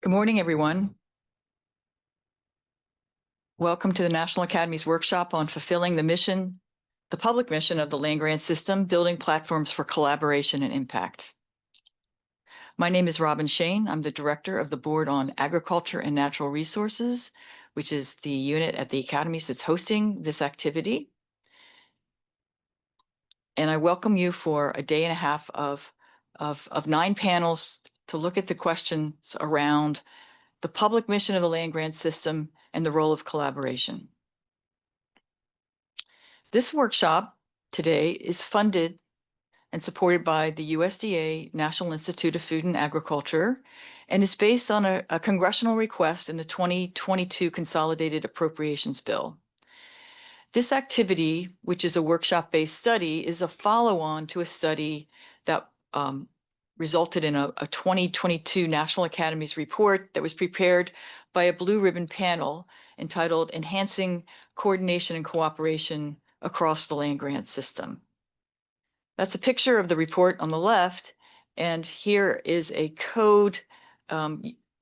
Good morning, everyone. Welcome to the National Academies workshop on fulfilling the public mission of the land-grant system, building platforms for collaboration and impact. My name is Robin Shane. I'm the director of the Board on Agriculture and Natural Resources, which is the unit at the Academies that's hosting this activity. And I welcome you for a day and a half of 9 panels to look at the questions around the public mission of the land-grant system and the role of collaboration. This workshop today is funded and supported by the USDA National Institute of Food and Agriculture and is based on a congressional request in the 2022 Consolidated Appropriations Bill. This activity, which is a workshop-based study, is a follow-on to a study that resulted in a 2022 National Academies report that was prepared by a blue ribbon panel entitled Enhancing Coordination and Cooperation Across the Land-Grant System. That's a picture of the report on the left, and here is a code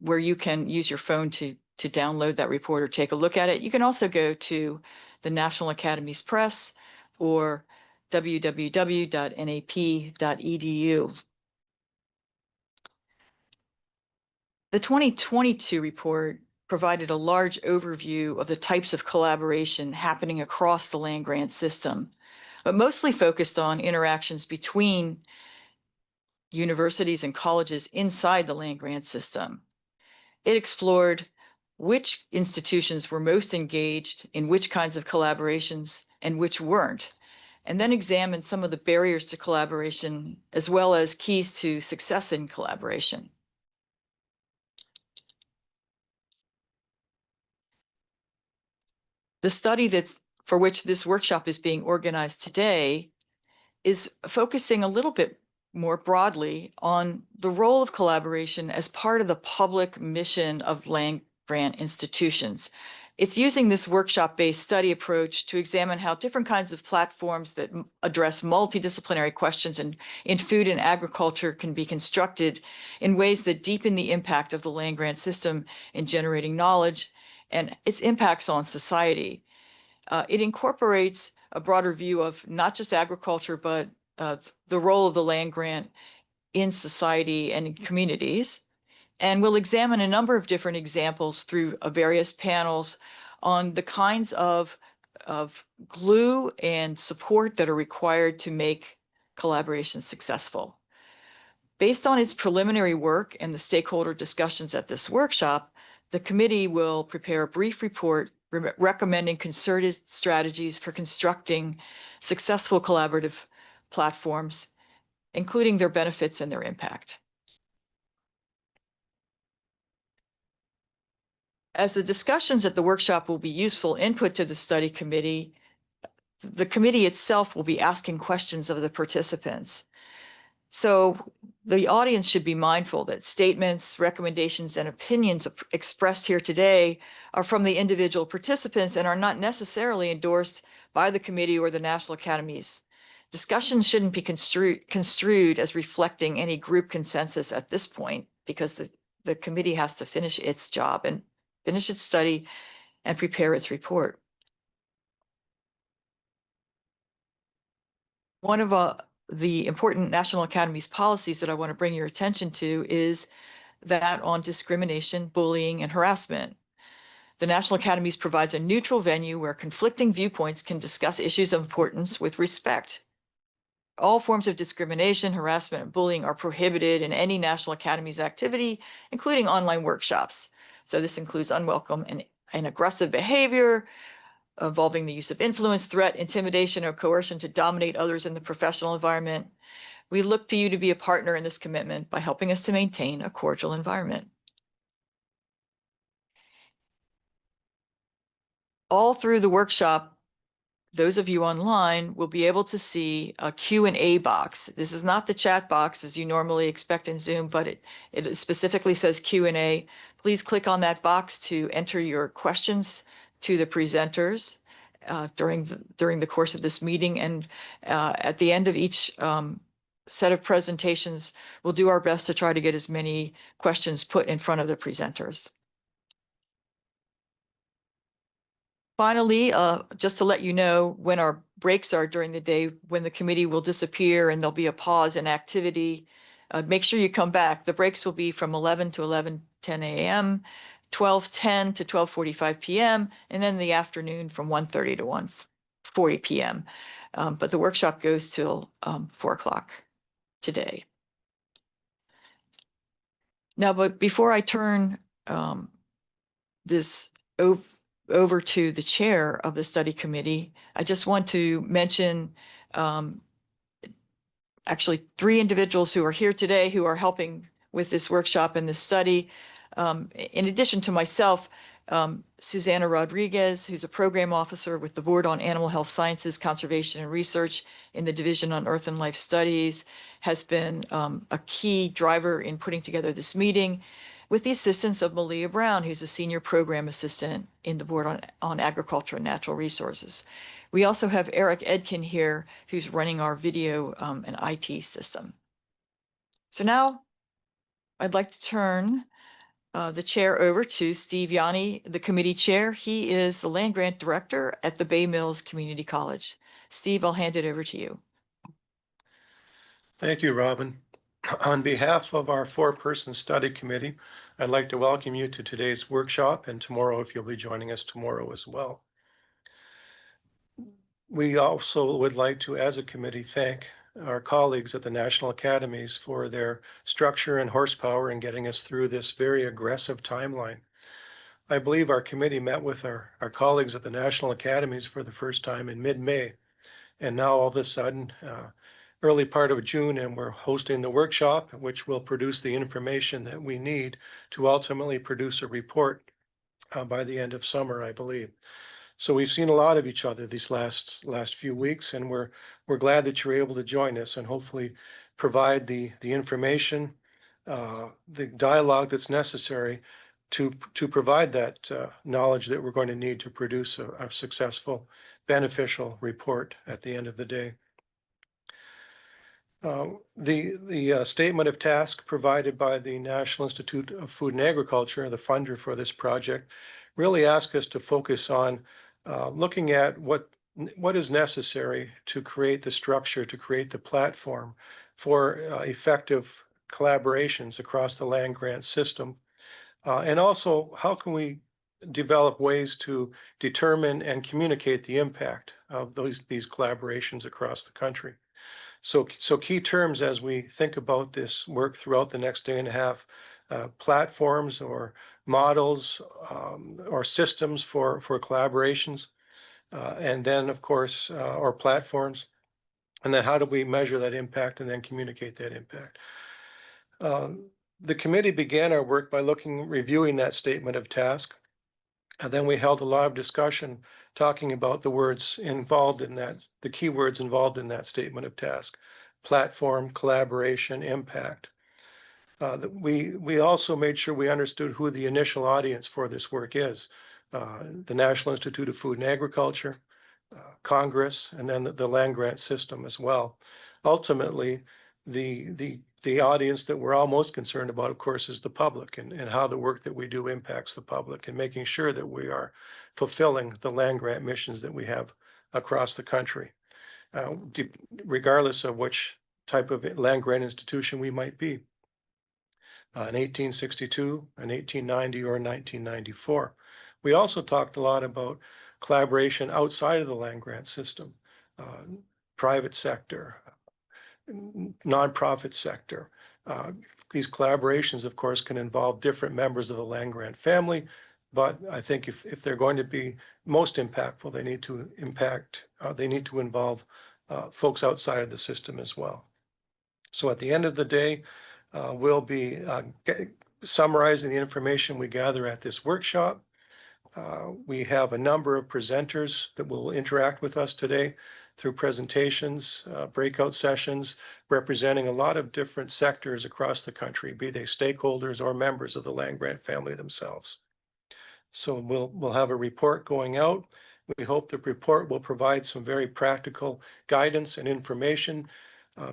where you can use your phone to download that report or take a look at it. You can also go to the National Academies Press or www.nap.edu. The 2022 report provided a large overview of the types of collaboration happening across the land-grant system, but mostly focused on interactions between universities and colleges inside the land-grant system. It explored which institutions were most engaged in which kinds of collaborations and which weren't, and then examined some of the barriers to collaboration as well as keys to success in collaboration. The study for which this workshop is being organized today is focusing a little bit more broadly on the role of collaboration as part of the public mission of land-grant institutions. It's using this workshop-based study approach to examine how different kinds of platforms that address multidisciplinary questions in food and agriculture can be constructed in ways that deepen the impact of the land-grant system in generating knowledge and its impacts on society. It incorporates a broader view of not just agriculture, but the role of the land grant in society and in communities. And we'll examine a number of different examples through various panels on the kinds of glue and support that are required to make collaboration successful. Based on its preliminary work and the stakeholder discussions at this workshop, the committee will prepare a brief report recommending concerted strategies for constructing successful collaborative platforms, including their benefits and their impact. As the discussions at the workshop will be useful input to the study committee, the committee itself will be asking questions of the participants. So the audience should be mindful that statements, recommendations, and opinions expressed here today are from the individual participants and are not necessarily endorsed by the committee or the National Academies. Discussions shouldn't be construed as reflecting any group consensus at this point, because the committee has to finish its job and finish its study and prepare its report. One of the important National Academies policies that I want to bring your attention to is that on discrimination, bullying, and harassment. The National Academies provides a neutral venue where conflicting viewpoints can discuss issues of importance with respect. All forms of discrimination, harassment, and bullying are prohibited in any National Academies activity, including online workshops. So this includes unwelcome and aggressive behavior, involving the use of influence, threat, intimidation, or coercion to dominate others in the professional environment. We look to you to be a partner in this commitment by helping us to maintain a cordial environment. All through the workshop, those of you online will be able to see a Q&A box. This is not the chat box as you normally expect in Zoom, but it specifically says Q&A. Please click on that box to enter your questions to the presenters during the course of this meeting. And at the end of each set of presentations, we'll do our best to try to get as many questions put in front of the presenters. Finally, just to let you know when our breaks are during the day, when the committee will disappear and there'll be a pause in activity, make sure you come back. The breaks will be from 11 to 11:10 a.m., 12:10 to 12:45 p.m., and then the afternoon from 1:30 to 1:40 p.m. But the workshop goes till 4 o'clock today. Now, but before I turn this over to the chair of the study committee, I just want to mention actually 3 individuals who are here today who are helping with this workshop and this study. In addition to myself, Susanna Rodriguez, who's a program officer with the Board on Animal Health Sciences, Conservation and Research in the Division on Earth and Life Studies, has been a key driver in putting together this meeting, with the assistance of Malia Brown, who's a senior program assistant in the Board on Agriculture and Natural Resources. We also have Eric Edkin here, who's running our video and IT system. So now I'd like to turn the chair over to Steve Yanni, the committee chair. He is the land grant director at the Bay Mills Community College. Steve, I'll hand it over to you. Thank you, Robin. On behalf of our 4-person study committee, I'd like to welcome you to today's workshop and tomorrow, if you'll be joining us tomorrow as well. We also would like to, as a committee, thank our colleagues at the National Academies for their structure and horsepower in getting us through this very aggressive timeline. I believe our committee met with our colleagues at the National Academies for the first time in mid-May. And now all of a sudden, early part of June, and we're hosting the workshop, which will produce the information that we need to ultimately produce a report by the end of summer, I believe. So we've seen a lot of each other these last few weeks, and we're glad that you're able to join us and hopefully provide the information, the dialogue that's necessary to provide that knowledge that we're going to need to produce a successful, beneficial report at the end of the day. The statement of task provided by the National Institute of Food and Agriculture, the funder for this project, really asks us to focus on looking at what is necessary to create the structure, to create the platform for effective collaborations across the land grant system. And also, how can we develop ways to determine and communicate the impact of these collaborations across the country. So key terms as we think about this work throughout the next day and a half, platforms or models or systems for collaborations, and then of course, or platforms, and then how do we measure that impact and then communicate that impact. The committee began our work by reviewing that statement of task. And then we held a lot of discussion talking about the words involved in that, the key words involved in that statement of task: platform, collaboration, impact. We also made sure we understood who the initial audience for this work is. The National Institute of Food and Agriculture, Congress, and then the land grant system as well. Ultimately, the audience that we're all most concerned about, of course, is the public, and how the work that we do impacts the public, and making sure that we are fulfilling the land grant missions that we have across the country, regardless of which type of land grant institution we might be, in 1862, in 1890, or in 1994. We also talked a lot about collaboration outside of the land grant system, private sector, nonprofit sector. These collaborations, of course, can involve different members of the land grant family, but I think if they're going to be most impactful, they need to involve folks outside of the system as well. So at the end of the day, we'll be summarizing the information we gather at this workshop. We have a number of presenters that will interact with us today through presentations, breakout sessions, representing a lot of different sectors across the country, be they stakeholders or members of the land grant family themselves. So we'll have a report going out. We hope the report will provide some very practical guidance and information,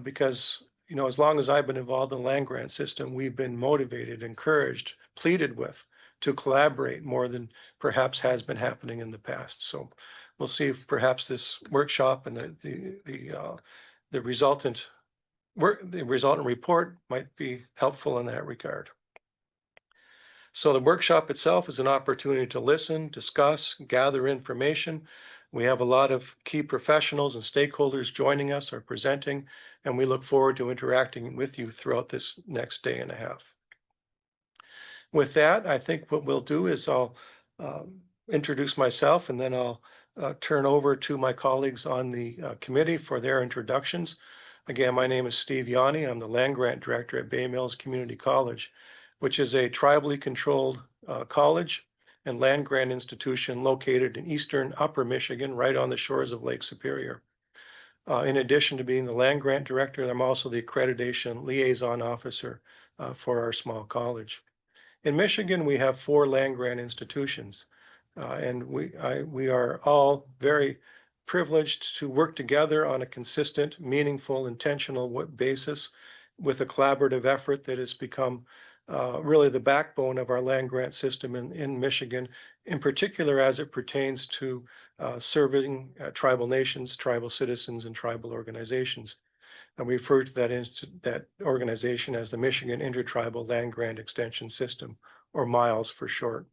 because as long as I've been involved in the land grant system, we've been motivated, encouraged, pleaded with to collaborate more than perhaps has been happening in the past. So we'll see if perhaps this workshop and the resultant report might be helpful in that regard. So the workshop itself is an opportunity to listen, discuss, gather information. We have a lot of key professionals and stakeholders joining us or presenting, and we look forward to interacting with you throughout this next day and a half. With that, I think what we'll do is I'll introduce myself, and then I'll turn over to my colleagues on the committee for their introductions. Again, my name is Steve Yanni. I'm the Land Grant Director at Bay Mills Community College, which is a tribally controlled college and land grant institution located in eastern Upper Michigan, right on the shores of Lake Superior. In addition to being the land grant director, I'm also the accreditation liaison officer for our small college. In Michigan, we have 4 land grant institutions, and we are all very privileged to work together on a consistent, meaningful, intentional basis with a collaborative effort that has become really the backbone of our land grant system in Michigan, in particular as it pertains to serving tribal nations, tribal citizens, and tribal organizations. And we refer to that organization as the Michigan Intertribal Land Grant Extension System, or MILES for short.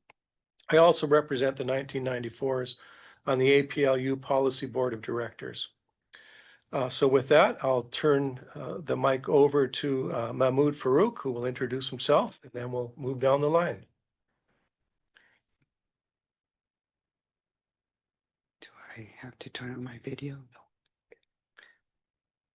I also represent the 1994s on the APLU Policy Board of Directors. So with that, I'll turn the mic over to Mahmoud Farouk, who will introduce himself, and then we'll move down the line. Do I have to turn on my video? No.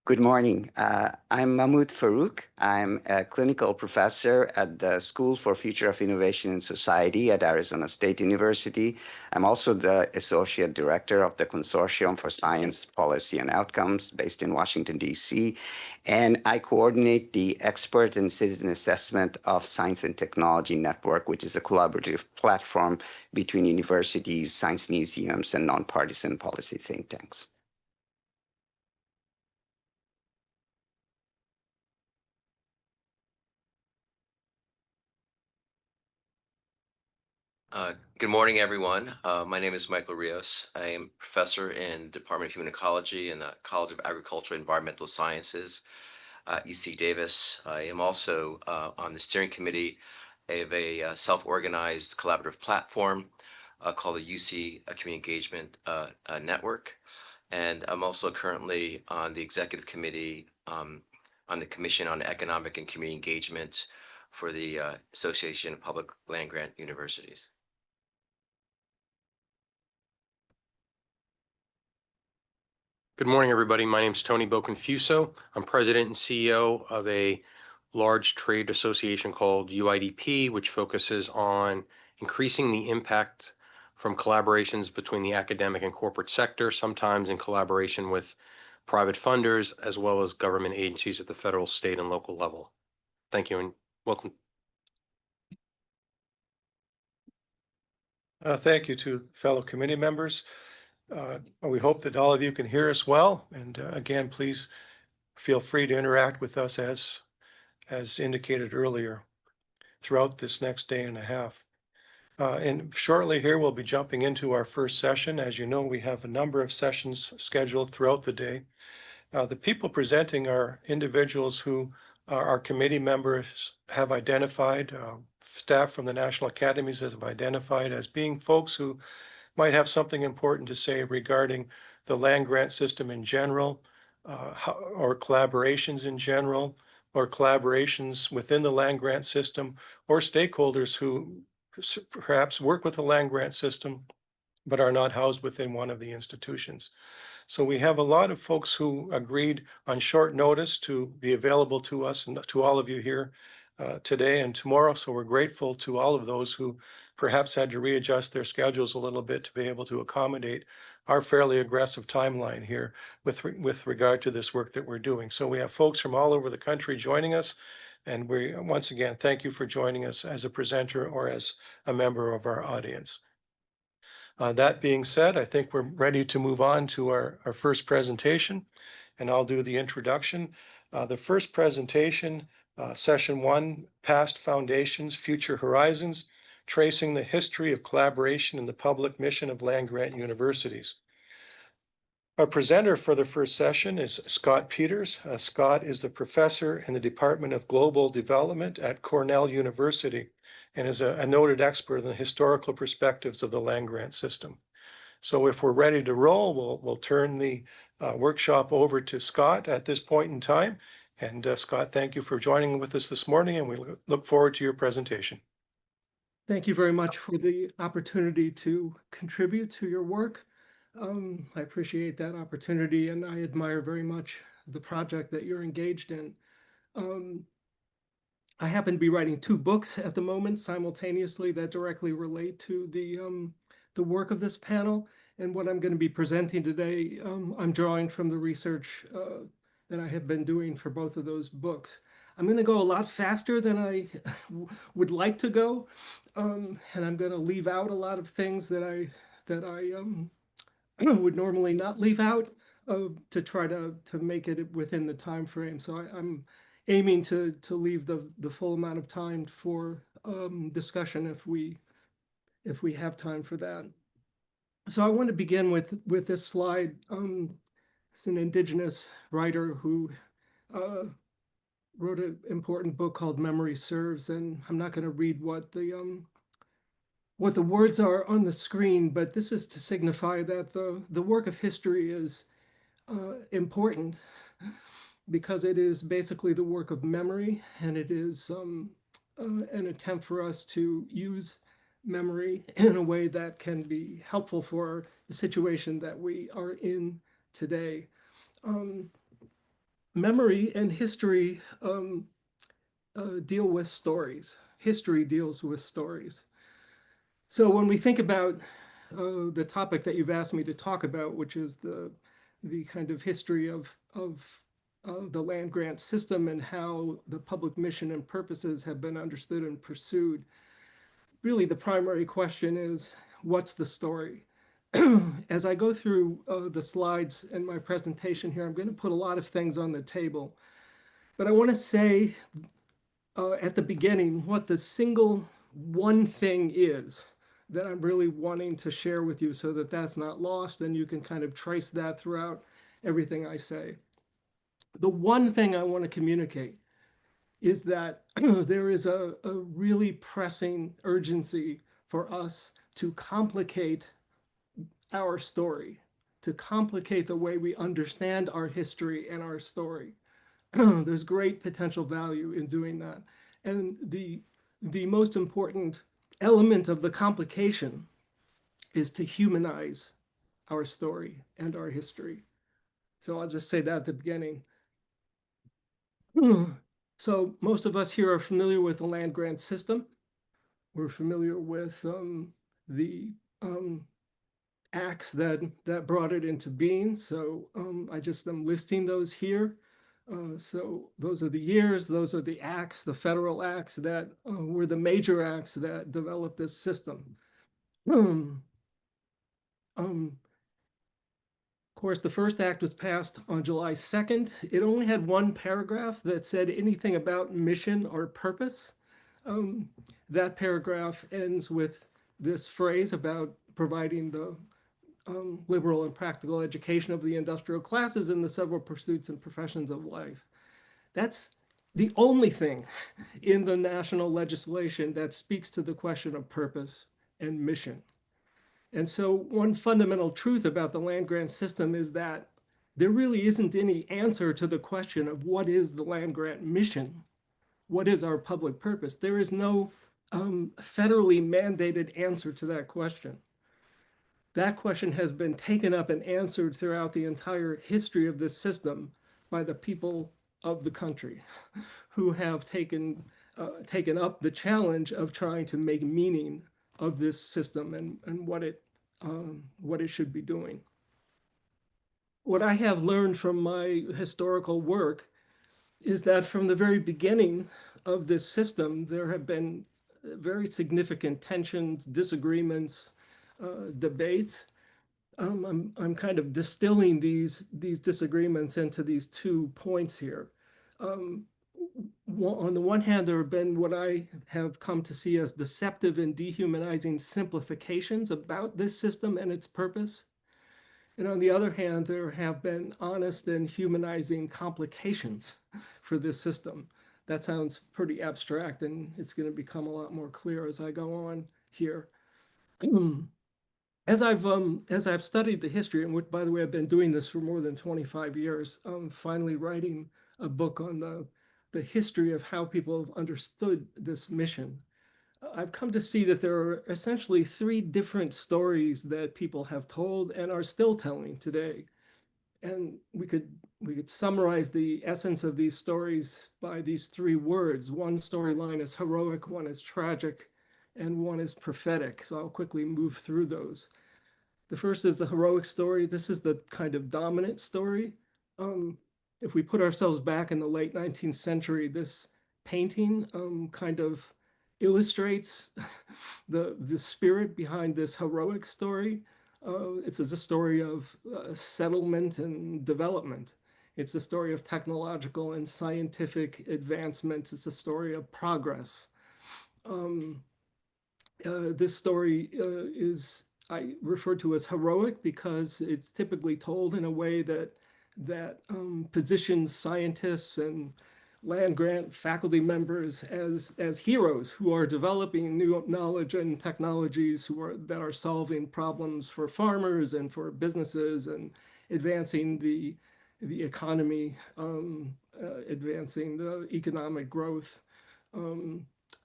Good morning. I'm Mahmoud Farouk. I'm a clinical professor at the School for Future of Innovation in Society at Arizona State University. I'm also the Associate Director of the Consortium for Science, Policy, and Outcomes based in Washington, D.C. And I coordinate the Expert and Citizen Assessment of Science and Technology Network, which is a collaborative platform between universities, science museums, and nonpartisan policy think tanks. Good morning, everyone. My name is Michael Rios. I am professor in the Department of Human Ecology and the College of Agriculture and Environmental Sciences at UC Davis. I am also on the steering committee of a self-organized collaborative platform called the UC Community Engagement Network. And I'm also currently on the executive committee on the Commission on Economic and Community Engagement for the Association of Public Land Grant Universities. Good morning, everybody. My name is Tony Boconfuso. I'm president and CEO of a large trade association called UIDP, which focuses on increasing the impact from collaborations between the academic and corporate sector, sometimes in collaboration with private funders, as well as government agencies at the federal, state, and local level. Thank you and welcome. Thank you to fellow committee members. We hope that all of you can hear us well. And again, please feel free to interact with us as indicated earlier throughout this next day and a half. And shortly here, we'll be jumping into our first session. As you know, we have a number of sessions scheduled throughout the day. The people presenting are individuals who our committee members have identified, staff from the National Academies have identified as being folks who might have something important to say regarding the land grant system in general, or collaborations in general, or collaborations within the land grant system, or stakeholders who perhaps work with the land grant system, but are not housed within one of the institutions. So we have a lot of folks who agreed on short notice to be available to us and to all of you here today and tomorrow. So we're grateful to all of those who perhaps had to readjust their schedules a little bit to be able to accommodate our fairly aggressive timeline here with regard to this work that we're doing. So we have folks from all over the country joining us. And we, once again, thank you for joining us as a presenter or as a member of our audience. That being said, I think we're ready to move on to our first presentation, and I'll do the introduction. The first presentation, Session 1, Past Foundations, Future Horizons, Tracing the History of Collaboration in the Public Mission of Land-Grant Universities. Our presenter for the first session is Scott Peters. Scott is the professor in the Department of Global Development at Cornell University and is a noted expert in the historical perspectives of the land-grant system. So if we're ready to roll, we'll turn the workshop over to Scott at this point in time. And Scott, thank you for joining with us this morning, and we look forward to your presentation. Thank you very much for the opportunity to contribute to your work. I appreciate that opportunity, and I admire very much the project that you're engaged in. I happen to be writing 2 books at the moment simultaneously that directly relate to the work of this panel. And what I'm going to be presenting today, I'm drawing from the research that I have been doing for both of those books. I'm going to go a lot faster than I would like to go, and I'm going to leave out a lot of things that I would normally not leave out to try to make it within the time frame. So I'm aiming to leave the full amount of time for discussion if we have time for that. So I want to begin with this slide. It's an indigenous writer who wrote an important book called Memory Serves, and I'm not going to read what the words are on the screen, but this is to signify that the work of history is important because it is basically the work of memory, and it is an attempt for us to use memory in a way that can be helpful for the situation that we are in today. Memory and history deal with stories. History deals with stories. So when we think about the topic that you've asked me to talk about, which is the kind of history of the land grant system and how the public mission and purposes have been understood and pursued, really the primary question is, what's the story? As I go through the slides in my presentation here, I'm going to put a lot of things on the table. But I want to say at the beginning what the single one thing is that I'm really wanting to share with you so that that's not lost and you can kind of trace that throughout everything I say. The one thing I want to communicate is that there is a really pressing urgency for us to complicate our story, to complicate the way we understand our history and our story. There's great potential value in doing that. And the most important element of the complication is to humanize our story and our history. So I'll just say that at the beginning. So most of us here are familiar with the land grant system. We're familiar with the acts that brought it into being. So I just am listing those here. So those are the years, those are the acts, the federal acts that were the major acts that developed this system. Of course, the first act was passed on July 2nd. It only had one paragraph that said anything about mission or purpose. That paragraph ends with this phrase about providing the liberal and practical education of the industrial classes in the several pursuits and professions of life. That's the only thing in the national legislation that speaks to the question of purpose and mission. And so one fundamental truth about the land grant system is that there really isn't any answer to the question of what is the land grant mission? What is our public purpose? There is no federally mandated answer to that question. That question has been taken up and answered throughout the entire history of this system by the people of the country who have taken up the challenge of trying to make meaning of this system and what it should be doing. What I have learned from my historical work is that from the very beginning of this system, there have been very significant tensions, disagreements, debates. I'm kind of distilling these disagreements into these 2 points here. On the one hand, there have been what I have come to see as deceptive and dehumanizing simplifications about this system and its purpose. And on the other hand, there have been honest and humanizing complications for this system. That sounds pretty abstract, and it's going to become a lot more clear as I go on here. As I've studied the history, and which, by the way, I've been doing this for more than 25 years, finally writing a book on the history of how people have understood this mission. I've come to see that there are essentially three different stories that people have told and are still telling today. And we could summarize the essence of these stories by these three words. One storyline is heroic, one is tragic, and one is prophetic. So I'll quickly move through those. The first is the heroic story. This is the kind of dominant story. If we put ourselves back in the late 19th century, this painting kind of illustrates the spirit behind this heroic story. It's a story of settlement and development. It's a story of technological and scientific advancements. It's a story of progress. This story I refer to as heroic because it's typically told in a way that positions scientists and land grant faculty members as heroes who are developing new knowledge and technologies that are solving problems for farmers and for businesses and advancing the economy, advancing the economic growth.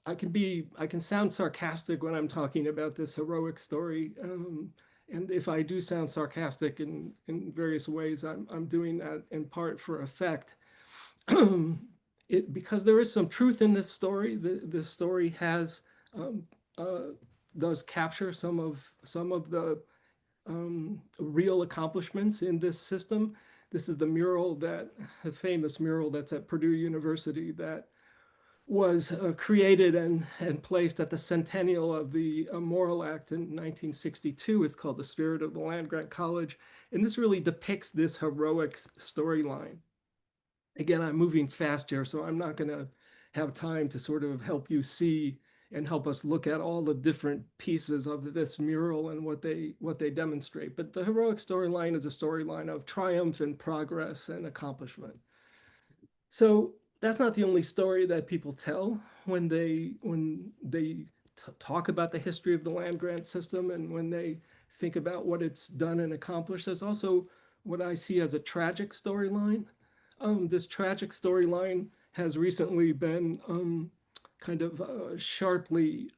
I can sound sarcastic when I'm talking about this heroic story. And if I do sound sarcastic in various ways, I'm doing that in part for effect. Because there is some truth in this story. The story does capture some of the real accomplishments in this system. This is the famous mural that's at Purdue University that was created and placed at the centennial of the Morrill Act in 1962. It's called The Spirit of the Land Grant College. And this really depicts this heroic storyline. Again, I'm moving fast here, so I'm not going to have time to sort of help you see and help us look at all the different pieces of this mural and what they demonstrate. But the heroic storyline is a storyline of triumph and progress and accomplishment. So that's not the only story that people tell when they talk about the history of the land grant system and when they think about what it's done and accomplished. There's also what I see as a tragic storyline. This tragic storyline has recently been kind of sharply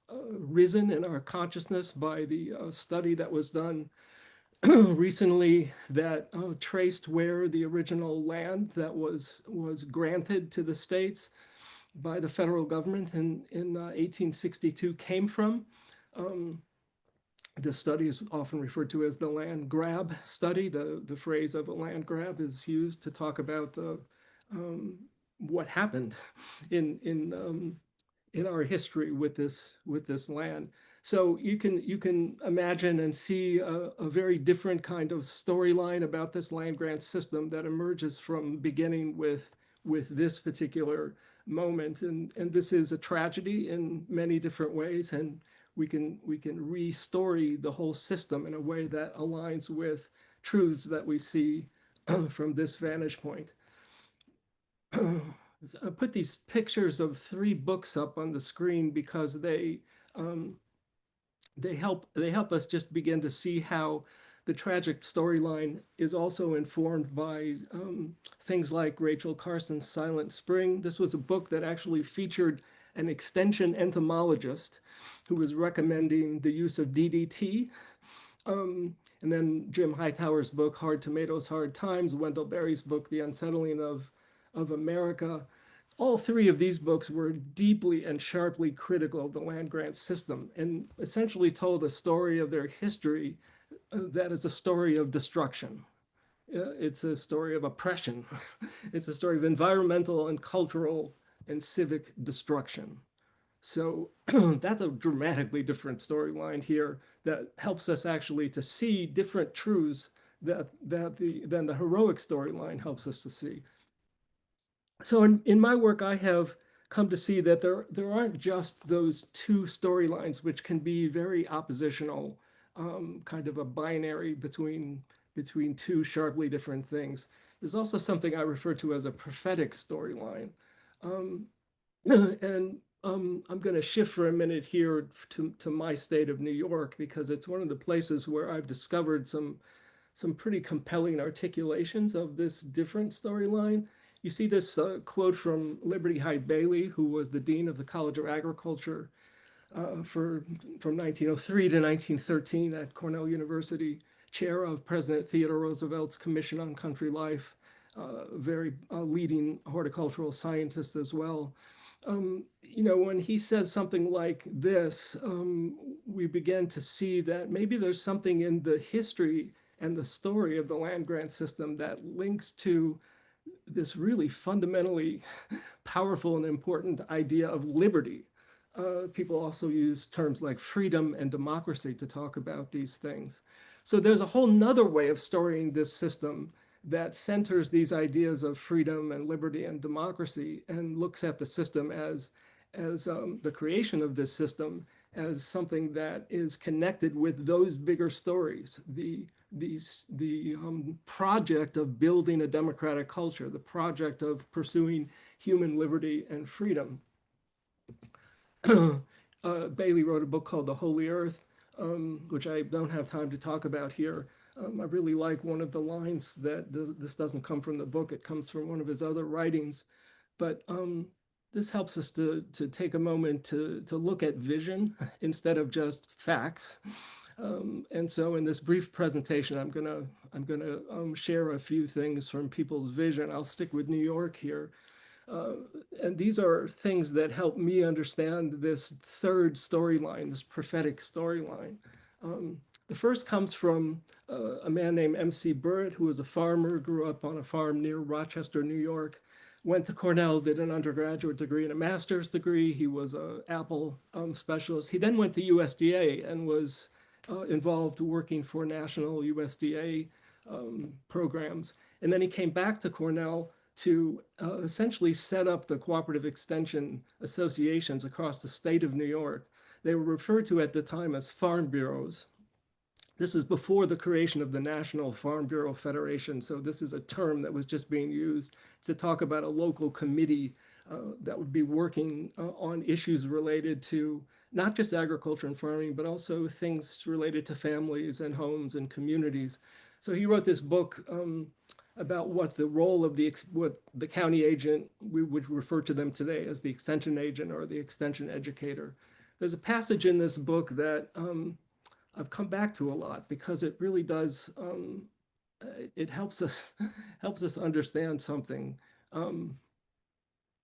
risen in our consciousness by the study that was done recently that traced where the original land that was granted to the states by the federal government in 1862 came from. This study is often referred to as the land grab study. The phrase of a land grab is used to talk about what happened in our history with this land. So you can imagine and see a very different kind of storyline about this land grant system that emerges from beginning with this particular moment. And this is a tragedy in many different ways. And we can re-story the whole system in a way that aligns with truths that we see from this vantage point. I put these pictures of 3 books up on the screen because they help us just begin to see how the tragic storyline is also informed by things like Rachel Carson's Silent Spring. This was a book that actually featured an extension entomologist who was recommending the use of DDT. And then Jim Hightower's book, Hard Tomatoes, Hard Times, Wendell Berry's book, The Unsettling of America. All 3 of these books were deeply and sharply critical of the land grant system and essentially told a story of their history that is a story of destruction. It's a story of oppression. It's a story of environmental and cultural and civic destruction. So that's a dramatically different storyline here that helps us actually to see different truths than the heroic storyline helps us to see. So in my work, I have come to see that there aren't just those two storylines, which can be very oppositional, kind of a binary between two sharply different things. There's also something I refer to as a prophetic storyline. Um, and I'm going to shift for a minute here to my state of New York, because it's one of the places where I've discovered some pretty compelling articulations of this different storyline. You see this quote from Liberty Hyde Bailey, who was the dean of the College of Agriculture from 1903 to 1913 at Cornell University, chair of President Theodore Roosevelt's Commission on Country Life, very leading horticultural scientist as well. When he says something like this, we begin to see that maybe there's something in the history and the story of the land grant system that links to this really fundamentally powerful and important idea of liberty. People also use terms like freedom and democracy to talk about these things. So there's a whole nother way of storying this system that centers these ideas of freedom and liberty and democracy and looks at the system as the creation of this system as something that is connected with those bigger stories, the project of building a democratic culture, the project of pursuing human liberty and freedom. Bailey wrote a book called The Holy Earth, which I don't have time to talk about here. I really like one of the lines that this doesn't come from the book, it comes from one of his other writings. But this helps us to take a moment to look at vision instead of just facts. And so in this brief presentation, I'm gonna share a few things from people's vision. I'll stick with New York here. And these are things that help me understand this third storyline, this prophetic storyline. The first comes from a man named M.C. Burritt, who was a farmer, grew up on a farm near Rochester, New York, went to Cornell, did an undergraduate degree and a master's degree. He was an Apple specialist. He then went to USDA and was involved working for national USDA programs. And then he came back to Cornell to essentially set up the cooperative extension associations across the state of New York. They were referred to at the time as farm bureaus. This is before the creation of the National Farm Bureau Federation. So this is a term that was just being used to talk about a local committee that would be working on issues related to not just agriculture and farming, but also things related to families and homes and communities. So he wrote this book about what the role of what the county agent, we would refer to them today as the extension agent or the extension educator. There's a passage in this book that I've come back to a lot because it really does, it helps us understand something. I'm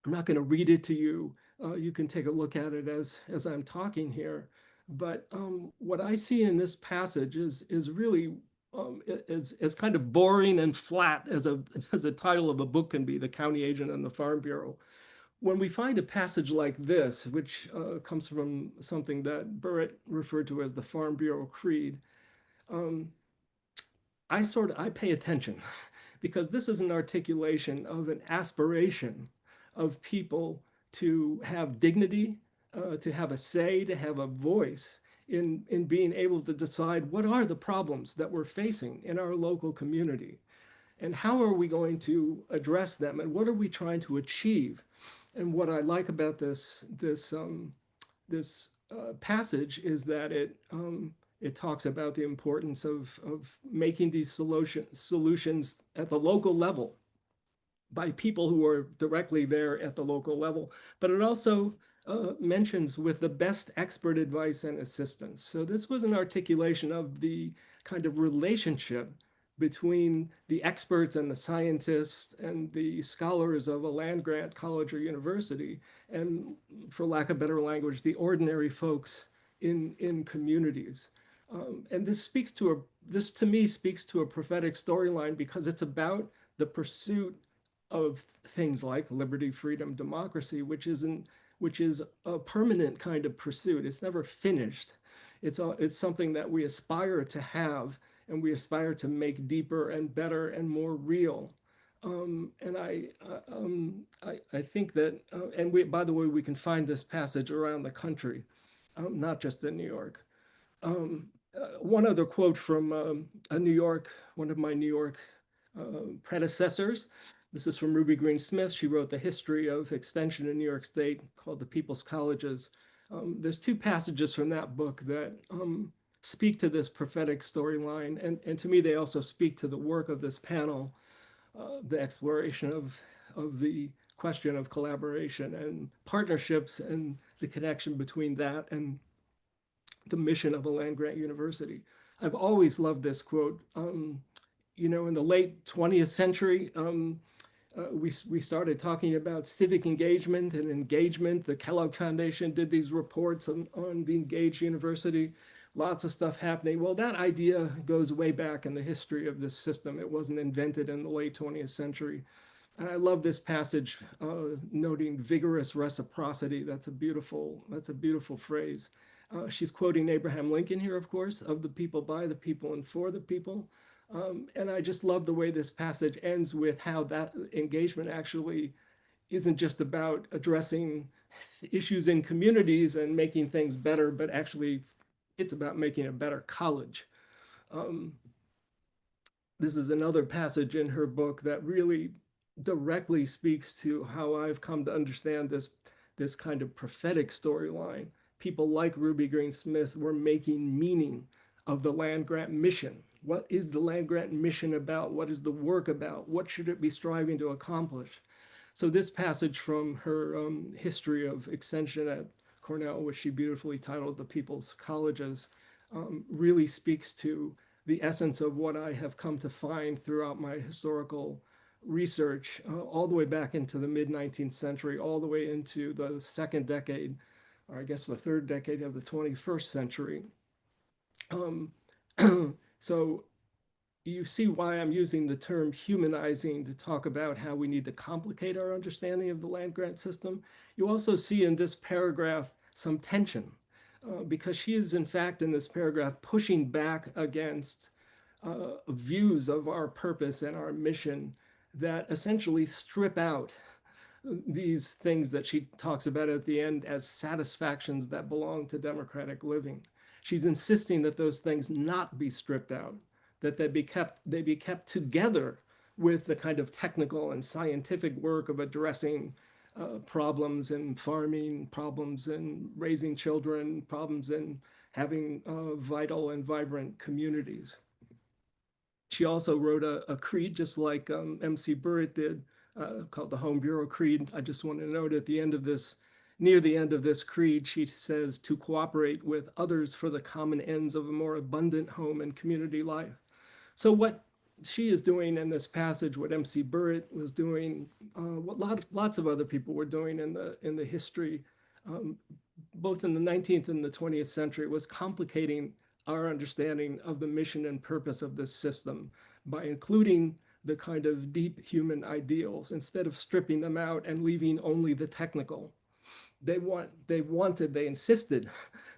not going to read it to you. You can take a look at it as I'm talking here. But what I see in this passage is really as kind of boring and flat as a title of a book can be, The County Agent and the Farm Bureau. When we find a passage like this, which comes from something that Burritt referred to as the Farm Bureau Creed, I pay attention because this is an articulation of an aspiration of people to have dignity, to have a say, to have a voice in being able to decide what are the problems that we're facing in our local community and how are we going to address them and what are we trying to achieve. And what I like about this passage is that it talks about the importance of making these solutions at the local level by people who are directly there at the local level, but it also mentions with the best expert advice and assistance. So this was an articulation of the kind of relationship between the experts and the scientists and the scholars of a land grant college or university, and for lack of better language, the ordinary folks in communities. And this to me speaks to a prophetic storyline because it's about the pursuit of things like liberty, freedom, democracy, which is a permanent kind of pursuit. It's never finished. It's something that we aspire to have and we aspire to make deeper and better and more real. And I think that, and by the way, we can find this passage around the country, not just in New York. One other quote from one of my New York predecessors. This is from Ruby Green Smith. She wrote the history of extension in New York State called The People's Colleges. There's two passages from that book that speak to this prophetic storyline, and to me, they also speak to the work of this panel, the exploration of the question of collaboration and partnerships and the connection between that and the mission of a land-grant university. I've always loved this quote. In the late 20th century, we started talking about civic engagement and engagement. The Kellogg Foundation did these reports on the engaged university, lots of stuff happening. Well, that idea goes way back in the history of this system. It wasn't invented in the late 20th century. And I love this passage noting vigorous reciprocity. That's a beautiful phrase. She's quoting Abraham Lincoln here, of course, of the people, by the people, and for the people. And I just love the way this passage ends with how that engagement actually isn't just about addressing issues in communities and making things better, but actually it's about making a better college. This is another passage in her book that really directly speaks to how I've come to understand this kind of prophetic storyline. People like Ruby Green Smith were making meaning of the land-grant mission. What is the land-grant mission about? What is the work about? What should it be striving to accomplish? So this passage from her history of extension at Cornell, which she beautifully titled The People's Colleges, really speaks to the essence of what I have come to find throughout my historical research, all the way back into the mid-19th century, all the way into the second decade, or I guess the third decade of the 21st century. So you see why I'm using the term humanizing to talk about how we need to complicate our understanding of the land-grant system. You also see in this paragraph some tension, because she is, in fact, in this paragraph, pushing back against views of our purpose and our mission that essentially strip out these things that she talks about at the end as satisfactions that belong to democratic living. She's insisting that those things not be stripped out, that they be kept together with the kind of technical and scientific work of addressing problems in farming, problems in raising children, problems in having vital and vibrant communities. She also wrote a creed, just like MC Burritt did, called the Home Bureau Creed. I just want to note at the end of this, near the end of this creed, she says to cooperate with others for the common ends of a more abundant home and community life. So what she is doing in this passage, what MC Burritt was doing, what lots of other people were doing in the history, both in the 19th and the 20th century, was complicating our understanding of the mission and purpose of this system by including the kind of deep human ideals instead of stripping them out and leaving only the technical. They insisted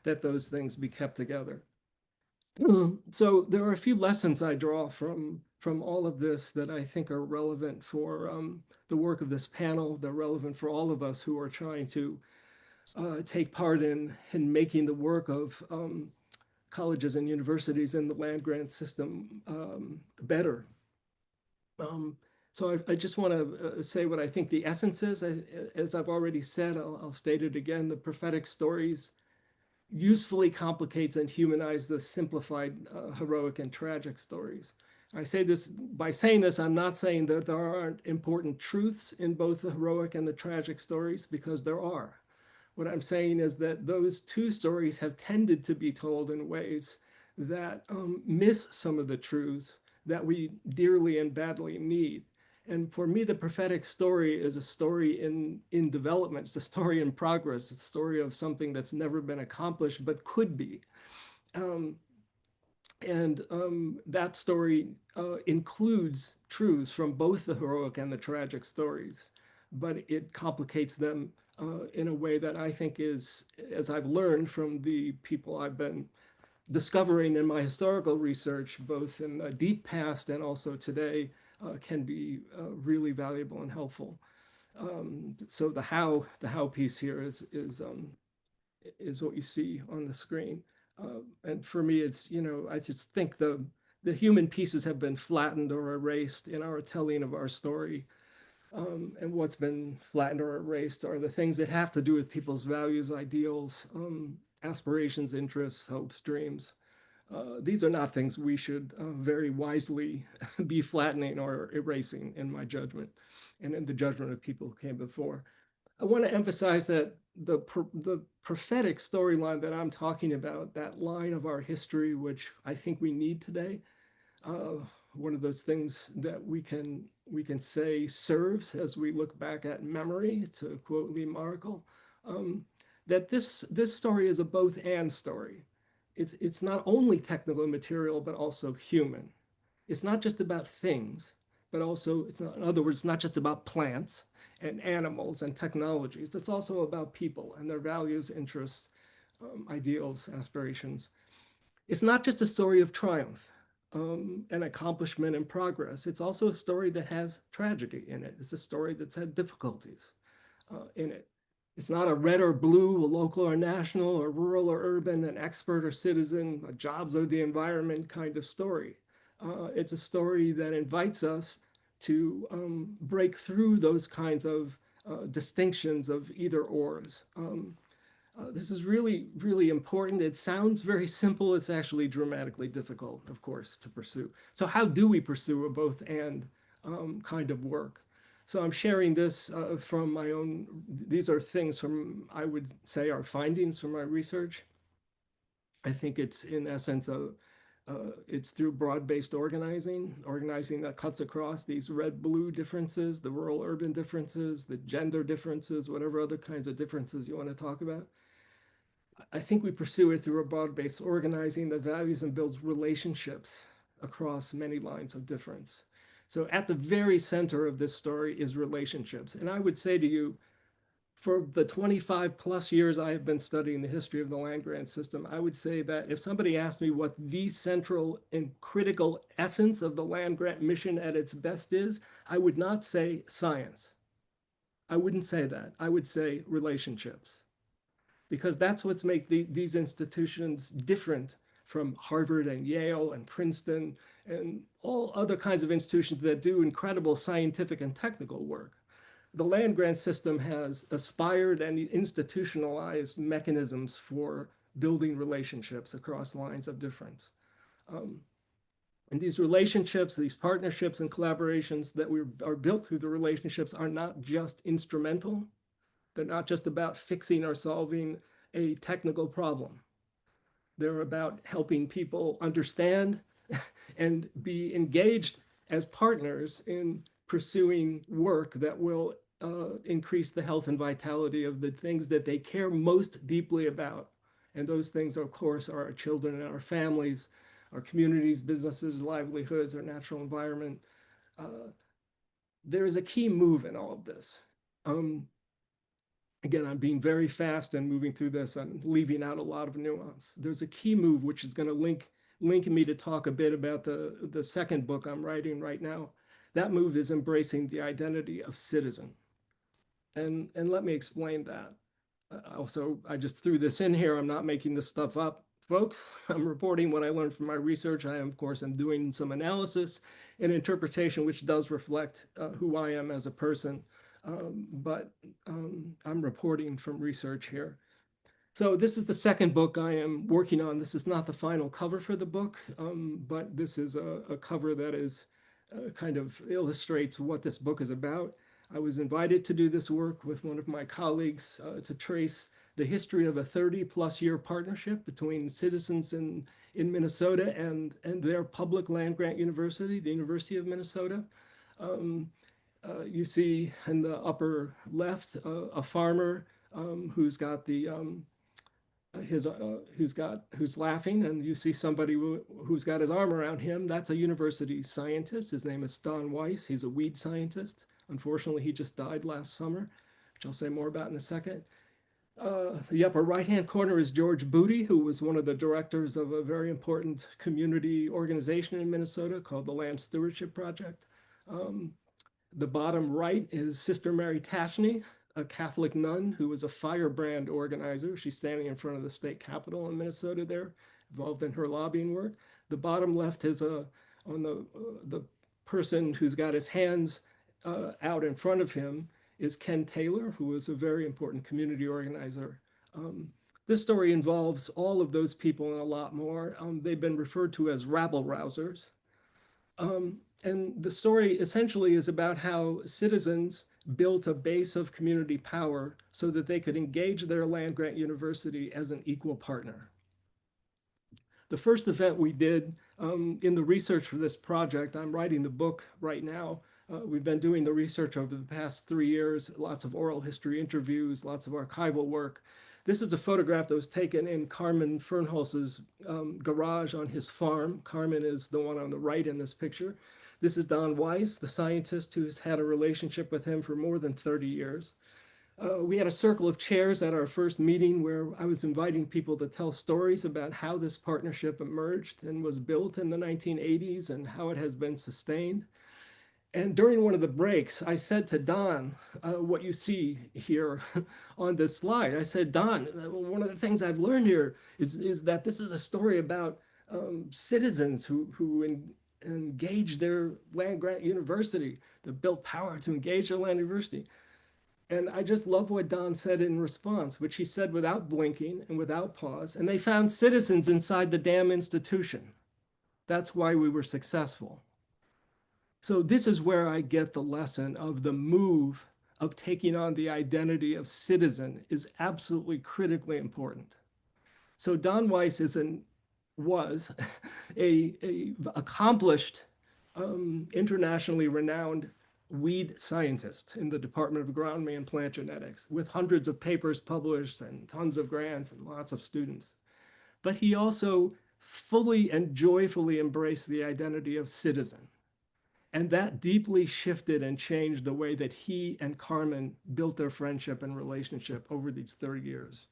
that those things be kept together. So there are a few lessons I draw from all of this that I think are relevant for the work of this panel. They're relevant for all of us who are trying to take part in making the work of colleges and universities in the land-grant system better. So I just want to say what I think the essence is. As I've already said, I'll state it again, the prophetic stories usefully complicates and humanizes the simplified heroic and tragic stories. I say this, by saying this, I'm not saying that there aren't important truths in both the heroic and the tragic stories, because there are. What I'm saying is that those two stories have tended to be told in ways that miss some of the truths that we dearly and badly need. And for me, the prophetic story is a story in development. It's a story in progress. It's a story of something that's never been accomplished, but could be. That story includes truths from both the heroic and the tragic stories, but it complicates them in a way that I think is, as I've learned from the people I've been discovering in my historical research, both in the deep past and also today, can be really valuable and helpful. So the how piece here is what you see on the screen. And for me, it's, I just think the human pieces have been flattened or erased in our telling of our story. And what's been flattened or erased are the things that have to do with people's values, ideals, aspirations, interests, hopes, dreams. These are not things we should very wisely be flattening or erasing, in my judgment, and in the judgment of people who came before. I want to emphasize that the prophetic storyline that I'm talking about, that line of our history, which I think we need today, one of those things that we can say serves as we look back at memory, to quote Lee Markle, that this story is a both and story. It's not only technical and material, but also human. It's not just about things, but also it's not, in other words, it's not just about plants and animals and technologies. It's also about people and their values, interests, ideals, aspirations. It's not just a story of triumph and accomplishment and progress. It's also a story that has tragedy in it. It's a story that's had difficulties in it. It's not a red or blue, a local or national, or rural or urban, an expert or citizen, a jobs or the environment kind of story. It's a story that invites us to break through those kinds of distinctions of either ors. This is really, really important. It sounds very simple. It's actually dramatically difficult, of course, to pursue. So how do we pursue a both and kind of work? So I'm sharing this from my own, these are things from, I would say, are findings from my research. I think it's in essence it's through broad-based organizing that cuts across these red-blue differences, the rural-urban differences, the gender differences, whatever other kinds of differences you want to talk about. I think we pursue it through a broad-based organizing that values and builds relationships across many lines of difference. So at the very center of this story is relationships. And I would say to you, for the 25 plus years I have been studying the history of the land grant system, I would say that if somebody asked me what the central and critical essence of the land grant mission at its best is, I would not say science. I wouldn't say that. I would say relationships. Because that's what's make these institutions different from Harvard and Yale and Princeton and all other kinds of institutions that do incredible scientific and technical work. The land grant system has aspired and institutionalized mechanisms for building relationships across lines of difference. And these relationships, these partnerships and collaborations that are built through the relationships are not just instrumental. They're not just about fixing or solving a technical problem. They're about helping people understand and be engaged as partners in pursuing work that will increase the health and vitality of the things that they care most deeply about. And those things, of course, are our children and our families, our communities, businesses, livelihoods, our natural environment. There is a key move in all of this. Again, I'm being very fast and moving through this and leaving out a lot of nuance. There's a key move which is going to link me to talk a bit about the second book I'm writing right now. That move is embracing the identity of citizen. And let me explain that. Also, I just threw this in here. I'm not making this stuff up, folks. I'm reporting what I learned from my research. I, of course, am doing some analysis and interpretation, which does reflect who I am as a person. But I'm reporting from research here. So this is the second book I am working on. This is not the final cover for the book, but this is a cover that is kind of illustrates what this book is about. I was invited to do this work with one of my colleagues to trace the history of a 30-plus year partnership between citizens in Minnesota and their public land grant university, the University of Minnesota. You see in the upper left a farmer who's got the who's laughing, and you see somebody who's got his arm around him. That's a university scientist. His name is Don Weiss. He's a weed scientist. Unfortunately, he just died last summer, which I'll say more about in a second. The upper right-hand corner is George Booty, who was one of the directors of a very important community organization in Minnesota called the Land Stewardship Project. The bottom right is Sister Mary Tashney, a Catholic nun who was a firebrand organizer. She's standing in front of the state capitol in Minnesota there, involved in her lobbying work. The bottom left is on the person who's got his hands out in front of him is Ken Taylor, who was a very important community organizer. This story involves all of those people and a lot more. They've been referred to as rabble rousers. And the story essentially is about how citizens built a base of community power so that they could engage their land-grant university as an equal partner. The first event we did in the research for this project, I'm writing the book right now. We've been doing the research over the past 3 years, lots of oral history interviews, lots of archival work. This is a photograph that was taken in Carmen Fernholz's garage on his farm. Carmen is the one on the right in this picture. This is Don Weiss, the scientist who's had a relationship with him for more than 30 years. We had a circle of chairs at our first meeting where I was inviting people to tell stories about how this partnership emerged and was built in the 1980s and how it has been sustained. And during one of the breaks, I said to Don, what you see here on this slide, I said, Don, one of the things I've learned here is that this is a story about citizens who engage their land-grant university, that built power to engage their land university. And I just love what Don said in response, which he said without blinking and without pause. And they found citizens inside the damn institution. That's why we were successful. So this is where I get the lesson of the move of taking on the identity of citizen is absolutely critically important. So Don Weiss was a accomplished, internationally renowned weed scientist in the Department of Agronomy and Plant Genetics, with hundreds of papers published and tons of grants and lots of students. But he also fully and joyfully embraced the identity of citizen. And that deeply shifted and changed the way that he and Carmen built their friendship and relationship over these 30 years.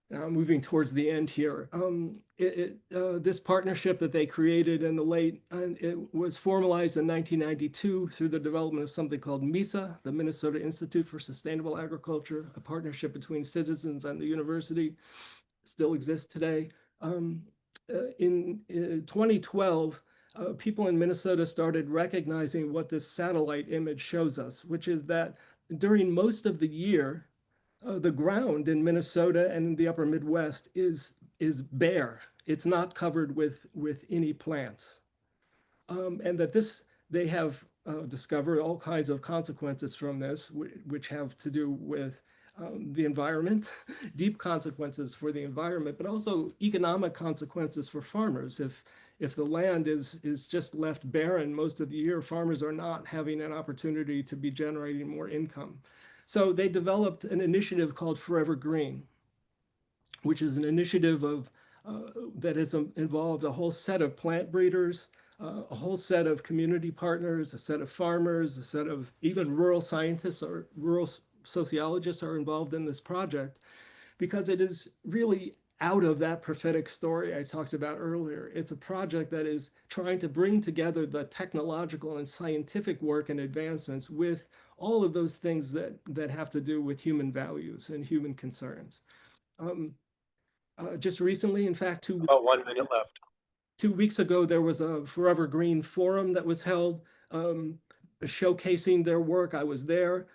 Now, moving towards the end here, this partnership that they created in the it was formalized in 1992 through the development of something called MISA, the Minnesota Institute for Sustainable Agriculture, a partnership between citizens and the university, still exists today. In 2012, people in Minnesota started recognizing what this satellite image shows us, which is that during most of the year, the ground in Minnesota and in the upper Midwest is bare. It's not covered with any plants. And that they have discovered all kinds of consequences from this, which have to do with the environment, deep consequences for the environment, but also economic consequences for farmers. If the land is just left barren most of the year, farmers are not having an opportunity to be generating more income. So they developed an initiative called Forever Green, which is an initiative that has involved a whole set of plant breeders, a whole set of community partners, a set of farmers, a set of even rural scientists or rural sociologists are involved in this project, because it is really out of that prophetic story I talked about earlier. It's a project that is trying to bring together the technological and scientific work and advancements with all of those things that have to do with human values and human concerns. Just recently, in fact, About 1 minute left. 2 weeks ago, there was a Forever Green forum that was held, showcasing their work. I was there.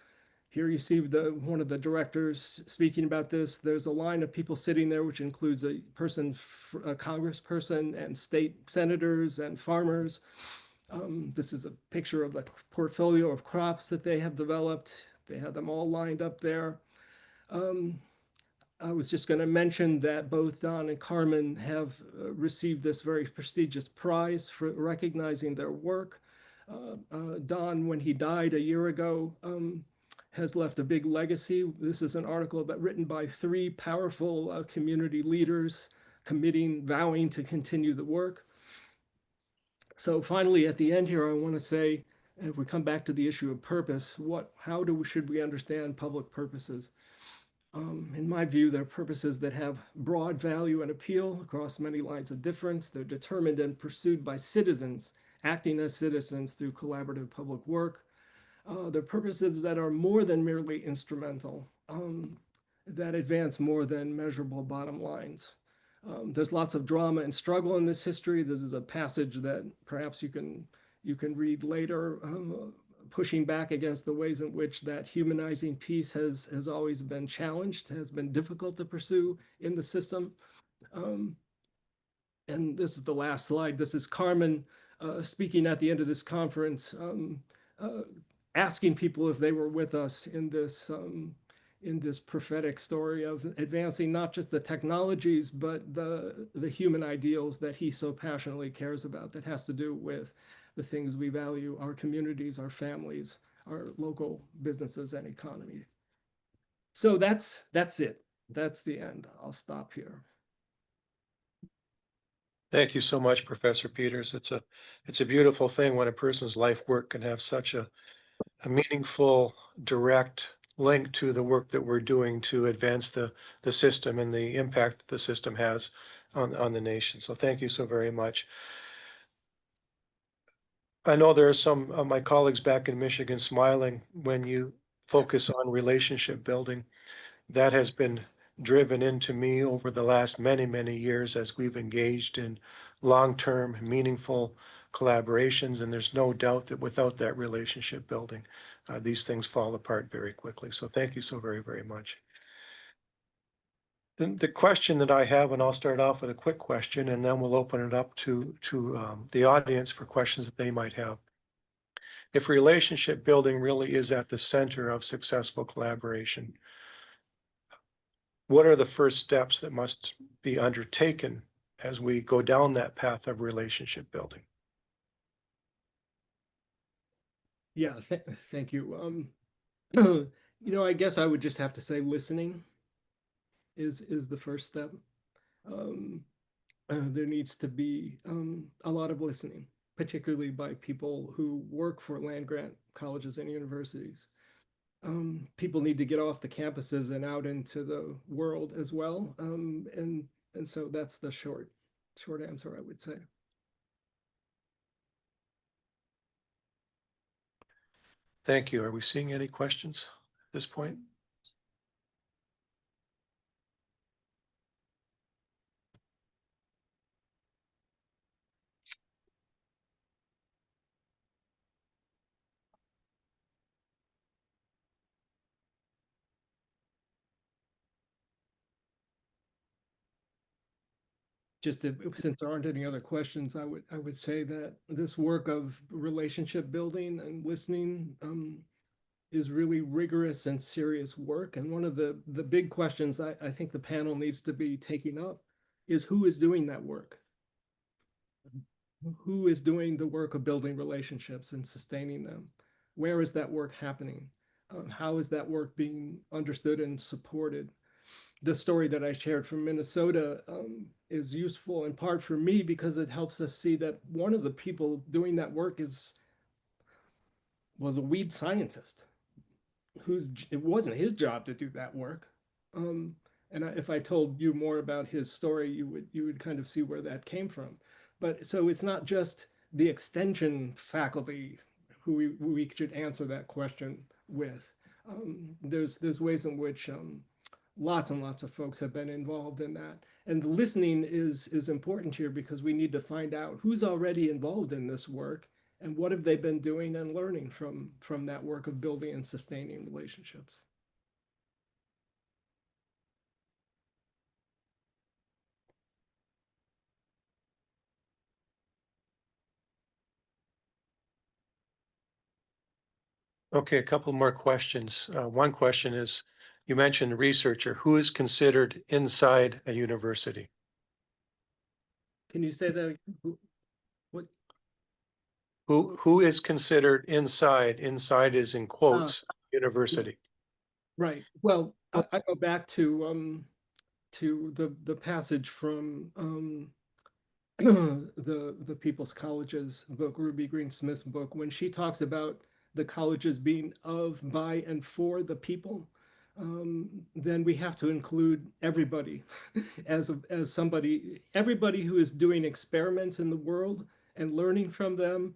Here you see one of the directors speaking about this. There's a line of people sitting there, which includes a congressperson and state senators and farmers. This is a picture of the portfolio of crops that they have developed. They had them all lined up there. I was just going to mention that both Don and Carmen have received this very prestigious prize for recognizing their work. Don, when he died a year ago, has left a big legacy. This is an article written by 3 powerful community leaders vowing to continue the work. So finally, at the end here, I want to say, if we come back to the issue of purpose, should we understand public purposes? In my view, they're purposes that have broad value and appeal across many lines of difference. They're determined and pursued by citizens acting as citizens through collaborative public work. They're purposes that are more than merely instrumental, that advance more than measurable bottom lines. There's lots of drama and struggle in this history. This is a passage that perhaps you can read later, pushing back against the ways in which that humanizing peace has always been challenged, has been difficult to pursue in the system. And this is the last slide. This is Carmen speaking at the end of this conference, asking people if they were with us in this prophetic story of advancing not just the technologies, but the human ideals that he so passionately cares about, that has to do with the things we value, our communities, our families, our local businesses and economy. So that's it. That's the end. I'll stop here. Thank you so much, Professor Peters. It's a beautiful thing when a person's life work can have such a meaningful, direct link to the work that we're doing to advance the system and the impact that the system has on the nation. So thank you so very much. I know there are some of my colleagues back in Michigan smiling when you focus on relationship building. That has been driven into me over the last many, many years as we've engaged in long-term, meaningful collaborations. And there's no doubt that without that relationship building, these things fall apart very quickly. So thank you so very, very much. The question that I have, and I'll start off with a quick question, and then we'll open it up to the audience for questions that they might have. If relationship building really is at the center of successful collaboration, what are the first steps that must be undertaken as we go down that path of relationship building? Yeah, thank you. I guess I would just have to say listening is the first step. There needs to be a lot of listening, particularly by people who work for land-grant colleges and universities. People need to get off the campuses and out into the world as well. And so that's the short answer, I would say. Thank you. Are we seeing any questions at this point? Since there aren't any other questions, I would say that this work of relationship building and listening is really rigorous and serious work. And one of the big questions I think the panel needs to be taking up is who is doing that work? Who is doing the work of building relationships and sustaining them? Where is that work happening? How is that work being understood and supported? The story that I shared from Minnesota is useful in part for me because it helps us see that one of the people doing that work was a weed scientist it wasn't his job to do that work. And if I told you more about his story, you would kind of see where that came from. But so it's not just the extension faculty who we should answer that question with. There's ways in which lots and lots of folks have been involved in that. And listening is important here because we need to find out who's already involved in this work and what have they been doing and learning from that work of building and sustaining relationships. Okay, a couple more questions. One question is, you mentioned researcher. Who is considered inside a university? Can you say that? What? Who is considered inside? Inside is in quotes, university. Right. Well, I go back to the passage from the People's Colleges book, Ruby Green Smith's book, when she talks about the colleges being of, by, and for the people. Then we have to include everybody as somebody, everybody who is doing experiments in the world and learning from them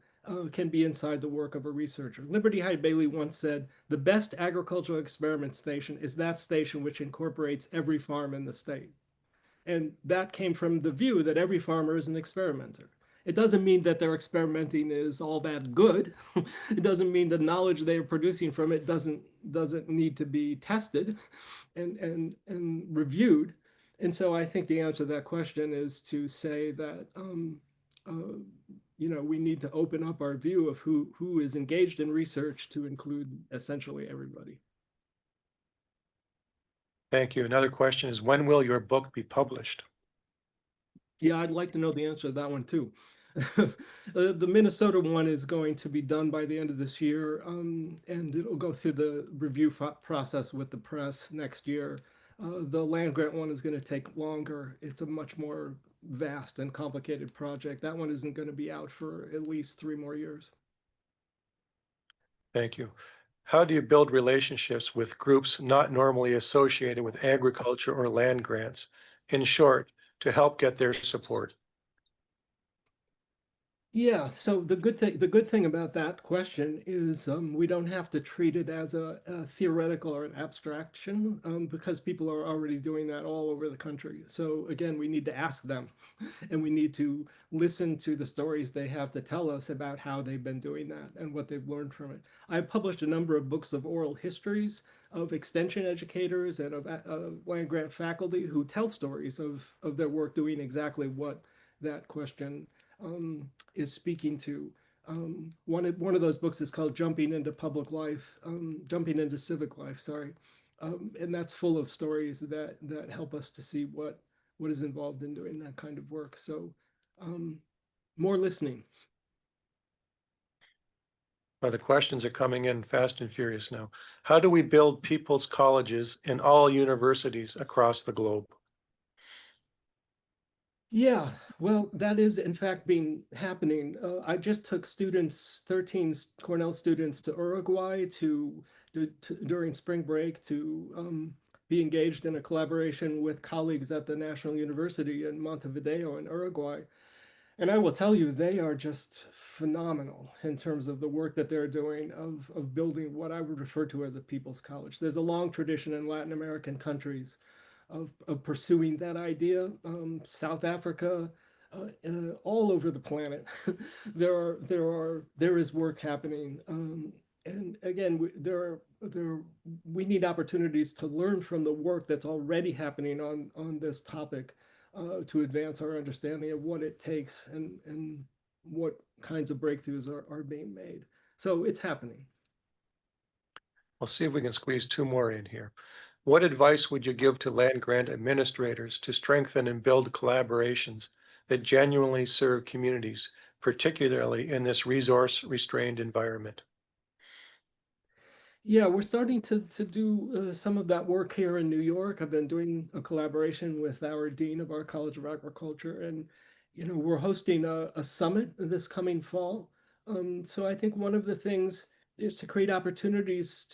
can be inside the work of a researcher. Liberty Hyde Bailey once said, "The best agricultural experiment station is that station which incorporates every farm in the state." And that came from the view that every farmer is an experimenter. It doesn't mean that their experimenting is all that good. It doesn't mean the knowledge they are producing from it doesn't need to be tested and reviewed. And so I think the answer to that question is to say that we need to open up our view of who is engaged in research to include essentially everybody. Thank you. Another question is, when will your book be published? Yeah, I'd like to know the answer to that one too. The Minnesota one is going to be done by the end of this year, and it'll go through the review process with the press next year. The land grant one is going to take longer. It's a much more vast and complicated project. That one isn't going to be out for at least 3 more years. Thank you. How do you build relationships with groups not normally associated with agriculture or land grants? In short, to help get their support. Yeah, so the good thing about that question is we don't have to treat it as a theoretical or an abstraction because people are already doing that all over the country. So again, we need to ask them and we need to listen to the stories they have to tell us about how they've been doing that and what they've learned from it. I've published a number of books of oral histories of extension educators and of land grant faculty who tell stories of their work doing exactly what that question is speaking to. One of those books is called Jumping into Public Life, Jumping into Civic Life, sorry. And that's full of stories that help us to see what is involved in doing that kind of work. So more listening. Well, the questions are coming in fast and furious now. How do we build people's colleges in all universities across the globe? Yeah, well, that is in fact happening. I just took 13 Cornell students to Uruguay during spring break to be engaged in a collaboration with colleagues at the National University in Montevideo in Uruguay. And I will tell you, they are just phenomenal in terms of the work that they're doing of building what I would refer to as a people's college. There's a long tradition in Latin American countries of pursuing that idea. South Africa, all over the planet, there is work happening. And again, we need opportunities to learn from the work that's already happening on this topic to advance our understanding of what it takes and what kinds of breakthroughs are being made. So it's happening. We'll see if we can squeeze 2 more in here. What advice would you give to land grant administrators to strengthen and build collaborations that genuinely serve communities, particularly in this resource-restrained environment? Yeah, we're starting to do some of that work here in New York. I've been doing a collaboration with our dean of our College of Agriculture, and we're hosting a summit this coming fall. So I think one of the things is to create opportunities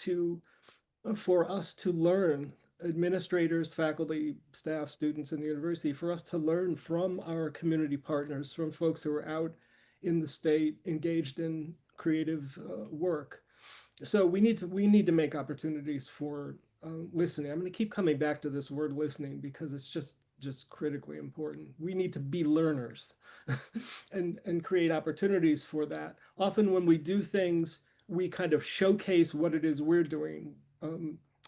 for us to learn, administrators, faculty, staff, students in the university, for us to learn from our community partners, from folks who are out in the state engaged in creative work. So we need to make opportunities for listening. I'm going to keep coming back to this word listening because it's just critically important. We need to be learners and create opportunities for that. Often when we do things, we kind of showcase what it is we're doing.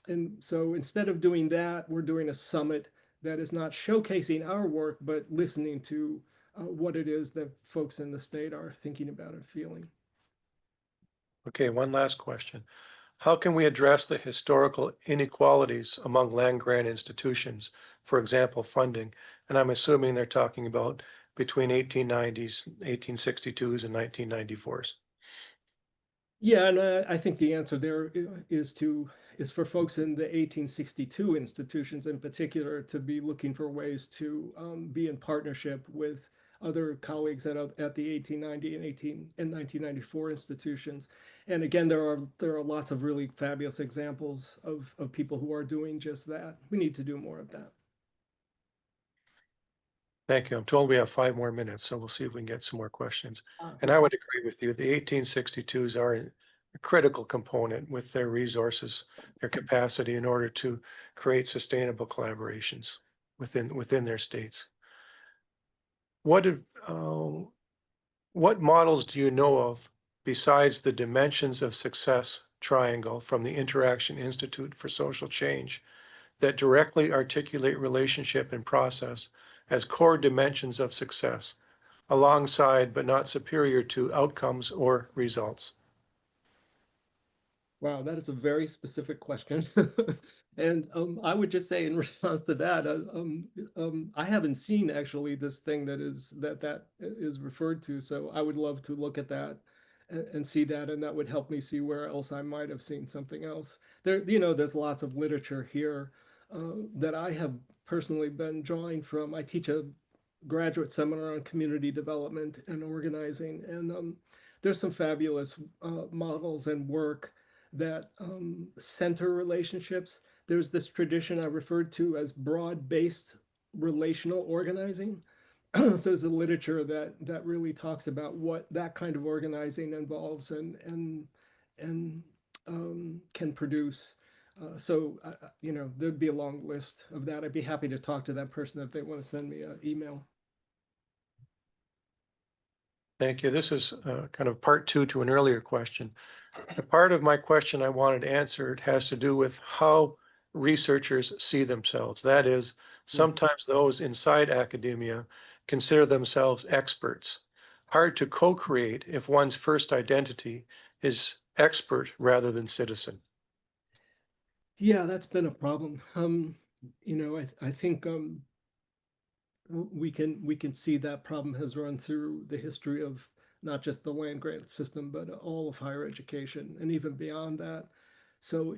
And so instead of doing that, we're doing a summit that is not showcasing our work, but listening to what it is that folks in the state are thinking about and feeling. Okay, one last question. How can we address the historical inequalities among land grant institutions, for example, funding? And I'm assuming they're talking about between 1890s, 1862s, and 1994s. Yeah, and I think the answer there is for folks in the 1862 institutions in particular to be looking for ways to be in partnership with other colleagues at the 1890 and 1994 institutions. And again, there are lots of really fabulous examples of people who are doing just that. We need to do more of that. Thank you. I'm told we have 5 more minutes, so we'll see if we can get some more questions. Ah, And I would agree with you. The 1862s are a critical component with their resources, their capacity in order to create sustainable collaborations within their states. What if, what models do you know of besides the dimensions of success triangle from the Interaction Institute for Social Change that directly articulate relationship and process as core dimensions of success, alongside but not superior to outcomes or results? wow, that is a very specific question. And I would just say in response to that, I haven't seen actually this thing that is referred to. So I would love to look at that and see that, and that would help me see where else I might have seen something else. There, there's lots of literature here that I have personally been drawing from. I teach a graduate seminar on community development and organizing, and there's some fabulous models and work that center relationships. There's this tradition I referred to as broad-based relational organizing. So there's a literature that really talks about what that kind of organizing involves and can produce. There'd be a long list of that. I'd be happy to talk to that person if they want to send me an email. Thank you. This is kind of part two to an earlier question. The part of my question I wanted answered has to do with how researchers see themselves. That is, sometimes those inside academia consider themselves experts. Hard to co-create if one's first identity is expert rather than citizen. Yeah, that's been a problem. I think we can see that problem has run through the history of not just the land grant system, but all of higher education and even beyond that. So,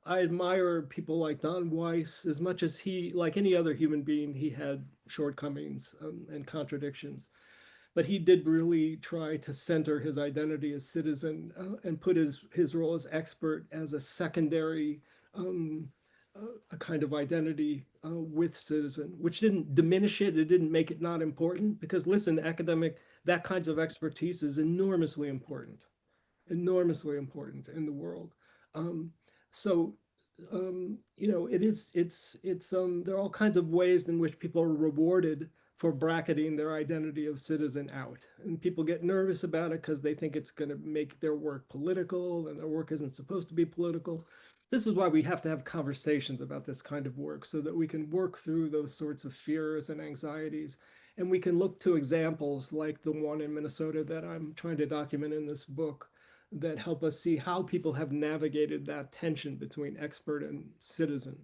I admire people like Don Weiss as much as he, like any other human being, he had shortcomings and contradictions. But he did really try to center his identity as citizen and put his role as expert as a secondary um, a kind of identity with citizen, which didn't diminish it. It didn't make it not important because listen, that kinds of expertise is enormously important in the world. Um, so, there are all kinds of ways in which people are rewarded for bracketing their identity of citizen out. And people get nervous about it because they think it's going to make their work political and their work isn't supposed to be political. This is why we have to have conversations about this kind of work so that we can work through those sorts of fears and anxieties. And we can look to examples like the one in Minnesota that I'm trying to document in this book that help us see how people have navigated that tension between expert and citizen.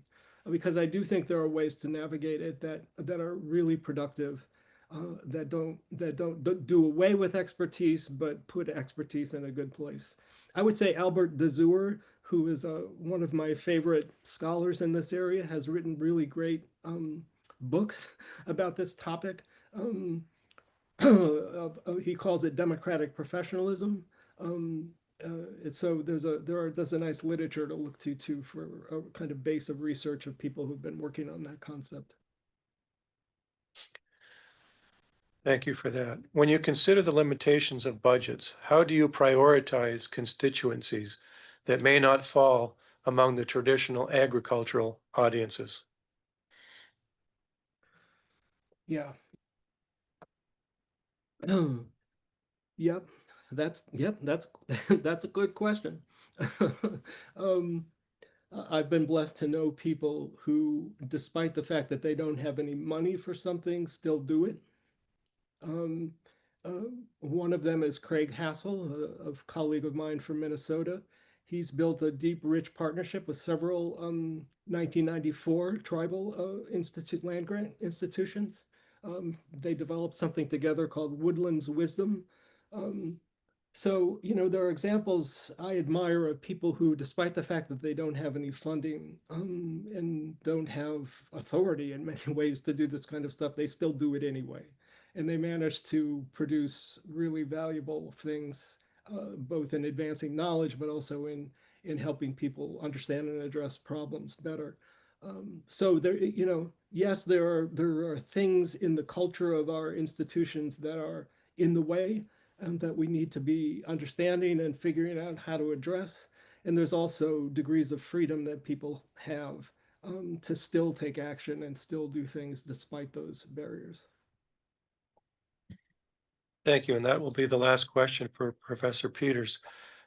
Because I do think there are ways to navigate it that are really productive, that don't do away with expertise, but put expertise in a good place. I would say Albert de Zoer, who is one of my favorite scholars in this area, has written really great books about this topic. Um, he calls it democratic professionalism. Um, so there's a nice literature to look to too for a kind of base of research of people who've been working on that concept. Thank you for that. When you consider the limitations of budgets, how do you prioritize constituencies that may not fall among the traditional agricultural audiences? Yeah. Yep. That's that's a good question. um, I've been blessed to know people who, despite the fact that they don't have any money for something, still do it. Um, One of them is Craig Hassel, a colleague of mine from Minnesota. He's built a deep, rich partnership with several 1994 tribal land grant institutions. They developed something together called Woodlands Wisdom. Um, there are examples I admire of people who, despite the fact that they don't have any funding and don't have authority in many ways to do this kind of stuff, they still do it anyway. And they manage to produce really valuable things, both in advancing knowledge, but also in helping people understand and address problems better. So there, yes, there are things in the culture of our institutions that are in the way and that we need to be understanding and figuring out how to address. And there's also degrees of freedom that people have to still take action and still do things despite those barriers. Thank you. And that will be the last question for Professor Peters.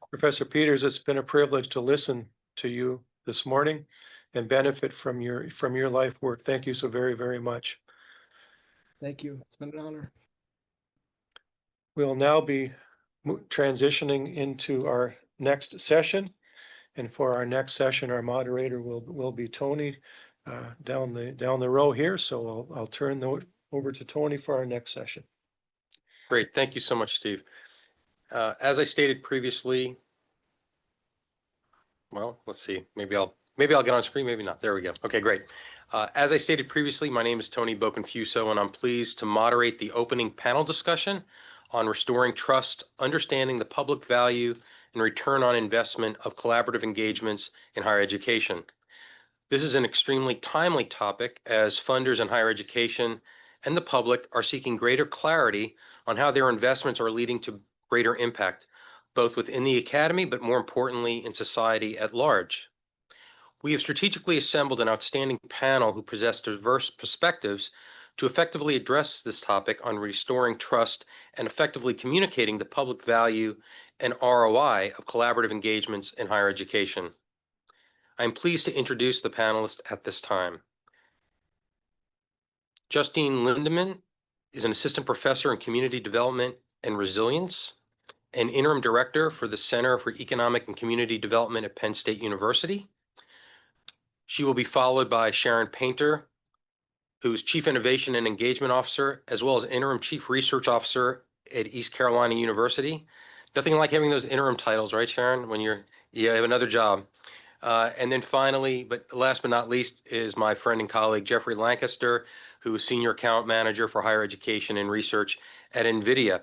Professor Peters, it's been a privilege to listen to you this morning and benefit from your life work. Thank you so very, very much. Thank you. It's been an honor. We'll now be transitioning into our next session. And for our next session, our moderator will be Tony down the row here. So I'll turn over to Tony for our next session. Great. Thank you so much, Steve. As I stated previously, well, let's see, maybe I'll get on screen, maybe not. There we go. Okay, great. As I stated previously, my name is Tony Boconfuso, and I'm pleased to moderate the opening panel discussion on restoring trust, understanding the public value and return on investment of collaborative engagements in higher education. This is an extremely timely topic as funders in higher education and the public are seeking greater clarity on how their investments are leading to greater impact, both within the academy, but more importantly, in society at large. We have strategically assembled an outstanding panel who possess diverse perspectives to effectively address this topic on restoring trust and effectively communicating the public value and ROI of collaborative engagements in higher education. I am pleased to introduce the panelists at this time. Justine Lindeman is an assistant professor in community development and resilience and interim director for the Center for Economic and Community Development at Penn State University. She will be followed by Sharon Painter, who's Chief Innovation and Engagement Officer, as well as Interim Chief Research Officer at East Carolina University. Nothing like having those interim titles, right, Sharon, when you have another job. And then finally, but last but not least, is my friend and colleague, Jeffrey Lancaster, who is Senior Account Manager for Higher Education and Research at NVIDIA.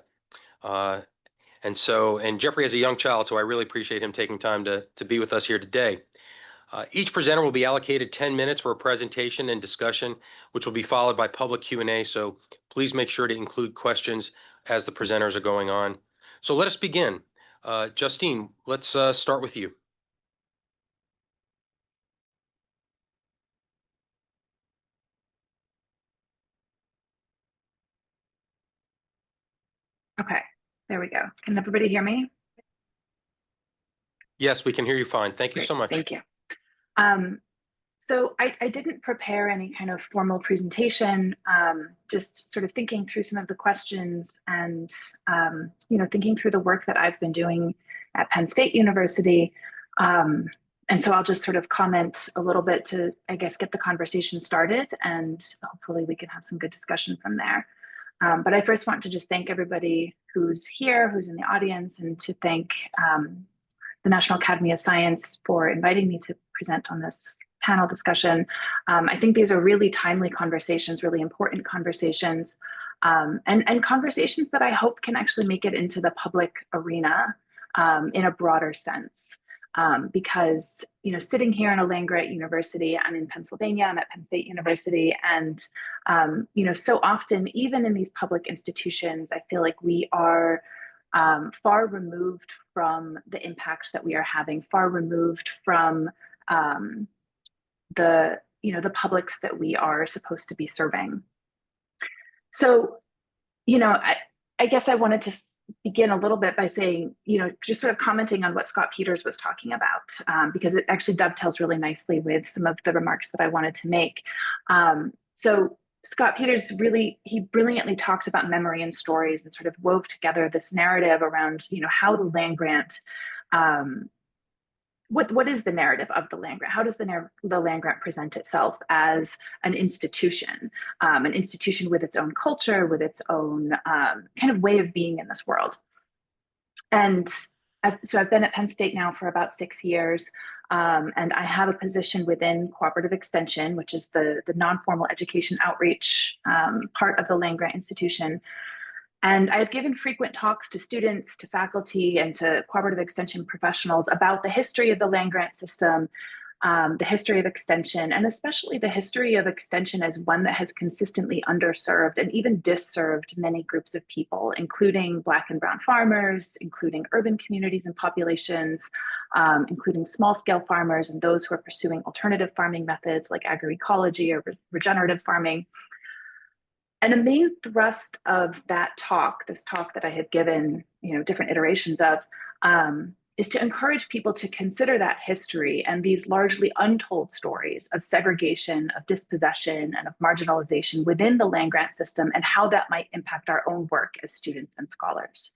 And Jeffrey has a young child, so I really appreciate him taking time to be with us here today. Each presenter will be allocated 10 minutes for a presentation and discussion, which will be followed by public Q&A. So please make sure to include questions as the presenters are going on. So let us begin. Justine, let's start with you. Okay, there we go. Can everybody hear me? Yes, we can hear you fine. Thank you so much. Thank you. So I didn't prepare any kind of formal presentation, just sort of thinking through some of the questions and, thinking through the work that I've been doing at Penn State University. And so I'll just sort of comment a little bit to, I guess, get the conversation started, and hopefully we can have some good discussion from there. But I first want to just thank everybody who's here, who's in the audience, and to thank the National Academy of Science for inviting me to present on this panel discussion. I think these are really timely conversations, really important conversations, and conversations that I hope can actually make it into the public arena in a broader sense. Because, sitting here in a land-grant university, I'm in Pennsylvania, I'm at Penn State University, and, so often, even in these public institutions, I feel like we are far removed from the impacts that we are having, far removed from the publics that we are supposed to be serving. So, I guess I wanted to begin a little bit by saying, just sort of commenting on what Scott Peters was talking about, because it actually dovetails really nicely with some of the remarks that I wanted to make. So Scott Peters he brilliantly talked about memory and stories and sort of wove together this narrative around, how the land grant, what is the narrative of the land grant? How does the land grant present itself as an institution with its own culture, with its own kind of way of being in this world? And so I've been at Penn State now for about 6 years, and I have a position within cooperative extension, which is the non-formal education outreach part of the land grant institution. And I've given frequent talks to students, to faculty, and to cooperative extension professionals about the history of the land grant system, the history of extension, and especially the history of extension as one that has consistently underserved and even disserved many groups of people, including Black and Brown farmers, including urban communities and populations, including small-scale farmers and those who are pursuing alternative farming methods like agroecology or regenerative farming. And a main thrust of that talk, this talk that I had given, different iterations of, is to encourage people to consider that history and these largely untold stories of segregation, of dispossession, and of marginalization within the land-grant system and how that might impact our own work as students and scholars.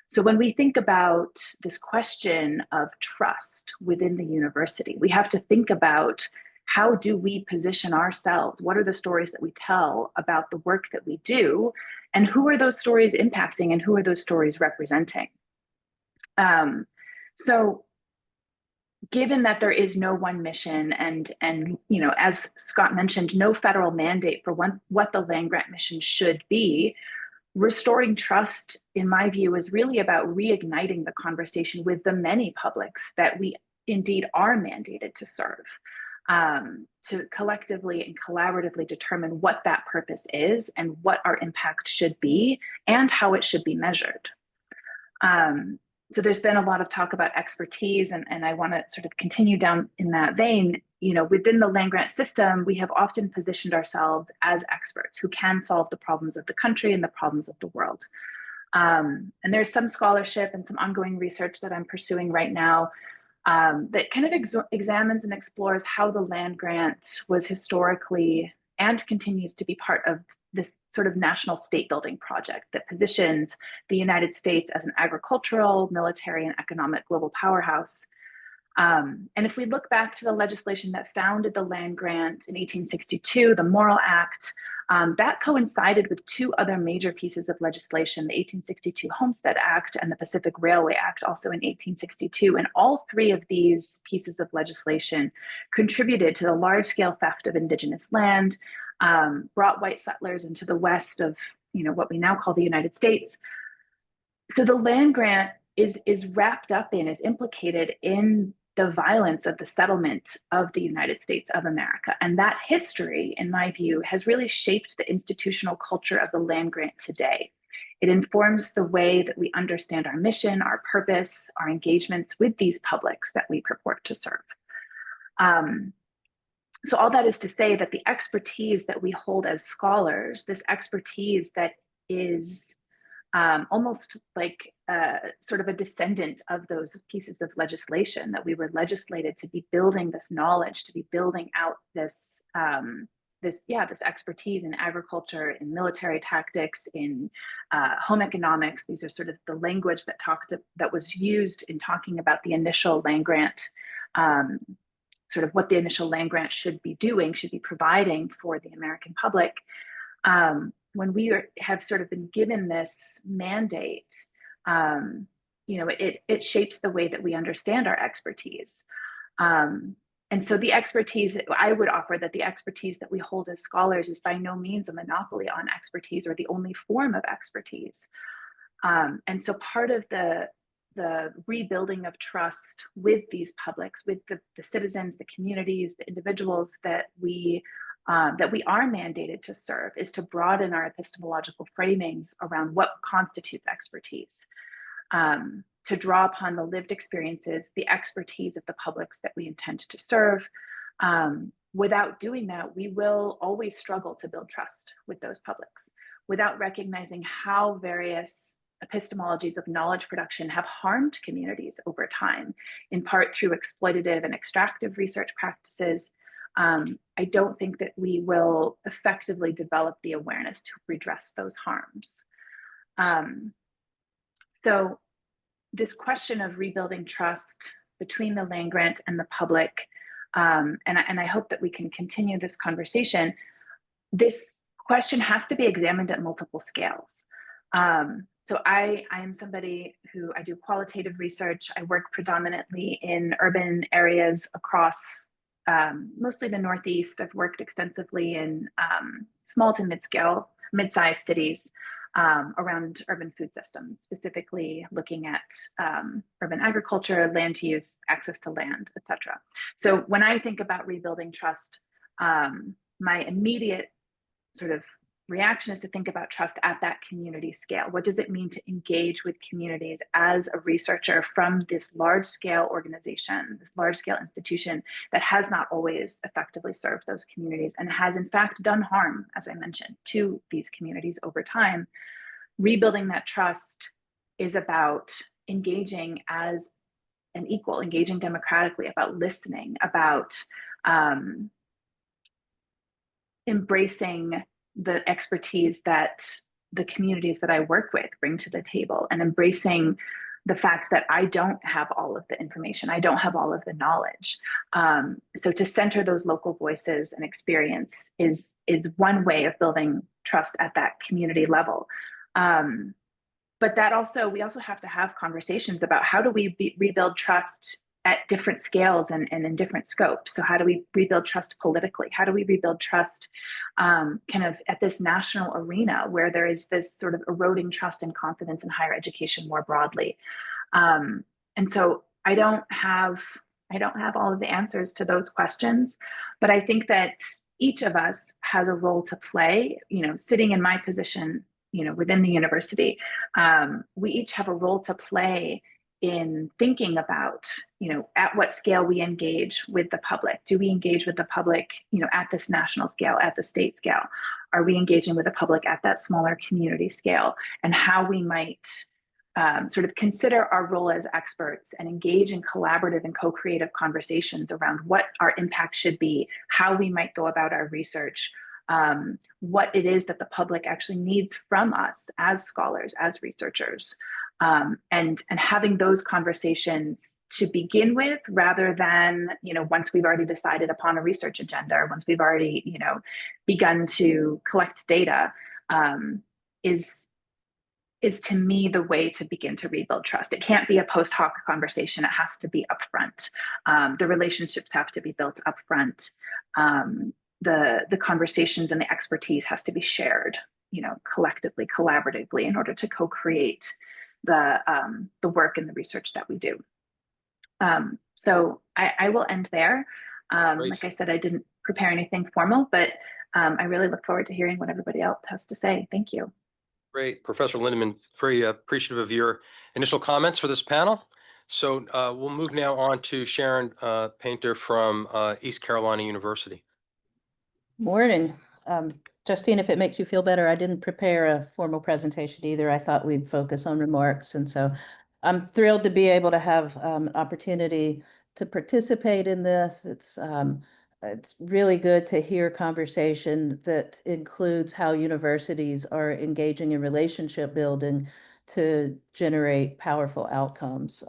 So when we think about this question of trust within the university, we have to think about, how do we position ourselves? What are the stories that we tell about the work that we do? And who are those stories impacting and who are those stories representing? So given that there is no one mission and as Scott mentioned, no federal mandate for what the land-grant mission should be, restoring trust, in my view, is really about reigniting the conversation with the many publics that we indeed are mandated to serve, to collectively and collaboratively determine what that purpose is and what our impact should be and how it should be measured. So there's been a lot of talk about expertise, and I want to sort of continue down in that vein. Within the land-grant system, we have often positioned ourselves as experts who can solve the problems of the country and the problems of the world. And there's some scholarship and some ongoing research that I'm pursuing right now that kind of examines and explores how the land grant was historically and continues to be part of this sort of national state building project that positions the United States as an agricultural, military, and economic global powerhouse. And if we look back to the legislation that founded the land grant in 1862, the Morrill Act, that coincided with two other major pieces of legislation, the 1862 Homestead Act and the Pacific Railway Act, also in 1862. And all three of these pieces of legislation contributed to the large-scale theft of indigenous land, brought white settlers into the west of what we now call the United States. So the land grant is wrapped up in, is implicated in the violence of the settlement of the United States of America. And that history, in my view, has really shaped the institutional culture of the land grant today. It informs the way that we understand our mission, our purpose, our engagements with these publics that we purport to serve. So all that is to say that the expertise that we hold as scholars, this expertise that is almost like sort of a descendant of those pieces of legislation that we were legislated to be building this knowledge, to be building out this expertise in agriculture, in military tactics, in home economics. These are sort of the language that was used in talking about the initial land grant, sort of what the initial land grant should be doing, should be providing for the American public. When we have sort of been given this mandate, it shapes the way that we understand our expertise. And so the expertise, I would offer that the expertise that we hold as scholars is by no means a monopoly on expertise or the only form of expertise. And so part of the rebuilding of trust with these publics, with the citizens, the communities, the individuals that we are mandated to serve, is to broaden our epistemological framings around what constitutes expertise, to draw upon the lived experiences, the expertise of the publics that we intend to serve. Without doing that, we will always struggle to build trust with those publics, without recognizing how various epistemologies of knowledge production have harmed communities over time, in part through exploitative and extractive research practices. I don't think that we will effectively develop the awareness to redress those harms. So this question of rebuilding trust between the land grant and the public, and I hope that we can continue this conversation, this question has to be examined at multiple scales. So I am somebody who, I do qualitative research. I work predominantly in urban areas across mostly the Northeast. I've worked extensively in small to mid-sized cities. around urban food systems, specifically looking at urban agriculture, land use, access to land, et cetera. So when I think about rebuilding trust, my immediate sort of reaction is to think about trust at that community scale. What does it mean to engage with communities as a researcher from this large scale organization, this large scale institution that has not always effectively served those communities and has in fact done harm, as I mentioned, to these communities over time? Rebuilding that trust is about engaging as an equal, engaging democratically, about listening, about embracing the expertise that the communities that I work with bring to the table, and embracing the fact that I don't have all of the information, I don't have all of the knowledge. So to center those local voices and experience is one way of building trust at that community level. But that also, we also have to have conversations about how do we rebuild trust at different scales and in different scopes. So how do we rebuild trust politically? How do we rebuild trust kind of at this national arena where there is this sort of eroding trust and confidence in higher education more broadly? And so I don't have all of the answers to those questions, but I think that each of us has a role to play. You know, sitting in my position, you know, within the university, we each have a role to play in thinking about, you know, at what scale we engage with the public. Do we engage with the public, you know, at this national scale, at the state scale? Are we engaging with the public at that smaller community scale? And how we might sort of consider our role as experts and engage in collaborative and co-creative conversations around what our impact should be, how we might go about our research, what it is that the public actually needs from us as scholars, as researchers, and having those conversations to begin with, rather than, you know, once we've already decided upon a research agenda, or once we've already, you know, begun to collect data, is to me the way to begin to rebuild trust. It can't be a post hoc conversation. It has to be upfront. The relationships have to be built upfront. The conversations and the expertise has to be shared, you know, collectively, collaboratively, in order to co-create the work and the research that we do. So I will end there. Like I said, I didn't prepare anything formal, but I really look forward to hearing what everybody else has to say. Thank you. Great. Professor Lindeman, very appreciative of your initial comments for this panel. So we'll move now on to Sharon Painter from East Carolina University. Morning. Justine, if it makes you feel better, I didn't prepare a formal presentation either. I thought we'd focus on remarks. And so I'm thrilled to be able to have an opportunity to participate in this. It's really good to hear conversation that includes how universities are engaging in relationship building to generate powerful outcomes.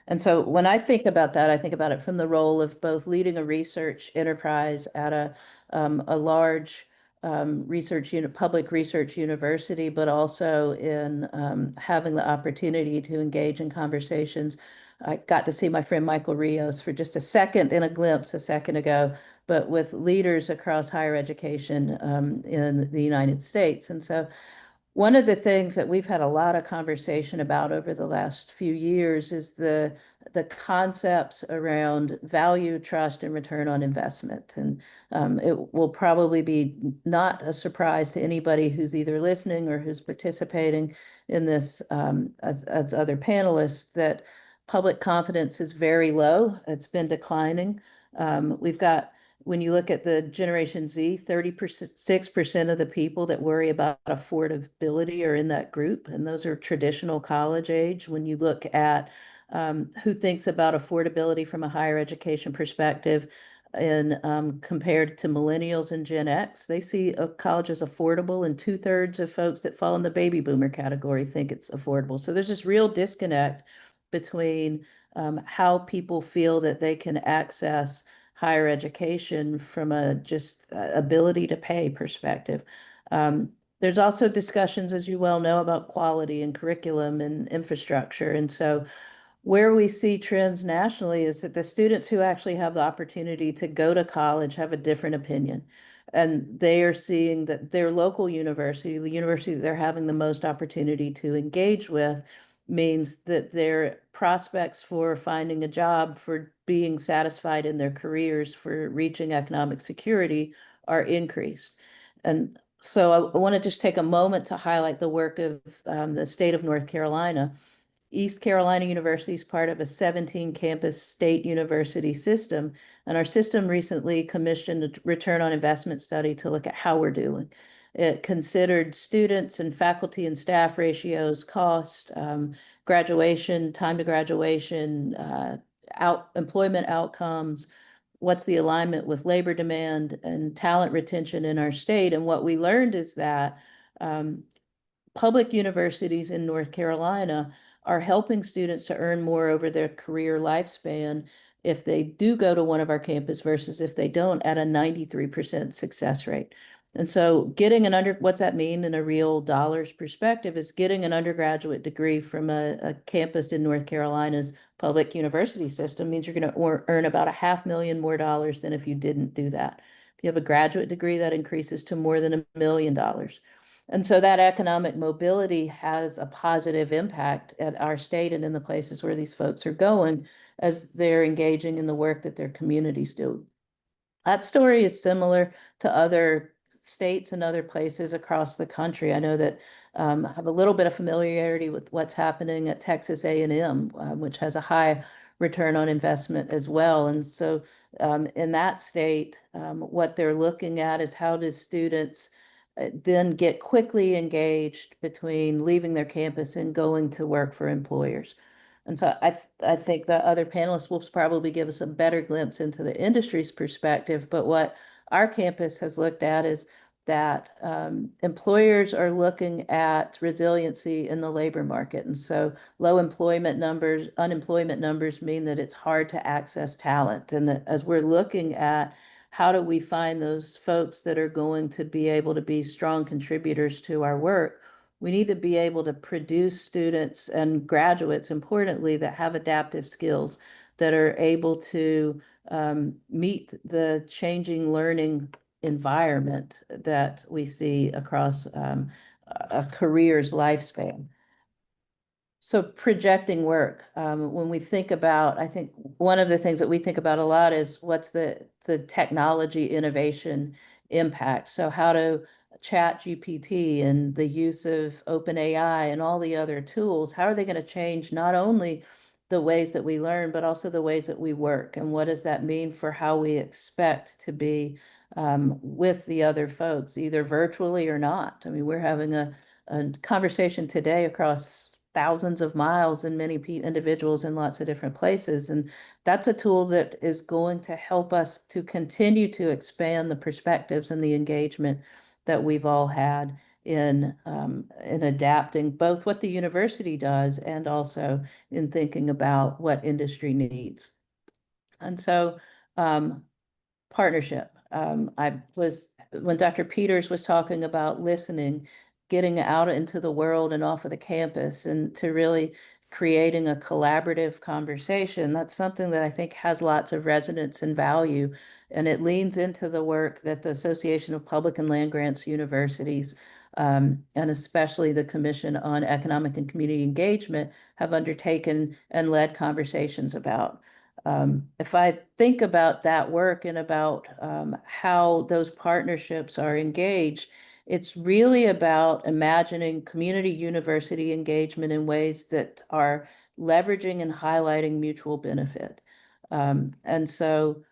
And so when I think about that, I think about it from the role of both leading a research enterprise at a large public research university, but also in having the opportunity to engage in conversations. I got to see my friend Michael Rios for just a second in a glimpse a second ago, but with leaders across higher education in the United States. And so one of the things that we've had a lot of conversation about over the last few years is the concepts around value, trust, and return on investment. And it will probably be not a surprise to anybody who's either listening or who's participating in this as other panelists that public confidence is very low. It's been declining. We've got, when you look at the Generation Z, 36% of the people that worry about affordability are in that group, and those are traditional college age. When you look at who thinks about affordability from a higher education perspective, and compared to millennials and Gen X, they see a college as affordable, and 2/3 of folks that fall in the baby boomer category think it's affordable. So there's this real disconnect between how people feel that they can access higher education from a just ability to pay perspective. There's also discussions, as you well know, about quality and curriculum and infrastructure. And so where we see trends nationally is that the students who actually have the opportunity to go to college have a different opinion. And they are seeing that their local university, the university that they're having the most opportunity to engage with, means that their prospects for finding a job, for being satisfied in their careers, for reaching economic security are increased. And so I want to just take a moment to highlight the work of the state of North Carolina. East Carolina University is part of a 17 campus state university system. And our system recently commissioned a return on investment study to look at how we're doing. It considered students and faculty and staff ratios, cost, graduation, time to graduation, employment outcomes, what's the alignment with labor demand and talent retention in our state. And what we learned is that public universities in North Carolina are helping students to earn more over their career lifespan if they do go to one of our campus versus if they don't, at a 93% success rate. And so getting what's that mean in a real dollars perspective is getting an undergraduate degree from a campus in North Carolina's public university system means you're going to earn about $500,000 more dollars than if you didn't do that. If you have a graduate degree, that increases to more than $1 million. And so that economic mobility has a positive impact at our state and in the places where these folks are going as they're engaging in the work that their communities do. That story is similar to other states and other places across the country. I know that I have a little bit of familiarity with what's happening at Texas A&M, which has a high return on investment as well. And so in that state, what they're looking at is how do students then get quickly engaged between leaving their campus and going to work for employers. And so I think the other panelists will probably give us a better glimpse into the industry's perspective. But what our campus has looked at is that employers are looking at resiliency in the labor market. And so low unemployment numbers mean that it's hard to access talent. And that as we're looking at how do we find those folks that are going to be able to be strong contributors to our work, we need to be able to produce students and graduates, importantly, that have adaptive skills, that are able to meet the changing learning environment that we see across a career's lifespan. So projecting work, when we think about, I think one of the things that we think about a lot is what's the technology innovation impact. So how do ChatGPT and the use of OpenAI and all the other tools, how are they going to change not only the ways that we learn, but also the ways that we work? And what does that mean for how we expect to be with the other folks, either virtually or not? I mean, we're having a conversation today across thousands of miles and many individuals in lots of different places. And that's a tool that is going to help us to continue to expand the perspectives and the engagement that we've all had in adapting both what the university does and also in thinking about what industry needs. And so partnership. When Dr. Peters was talking about listening, getting out into the world and off of the campus and to really creating a collaborative conversation, that's something that I think has lots of resonance and value. And it leans into the work that the Association of Public and Land Grants Universities, and especially the Commission on Economic and Community Engagement, have undertaken and led conversations about. If I think about that work and about how those partnerships are engaged, it's really about imagining community university engagement in ways that are leveraging and highlighting mutual benefit. And so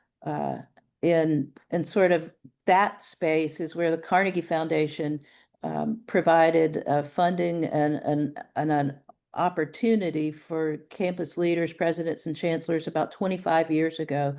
in sort of that space is where the Carnegie Foundation provided funding and an opportunity for campus leaders, presidents, and chancellors about 25 years ago.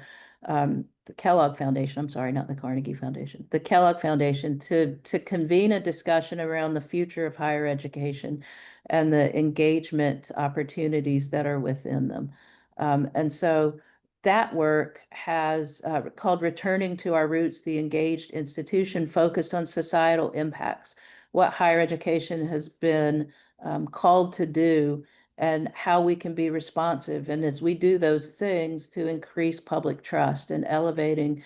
The Kellogg Foundation, I'm sorry, not the Carnegie Foundation, the Kellogg Foundation, to convene a discussion around the future of higher education and the engagement opportunities that are within them. And so that work has called Returning to Our Roots, the Engaged Institution, focused on societal impacts, what higher education has been called to do and how we can be responsive. And as we do those things to increase public trust and elevating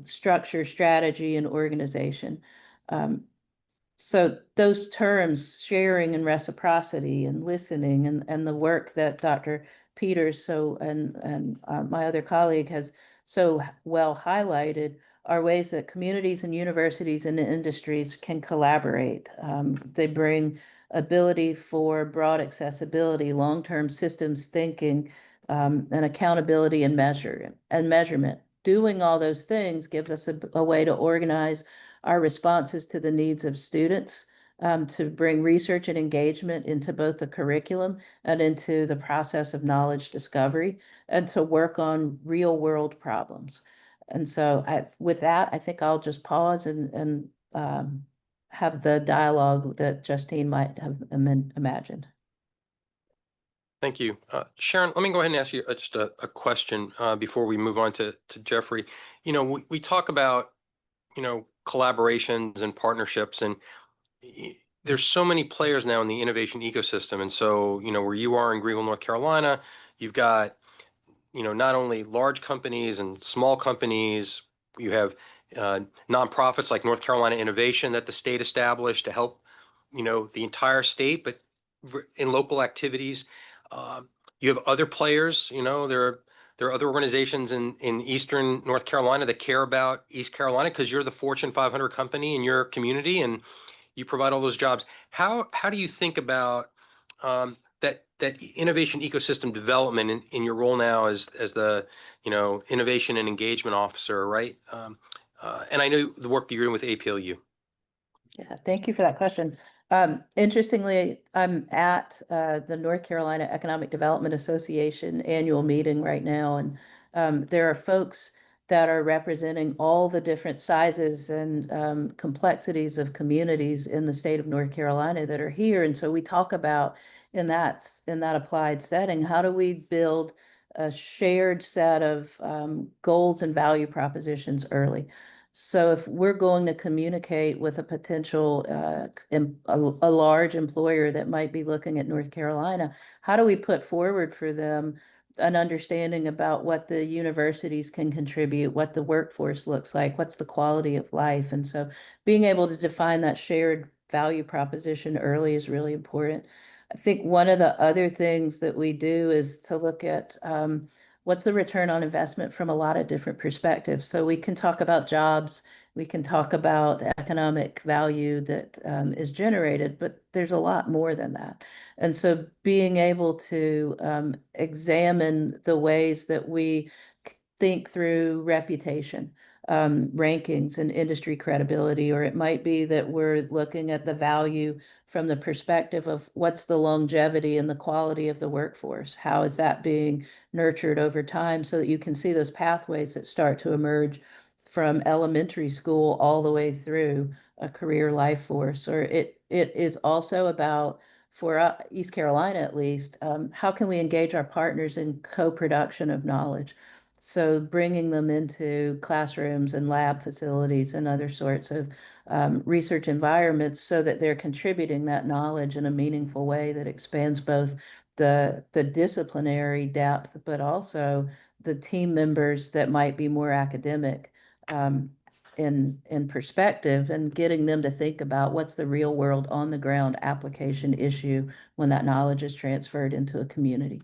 structure, strategy, and organization. So those terms, sharing and reciprocity and listening, and the work that Dr. Peters and my other colleague has so well highlighted, are ways that communities and universities and industries can collaborate. They bring ability for broad accessibility, long-term systems thinking, and accountability and measurement. Doing all those things gives us a way to organize our responses to the needs of students, to bring research and engagement into both the curriculum and into the process of knowledge discovery, and to work on real world problems. And so with that, I think I'll just pause and have the dialogue that Justine might have imagined. Thank you. Sharon, let me go ahead and ask you just a question before we move on to Jeffrey. You know, we talk about, you know, collaborations and partnerships, and there's so many players now in the innovation ecosystem. And so, you know, where you are in Greenville, North Carolina, you've got, you know, not only large companies and small companies, you have nonprofits like North Carolina Innovation that the state established to help, you know, the entire state, but in local activities. You have other players, you know, there are other organizations in Eastern North Carolina that care about East Carolina because you're the Fortune 500 company in your community and you provide all those jobs. How do you think about that innovation ecosystem development in your role now as the, you know, innovation and engagement officer, right? And I know the work you're doing with APLU. Yeah, thank you for that question. Interestingly, I'm at the North Carolina Economic Development Association annual meeting right now, and there are folks that are representing all the different sizes and complexities of communities in the state of North Carolina that are here. And so we talk about in that applied setting, how do we build a shared set of goals and value propositions early? So if we're going to communicate with a potential a large employer that might be looking at North Carolina, how do we put forward for them an understanding about what the universities can contribute, what the workforce looks like, what's the quality of life? And so being able to define that shared value proposition early is really important. I think one of the other things that we do is to look at what's the return on investment from a lot of different perspectives. So we can talk about jobs, we can talk about economic value that is generated, but there's a lot more than that. And so being able to examine the ways that we think through reputation, rankings and industry credibility, or it might be that we're looking at the value from the perspective of what's the longevity and the quality of the workforce. How is that being nurtured over time so that you can see those pathways that start to emerge from elementary school all the way through a career life force. Or it is also about, for East Carolina at least, how can we engage our partners in co-production of knowledge? So bringing them into classrooms and lab facilities and other sorts of research environments so that they're contributing that knowledge in a meaningful way that expands both the disciplinary depth, but also the team members that might be more academic in perspective, and getting them to think about what's the real world on the ground application issue when that knowledge is transferred into a community.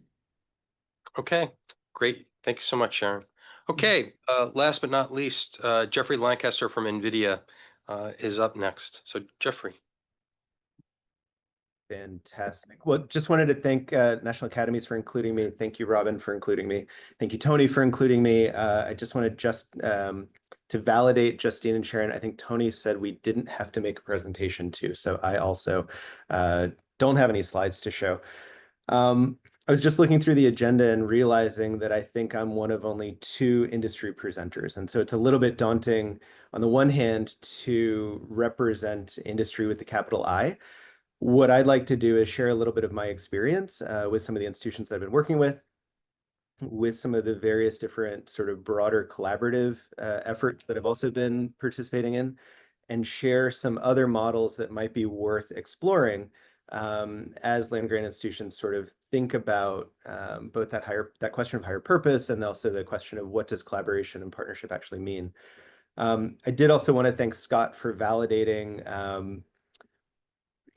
Okay, great. Thank you so much, Sharon. Okay, last but not least, Jeffrey Lancaster from NVIDIA is up next. So Jeffrey. Fantastic. Well, just wanted to thank National Academies for including me. Thank you, Robin, for including me. Thank you, Tony, for including me. I just wanted to validate Justine and Sharon. I think Tony said we didn't have to make a presentation too. So I also don't have any slides to show. I was just looking through the agenda and realizing that I think I'm one of only 2 industry presenters. And so it's a little bit daunting on the one hand to represent industry with the capital I. What I'd like to do is share a little bit of my experience with some of the institutions that I've been working with some of the various different sort of broader collaborative efforts that I've also been participating in, and share some other models that might be worth exploring as land grant institutions sort of think about both that question of higher purpose and also the question of what does collaboration and partnership actually mean. I did also want to thank Scott for validating,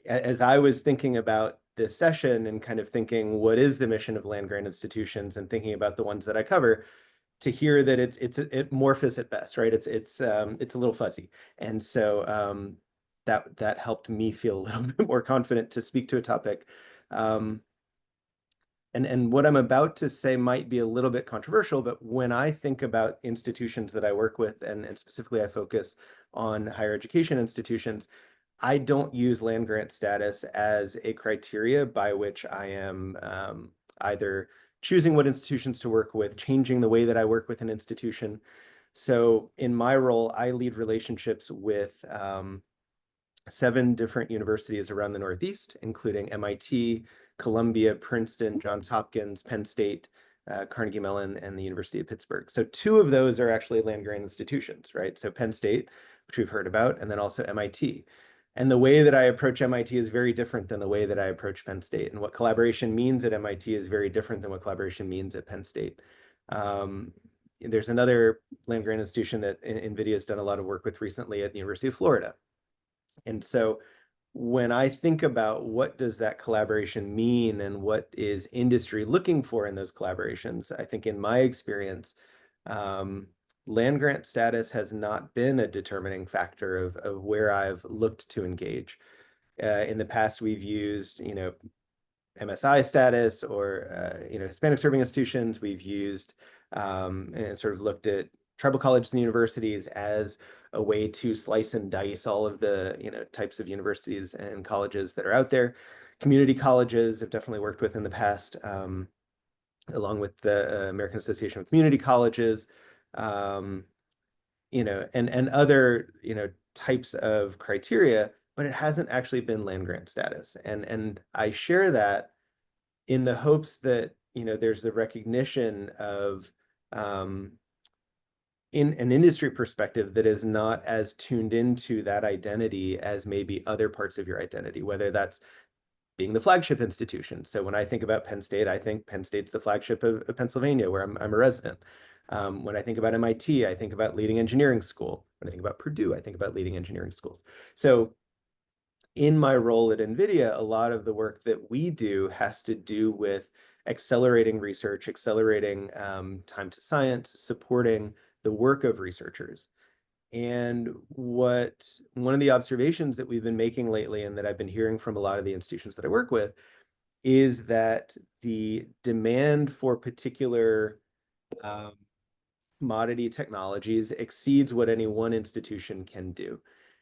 as I was thinking about this session and kind of thinking what is the mission of land grant institutions and thinking about the ones that I cover, to hear that it amorphous at best, right? It's a little fuzzy, and so that helped me feel a little bit more confident to speak to a topic. And what I'm about to say might be a little bit controversial, but when I think about institutions that I work with, and specifically I focus on higher education institutions, I don't use land grant status as a criteria by which I am either choosing what institutions to work with, changing the way that I work with an institution. So in my role, I lead relationships with 7 different universities around the Northeast, including MIT, Columbia, Princeton, Johns Hopkins, Penn State, Carnegie Mellon, and the University of Pittsburgh. So 2 of those are actually land grant institutions, right? So Penn State, which we've heard about, and then also MIT. And the way that I approach MIT is very different than the way that I approach Penn State. And what collaboration means at MIT is very different than what collaboration means at Penn State. There's another land grant institution that NVIDIA has done a lot of work with recently at the University of Florida. And so when I think about what does that collaboration mean and what is industry looking for in those collaborations, I think in my experience, land grant status has not been a determining factor of where I've looked to engage. In the past, we've used, MSI status or, Hispanic serving institutions. We've used and sort of looked at tribal colleges and universities as a way to slice and dice all of the, types of universities and colleges that are out there. Community colleges have definitely worked with in the past, along with the American Association of Community Colleges, and other, types of criteria, but it hasn't actually been land grant status. And I share that in the hopes that, there's the recognition of, in an industry perspective that is not as tuned into that identity as maybe other parts of your identity, whether that's being the flagship institution. So when I think about Penn State, I think Penn State's the flagship of Pennsylvania, where I'm a resident. When I think about MIT, I think about leading engineering school. When I think about Purdue, I think about leading engineering schools. So in my role at NVIDIA, a lot of the work that we do has to do with accelerating research, accelerating time to science, supporting the work of researchers. And one of the observations that we've been making lately, and that I've been hearing from a lot of the institutions that I work with, is that the demand for particular commodity technologies exceeds what any one institution can do.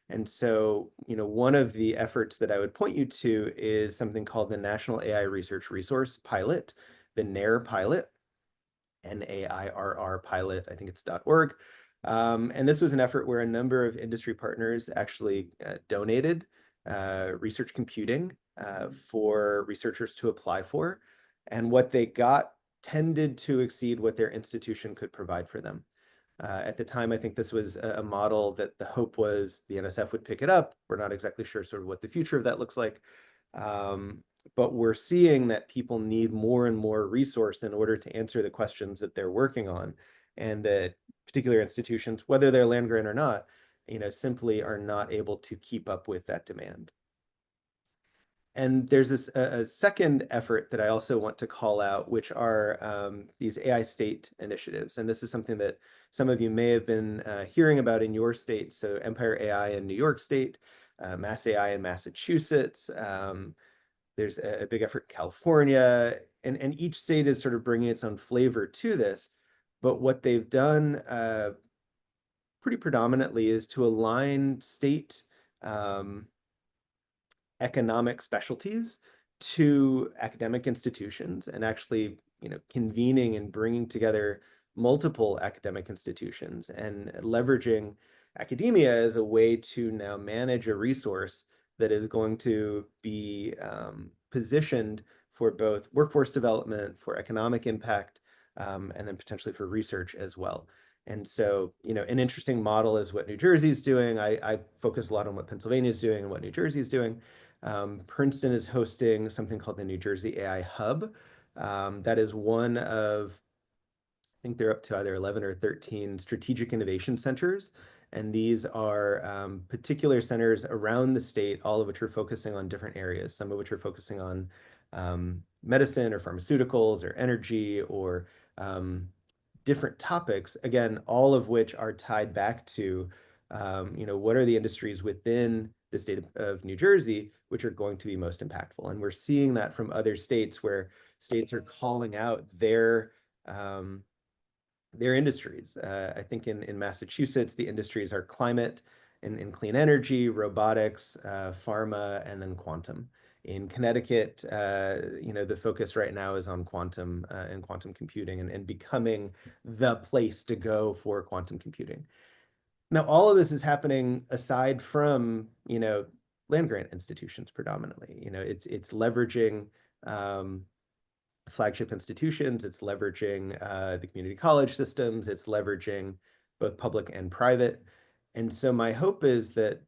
And so, one of the efforts that I would point you to is something called the National AI Research Resource Pilot, the NAIR pilot, NAIRR pilot, I think it's .org. And this was an effort where a number of industry partners actually donated research computing for researchers to apply for. And what they got tended to exceed what their institution could provide for them. At the time, I think this was a model that the hope was the NSF would pick it up. We're not exactly sure sort of what the future of that looks like. But we're seeing that people need more and more resource in order to answer the questions that they're working on, and that particular institutions, whether they're land grant or not, simply are not able to keep up with that demand. And there's a second effort that I also want to call out, which are these AI state initiatives. And this is something that some of you may have been hearing about in your state. So Empire AI in New York State, Mass AI in Massachusetts. There's a big effort in California, and each state is sort of bringing its own flavor to this. But what they've done pretty predominantly is to align state economic specialties to academic institutions, and actually, convening and bringing together multiple academic institutions and leveraging academia as a way to now manage a resource that is going to be positioned for both workforce development, for economic impact, and then potentially for research as well. And so, an interesting model is what New Jersey's doing. I focus a lot on what Pennsylvania is doing and what New Jersey is doing. Princeton is hosting something called the New Jersey AI Hub. That is one of, I think they're up to either 11 or 13 strategic innovation centers. And these are particular centers around the state, all of which are focusing on different areas, some of which are focusing on medicine or pharmaceuticals or energy or different topics, again, all of which are tied back to, what are the industries within the state of New Jersey, which are going to be most impactful. And we're seeing that from other states where states are calling out their industries. I think in Massachusetts, the industries are climate and clean energy, robotics, pharma, and then quantum. In Connecticut, the focus right now is on quantum and quantum computing and becoming the place to go for quantum computing. Now, all of this is happening aside from, land grant institutions predominantly. It's leveraging flagship institutions, it's leveraging the community college systems, it's leveraging both public and private. And so my hope is that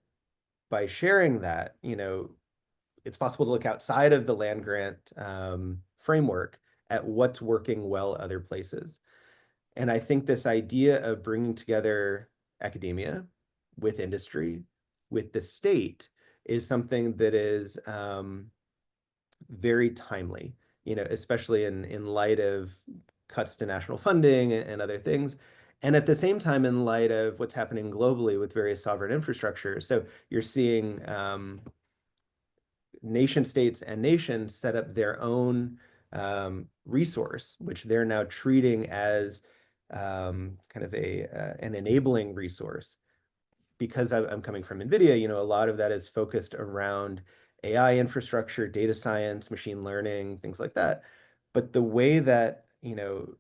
by sharing that, it's possible to look outside of the land grant framework at what's working well other places. And I think this idea of bringing together academia with industry, with the state, is something that is very timely, especially in light of cuts to national funding and other things. And at the same time, in light of what's happening globally with various sovereign infrastructure. So you're seeing nation states and nations set up their own resource, which they're now treating as kind of an enabling resource. Because I'm coming from NVIDIA, a lot of that is focused around AI infrastructure, data science, machine learning, things like that. But the way that,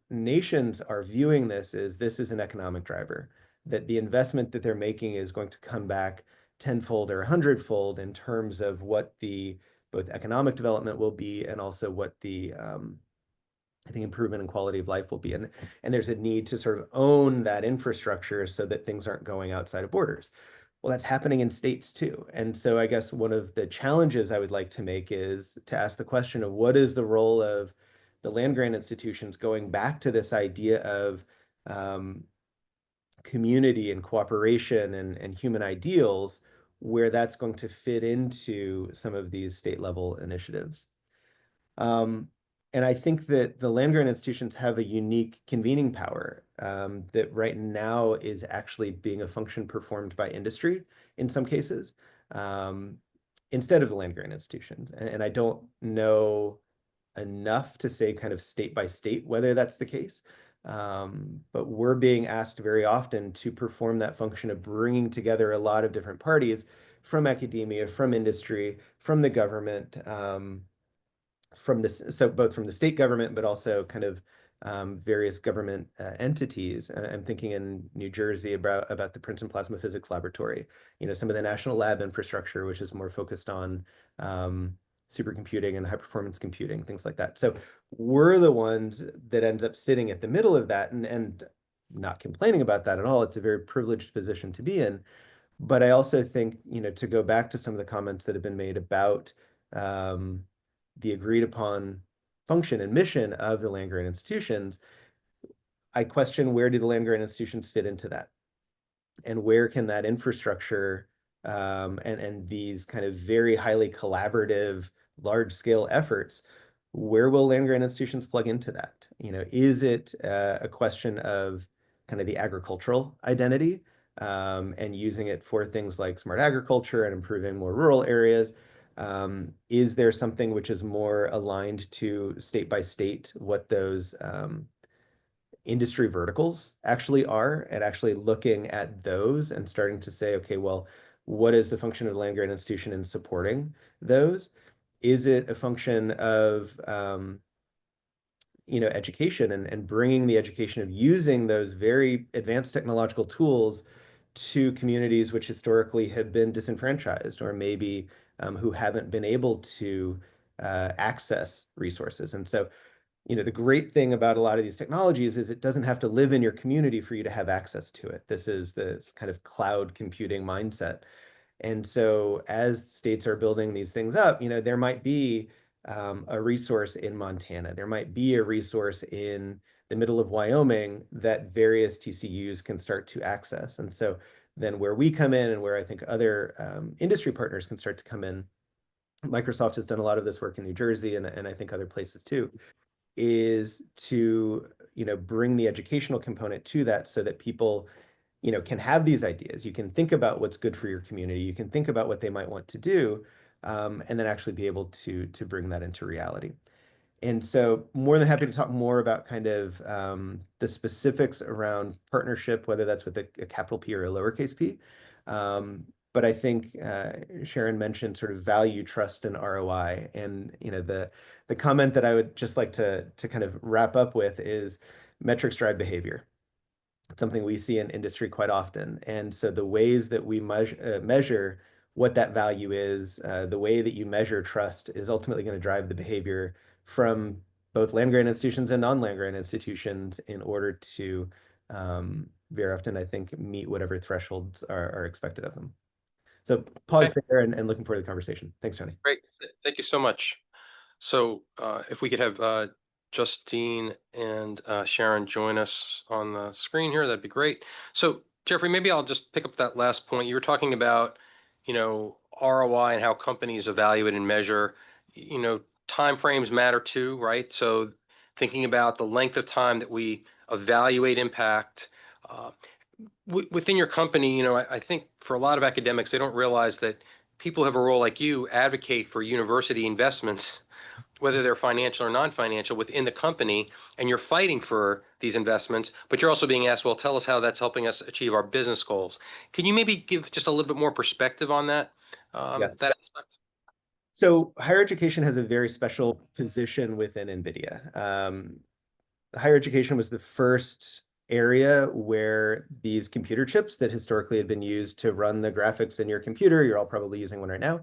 nations are viewing this is an economic driver, that the investment that they're making is going to come back tenfold or 100-fold in terms of what the both economic development will be and also what the I think improvement in quality of life will be. And there's a need to sort of own that infrastructure so that things aren't going outside of borders. Well, that's happening in states too. And so I guess one of the challenges I would like to make is to ask the question of what is the role of the land grant institutions going back to this idea of community and cooperation and human ideals, where that's going to fit into some of these state level initiatives. And I think that the land grant institutions have a unique convening power that right now is actually being a function performed by industry in some cases, instead of the land grant institutions. And I don't know enough to say kind of state by state whether that's the case. But we're being asked very often to perform that function of bringing together a lot of different parties from academia, from industry, from the government, so both from the state government, but also kind of various government entities. I'm thinking in New Jersey about the Princeton Plasma Physics Laboratory, some of the national lab infrastructure, which is more focused on supercomputing and high performance computing, things like that. So we're the ones that ends up sitting at the middle of that and not complaining about that at all. It's a very privileged position to be in. But I also think, to go back to some of the comments that have been made about the agreed upon function and mission of the land grant institutions, I question where do the land grant institutions fit into that? And where can that infrastructure and these kind of very highly collaborative, large scale efforts, where will land grant institutions plug into that? Is it a question of kind of the agricultural identity and using it for things like smart agriculture and improving more rural areas? Is there something which is more aligned to state by state, what those industry verticals actually are, and actually looking at those and starting to say, okay, well, what is the function of the land grant institution in supporting those? Is it a function of education and bringing the education of using those very advanced technological tools to communities which historically have been disenfranchised or maybe who haven't been able to access resources? And so the great thing about a lot of these technologies is it doesn't have to live in your community for you to have access to it. This is this kind of cloud computing mindset. And so as states are building these things up, there might be a resource in Montana. There might be a resource in the middle of Wyoming that various TCUs can start to access. And so then where we come in and where I think other industry partners can start to come in, Microsoft has done a lot of this work in New Jersey and I think other places too, is to bring the educational component to that so that people can have these ideas. You can think about what's good for your community. You can think about what they might want to do, and then actually be able to bring that into reality. And so more than happy to talk more about kind of the specifics around partnership, whether that's with a capital P or a lowercase p. But I think Sharon mentioned sort of value, trust, and ROI. And the comment that I would just like to kind of wrap up with is metrics drive behavior. It's something we see in industry quite often. And so the ways that we measure what that value is, the way that you measure trust is ultimately going to drive the behavior from both land-grant institutions and non-land-grant institutions in order to very often, I think, meet whatever thresholds are expected of them. So pause there and looking forward to the conversation. Thanks, Tony. Great. Thank you so much. So if we could have Justine and Sharon join us on the screen here, that'd be great. So Jeffrey, maybe I'll just pick up that last point. You were talking about, ROI and how companies evaluate and measure, timeframes matter too, right? So thinking about the length of time that we evaluate impact within your company, I think for a lot of academics, they don't realize that people have a role like you advocate for university investments, whether they're financial or non-financial, within the company, and you're fighting for these investments, but you're also being asked, well, tell us how that's helping us achieve our business goals. Can you maybe give just a little bit more perspective on that, that aspect? So higher education has a very special position within NVIDIA. Higher education was the first area where these computer chips that historically had been used to run the graphics in your computer, you're all probably using one right now,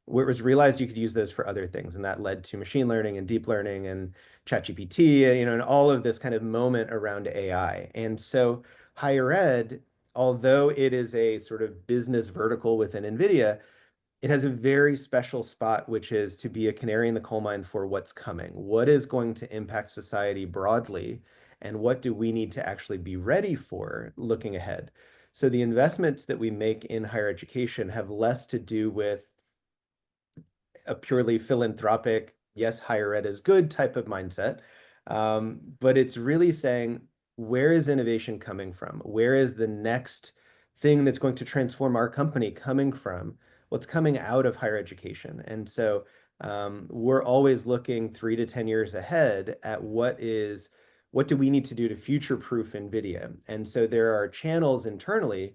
where it was realized you could use those for other things. And that led to machine learning and deep learning and ChatGPT, and all of this kind of moment around AI. And so higher ed, although it is a sort of business vertical within NVIDIA, it has a very special spot, which is to be a canary in the coal mine for what's coming. What is going to impact society broadly, and what do we need to actually be ready for looking ahead? So the investments that we make in higher education have less to do with a purely philanthropic, yes, higher ed is good type of mindset, but it's really saying, where is innovation coming from? Where is the next thing that's going to transform our company coming from? What's coming out of higher education? And so we're always looking 3 to 10 years ahead at what do we need to do to future-proof NVIDIA? And so there are channels internally,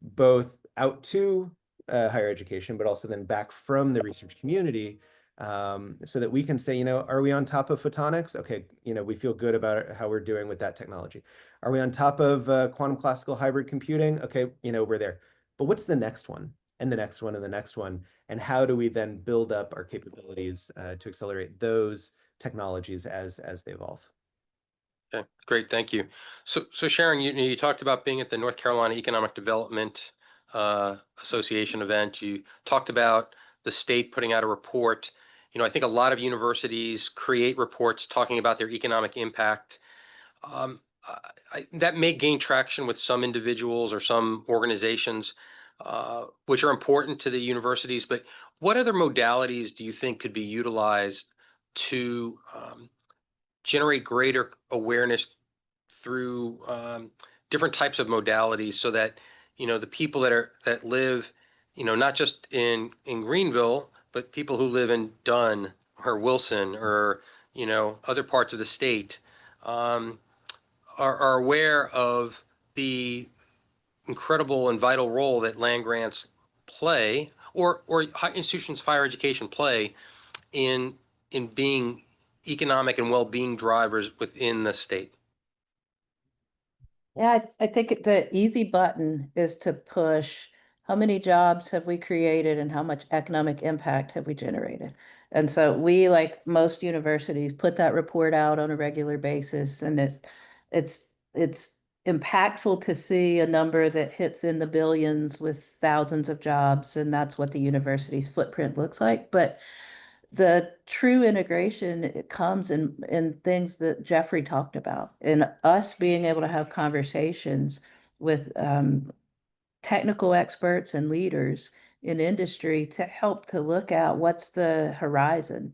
both out to higher education, but also then back from the research community, so that we can say, are we on top of photonics? Okay, we feel good about how we're doing with that technology. Are we on top of quantum classical hybrid computing? Okay, we're there. But what's the next one? And the next one and the next one? And how do we then build up our capabilities to accelerate those technologies as they evolve? Okay, great, thank you. So Sharon, you talked about being at the North Carolina Economic Development Association event. You talked about the state putting out a report. I think a lot of universities create reports talking about their economic impact. That may gain traction with some individuals or some organizations, which are important to the universities. But what other modalities do you think could be utilized to generate greater awareness through different types of modalities, so that the people that live, not just in Greenville, but people who live in Dunn or Wilson or other parts of the state are aware of the incredible and vital role that land grants play, or institutions of higher education play in being economic and well-being drivers within the state. Yeah, I think the easy button is to push how many jobs have we created and how much economic impact have we generated? And so we, like most universities, put that report out on a regular basis, and it's impactful to see a number that hits in the billions with thousands of jobs, and that's what the university's footprint looks like. But the true integration, it comes in things that Jeffrey talked about, and us being able to have conversations with technical experts and leaders in industry to help to look at what's the horizon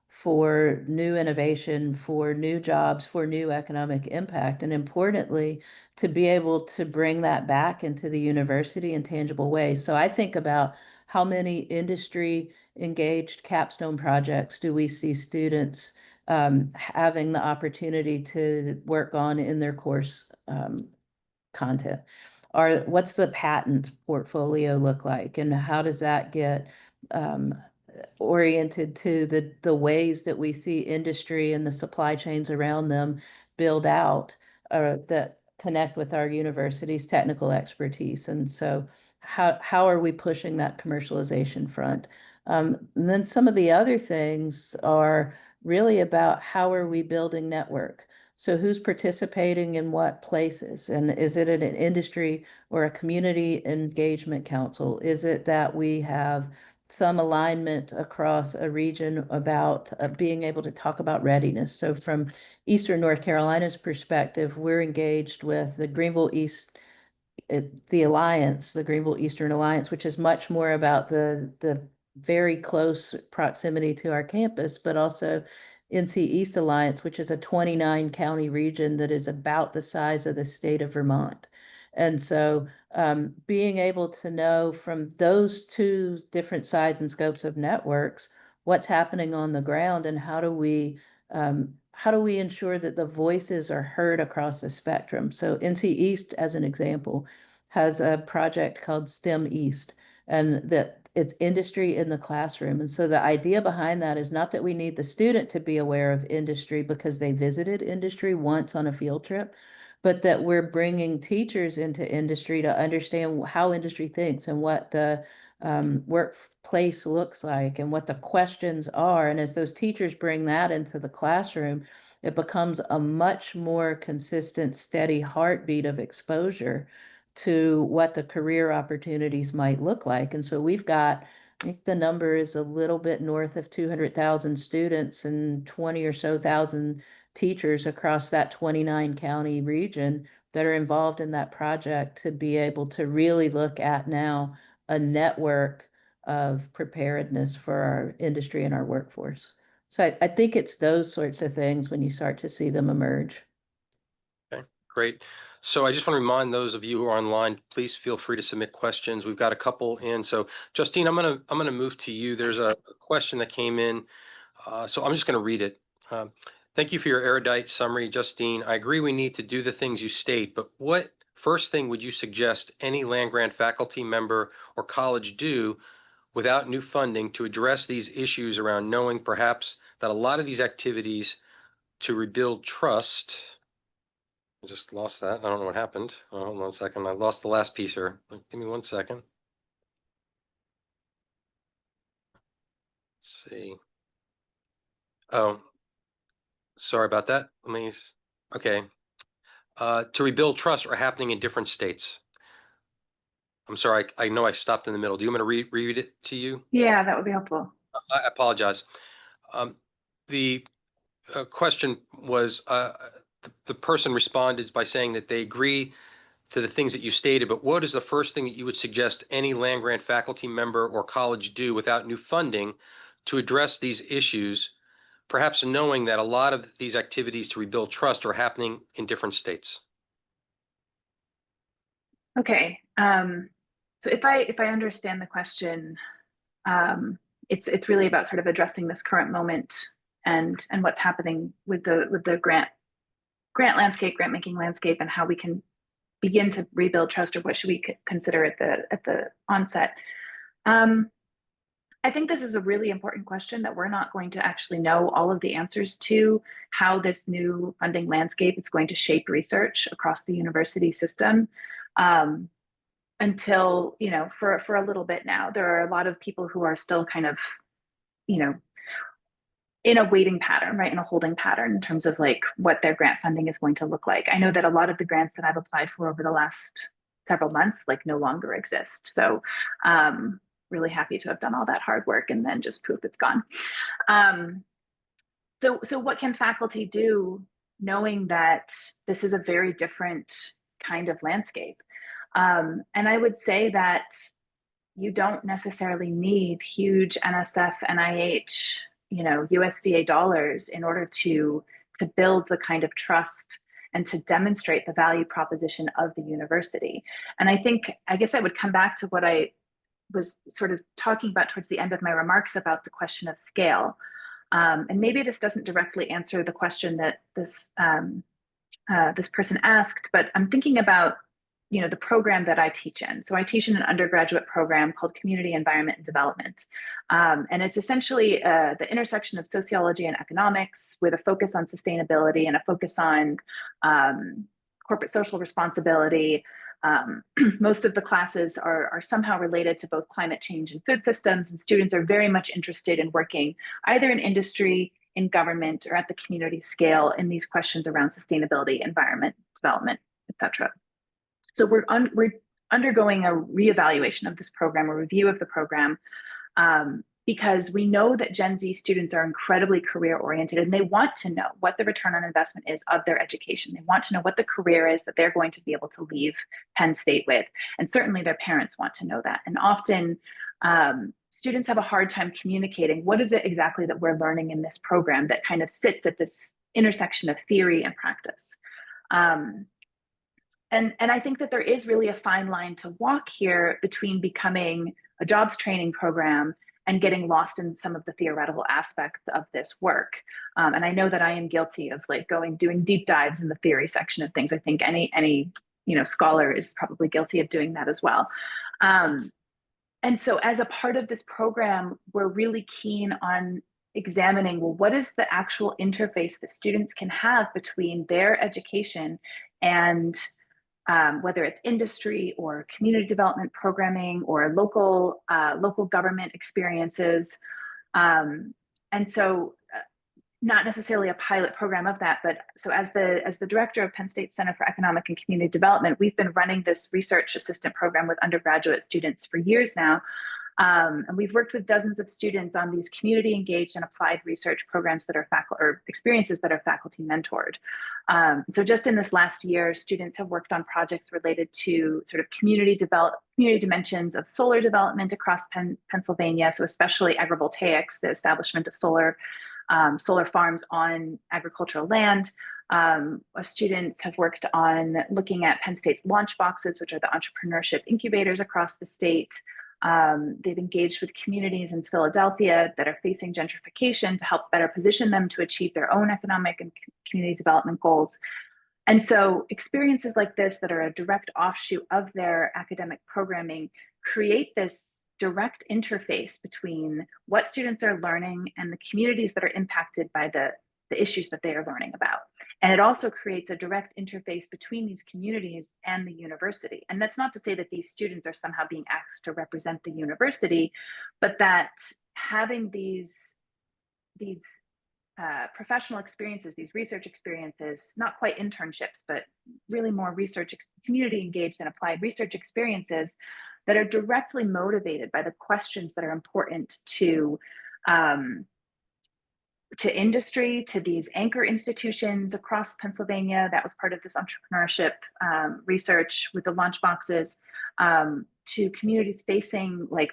for new innovation, for new jobs, for new economic impact, and importantly, to be able to bring that back into the university in tangible ways. So I think about how many industry engaged capstone projects do we see students having the opportunity to work on in their course content? Or what's the patent portfolio look like, and how does that get oriented to the ways that we see industry and the supply chains around them build out that connect with our university's technical expertise? And so how are we pushing that commercialization front? And then some of the other things are really about how are we building network? So who's participating in what places? And is it an industry or a community engagement council? Is it that we have some alignment across a region about being able to talk about readiness? So from Eastern North Carolina's perspective, we're engaged with the Greenville East, the Alliance, the Greenville Eastern Alliance, which is much more about the very close proximity to our campus, but also NC East Alliance, which is a 29 county region that is about the size of the state of Vermont. And so being able to know from those two different sides and scopes of networks, what's happening on the ground, and how do we ensure that the voices are heard across the spectrum? So NC East, as an example, has a project called STEM East, and that it's industry in the classroom. And so the idea behind that is not that we need the student to be aware of industry because they visited industry once on a field trip, but that we're bringing teachers into industry to understand how industry thinks and what the workplace looks like and what the questions are. And as those teachers bring that into the classroom, it becomes a much more consistent, steady heartbeat of exposure to what the career opportunities might look like. And so we've got, I think the number is a little bit north of 200,000 students and 20 or so thousand teachers across that 29 county region that are involved in that project to be able to really look at now a network of preparedness for our industry and our workforce. So I think it's those sorts of things when you start to see them emerge. Okay, great. So I just want to remind those of you who are online, please feel free to submit questions. We've got a couple in. So Justine, I'm gonna move to you. There's a question that came in, so I'm just going to read it. Thank you for your erudite summary, Justine. I agree we need to do the things you state, but what first thing would you suggest any land-grant faculty member or college do without new funding to address these issues around knowing perhaps that a lot of these activities to rebuild trust? I just lost that. I don't know what happened. Hold on a second. I lost the last piece here. Give me 1 second. Let's see. Oh, sorry about that. Okay. To rebuild trust are happening in different states. I'm sorry. I know I stopped in the middle. Do you want me to read it to you? Yeah, that would be helpful. I apologize. The question was, the person responded by saying that they agree to the things that you stated, but what is the first thing that you would suggest any land-grant faculty member or college do without new funding to address these issues, perhaps knowing that a lot of these activities to rebuild trust are happening in different states? Okay. So if I understand the question, it's really about sort of addressing this current moment and what's happening with the grant landscape, grant making landscape, and how we can begin to rebuild trust, or what should we consider at the onset. I think this is a really important question that we're not going to actually know all of the answers to, how this new funding landscape is going to shape research across the university system. until, you know, for a little bit now. There are a lot of people who are still kind of, you know, in a waiting pattern, right? In a holding pattern in terms of like what their grant funding is going to look like. I know that a lot of the grants that I've applied for over the last several months like no longer exist. So really happy to have done all that hard work and then just poof, it's gone. So what can faculty do knowing that this is a very different kind of landscape? And I would say that you don't necessarily need huge NSF, NIH, you know, USDA dollars in order to build the kind of trust and to demonstrate the value proposition of the university. And I guess I would come back to what I was sort of talking about towards the end of my remarks about the question of scale. And maybe this doesn't directly answer the question that this person asked, but I'm thinking about, you know, the program that I teach in. So I teach in an undergraduate program called Community Environment and Development. And it's essentially the intersection of sociology and economics with a focus on sustainability and a focus on corporate social responsibility. Most of the classes are somehow related to both climate change and food systems, and students are very much interested in working either in industry, in government, or at the community scale in these questions around sustainability, environment, development, et cetera. So we're undergoing a reevaluation of this program, a review of the program, because we know that Gen Z students are incredibly career oriented and they want to know what the return on investment is of their education. They want to know what the career is that they're going to be able to leave Penn State with. And certainly their parents want to know that. And often students have a hard time communicating what is it exactly that we're learning in this program that kind of sits at this intersection of theory and practice. And I think that there is really a fine line to walk here between becoming a jobs training program and getting lost in some of the theoretical aspects of this work. And I know that I am guilty of like doing deep dives in the theory section of things. I think any scholar is probably guilty of doing that as well. And so as a part of this program, we're really keen on examining, well, what is the actual interface that students can have between their education and whether it's industry or community development programming or local government experiences. And so not necessarily a pilot program of that, but so as the director of Penn State Center for Economic and Community Development, we've been running this research assistant program with undergraduate students for years now. And we've worked with dozens of students on these community engaged and applied research programs that are experiences that are faculty mentored. So just in this last year, students have worked on projects related to sort of community dimensions of solar development across Pennsylvania. So especially agrivoltaics, the establishment of solar farms on agricultural land. Students have worked on looking at Penn State's launch boxes, which are the entrepreneurship incubators across the state. They've engaged with communities in Philadelphia that are facing gentrification to help better position them to achieve their own economic and community development goals. And so experiences like this that are a direct offshoot of their academic programming create this direct interface between what students are learning and the communities that are impacted by the issues that they are learning about. And it also creates a direct interface between these communities and the university. And that's not to say that these students are somehow being asked to represent the university, but that having these professional experiences, these research experiences, not quite internships, but really more research, community engaged and applied research experiences that are directly motivated by the questions that are important to industry, to these anchor institutions across Pennsylvania. That was part of this entrepreneurship research with the launch boxes, to communities facing like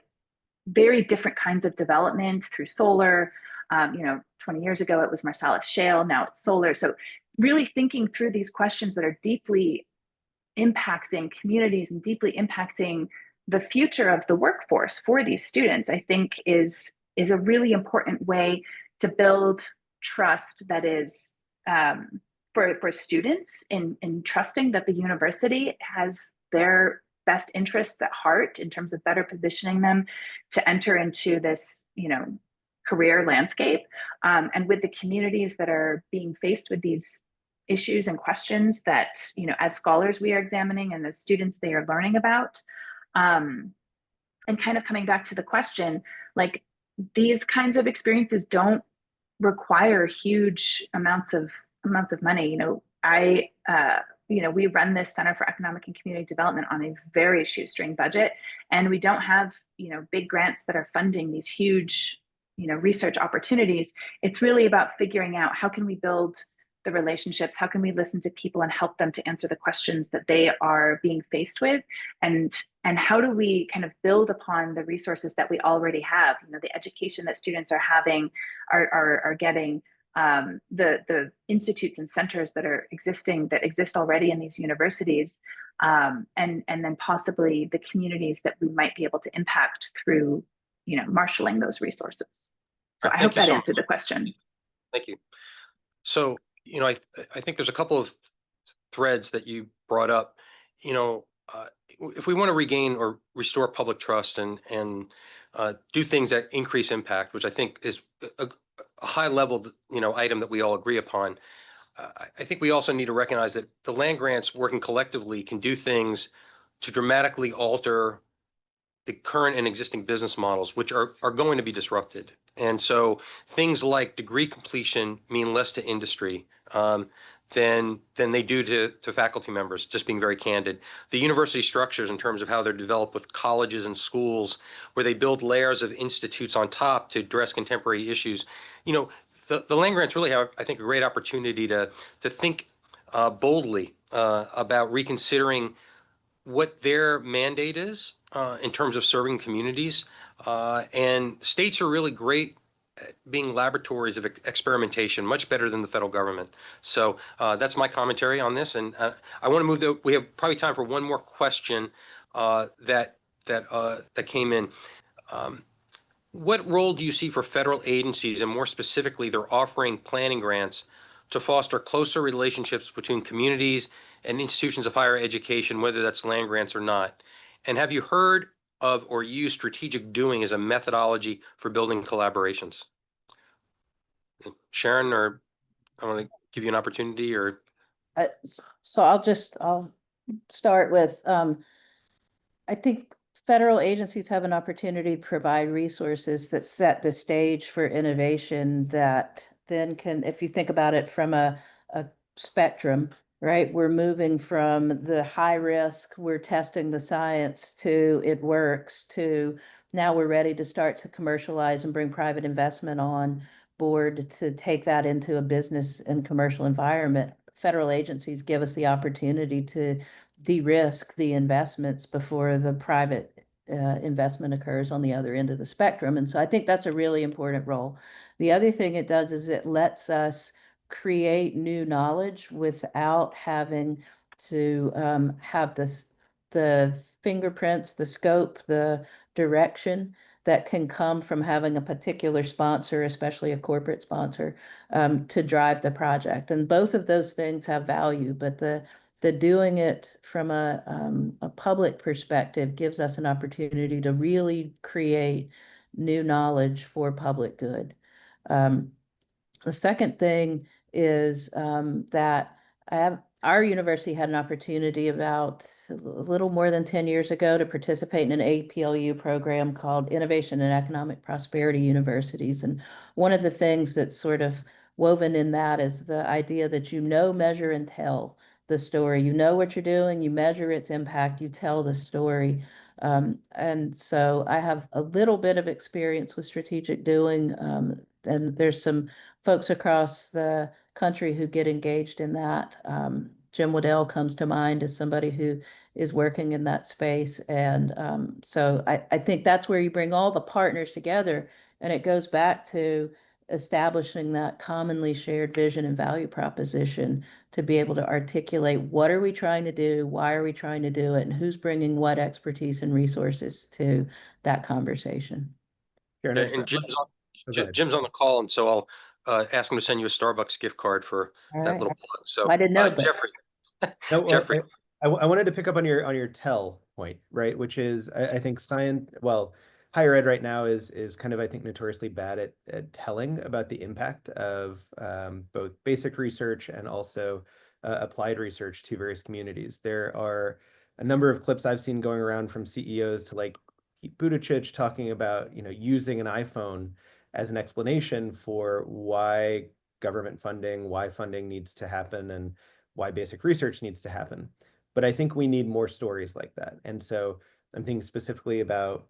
very different kinds of development through solar. 20 years ago, it was Marcellus Shale, now it's solar. So really thinking through these questions that are deeply impacting communities and deeply impacting the future of the workforce for these students, I think is a really important way to build trust that is for students in trusting that the university has their best interests at heart in terms of better positioning them to enter into this, career landscape, and with the communities that are being faced with these issues and questions that, as scholars we are examining and the students they are learning about. And kind of coming back to the question, like these kinds of experiences don't require huge amounts of money. We run this Center for Economic and Community Development on a very shoestring budget, and we don't have big grants that are funding these huge research opportunities. It's really about figuring out how can we build the relationships, how can we listen to people and help them to answer the questions that they are being faced with, and how do we kind of build upon the resources that we already have, the education that students are having, are getting, the institutes and centers that exist already in these universities, and then possibly the communities that we might be able to impact through marshaling those resources. So I hope that answered the question. Thank you. So, I think there's a couple of threads that you brought up. If we want to regain or restore public trust and do things that increase impact, which I think is a high level, item that we all agree upon, I think we also need to recognize that the land grants working collectively can do things to dramatically alter the current and existing business models, which are going to be disrupted. And so things like degree completion mean less to industry than they do to faculty members, just being very candid. The university structures in terms of how they're developed with colleges and schools, where they build layers of institutes on top to address contemporary issues. The land grants really have, I think, a great opportunity to think boldly about reconsidering what their mandate is in terms of serving communities. And states are really great at being laboratories of experimentation, much better than the federal government. So that's my commentary on this. And I want to move we have probably time for one more question that came in. What role do you see for federal agencies, and more specifically, their offering planning grants to foster closer relationships between communities and institutions of higher education, whether that's land grants or not? And have you heard of or used strategic doing as a methodology for building collaborations? Sharon, or I want to give you an opportunity, or So I'll start with, I think federal agencies have an opportunity to provide resources that set the stage for innovation that then can, if you think about it from a spectrum, right? We're moving from the high risk, we're testing the science, to it works, to now we're ready to start to commercialize and bring private investment on board to take that into a business and commercial environment. Federal agencies give us the opportunity to de-risk the investments before the private investment occurs on the other end of the spectrum. And so I think that's a really important role. The other thing it does is it lets us create new knowledge without having to have the fingerprints, the scope, the direction that can come from having a particular sponsor, especially a corporate sponsor, to drive the project. And both of those things have value, but the doing it from a public perspective gives us an opportunity to really create new knowledge for public good. The second thing is that our university had an opportunity about a little more than 10 years ago to participate in an APLU program called Innovation and Economic Prosperity Universities. And one of the things that's sort of woven in that is the idea that measure, and tell the story. You know what you're doing, you measure its impact, you tell the story. And so I have a little bit of experience with strategic doing, and there's some folks across the country who get engaged in that. Jim Waddell comes to mind as somebody who is working in that space. And so I think that's where you bring all the partners together, and it goes back to establishing that commonly shared vision and value proposition to be able to articulate what are we trying to do, why are we trying to do it, and who's bringing what expertise and resources to that conversation. and Jim's on the call, and so I'll ask him to send you a Starbucks gift card for that little plug. So I didn't know, but Jeffrey. No, Jeffrey. I wanted to pick up on your tell point, right? Which is, I think higher ed right now is kind of, I think, notoriously bad at telling about the impact of both basic research and also applied research to various communities. There are a number of clips I've seen going around from CEOs to like Pete Buttigieg talking about, using an iPhone as an explanation for why government funding, why funding needs to happen, and why basic research needs to happen. But I think we need more stories like that. And so I'm thinking specifically about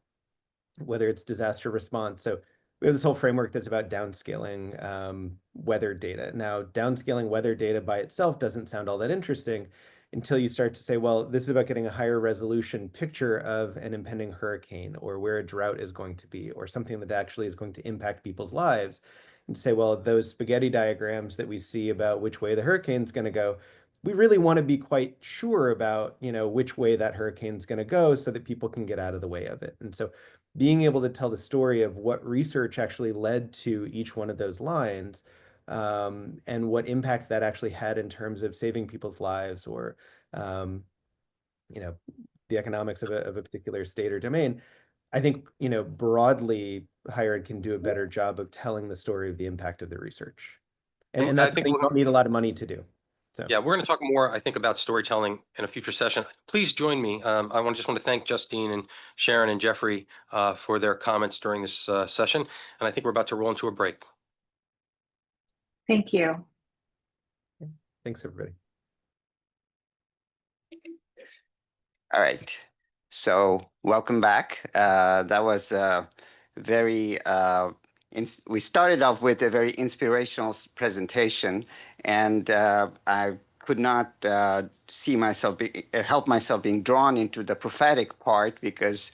whether it's disaster response. So we have this whole framework that's about downscaling weather data. Now, downscaling weather data by itself doesn't sound all that interesting until you start to say, well, this is about getting a higher resolution picture of an impending hurricane or where a drought is going to be or something that actually is going to impact people's lives. And say, well, those spaghetti diagrams that we see about which way the hurricane's going to go, we really want to be quite sure about, which way that hurricane's going to go so that people can get out of the way of it. And so being able to tell the story of what research actually led to each one of those lines, and what impact that actually had in terms of saving people's lives or, the economics of a particular state or domain. I think, broadly, higher ed can do a better job of telling the story of the impact of the research. And I that's think something you don't need a lot of money to do. So yeah, we're going to talk more, I think, about storytelling in a future session. Please join me. I just want to thank Justine and Sharon and Jeffrey for their comments during this session. And I think we're about to roll into a break. Thank you. thanks, everybody. All right. So welcome back. That was very, we started off with a very inspirational presentation, and I could not help myself being drawn into the prophetic part because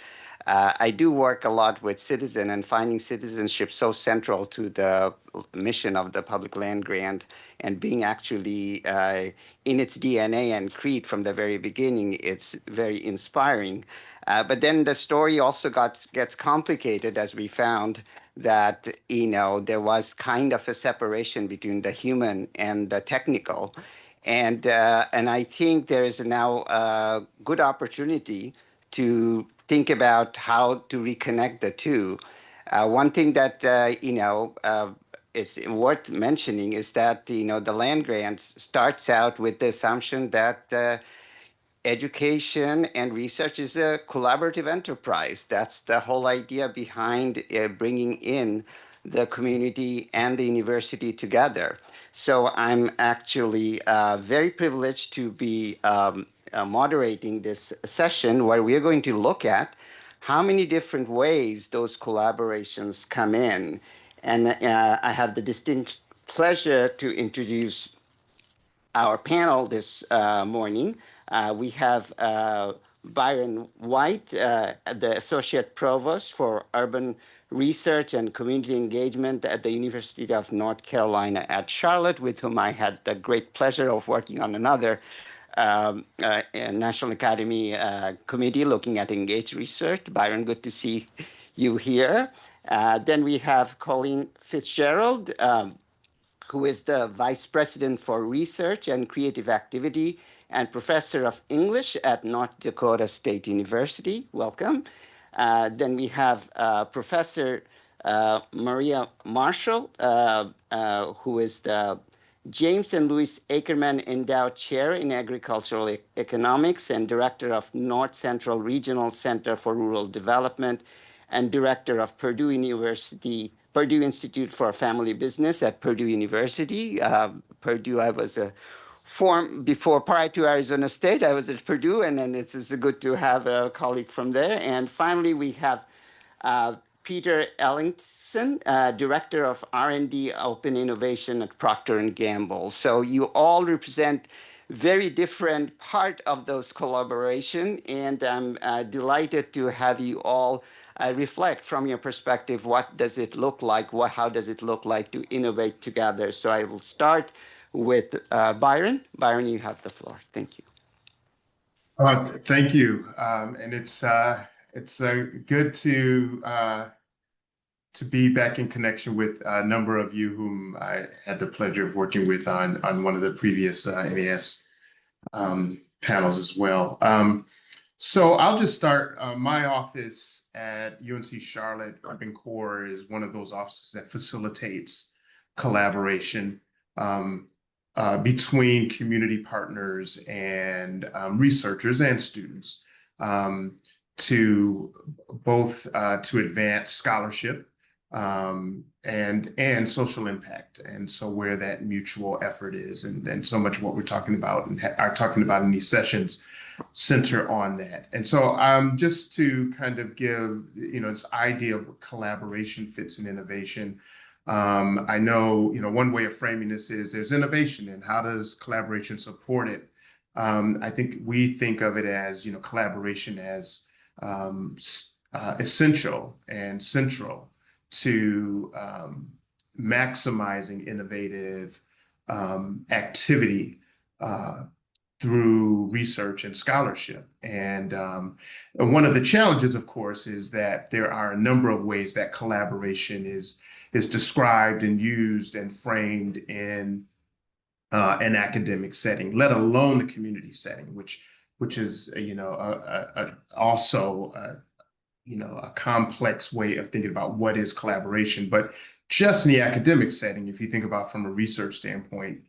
I do work a lot with citizen and finding citizenship so central to the mission of the public land grant and being actually in its DNA and creed from the very beginning. It's very inspiring. But then the story also gets complicated as we found that, there was kind of a separation between the human and the technical. And I think there is now a good opportunity to think about how to reconnect the two. One thing that, is worth mentioning is that, the land grant starts out with the assumption that education and research is a collaborative enterprise. That's the whole idea behind bringing in the community and the university together. So I'm actually very privileged to be moderating this session where we're going to look at how many different ways those collaborations come in. And I have the distinct pleasure to introduce our panel this morning. We have Byron White, the Associate Provost for Urban Research and Community Engagement at the University of North Carolina at Charlotte, with whom I had the great pleasure of working on another National Academy committee looking at engaged research. Byron, good to see you here. Then we have Colleen Fitzgerald, who is the Vice President for Research and Creative Activity and Professor of English at North Dakota State University. Welcome. Then we have Professor Maria Marshall, who is the James and Louis Ackerman Endowed Chair in Agricultural Economics and Director of North Central Regional Center for Rural Development and Director of Purdue Institute for Family Business at Purdue University. Purdue, I was prior to Arizona State, I was at Purdue, and then it's good to have a colleague from there. And finally, we have Peter Ellingson, Director of R&D Open Innovation at Procter & Gamble. So you all represent very different part of those collaboration, and I'm delighted to have you all reflect from your perspective, what does it look like? How does it look like to innovate together? So I will start with Byron. Byron, you have the floor. Thank you. Thank you. And it's good to be back in connection with a number of you whom I had the pleasure of working with on one of the previous NAS panels as well. So I'll just start. My office at UNC Charlotte Urban Core is one of those offices that facilitates collaboration. between community partners and researchers and students to both to advance scholarship and social impact. And so where that mutual effort is, and so much of what we're talking about and are talking about in these sessions center on that. And so just to kind of give, this idea of collaboration fits in innovation. I know, one way of framing this is there's innovation, and how does collaboration support it? I think we think of it as, collaboration as essential and central to maximizing innovative activity through research and scholarship. And one of the challenges, of course, is that there are a number of ways that collaboration is described and used and framed in an academic setting, let alone the community setting, which is also a complex way of thinking about what is collaboration. But just in the academic setting, if you think about from a research standpoint,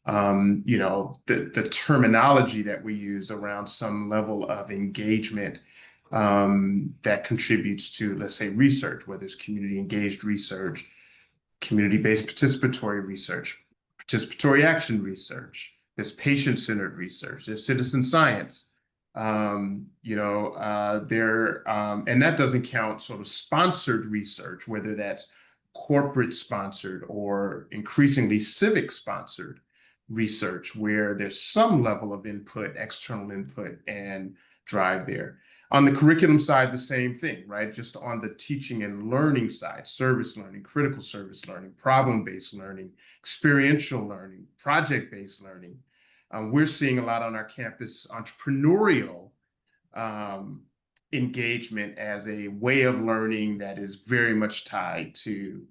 the terminology that we use around some level of engagement that contributes to, let's say, research, whether it's community engaged research, community-based participatory research, participatory action research, there's patient-centered research, there's citizen science, and that doesn't count sort of sponsored research, whether that's corporate sponsored or increasingly civic sponsored research, where there's some level of input, external input and drive there. On the curriculum side, the same thing, right? Just on the teaching and learning side, service learning, critical service learning, problem-based learning, experiential learning, project-based learning. We're seeing a lot on our campus entrepreneurial engagement as a way of learning that is very much tied to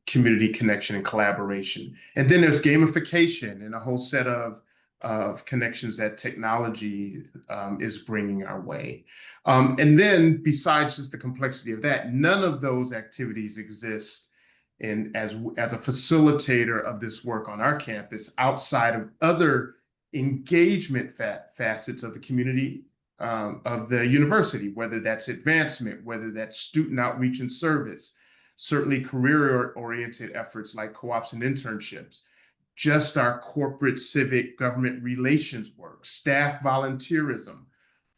community connection and collaboration. And then there's gamification and a whole set of connections that technology is bringing our way. And then besides just the complexity of that, none of those activities exist as a facilitator of this work on our campus outside of other engagement facets of the community of the university, whether that's advancement, whether that's student outreach and service, certainly career-oriented efforts like co-ops and internships, just our corporate civic government relations work, staff volunteerism,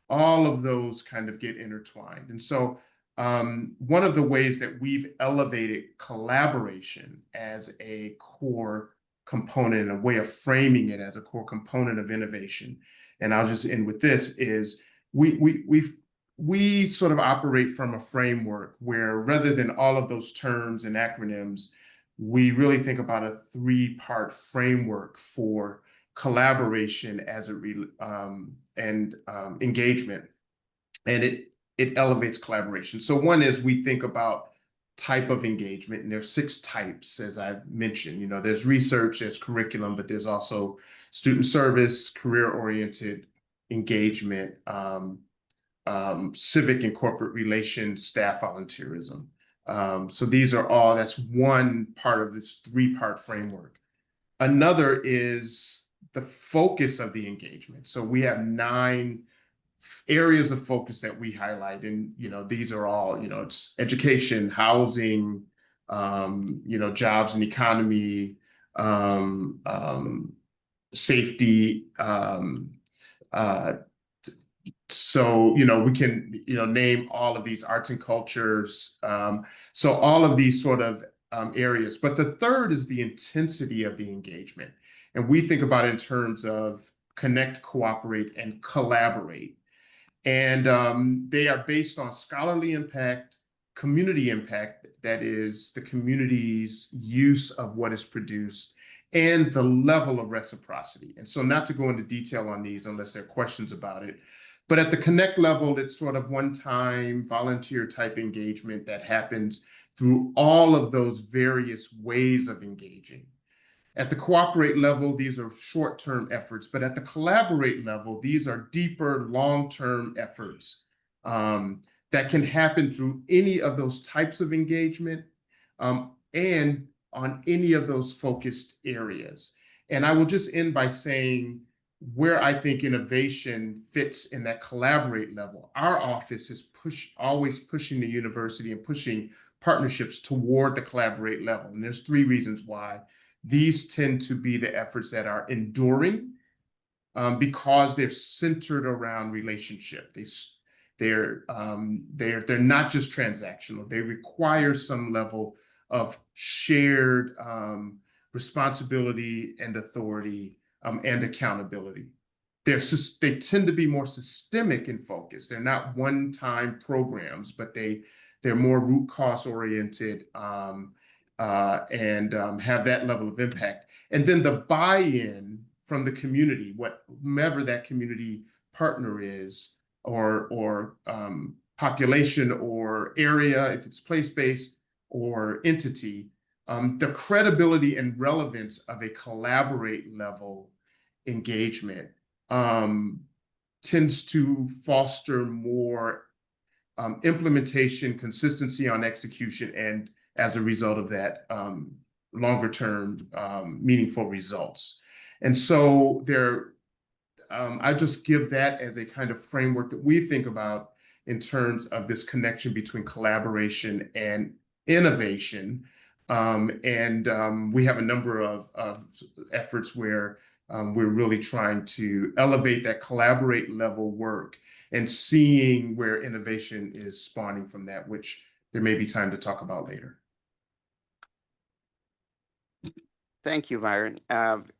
all of those kind of get intertwined. And so one of the ways that we've elevated collaboration as a core component, a way of framing it as a core component of innovation, and I'll just end with this, is we sort of operate from a framework where, rather than all of those terms and acronyms, we really think about a three-part framework for collaboration as and engagement, and it elevates collaboration. So one is we think about type of engagement, and there's 6 types, as I've mentioned. There's research, there's curriculum, but there's also student service, career-oriented engagement, civic and corporate relations, staff volunteerism. So these are all, that's one part of this 3-part framework. Another is the focus of the engagement. So we have 9 areas of focus that we highlight, and these are all, it's education, housing, jobs and economy, safety, so, we can, name all of these, arts and cultures. So all of these sort of areas. But the third is the intensity of the engagement. And we think about it in terms of connect, cooperate, and collaborate. And they are based on scholarly impact, community impact, that is the community's use of what is produced, and the level of reciprocity. And so not to go into detail on these unless there are questions about it, but at the connect level, it's sort of one-time volunteer type engagement that happens through all of those various ways of engaging. At the cooperate level, these are short-term efforts, but at the collaborate level, these are deeper, long-term efforts that can happen through any of those types of engagement and on any of those focused areas. And I will just end by saying where I think innovation fits in that collaborate level. Our office is always pushing the university and pushing partnerships toward the collaborate level. And there's 3 reasons why. These tend to be the efforts that are enduring, because they're centered around relationship. They're not just transactional. They require some level of shared responsibility and authority, and accountability. They tend to be more systemic in focus. They're not one-time programs, but they're more root cause oriented, and have that level of impact. And then the buy-in from the community, whomever that community partner is, or population or area, if it's place-based or entity, the credibility and relevance of a collaborate level engagement tends to foster more implementation, consistency on execution, and as a result of that, longer term meaningful results. And so I just give that as a kind of framework that we think about in terms of this connection between collaboration and innovation. We have a number of efforts where we're really trying to elevate that collaborate level work and seeing where innovation is spawning from that, which there may be time to talk about later. Thank you, Myron.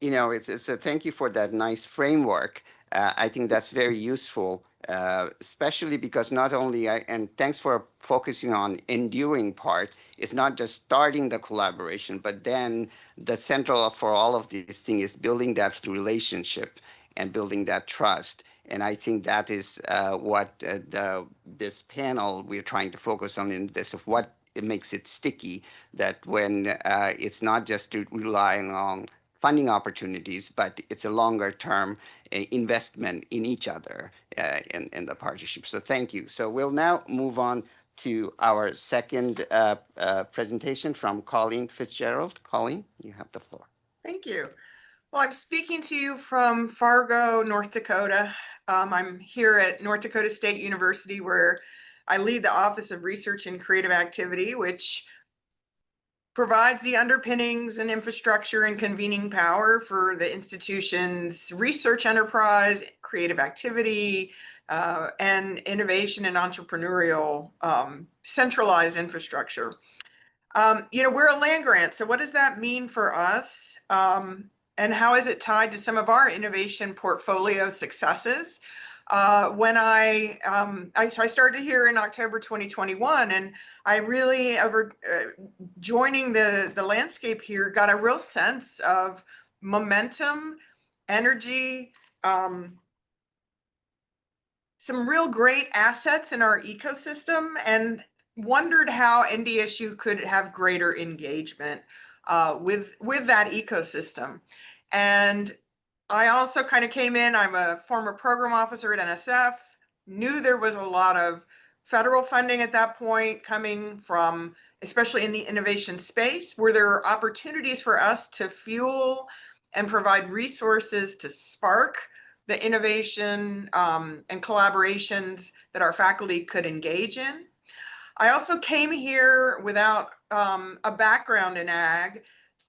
It's a thank you for that nice framework. I think that's very useful, especially because not only and thanks for focusing on enduring part. It's not just starting the collaboration, but then the central for all of these things is building that relationship and building that trust. And I think that is what this panel we're trying to focus on in this of what it makes it sticky, that when it's not just relying on funding opportunities, but it's a longer term investment in each other in the partnership. So thank you. So we'll now move on to our second presentation from Colleen Fitzgerald. Colleen, you have the floor. Thank you. Well, I'm speaking to you from Fargo, North Dakota. I'm here at North Dakota State University, where I lead the Office of Research and Creative Activity, which provides the underpinnings and infrastructure and convening power for the institution's research enterprise, creative activity, and innovation and entrepreneurial centralized infrastructure. We're a land grant, so what does that mean for us? And how is it tied to some of our innovation portfolio successes? When I started here in October 2021, and I really, over joining the landscape here, got a real sense of momentum, energy, some real great assets in our ecosystem, and wondered how NDSU could have greater engagement with that ecosystem. And I also kind of came in, I'm a former program officer at NSF, knew there was a lot of federal funding at that point coming from, especially in the innovation space, where there are opportunities for us to fuel and provide resources to spark the innovation and collaborations that our faculty could engage in. I also came here without a background in ag.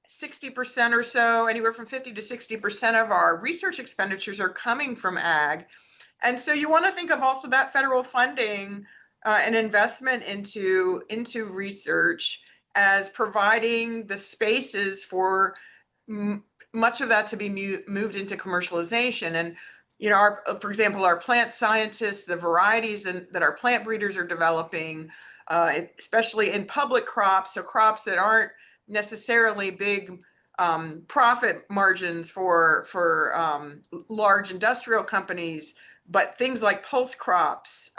60% or so, anywhere from 50 to 60% of our research expenditures are coming from ag. And so you want to think of also that federal funding and investment into research as providing the spaces for much of that to be moved into commercialization. And for example, our plant scientists, the varieties that our plant breeders are developing, especially in public crops, so crops that aren't necessarily big profit margins for large industrial companies, but things like pulse crops,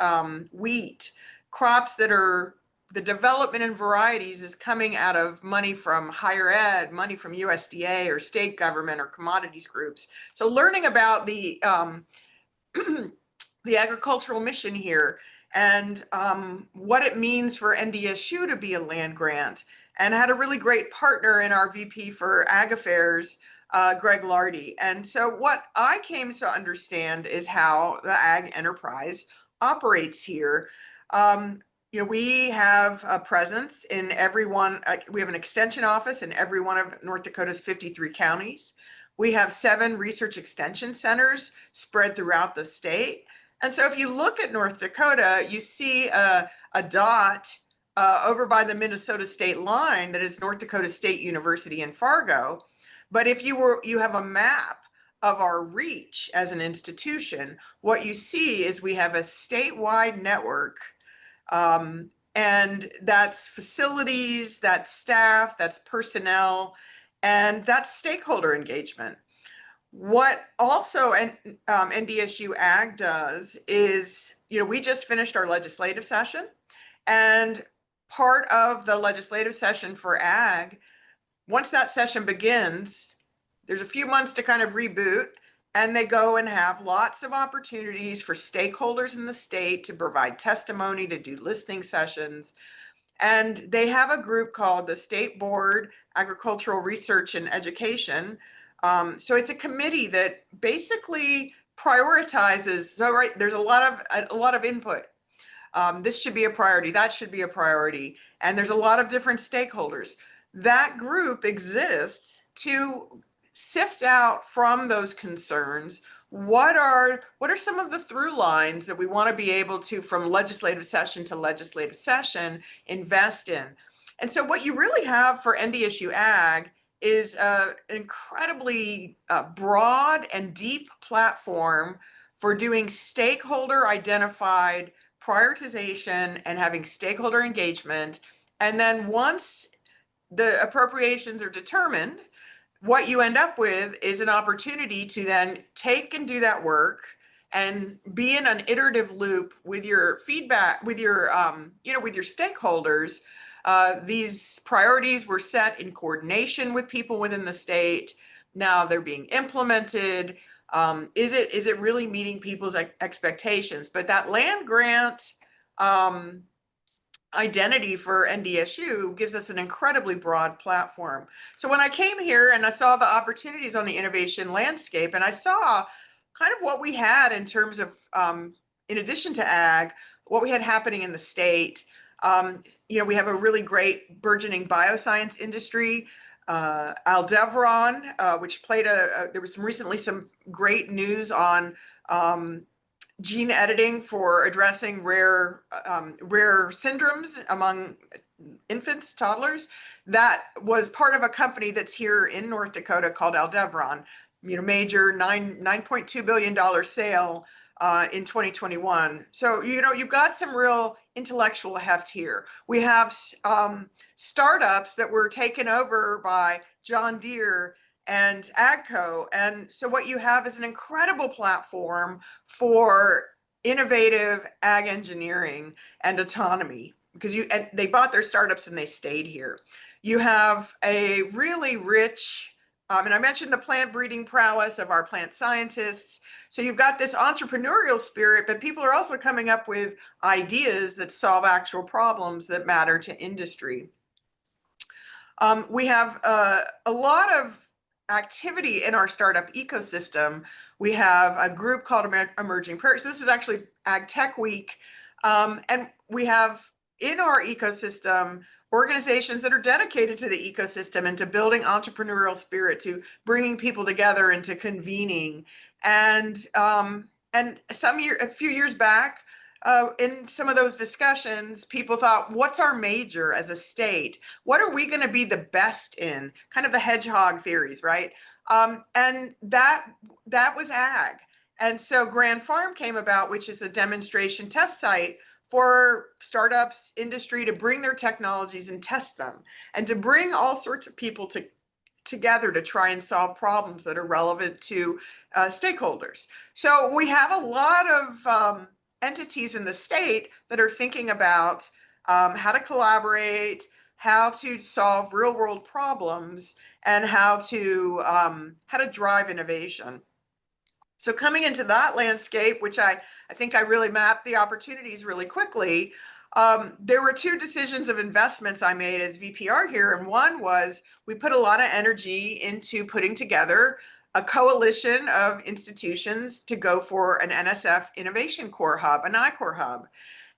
wheat, crops that are the development in varieties is coming out of money from higher ed, money from USDA or state government or commodities groups. So learning about the the agricultural mission here and what it means for NDSU to be a land grant and had a really great partner in our VP for Ag Affairs, Greg Lardy. And so what I came to understand is how the ag enterprise operates here. We have a presence in every one, we have an extension office in every one of North Dakota's 53 counties. We have 7 research extension centers spread throughout the state. And so if you look at North Dakota, you see a dot over by the Minnesota state line that is North Dakota State University in Fargo. But if you have a map of our reach as an institution, what you see is we have a statewide network, and that's facilities, that's staff, that's personnel, and that's stakeholder engagement. What also NDSU Ag does is, we just finished our legislative session, and part of the legislative session for Ag, once that session begins, there's a few months to kind of reboot, and they go and have lots of opportunities for stakeholders in the state to provide testimony, to do listening sessions. And they have a group called the State Board Agricultural Research and Education. So it's a committee that basically prioritizes. So right, there's a lot of input. This should be a priority. That should be a priority. And there's a lot of different stakeholders. That group exists to sift out from those concerns what are some of the through lines that we want to be able to, from legislative session to legislative session, invest in. And so what you really have for NDSU Ag is an incredibly broad and deep platform for doing stakeholder identified prioritization and having stakeholder engagement. And then once the appropriations are determined, what you end up with is an opportunity to then take and do that work and be in an iterative loop with your feedback, with your stakeholders. These priorities were set in coordination with people within the state. Now they're being implemented. Is it really meeting people's expectations? But that land grant identity for NDSU gives us an incredibly broad platform. So when I came here and I saw the opportunities on the innovation landscape, and I saw kind of what we had in terms of, in addition to ag, what we had happening in the state. We have a really great burgeoning bioscience industry. Aldevron, which played there was recently some great news on gene editing for addressing rare syndromes among infants, toddlers. That was part of a company that's here in North Dakota called Aldevron. Major $9.2 billion sale in 2021. So you've got some real intellectual heft here. We have startups that were taken over by John Deere and AGCO. And so what you have is an incredible platform for innovative ag engineering and autonomy, because they bought their startups and they stayed here. You have a really rich, and I mentioned the plant breeding prowess of our plant scientists. So you've got this entrepreneurial spirit, but people are also coming up with ideas that solve actual problems that matter to industry. We have a lot of activity in our startup ecosystem. We have a group called Emerging Prairies. This is actually Ag Tech Week. And we have in our ecosystem organizations that are dedicated to the ecosystem and to building entrepreneurial spirit, to bringing people together and to convening. And a few years back, in some of those discussions, people thought, what's our major as a state? What are we going to be the best in? Kind of the hedgehog theories, right? And that was ag. And so Grand Farm came about, which is a demonstration test site for startups, industry, to bring their technologies and test them, and to bring all sorts of people together to try and solve problems that are relevant to stakeholders. So we have a lot of entities in the state that are thinking about how to collaborate, how to solve real world problems, and how to drive innovation. So coming into that landscape, which I think I really mapped the opportunities really quickly, There were two decisions of investments I made as VPR here, and one was we put a lot of energy into putting together a coalition of institutions to go for an NSF Innovation Core Hub, an I-Core Hub.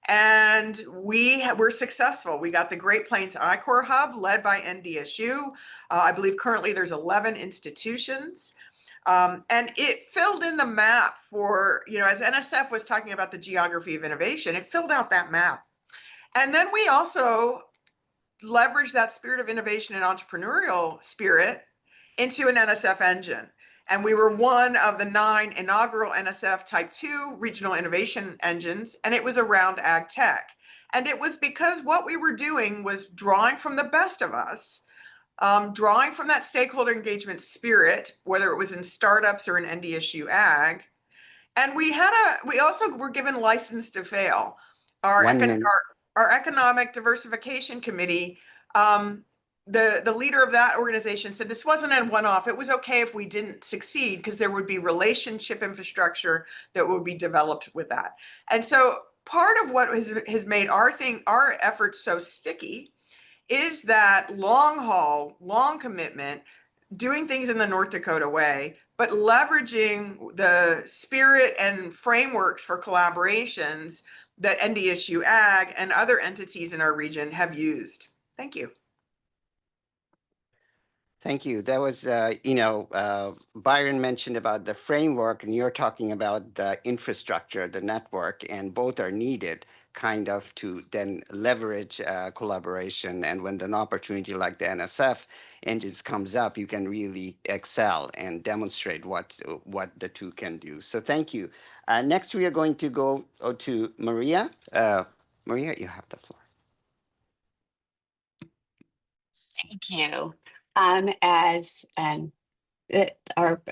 And we were successful. We got the Great Plains I-Core Hub led by NDSU. I believe currently there's 11 institutions. And it filled in the map for, as NSF was talking about the geography of innovation, it filled out that map. And then we also leveraged that spirit of innovation and entrepreneurial spirit into an NSF engine. And we were one of the 9 inaugural NSF Type 2 regional innovation engines, and it was around ag tech. And it was because what we were doing was drawing from the best of us, drawing from that stakeholder engagement spirit, whether it was in startups or in NDSU ag. And we also were given license to fail. Our economic diversification committee, the leader of that organization said this wasn't a one-off. It was okay if we didn't succeed because there would be relationship infrastructure that would be developed with that. And so part of what has made our efforts so sticky is that long haul, long commitment, doing things in the North Dakota way, but leveraging the spirit and frameworks for collaborations that NDSU Ag and other entities in our region have used. Thank you. Thank you. That was, Byron mentioned about the framework, and you're talking about the infrastructure, the network, and both are needed kind of to then leverage collaboration. And when an opportunity like the NSF engines comes up, you can really excel and demonstrate what the two can do. So thank you. Next, we are going to go to Maria. Maria, you have the floor. Thank you. As our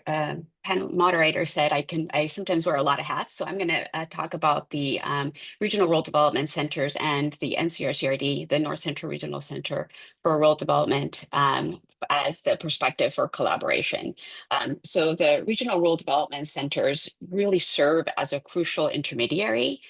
panel moderator said, I sometimes wear a lot of hats, so I'm going to talk about the regional rural development centers and the NCRCRD, the North Central Regional Center for Rural Development, as the perspective for collaboration. So the regional rural development centers really serve as a crucial intermediary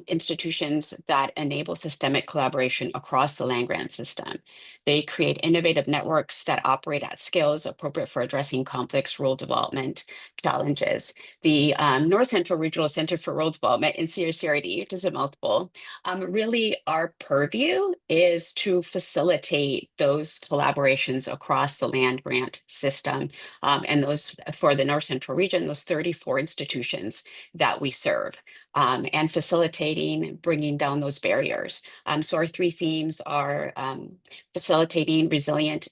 institutions that enable systemic collaboration across the land-grant system. They create innovative networks that operate at scales appropriate for addressing complex rural development challenges. The North Central Regional Center for Rural Development in CRCRD, which is a mouthful, really our purview is to facilitate those collaborations across the land-grant system. And those, for the North Central region, those 34 institutions that we serve. And facilitating, bringing down those barriers. So our 3 themes are facilitating resilient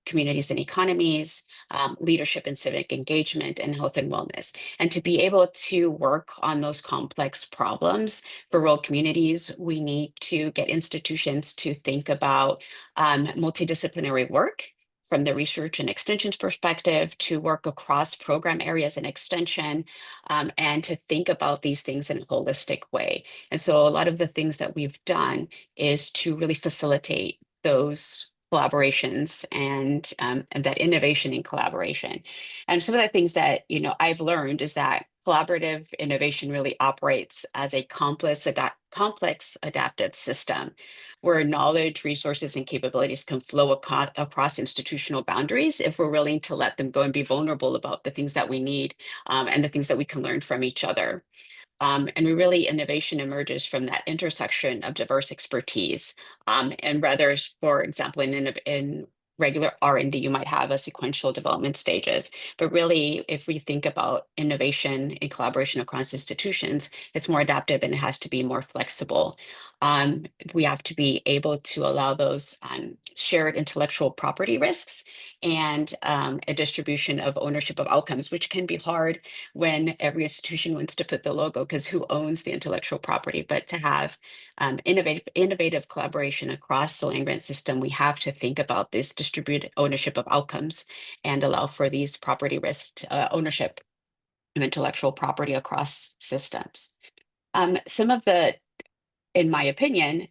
communities and economies, leadership and civic engagement, and health and wellness. And to be able to work on those complex problems for rural communities, we need to get institutions to think about multidisciplinary work, from the research and extensions perspective, to work across program areas and extension, and to think about these things in a holistic way. And so a lot of the things that we've done is to really facilitate those collaborations and that innovation in collaboration. And some of the things that I've learned is that collaborative innovation really operates as a complex adaptive system where knowledge, resources, and capabilities can flow across institutional boundaries if we're willing to let them go and be vulnerable about the things that we need and the things that we can learn from each other. And really, innovation emerges from that intersection of diverse expertise. And whether, for example, in regular R&D, you might have a sequential development stages. But really, if we think about innovation and collaboration across institutions, it's more adaptive and it has to be more flexible. We have to be able to allow those shared intellectual property risks and a distribution of ownership of outcomes, which can be hard when every institution wants to put the logo, because who owns the intellectual property? But to have innovative collaboration across the land-grant system, we have to think about this distributed ownership of outcomes and allow for these property risk ownership of intellectual property across systems. In my opinion,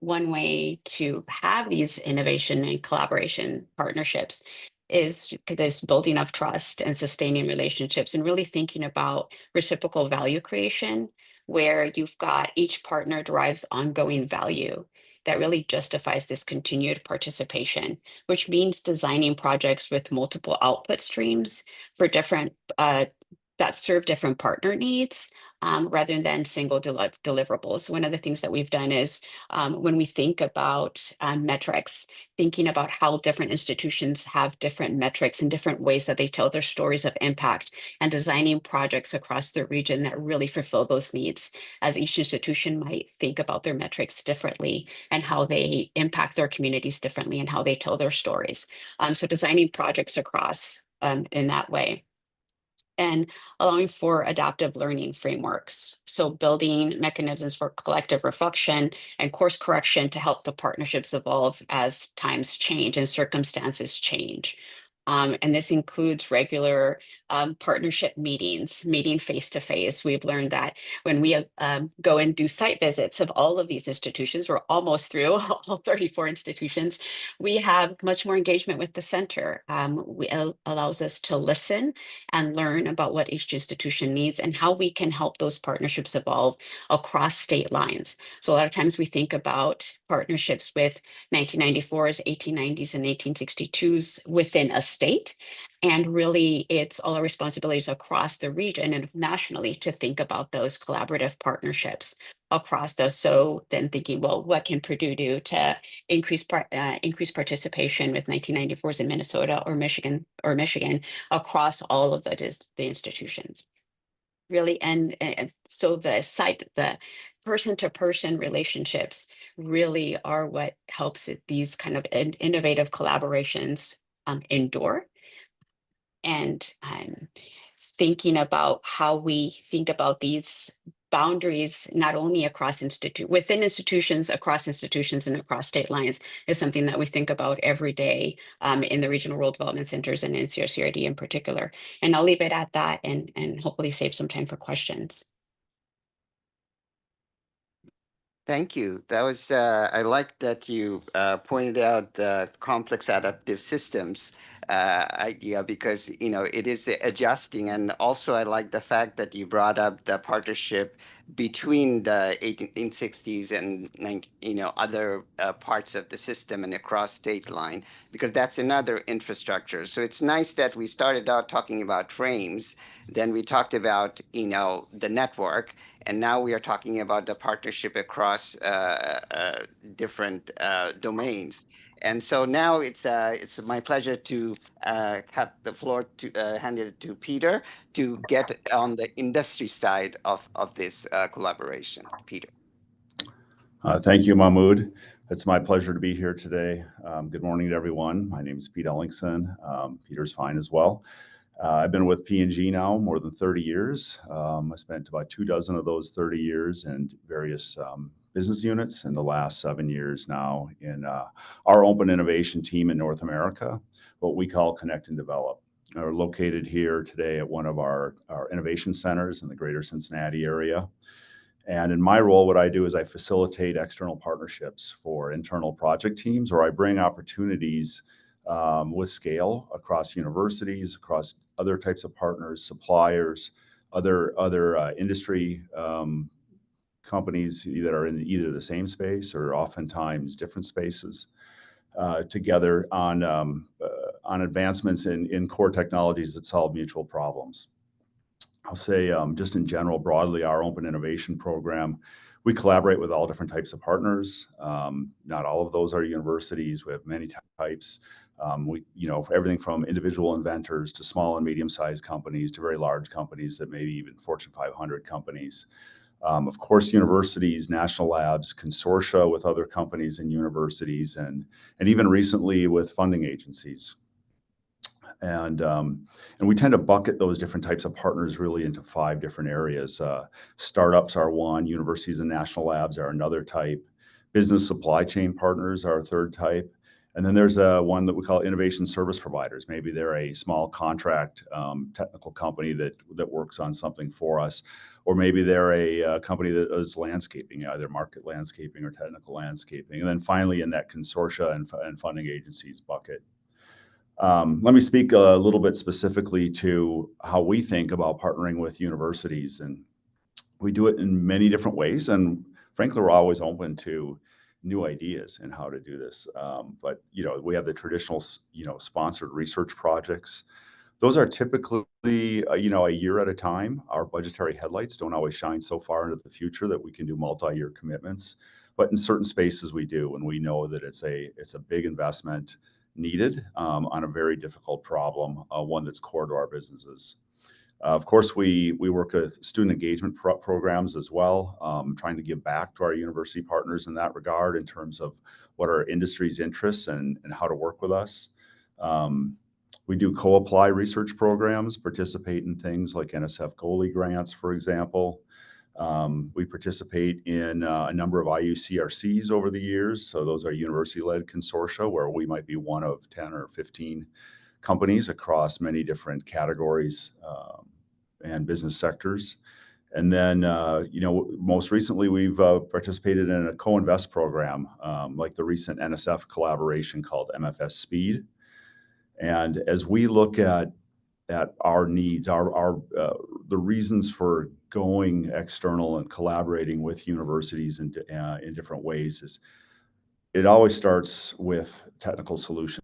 one way to have these innovation and collaboration partnerships is this building of trust and sustaining relationships and really thinking about reciprocal value creation where you've got each partner derives ongoing value that really justifies this continued participation, which means designing projects with multiple output streams for different that serve different partner needs rather than single deliverables. One of the things that we've done is when we think about metrics, thinking about how different institutions have different metrics and different ways that they tell their stories of impact, and designing projects across the region that really fulfill those needs, as each institution might think about their metrics differently and how they impact their communities differently and how they tell their stories. So designing projects across in that way, and allowing for adaptive learning frameworks. So building mechanisms for collective reflection and course correction to help the partnerships evolve as times change and circumstances change. And this includes regular partnership meetings, meeting face to face. We've learned that when we go and do site visits of all of these institutions, we're almost through all 34 institutions, we have much more engagement with the center. Allows us to listen and learn about what each institution needs and how we can help those partnerships evolve across state lines. So a lot of times we think about partnerships with 1994s, 1890s, and 1862s within a state. And really, it's all our responsibilities across the region and nationally to think about those collaborative partnerships across those. So then thinking, well, what can Purdue do to increase participation with 1994s in Minnesota or Michigan across all of the institutions? Really, and so the person-to-person relationships really are what helps these kind of innovative collaborations endure. And thinking about how we think about these boundaries, not only within institutions, across institutions, and across state lines, is something that we think about every day in the regional rural development centers and in CRCRD in particular. And I'll leave it at that and hopefully save some time for questions. Thank you. That was, I like that you pointed out the complex adaptive systems idea, because, you know, it is adjusting. And also I like the fact that you brought up the partnership between the 1860s and other parts of the system and across state line, because that's another infrastructure. So it's nice that we started out talking about frames, then we talked about, the network, and now we are talking about the partnership across different domains. And so now it's my pleasure to have the floor to hand it to Peter to get on the industry side of this collaboration. Peter. Thank you, Mahmoud. It's my pleasure to be here today. Good morning to everyone. My name is Pete Ellingson. Peter's fine as well. I've been with P&G now more than 30 years. I spent about 24 of those 30 years in various business units, in the last 7 years now in our open innovation team in North America, what we call Connect and Develop. We're located here today at one of our innovation centers in the greater Cincinnati area. And in my role, what I do is I facilitate external partnerships for internal project teams, or I bring opportunities with scale across universities, across other types of partners, suppliers, other industry companies that are in either the same space or oftentimes different spaces, together on advancements in core technologies that solve mutual problems. I'll say just in general, broadly, our open innovation program, we collaborate with all different types of partners. Not all of those are universities. We have many types. Everything from individual inventors to small and medium-sized companies to very large companies that maybe even Fortune 500 companies. Of course, universities, national labs, consortia with other companies and universities, and even recently with funding agencies. And we tend to bucket those different types of partners really into 5 different areas. Startups are one, universities and national labs are another type, business supply chain partners are a third type, and then there's one that we call innovation service providers. Maybe they're a small contract technical company that works on something for us, or maybe they're a company that does landscaping, either market landscaping or technical landscaping. And then finally in that consortia and funding agencies bucket. Let me speak a little bit specifically to how we think about partnering with universities. And We do it in many different ways, and frankly, we're always open to new ideas in how to do this. But we have the traditional, sponsored research projects. Those are typically, a year at a time. Our budgetary headlights don't always shine so far into the future that we can do multi-year commitments. But in certain spaces we do, and we know that it's a big investment needed on a very difficult problem, one that's core to our businesses. Of course, we work with student engagement programs as well, trying to give back to our university partners in that regard in terms of what are industry's interests and how to work with us. We do co-apply research programs, participate in things like NSF Goalie grants, for example. We participate in a number of IUCRCs over the years. So those are university-led consortia where we might be one of 10 or 15 companies across many different categories and business sectors. And then, most recently, we've participated in a co-invest program, like the recent NSF collaboration called MFS Speed. And as we look at our needs, the reasons for going external and collaborating with universities in different ways is it always starts with technical solutions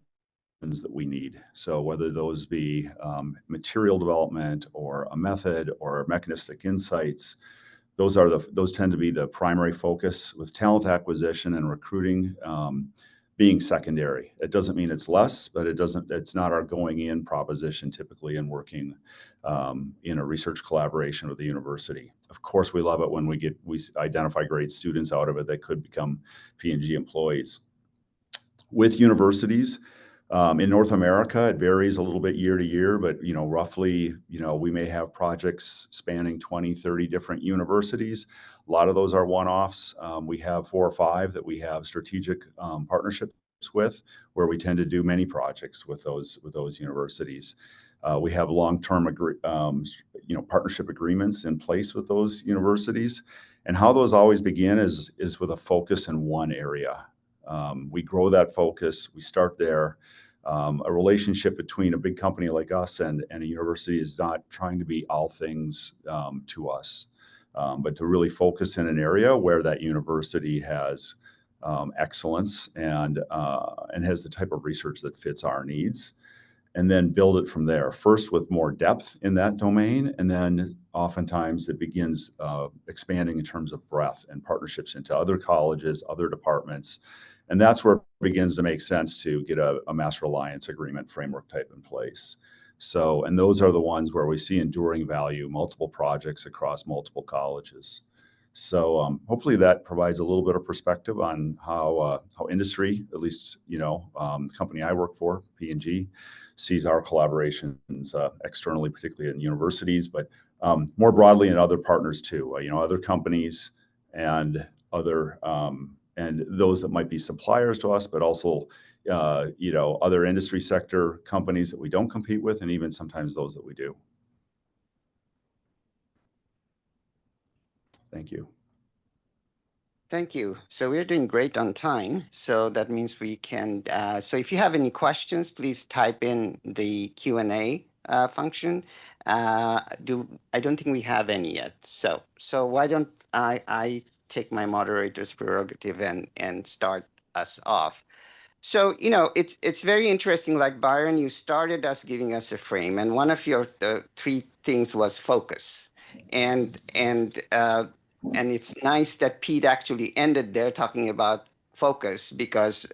that we need. So whether those be material development or a method or mechanistic insights, those tend to be the primary focus, with talent acquisition and recruiting being secondary. It doesn't mean it's less, but it's not our going in proposition typically in working in a research collaboration with the university. Of course, we love it when we identify great students out of it that could become P&G employees. With universities, in North America, it varies a little bit year to year, but roughly, we may have projects spanning 20, 30 different universities. A lot of those are one-offs. We have 4 or 5 that we have strategic partnerships with, where we tend to do many projects with those universities. We have long-term partnership agreements in place with those universities, and how those always begin is with a focus in one area. We grow that focus. We start there. A relationship between a big company like us and a university is not trying to be all things to us, but to really focus in an area where that university has excellence and has the type of research that fits our needs, and then build it from there. First with more depth in that domain, and then oftentimes it begins expanding in terms of breadth and partnerships into other colleges, other departments. And that's where it begins to make sense to get a master alliance agreement framework type in place. So, and those are the ones where we see enduring value, multiple projects across multiple colleges. So hopefully that provides a little bit of perspective on how industry, at least, the company I work for, P&G, sees our collaborations externally, particularly in universities, but more broadly in other partners too, other companies and other and those that might be suppliers to us, but also, other industry sector companies that we don't compete with, and even sometimes those that we do. Thank you. Thank you. So we're doing great on time. So that means we can, so if you have any questions, please type in the Q&A function. I don't think we have any yet. So why don't I take my moderator's prerogative and start us off. So, it's very interesting. Like Byron, you started us giving us a frame, and one of your 3 things was focus. And it's nice that Pete actually ended there talking about focus, because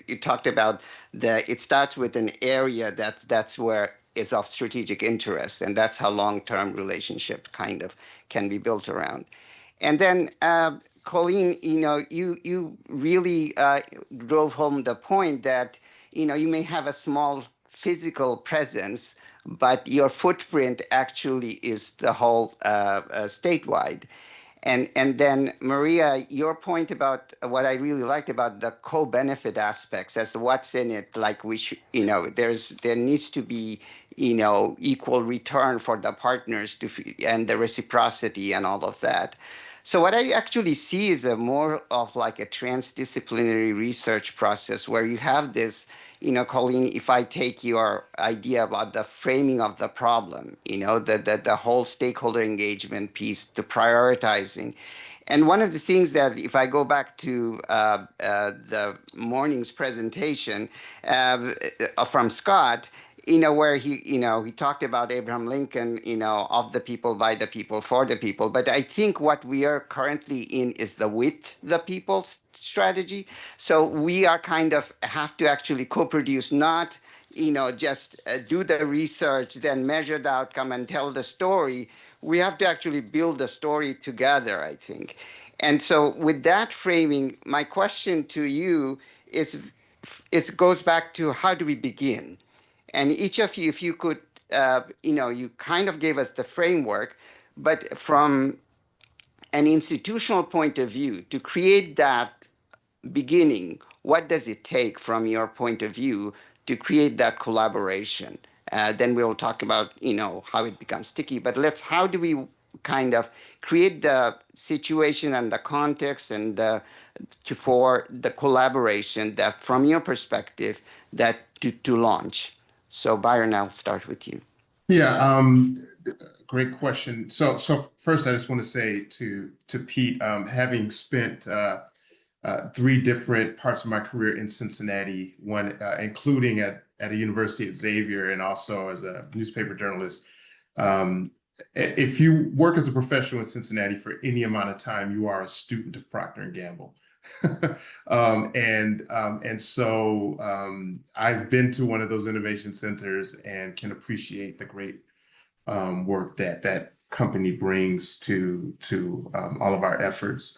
you talked about it starts with an area that's where it's of strategic interest, and that's how long-term relationship kind of can be built around. And then, Colleen, you really drove home the point that, you may have a small physical presence, but your footprint actually is the whole statewide. And then, Maria, your point about what I really liked about the co-benefit aspects as to what's in it, like we should, there needs to be, equal return for the partners and the reciprocity and all of that. So what I actually see is a more of like a transdisciplinary research process where you have this, Colleen, if I take your idea about the framing of the problem, the whole stakeholder engagement piece, the prioritizing. And one of the things that, if I go back to the morning's presentation from Scott, where he talked about Abraham Lincoln, of the people, by the people, for the people. But I think what we are currently in is the with the people strategy. So we are kind of have to actually co-produce, not, just do the research, then measure the outcome and tell the story. We have to actually build the story together, I think. And so with that framing, my question to you is, it goes back to how do we begin? And each of you, if you could, you kind of gave us the framework, but from an institutional point of view, to create that beginning, what does it take from your point of view to create that collaboration? Then we'll talk about, how it becomes sticky, but how do we kind of create the situation and the context and for the collaboration that, from your perspective, that to launch? So Byron, I'll start with you. Yeah, great question. So first, I just want to say to Pete, having spent 3 different parts of my career in Cincinnati, one including at a university at Xavier and also as a newspaper journalist. If you work as a professional in Cincinnati for any amount of time, you are a student of Procter & Gamble. So I've been to one of those innovation centers and can appreciate the great work that company brings to all of our efforts.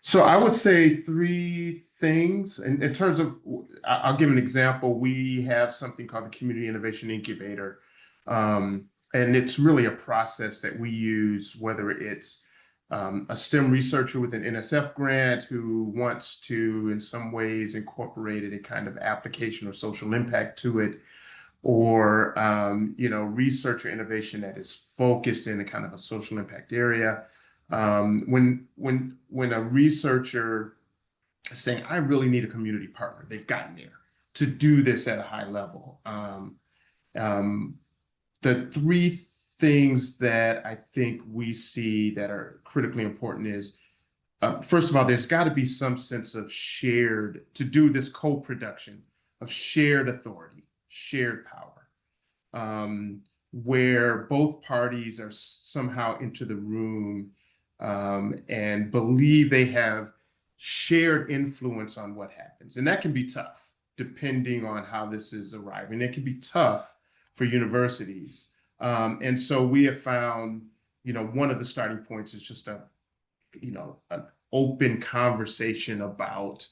So I would say 3 things in terms of, I'll give an example. We have something called the Community Innovation Incubator. And it's really a process that we use, whether it's a STEM researcher with an NSF grant who wants to, in some ways, incorporate a kind of application or social impact to it, or research or innovation that is focused in a kind of a social impact area. When a researcher is saying, I really need a community partner, they've gotten there to do this at a high level. The 3 things that I think we see that are critically important is, first of all, there's got to be some sense of to do this co-production of shared authority, shared power, where both parties are somehow into the room and believe they have shared influence on what happens. And that can be tough, depending on how this is arriving. It can be tough for universities. And so we have found, one of the starting points is just an open conversation about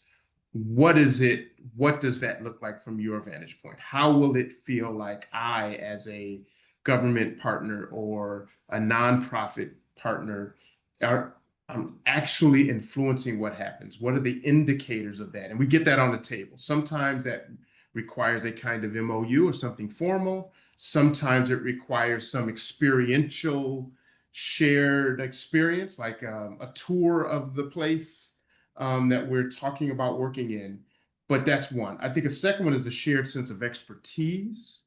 what does that look like from your vantage point? How will it feel like I, as a government partner or a nonprofit partner, I'm actually influencing what happens? What are the indicators of that? And we get that on the table. Sometimes that requires a kind of MOU or something formal. Sometimes it requires some experiential shared experience, like a tour of the place that we're talking about working in. But that's one. I think a second one is a shared sense of expertise.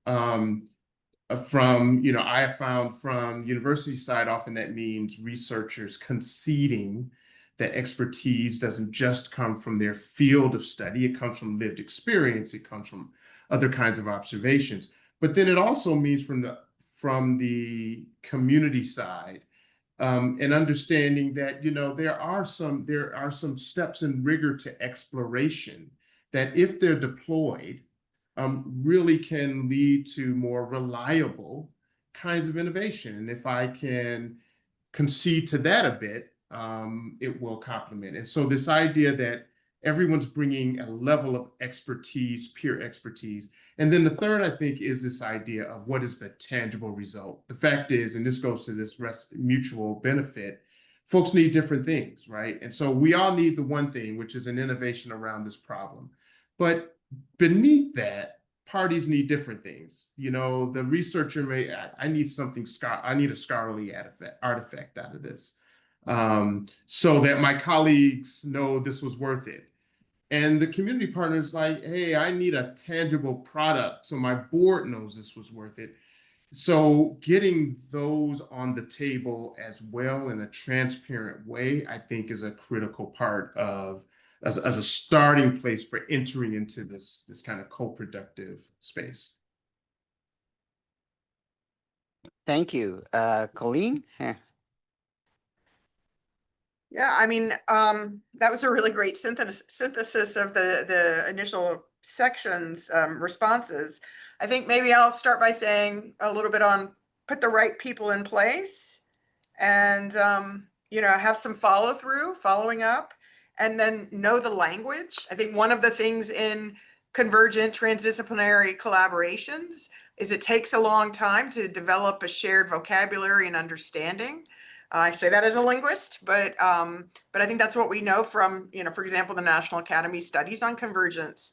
I have found from university side, often that means researchers conceding that expertise doesn't just come from their field of study. It comes from lived experience. It comes from other kinds of observations. But then it also means from the community side, and understanding that there are some steps and rigor to exploration that, if they're deployed, really can lead to more reliable kinds of innovation. And if I can concede to that a bit, it will complement. And so this idea that everyone's bringing a level of expertise, peer expertise. And then the third, I think, is this idea of what is the tangible result. The fact is, and this goes to this mutual benefit, folks need different things, right? And so we all need the one thing, which is an innovation around this problem. But beneath that, parties need different things. The researcher I need something, I need a scholarly artifact out of this. so that my colleagues know this was worth it. And the community partners like, hey, I need a tangible product so my board knows this was worth it. So getting those on the table as well in a transparent way, I think is a critical part of as a starting place for entering into this kind of co-productive space. Thank you. Colleen? Yeah, I mean, that was a really great synthesis of the initial sections responses. I think maybe I'll start by saying a little bit on put the right people in place and have some following up, and then know the language. I think one of the things in convergent transdisciplinary collaborations is it takes a long time to develop a shared vocabulary and understanding. I say that as a linguist, but I think that's what we know from, for example, the National Academies studies on convergence.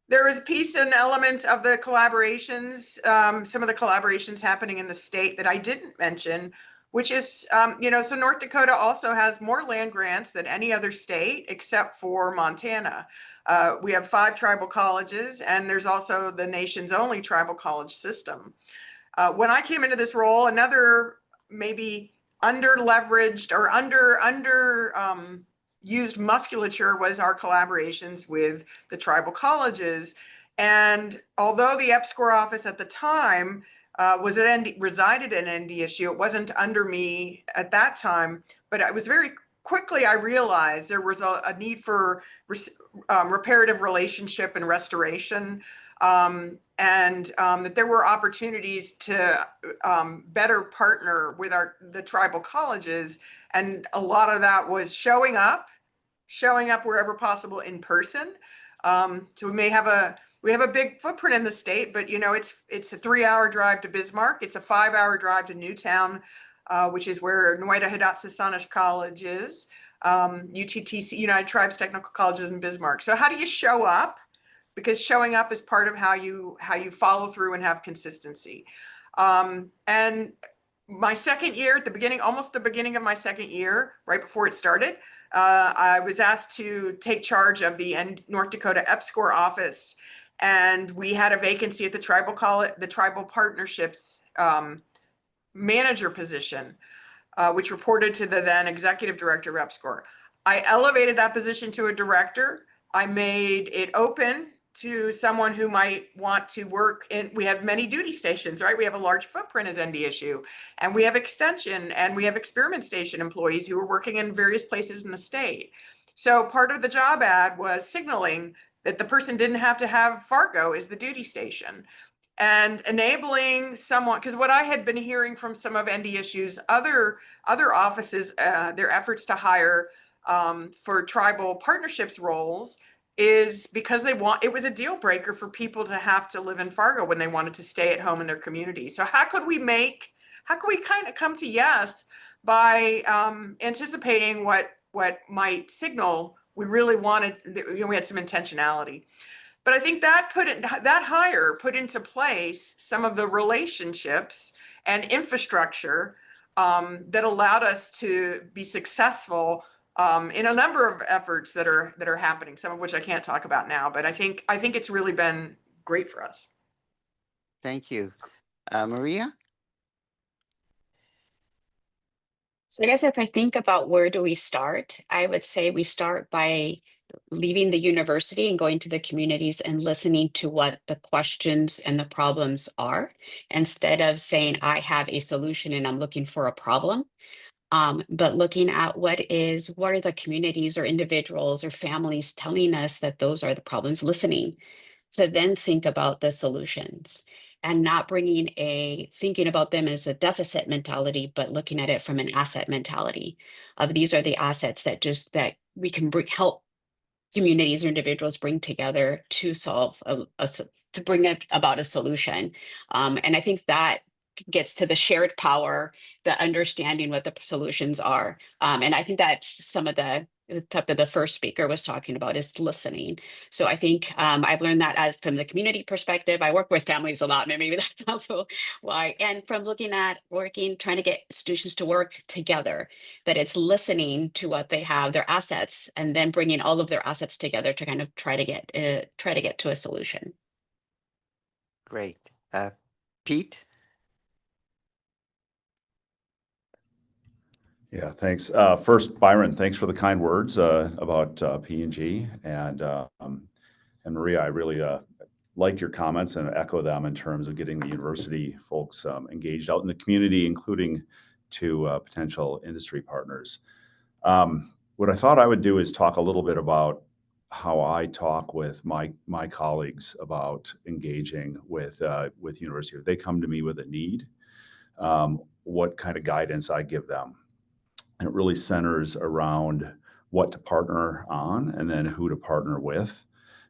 There is a piece and element of the collaborations, some of the collaborations happening in the state that I didn't mention, which is, so North Dakota also has more land grants than any other state except for Montana. We have 5 tribal colleges, and there's also the nation's only tribal college system. When I came into this role, another maybe under-leveraged or used musculature was our collaborations with the tribal colleges. And although the EPSCoR office at the time resided in NDSU, it wasn't under me at that time, but it was very quickly I realized there was a need for reparative relationship and restoration, and that there were opportunities to better partner with the tribal colleges. And a lot of that was showing up wherever possible in person. So we have a big footprint in the state, but it's a 3-hour drive to Bismarck. It's a 5-hour drive to Newtown, which is where Noida Hidatsa College is. UTTC, United Tribes Technical Colleges in Bismarck. So how do you show up? Because showing up is part of how you follow through and have consistency. And my second year, almost the beginning of my second year, right before it started, I was asked to take charge of the North Dakota EPSCoR office, and we had a vacancy at the tribal partnerships manager position, which reported to the then executive director of EPSCoR. I elevated that position to a director. I made it open to someone who might want to work in, we have many duty stations, right? We have a large footprint as NDSU, and we have extension, and we have experiment station employees who are working in various places in the state. So part of the job ad was signaling that the person didn't have to have Fargo as the duty station, and enabling someone, because what I had been hearing from some of NDSU's other offices, their efforts to hire for tribal partnerships roles, is because it was a deal breaker for people to have to live in Fargo when they wanted to stay at home in their community. So how could we kind of come to yes by anticipating what might signal we really wanted, we had some intentionality. But I think that hire put into place some of the relationships and infrastructure that allowed us to be successful in a number of efforts that are happening, some of which I can't talk about now, but I think it's really been great for us. Thank you. Maria? So I guess if I think about where do we start, I would say we start by leaving the university and going to the communities and listening to what the questions and the problems are, instead of saying, I have a solution and I'm looking for a problem. But looking at what are the communities or individuals or families telling us that those are the problems, listening. So then think about the solutions, and not thinking about them as a deficit mentality, but looking at it from an asset mentality of these are the assets that we can help communities or individuals bring together to solve to bring about a solution. And I think that gets to the shared power, the understanding what the solutions are. And I think that's some of the type that the first speaker was talking about, is listening. So I think I've learned that as from the community perspective. I work with families a lot, and maybe that's also why. And from looking at trying to get institutions to work together, that it's listening to what they have, their assets, and then bringing all of their assets together to kind of try to get to a solution. Great. Pete? Yeah, thanks. First, Byron, thanks for the kind words about P&G. And Maria, I really like your comments and echo them in terms of getting the university folks engaged out in the community, including to potential industry partners. What I thought I would do is talk a little bit about how I talk with my colleagues about engaging with university. If they come to me with a need, what kind of guidance I give them. And it really centers around what to partner on and then who to partner with.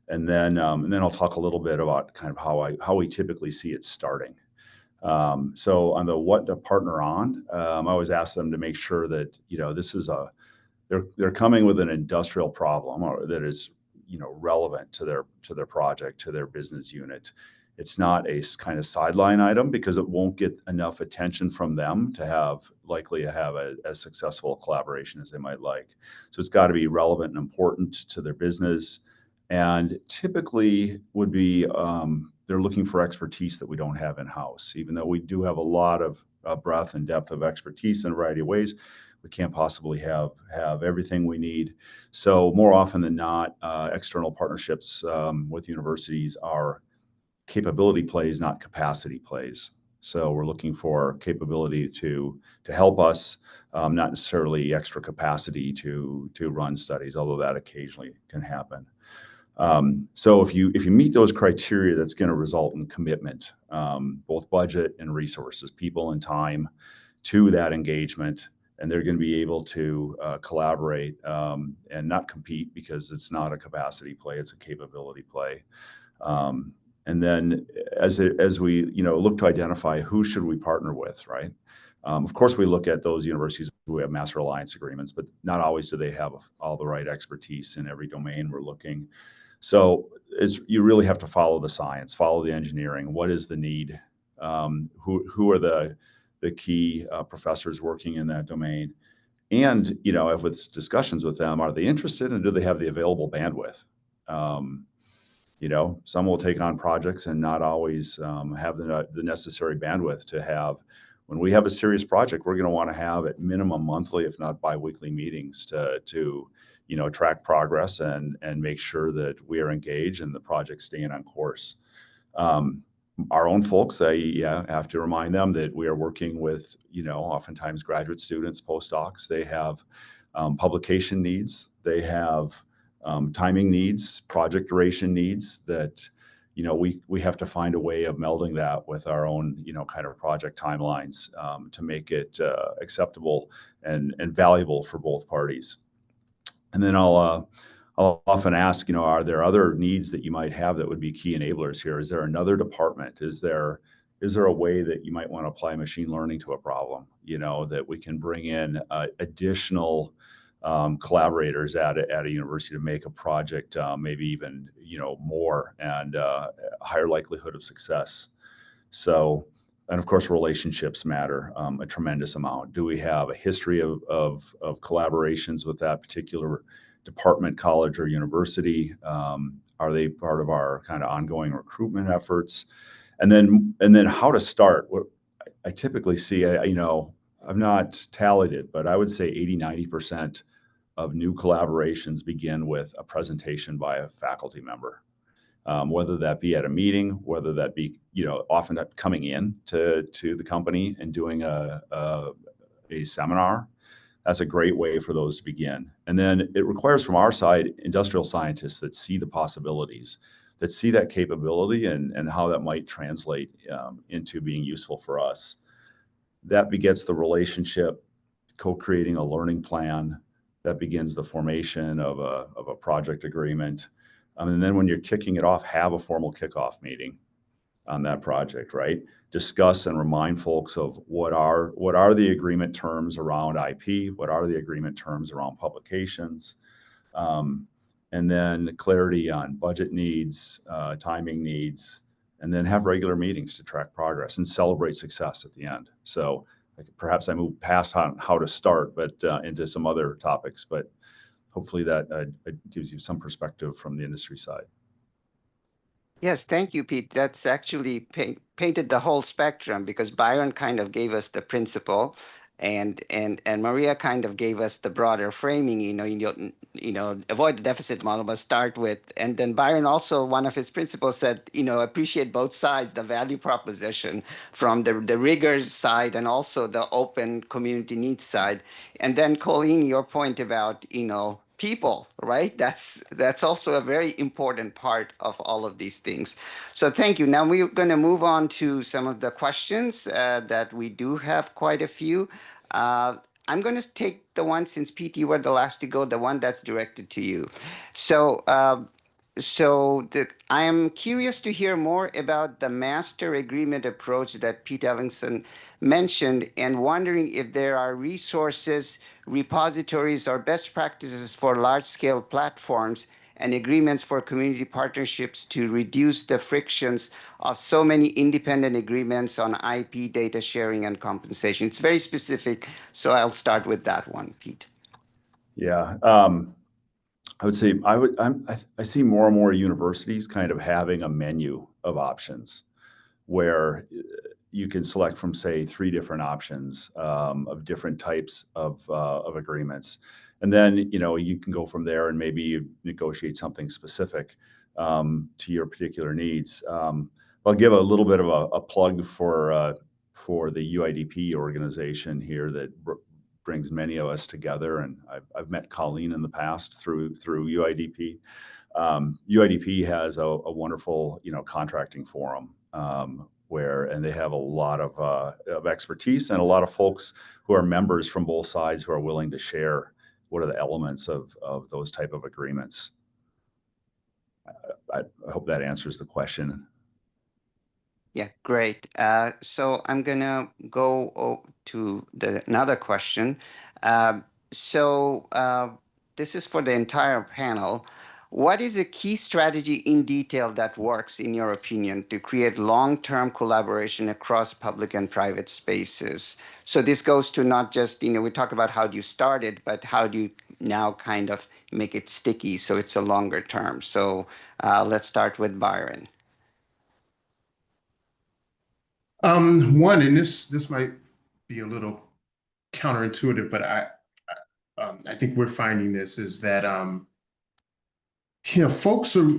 And then I'll talk a little bit about kind of how we typically see it starting. So on the what to partner on, I always ask them to make sure that, this is they're coming with an industrial problem or that is, relevant to their project, to their business unit. It's not a kind of sideline item because it won't get enough attention from them to likely have a successful collaboration as they might like. So it's got to be relevant and important to their business. And typically would be, they're looking for expertise that we don't have in-house. Even though we do have a lot of breadth and depth of expertise in a variety of ways, we can't possibly have everything we need. So more often than not, external partnerships with universities are capability plays, not capacity plays. So we're looking for capability to help us, not necessarily extra capacity to run studies, although that occasionally can happen. So if you meet those criteria, that's going to result in commitment, both budget and resources, people and time to that engagement. And they're going to be able to collaborate and not compete because it's not a capacity play, it's a capability play. And then as we look to identify who should we partner with, right? Of course, we look at those universities who have master alliance agreements, but not always do they have all the right expertise in every domain we're looking. So you really have to follow the science, follow the engineering. What is the need? Who are the key professors working in that domain? And, if with discussions with them, are they interested and do they have the available bandwidth? Some will take on projects and not always have the necessary bandwidth to have. When we have a serious project, we're going to want to have at minimum monthly, if not biweekly meetings to track progress and make sure that we are engaged and the project's staying on course. Our own folks, I have to remind them that we are working with, oftentimes graduate students, postdocs. They have publication needs. They have timing needs, project duration needs that, we have to find a way of melding that with our own, kind of project timelines to make it acceptable and valuable for both parties. And then I'll often ask, are there other needs that you might have that would be key enablers here? Is there another department? Is there a way that you might want to apply machine learning to a problem, that we can bring in additional collaborators at a university to make a project maybe even, more and higher likelihood of success. So, and of course, relationships matter a tremendous amount. Do we have a history of collaborations with that particular department, college, or university? Are they part of our kind of ongoing recruitment efforts? And then how to start. What I typically see, I've not tallied it, but I would say 80-90% of new collaborations begin with a presentation by a faculty member. Whether that be at a meeting, whether that be, often coming in to the company and doing a seminar. That's a great way for those to begin. And then it requires from our side, industrial scientists that see the possibilities, that see that capability and how that might translate into being useful for us. That begets the relationship, co-creating a learning plan. That begins the formation of a project agreement. And then when you're kicking it off, have a formal kickoff meeting on that project, right? Discuss and remind folks of what are the agreement terms around IP, what are the agreement terms around publications, And then clarity on budget needs, timing needs, and then have regular meetings to track progress and celebrate success at the end. So perhaps I moved past how to start, but into some other topics, but hopefully that gives you some perspective from the industry side. Yes, thank you, Pete. That's actually painted the whole spectrum, because Byron kind of gave us the principle, and Maria kind of gave us the broader framing. Avoid the deficit model, but start with. And then Byron also, one of his principles said, appreciate both sides, the value proposition from the rigors side and also the open community needs side. And then Colleen, your point about people, right? That's also a very important part of all of these things. So thank you. Now we're going to move on to some of the questions that we do have quite a few. I'm going to take the one, since Pete, you were the last to go, the one that's directed to you. So I am curious to hear more about the master agreement approach that Pete Ellingson mentioned, and wondering if there are resources, repositories, or best practices for large-scale platforms and agreements for community partnerships to reduce the frictions of so many independent agreements on IP, data sharing, and compensation. It's very specific, so I'll start with that one, Pete. Yeah. I would say I see more and more universities kind of having a menu of options where you can select from, say, 3 different options of different types of agreements, and then you can go from there and maybe you negotiate something specific to your particular needs. I'll give a little bit of a plug for the UIDP organization here that brings many of us together, and I've met Colleen in the past through UIDP. UIDP has a wonderful contracting forum and they have a lot of expertise and a lot of folks who are members from both sides who are willing to share what are the elements of those type of agreements. I hope that answers the question. Yeah, great. So I'm going to go to another question. This is for the entire panel. What is a key strategy in detail that works, in your opinion, to create long-term collaboration across public and private spaces? So this goes to not just, we talk about how do you start it, but how do you now kind of make it sticky so it's a longer term? So let's start with Byron. One, and this might be a little counterintuitive, but I think we're finding this is that folks are,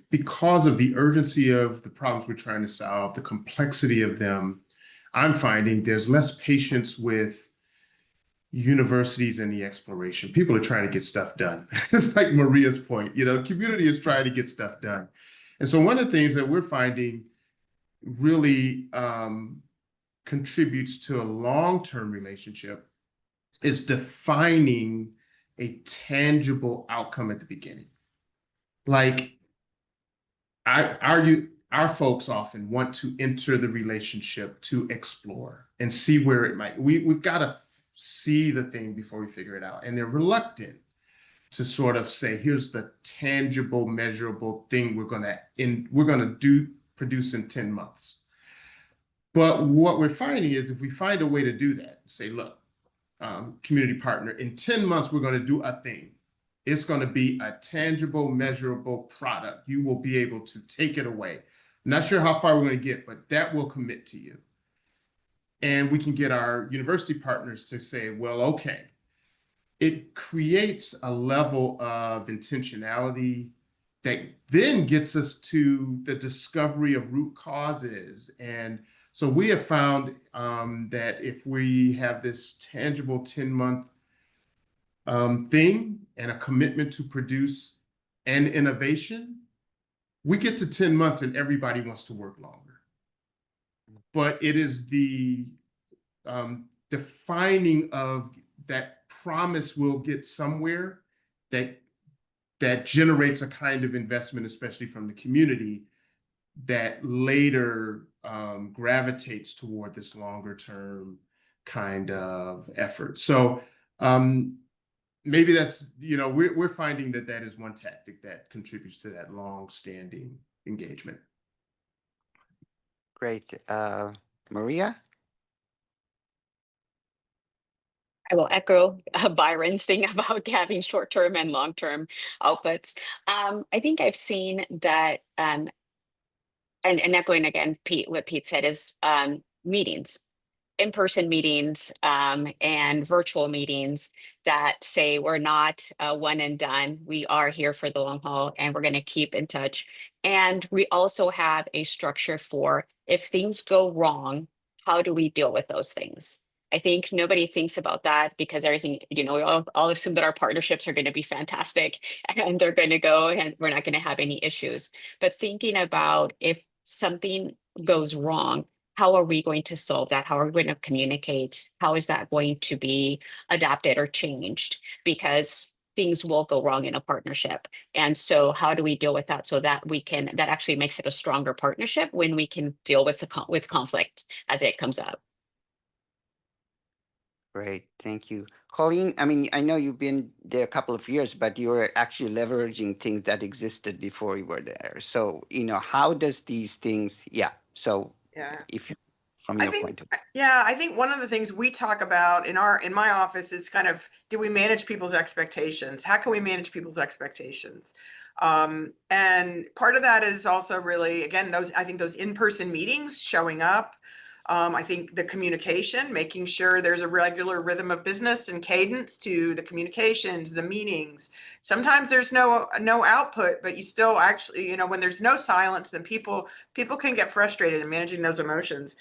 because of the urgency of the problems we're trying to solve, the complexity of them, I'm finding there's less patience with universities and the exploration. People are trying to get stuff done. It's like Maria's point, community is trying to get stuff done. And so one of the things that we're finding really contributes to a long-term relationship is defining a tangible outcome at the beginning. Like, our folks often want to enter the relationship to explore and see where it might. We've got to see the thing before we figure it out, and they're reluctant to sort of say, here's the tangible, measurable thing we're gonna produce in 10 months. But what we're finding is, if we find a way to do that, say, look, community partner, in 10 months, we're going to do a thing. It's going to be a tangible, measurable product. You will be able to take it away. Not sure how far we're going to get, but that will commit to you. And we can get our university partners to say, well, okay. It creates a level of intentionality that then gets us to the discovery of root causes. And so we have found that if we have this tangible 10-month thing and a commitment to produce an innovation, we get to 10 months and everybody wants to work longer. But it is the defining of that promise we'll get somewhere that generates a kind of investment, especially from the community, that later gravitates toward this longer term kind of effort. So maybe that's, we're finding that that is one tactic that contributes to that long-standing engagement. Great. Maria? I will echo Byron's thing about having short-term and long-term outputs. I think I've seen that, and echoing again, what Pete said is meetings, in-person meetings and virtual meetings that say we're not one and done. We are here for the long haul and we're going to keep in touch. And we also have a structure for if things go wrong, how do we deal with those things? I think nobody thinks about that because everything, we all assume that our partnerships are going to be fantastic and they're going to go and we're not going to have any issues. But thinking about if something goes wrong, how are we going to solve that? How are we going to communicate? How is that going to be adapted or changed? Because things will go wrong in a partnership. And so how do we deal with that so that that actually makes it a stronger partnership when we can deal with with conflict as it comes up? Great, thank you. Colleen, I mean, I know you've been there a couple of years, but you were actually leveraging things that existed before you were there. So, how does these things, so Yeah. if you, from your point of view. Yeah, I think one of the things we talk about in my office is kind of, do we manage people's expectations? How can we manage people's expectations? And part of that is also really, again, I think those in-person meetings, showing up. I think the communication, making sure there's a regular rhythm of business and cadence to the communications, the meetings. Sometimes there's no output, but you still actually, when there's no silence, then people can get frustrated in managing those emotions.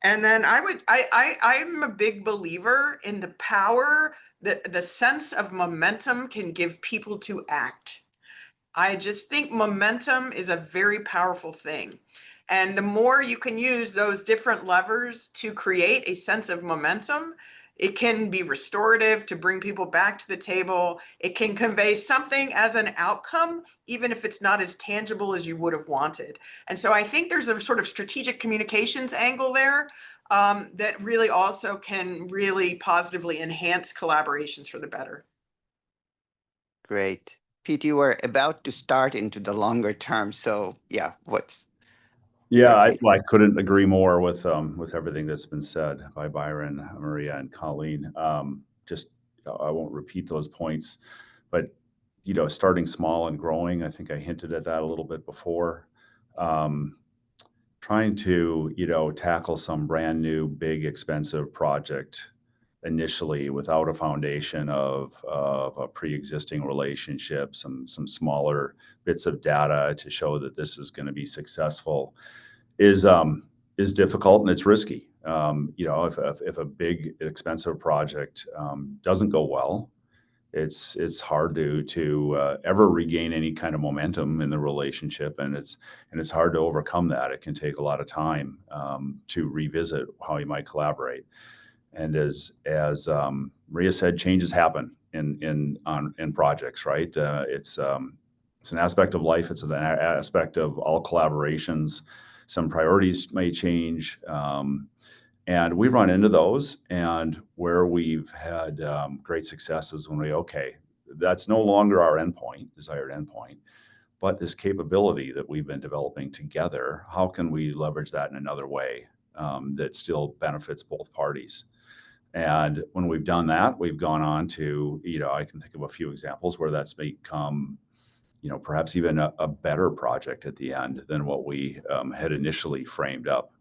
And then I'm a big believer in the power that the sense of momentum can give people to act. I just think momentum is a very powerful thing. And the more you can use those different levers to create a sense of momentum, it can be restorative to bring people back to the table. It can convey something as an outcome, even if it's not as tangible as you would have wanted. And so I think there's a sort of strategic communications angle there that really also can really positively enhance collaborations for the better. Great. Pete, you were about to start into the longer term. So what's your Yeah, take? I couldn't agree more with everything that's been said by Byron, Maria, and Colleen. I won't repeat those points, but starting small and growing. I think I hinted at that a little bit before. Trying to tackle some brand new, big, expensive project initially without a foundation of a pre-existing relationship, some smaller bits of data to show that this is going to be successful is difficult and it's risky. If a big expensive project doesn't go well, it's hard to ever regain any kind of momentum in the relationship, and it's hard to overcome that. It can take a lot of time to revisit how you might collaborate. And as Maria said, changes happen in projects, right? It's an aspect of life. It's an aspect of all collaborations. Some priorities may change, and we've run into those. And where we've had great successes when that's no longer our desired endpoint, but this capability that we've been developing together. How can we leverage that in another way that still benefits both parties? And when we've done that, we've gone on to, I can think of a few examples where that's become, perhaps even a better project at the end than what we had initially framed up.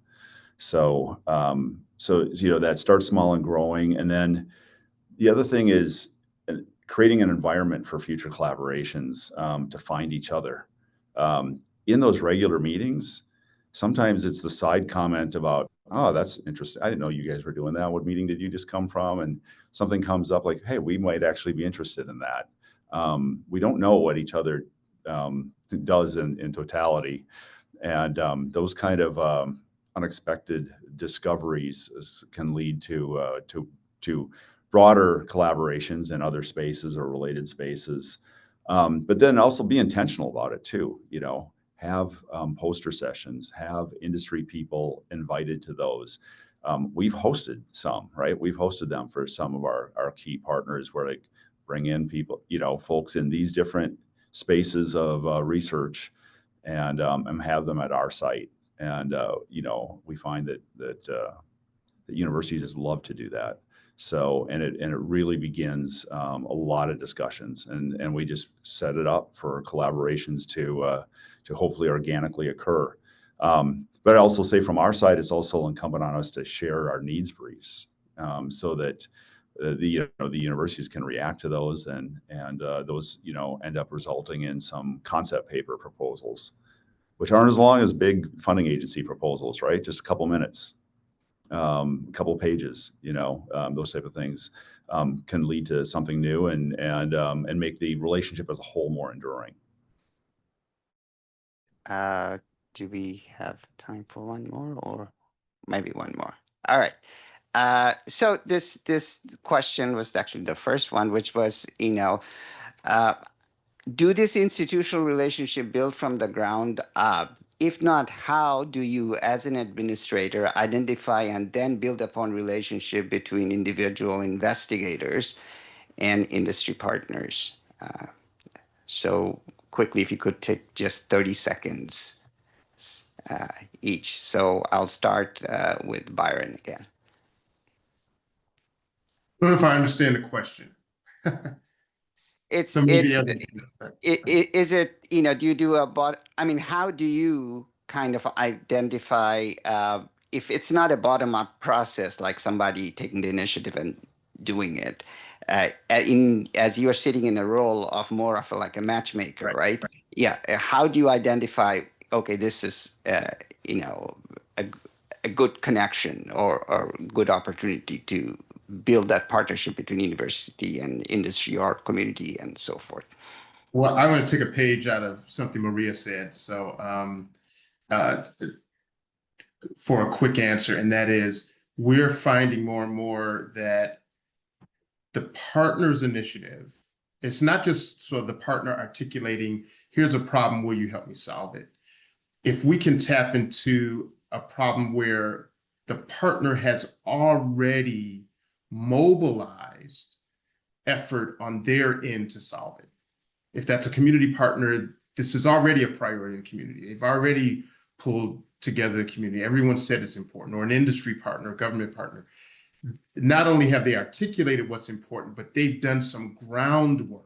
So, that starts small and growing. And then the other thing is creating an environment for future collaborations to find each other. In those regular meetings, sometimes it's the side comment about, oh, that's interesting. I didn't know you guys were doing that. What meeting did you just come from? And something comes up like, hey, we might actually be interested in that. We don't know what each other does in totality. And those kind of unexpected discoveries can lead to broader collaborations in other spaces or related spaces. But then also be intentional about it too. Have poster sessions, have industry people invited to those. We've hosted some, right? We've hosted them for some of our key partners where bring in people, folks in these different spaces of research, and have them at our site. And we find that universities just love to do that. So, and it really begins a lot of discussions, and we just set it up for collaborations to hopefully organically occur. But I also say from our side, it's also incumbent on us to share our needs briefs, so that the universities can react to those, and those end up resulting in some concept paper proposals, which aren't as long as big funding agency proposals, right? Just a couple minutes. A couple pages, those type of things can lead to something new and make the relationship as a whole more enduring. Do we have time for one more, or maybe one more? All right. So this question was actually the first one, which was, do this institutional relationship build from the ground up? If not, how do you, as an administrator, identify and then build upon relationship between individual investigators and industry partners? So quickly, if you could take just 30 seconds each. So I'll start with Byron again. I don't know if I understand the question. Is it, do you do how do you kind of identify if it's not a bottom-up process, like somebody taking the initiative and doing it, as you're sitting in a role of more of like a matchmaker, right? Yeah. How do you identify, okay, this is, a good connection or good opportunity to build that partnership between university and industry or community and so forth? Well, I'm going to take a page out of something Maria said. So for a quick answer, and that is, we're finding more and more that the partners initiative, it's not just sort of the partner articulating, here's a problem, will you help me solve it? If we can tap into a problem where the partner has already mobilized effort on their end to solve it. If that's a community partner, this is already a priority in the community. They've already pulled together the community. Everyone said it's important, or an industry partner, a government partner. Not only have they articulated what's important, but they've done some groundwork.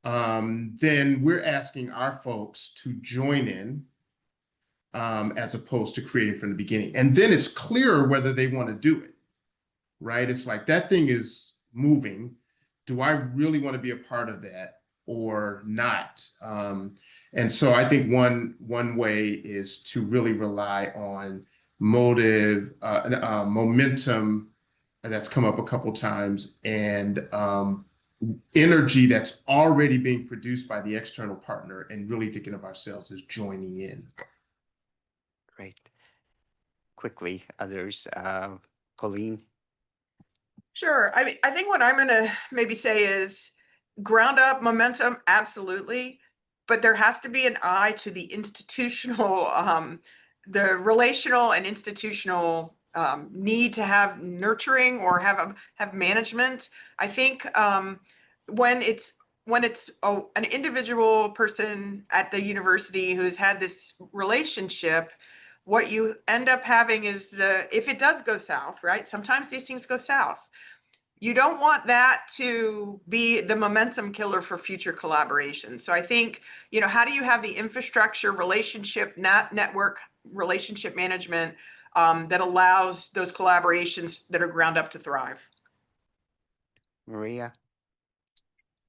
Then we're asking our folks to join in, as opposed to creating from the beginning. And then it's clearer whether they want to do it, right? It's like, that thing is moving. Do I really want to be a part of that or not? And so I think one way is to really rely on motive, momentum, that's come up a couple times, and energy that's already being produced by the external partner, and really thinking of ourselves as joining in. Great. Quickly, others, Colleen? Sure. I think what I'm going to maybe say is ground up momentum, absolutely. But there has to be an eye to the institutional, the relational and institutional need to have nurturing or have management. I think when it's an individual person at the university who's had this relationship, what you end up having is if it does go south, right? Sometimes these things go south. You don't want that to be the momentum killer for future collaboration. So I think, how do you have the infrastructure, relationship, network, relationship management that allows those collaborations that are ground up to thrive? Maria?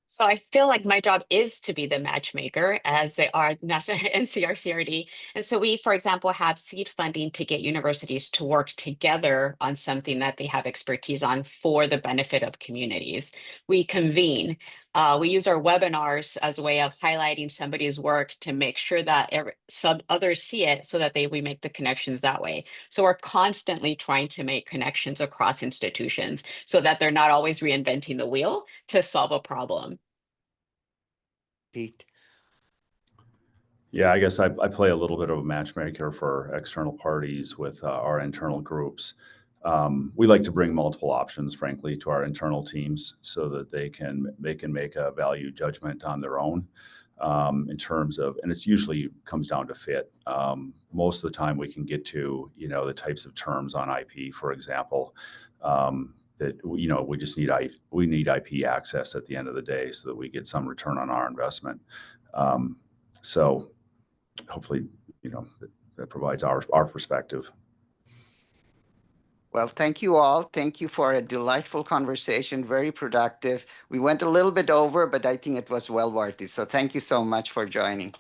So I feel like my job is to be the matchmaker, as they are National NCRCRD. And so we, for example, have seed funding to get universities to work together on something that they have expertise on for the benefit of communities. We convene. We use our webinars as a way of highlighting somebody's work to make sure that others see it, so that we make the connections that way. So we're constantly trying to make connections across institutions so that they're not always reinventing the wheel to solve a problem. Pete? Yeah, I guess I play a little bit of a matchmaker for external parties with our internal groups. We like to bring multiple options, frankly, to our internal teams so that they can make a value judgment on their own in terms of, and it's usually comes down to fit. Most of the time we can get to, the types of terms on IP, for example, that, we just need IP access at the end of the day so that we get some return on our investment. So hopefully, that provides our perspective. Well, thank you all. Thank you for a delightful conversation, very productive. We went a little bit over, but I think it was well worth it. So thank you so much for joining.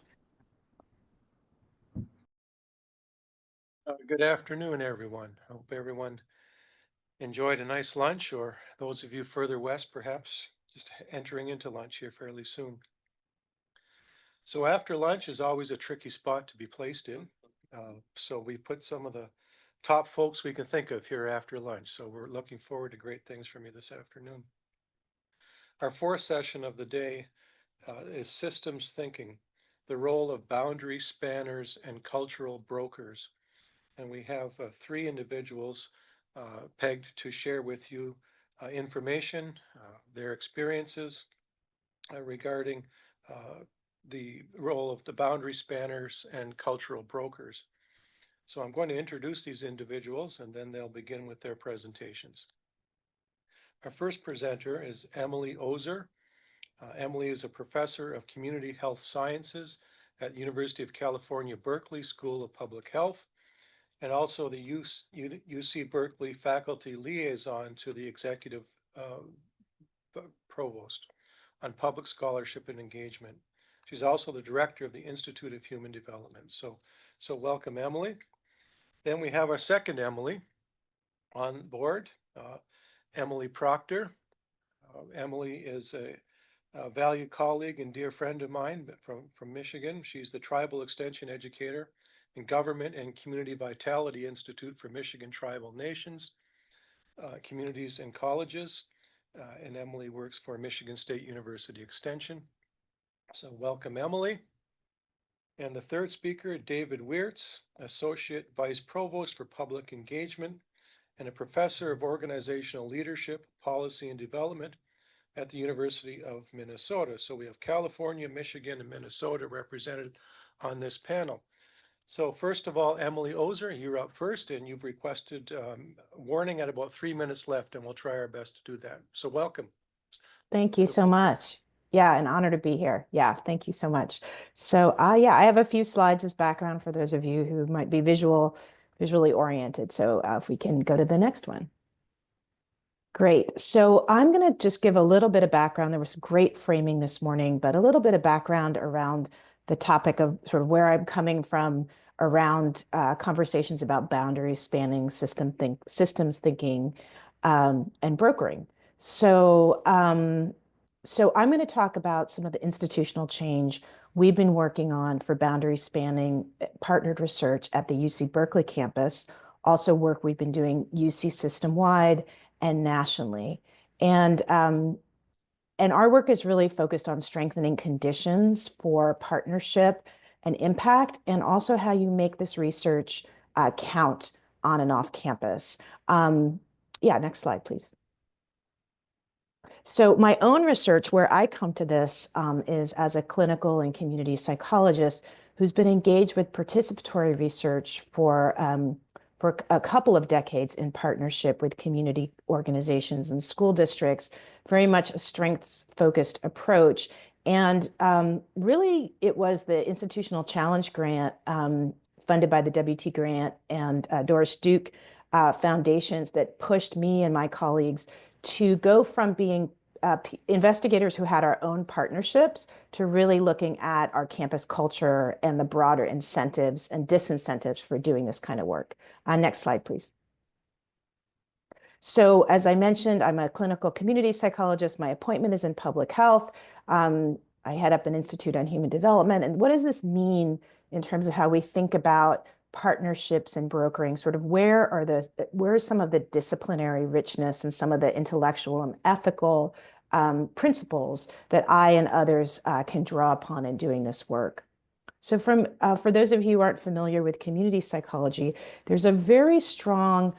Good afternoon, everyone. I hope everyone enjoyed a nice lunch, or those of you further west, perhaps just entering into lunch here fairly soon. So after lunch is always a tricky spot to be placed in. So we put some of the top folks we can think of here after lunch. So we're looking forward to great things from you this afternoon. Our fourth session of the day is systems thinking, the role of boundary spanners and cultural brokers. And we have three individuals pegged to share with you information, their experiences regarding the role of the boundary spanners and cultural brokers. So I'm going to introduce these individuals and then they'll begin with their presentations. Our first presenter is Emily Ozer. Emily is a professor of community health sciences at the University of California, Berkeley School of Public Health, and also the UC Berkeley faculty liaison to the executive provost on public scholarship and engagement. She's also the director of the Institute of Human Development. So welcome, Emily. Then we have our second Emily on board, Emily Proctor. Emily is a valued colleague and dear friend of mine from Michigan. She's the Tribal Extension Educator in Government and Community Vitality Institute for Michigan Tribal Nations, Communities and Colleges. And Emily works for Michigan State University Extension. So welcome, Emily. And the third speaker, David Weertz, Associate Vice Provost for Public Engagement and a Professor of Organizational Leadership, Policy and Development at the University of Minnesota. So we have California, Michigan, and Minnesota represented on this panel. So first of all, Emily Ozer, you're up first, and you've requested warning at about 3 minutes left, and we'll try our best to do that. So welcome. Thank you so much. Yeah, an honor to be here. Yeah, thank you so much. So yeah, I have a few slides as background for those of you who might be visually oriented. So if we can go to the next one. Great. So I'm going to just give a little bit of background. There was great framing this morning, but a little bit of background around the topic of sort of where I'm coming from around conversations about boundaries spanning systems thinking and brokering. So I'm going to talk about some of the institutional change we've been working on for boundary spanning partnered research at the UC Berkeley campus, also work we've been doing UC system-wide and nationally. And our work is really focused on strengthening conditions for partnership and impact, and also how you make this research count on and off campus. Yeah, next slide, please. So my own research, where I come to this, is as a clinical and community psychologist who's been engaged with participatory research for a couple of decades in partnership with community organizations and school districts, very much a strengths-focused approach. And really, it was the Institutional Challenge Grant funded by the WT Grant and Doris Duke foundations that pushed me and my colleagues to go from being investigators who had our own partnerships to really looking at our campus culture and the broader incentives and disincentives for doing this kind of work. Next slide, please. So as I mentioned, I'm a clinical community psychologist. My appointment is in public health. I head up an Institute on Human Development. And what does this mean in terms of how we think about partnerships and brokering? Sort of where is some of the disciplinary richness and some of the intellectual and ethical principles that I and others can draw upon in doing this work? So for those of you who aren't familiar with community psychology, there's a very strong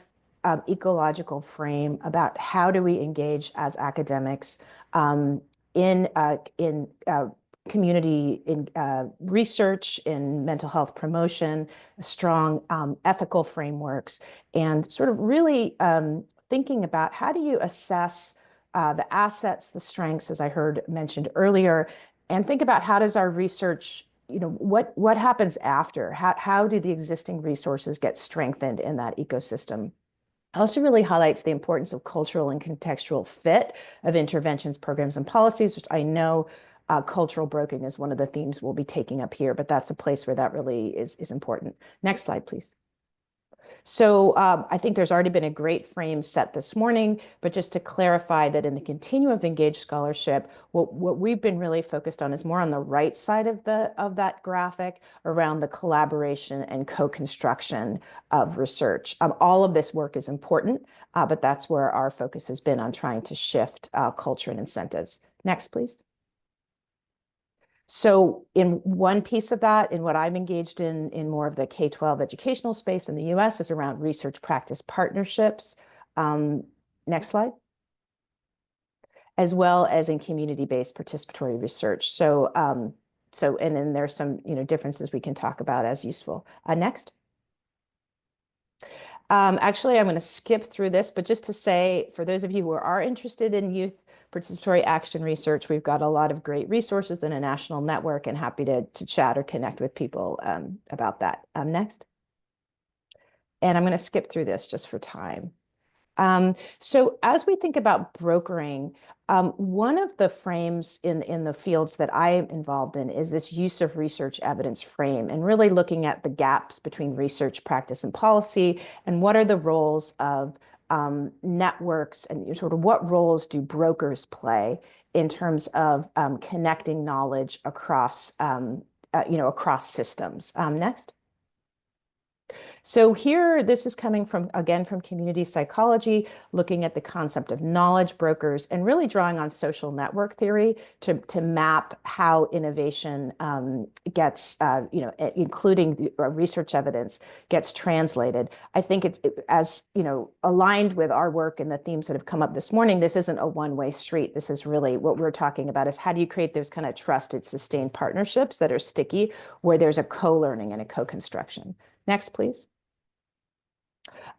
ecological frame about how do we engage as academics in community in research, in mental health promotion, strong ethical frameworks, and sort of really thinking about how do you assess the assets, the strengths, as I heard mentioned earlier, and think about how does our research, what happens after? How do the existing resources get strengthened in that ecosystem? Also really highlights the importance of cultural and contextual fit of interventions, programs, and policies, which I know cultural broking is one of the themes we'll be taking up here, but that's a place where that really is important. Next slide, please. So I think there's already been a great frame set this morning, but just to clarify that in the continuum of engaged scholarship, what we've been really focused on is more on the right side of that graphic around the collaboration and co-construction of research. All of this work is important, but that's where our focus has been on trying to shift culture and incentives. Next, please. So in one piece of that, in what I'm engaged in more of the K-12 educational space in the US, is around research practice partnerships. Next slide. As well as in community-based participatory research. So, and then there's some differences we can talk about as useful. Next. Actually, I'm going to skip through this, but just to say, for those of you who are interested in youth participatory action research, we've got a lot of great resources in a national network, and happy to chat or connect with people about that. Next. And I'm going to skip through this just for time. So as we think about brokering, one of the frames in the fields that I am involved in is this use of research evidence frame, and really looking at the gaps between research, practice, and policy, and what are the roles of networks, and sort of what roles do brokers play in terms of connecting knowledge across, across systems. Next. So here, this is coming from, again, from community psychology, looking at the concept of knowledge brokers and really drawing on social network theory to map how innovation gets, including the research evidence, gets translated. I think it's, as aligned with our work and the themes that have come up this morning, this isn't a one-way street. This is really what we're talking about, is how do you create those kind of trusted, sustained partnerships that are sticky, where there's a co-learning and a co-construction. Next, please.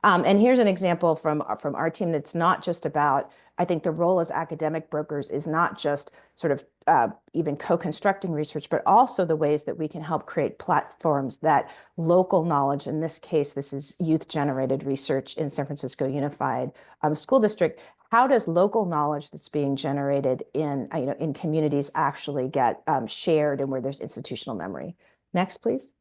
And here's an example from our team that's not just about, I think the role as academic brokers is not just sort of even co-constructing research, but also the ways that we can help create platforms that local knowledge, in this case, this is youth-generated research in San Francisco Unified School District. How does local knowledge that's being generated in communities actually get shared, and where there's institutional memory? Next, please.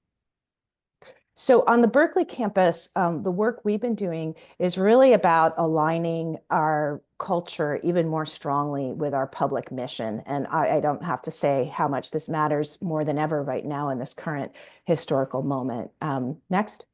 So on the Berkeley campus, the work we've been doing is really about aligning our culture even more strongly with our public mission. And I don't have to say how much this matters more than ever right now in this current historical moment. Next.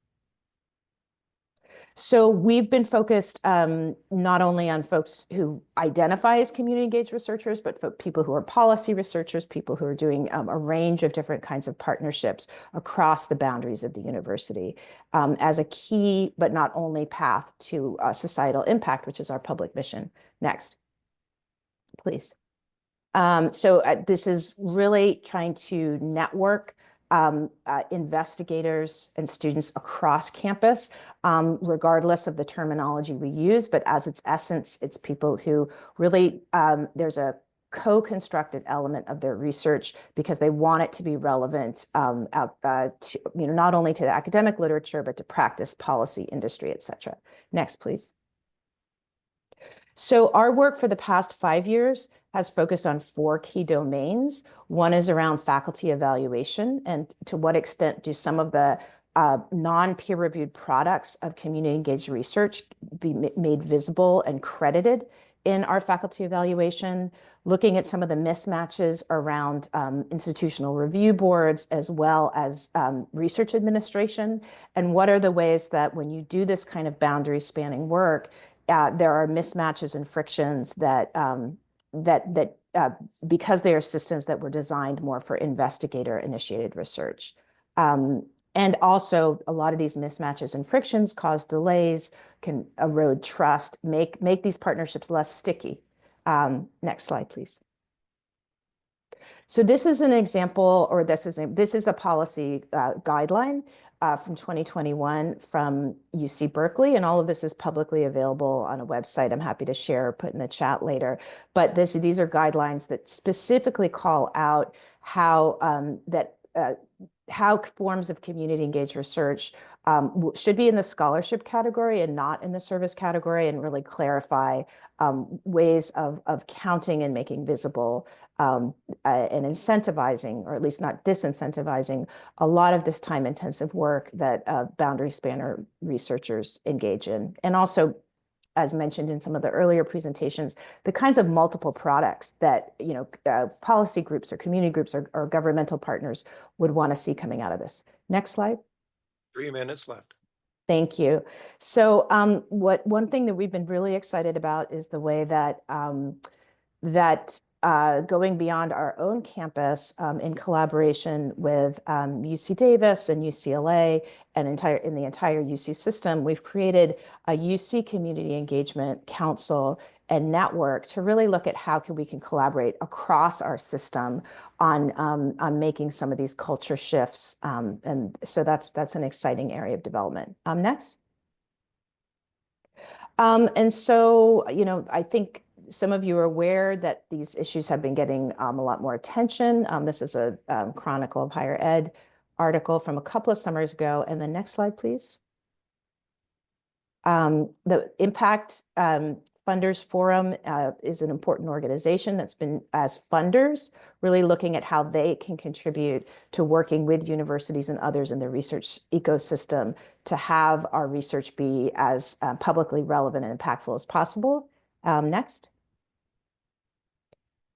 So we've been focused not only on folks who identify as community engaged researchers, but for people who are policy researchers, people who are doing a range of different kinds of partnerships across the boundaries of the university as a key, but not only, path to societal impact, which is our public mission. Next, please. This is really trying to network investigators and students across campus, regardless of the terminology we use, but as its essence, it's people who really, there's a co-constructed element of their research because they want it to be relevant not only to the academic literature, but to practice, policy, industry, et cetera. Next, please. So our work for the past 5 years has focused on 4 key domains. One is around faculty evaluation, and to what extent do some of the non-peer-reviewed products of community-engaged research be made visible and credited in our faculty evaluation, looking at some of the mismatches around institutional review boards as well as research administration, and what are the ways that when you do this kind of boundary-spanning work, there are mismatches and frictions that because they are systems that were designed more for investigator-initiated research. And also a lot of these mismatches and frictions cause delays, can erode trust, make these partnerships less sticky. Next slide, please. So this is an example, or this is a policy guideline from 2021 from UC Berkeley, and all of this is publicly available on a website. I'm happy to share or put in the chat later. But these are guidelines that specifically call out how how forms of community engaged research should be in the scholarship category and not in the service category, and really clarify ways of counting and making visible and incentivizing, or at least not disincentivizing, a lot of this time-intensive work that boundary spanner researchers engage in. And also, as mentioned in some of the earlier presentations, the kinds of multiple products that policy groups or community groups or governmental partners would want to see coming out of this. Next slide. 3 minutes left. Thank you. So one thing that we've been really excited about is the way that going beyond our own campus in collaboration with UC Davis and UCLA and in the entire UC system, we've created a UC Community Engagement Council and network to really look at how we can collaborate across our system on making some of these culture shifts. And so that's an exciting area of development. Next. And so, I think some of you are aware that these issues have been getting a lot more attention. This is a Chronicle of Higher Ed article from a couple of summers ago. And the next slide, please. The Impact Funders Forum is an important organization that's been, as funders, really looking at how they can contribute to working with universities and others in the research ecosystem to have our research be as publicly relevant and impactful as possible. Next.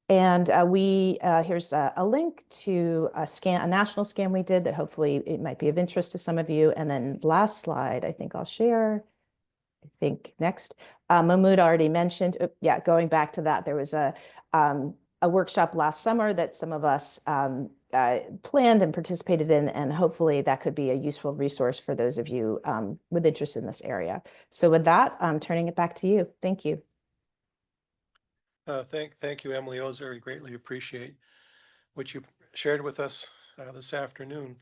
And here's a link to a national scan we did that hopefully it might be of interest to some of you. And then last slide, I think I'll share. I think next. Mahmoud already mentioned, going back to that, there was a workshop last summer that some of us planned and participated in, and hopefully that could be a useful resource for those of you with interest in this area. So with that, I'm turning it back to you. Thank you. Thank you, Emily Ozer. I greatly appreciate what you shared with us this afternoon.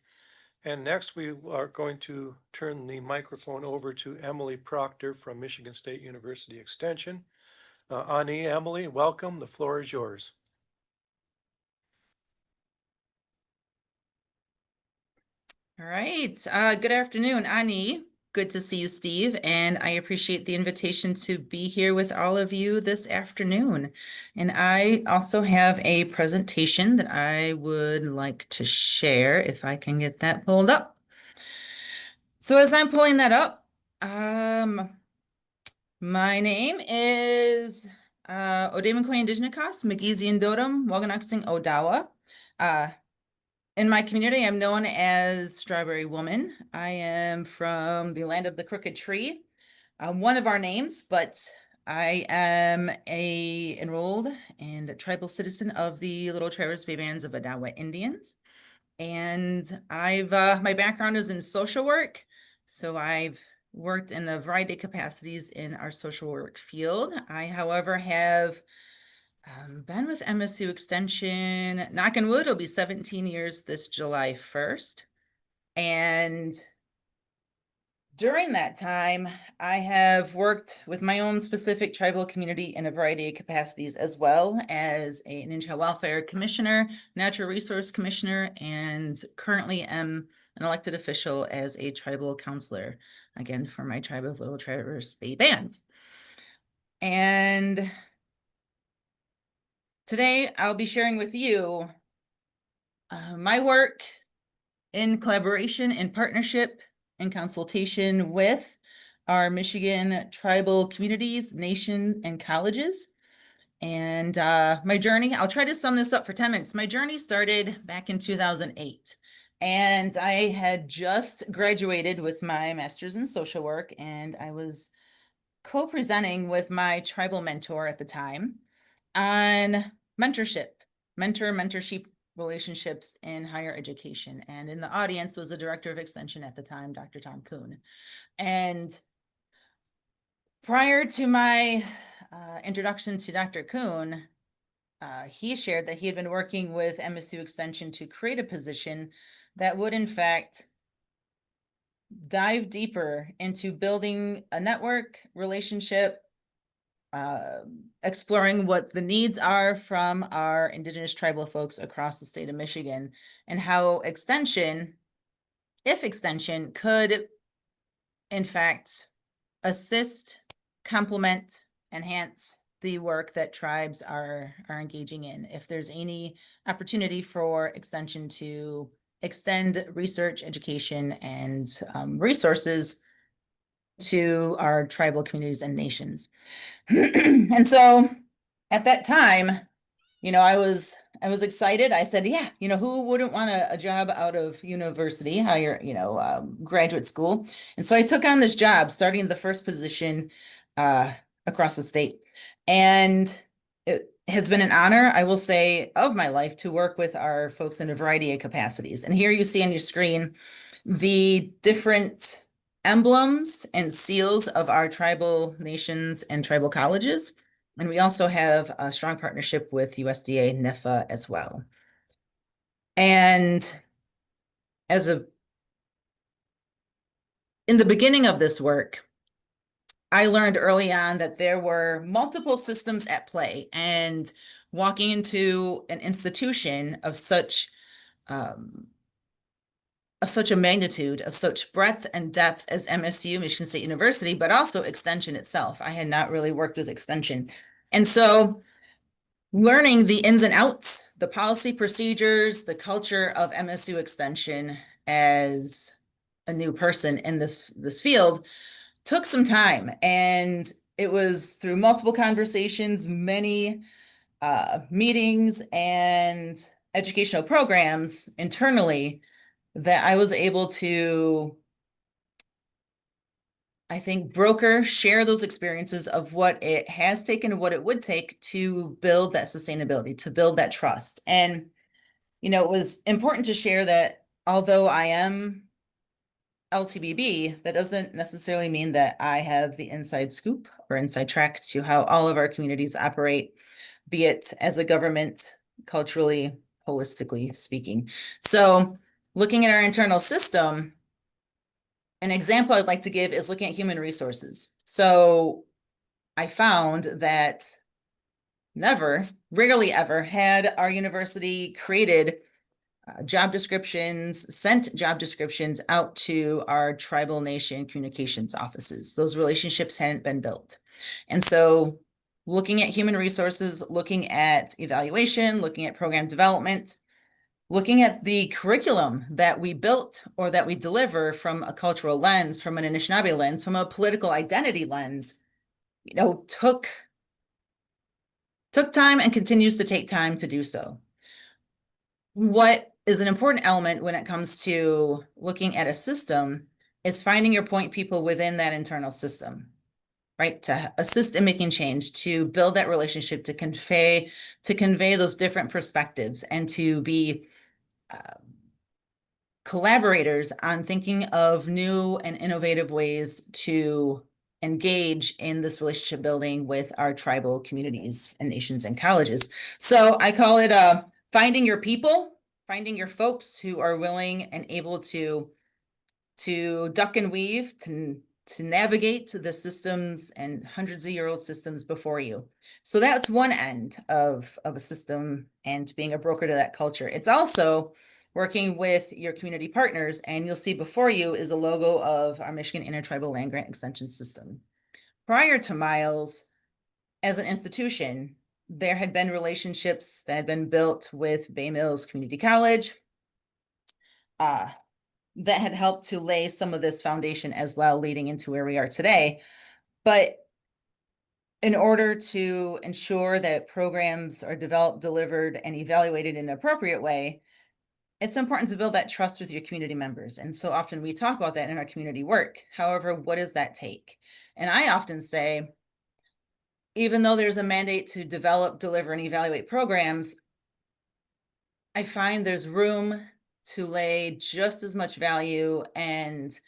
And next, we are going to turn the microphone over to Emily Proctor from Michigan State University Extension. Emily, welcome. The floor is yours. All right. Good afternoon, Ani. Good to see you, Steve, and I appreciate the invitation to be here with all of you this afternoon. And I also have a presentation that I would like to share, if I can get that pulled up. So as I'm pulling that up, my name is Odemankoy Indigenous, Magizian Dodom, Waganaksing Odawa. In my community, I'm known as Strawberry Woman. I am from the land of the crooked tree, one of our names, but I am a enrolled and tribal citizen of the Little Traverse Bay Bands of Odawa Indians. And my background is in social work. So I've worked in a variety of capacities in our social work field. I, however, have been with MSU Extension, knock on wood, it'll be 17 years this July 1st. And during that time, I have worked with my own specific tribal community in a variety of capacities, as well as an Ninja Welfare Commissioner, Natural Resource Commissioner, and currently am an elected official as a tribal counselor, again, for my tribe of Little Traverse Bay Bands. And today, I'll be sharing with you my work in collaboration and partnership and consultation with our Michigan tribal communities, nation, and colleges. And my journey, I'll try to sum this up for 10 minutes. My journey started back in 2008. And I had just graduated with my master's in social work, and I was co-presenting with my tribal mentor at the time on mentorship, mentorship relationships in higher education. And in the audience was the director of extension at the time, Dr. Tom Kuhn. And prior to my introduction to Dr. Kuhn, he shared that he had been working with MSU Extension to create a position that would, in fact, dive deeper into building a network relationship, exploring what the needs are from our Indigenous tribal folks across the state of Michigan, and how extension, if extension, could, in fact, assist, complement, enhance the work that tribes are engaging in. If there's any opportunity for extension to extend research, education, and resources to our tribal communities and nations. And so at that time, I was excited. I said, yeah, who wouldn't want a job out of university, higher, graduate school? And so I took on this job, starting the first position across the state. And it has been an honor, I will say, of my life to work with our folks in a variety of capacities. And here you see on your screen the different emblems and seals of our tribal nations and tribal colleges. And we also have a strong partnership with USDA NIFA as well. And in the beginning of this work, I learned early on that there were multiple systems at play, and walking into an institution of such a magnitude, of such breadth and depth as MSU, Michigan State University, but also Extension itself. I had not really worked with Extension. And so learning the ins and outs, the policy procedures, the culture of MSU Extension as a new person in this field took some time. And it was through multiple conversations, many meetings and educational programs internally that I was able to, I think, share those experiences of what it has taken and what it would take to build that sustainability, to build that trust. And, it was important to share that although I am LTBB, that doesn't necessarily mean that I have the inside scoop or inside track to how all of our communities operate, be it as a government, culturally, holistically speaking. So looking at our internal system, an example I'd like to give is looking at human resources. So I found that rarely ever had our university created job descriptions, sent job descriptions out to our tribal nation communications offices. Those relationships hadn't been built. And so looking at human resources, looking at evaluation, looking at program development, looking at the curriculum that we built or that we deliver from a cultural lens, from an Anishinaabe lens, from a political identity lens, took time and continues to take time to do so. What is an important element when it comes to looking at a system is finding your point people within that internal system, right? To assist in making change, to build that relationship, to convey those different perspectives, and to be collaborators on thinking of new and innovative ways to engage in this relationship building with our tribal communities and nations and colleges. So I call it finding your people, finding your folks who are willing and able to duck and weave, to navigate the systems and hundreds of year old systems before you. So that's one end of a system and being a broker to that culture. It's also working with your community partners, and you'll see before you is a logo of our Michigan Intertribal Land Grant Extension System. Prior to Miles, as an institution, there had been relationships that had been built with Bay Mills Community College that had helped to lay some of this foundation as well, leading into where we are today. But in order to ensure that programs are developed, delivered, and evaluated in an appropriate way, it's important to build that trust with your community members. And so often we talk about that in our community work. However, what does that take? And I often say, even though there's a mandate to develop, deliver, and evaluate programs, I find there's room to lay just as much value and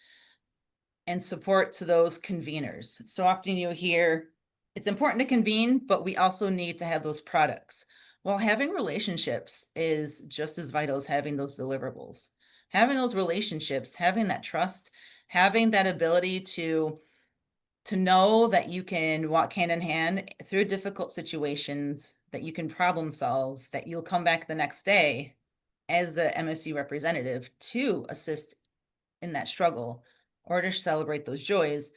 support to those conveners. So often you hear it's important to convene, but we also need to have those products. Well, having relationships is just as vital as having those deliverables. Having those relationships, having that trust, having that ability to know that you can walk hand in hand through difficult situations, that you can problem solve, that you'll come back the next day as the MSU representative to assist in that struggle or to celebrate those joys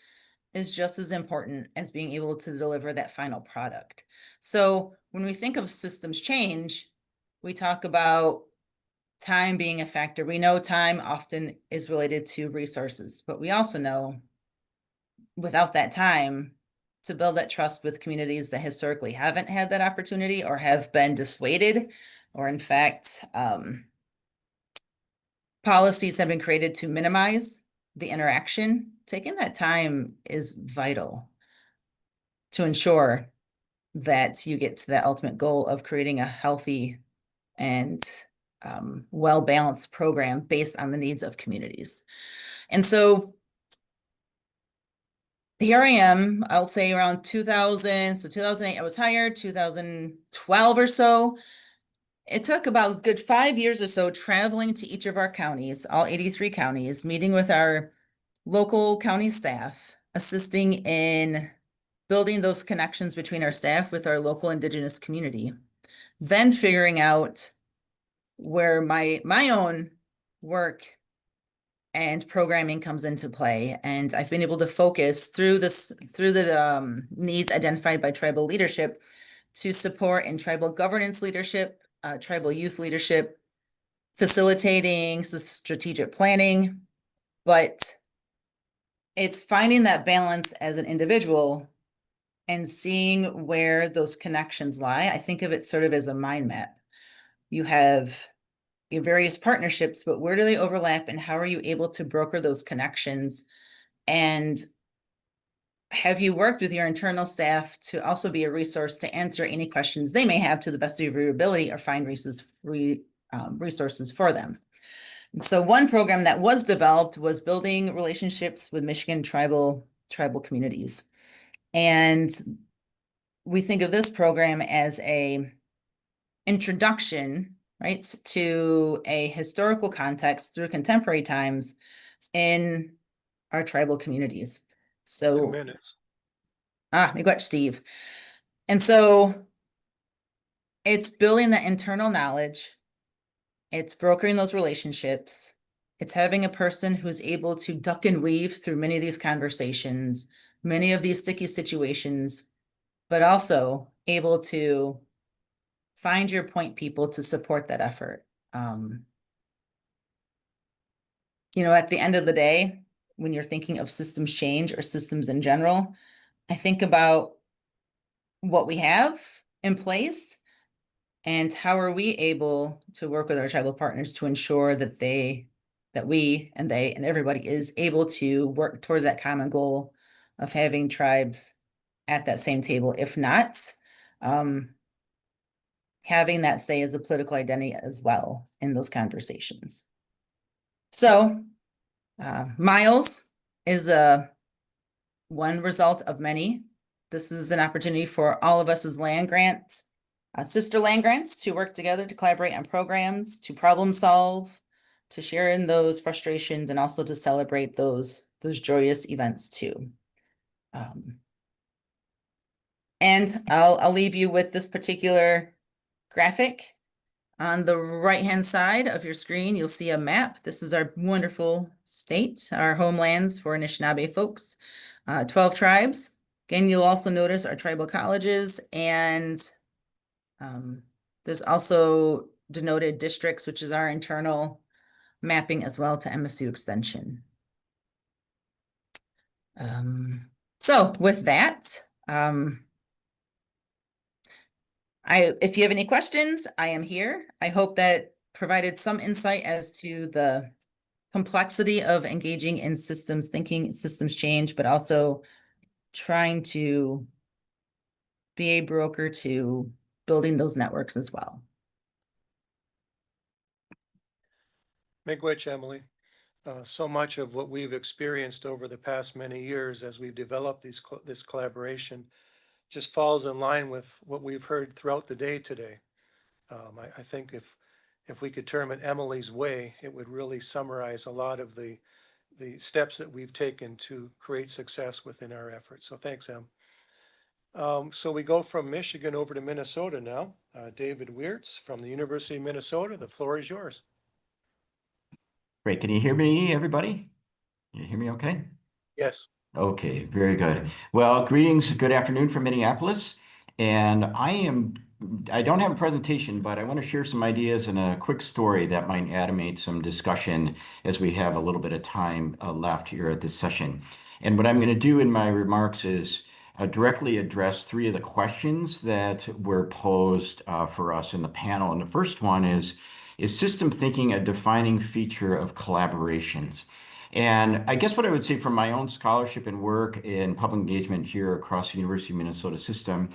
is just as important as being able to deliver that final product. So when we think of systems change, we talk about time being a factor. We know time often is related to resources, but we also know without that time to build that trust with communities that historically haven't had that opportunity or have been dissuaded, or in fact, policies have been created to minimize the interaction, taking that time is vital to ensure that you get to that ultimate goal of creating a healthy and well-balanced program based on the needs of communities. And so here I am, I'll say around 2000, so 2008 I was hired, 2012 or so. It took about a good 5 years or so traveling to each of our counties, all 83 counties, meeting with our local county staff, assisting in building those connections between our staff with our local Indigenous community, then figuring out where my own work and programming comes into play. And I've been able to focus through the needs identified by tribal leadership to support in tribal governance leadership, tribal youth leadership, facilitating strategic planning, but it's finding that balance as an individual and seeing where those connections lie. I think of it sort of as a mind map. You have your various partnerships, but where do they overlap and how are you able to broker those connections? And have you worked with your internal staff to also be a resource to answer any questions they may have to the best of your ability or find resources for them? And so one program that was developed was building relationships with Michigan tribal communities. And we think of this program as a introduction, right, to a historical context through contemporary times in our tribal communities. 2 So, minutes. Miigwech, Steve. And so it's building that internal knowledge. It's brokering those relationships. It's having a person who's able to duck and weave through many of these conversations, many of these sticky situations, but also able to find your point people to support that effort. At the end of the day, when you're thinking of systems change or systems in general, I think about what we have in place and how are we able to work with our tribal partners to ensure that we and they and everybody is able to work towards that common goal of having tribes at that same table. If not, having that say as a political identity as well in those conversations. So Miles is one result of many. This is an opportunity for all of us as land grants, sister land grants, to work together, to collaborate on programs, to problem solve, to share in those frustrations, and also to celebrate those joyous events too. And I'll leave you with this particular graphic. On the right-hand side of your screen, you'll see a map. This is our wonderful state, our homelands for Anishinaabe folks, 12 tribes. Again, you'll also notice our tribal colleges, and there's also denoted districts, which is our internal mapping as well to MSU Extension. So with that, if you have any questions, I am here. I hope that provided some insight as to the complexity of engaging in systems thinking, systems change, but also trying to be a broker to building those networks as well. Miigwech, Emily. So much of what we've experienced over the past many years as we've developed this collaboration just falls in line with what we've heard throughout the day today. I think if we could term it Emily's way, it would really summarize a lot of the steps that we've taken to create success within our efforts. So thanks, Em. So we go from Michigan over to Minnesota now. David Weertz from the University of Minnesota. The floor is yours. Great. Can you hear me, everybody? Can you hear me okay? Yes. Okay, very good. Well, greetings, good afternoon from Minneapolis. And I don't have a presentation, but I want to share some ideas and a quick story that might animate some discussion as we have a little bit of time left here at this session. And what I'm going to do in my remarks is directly address three of the questions that were posed for us in the panel. And the first one is system thinking a defining feature of collaborations? And I guess what I would say from my own scholarship and work in public engagement here across the University of Minnesota system,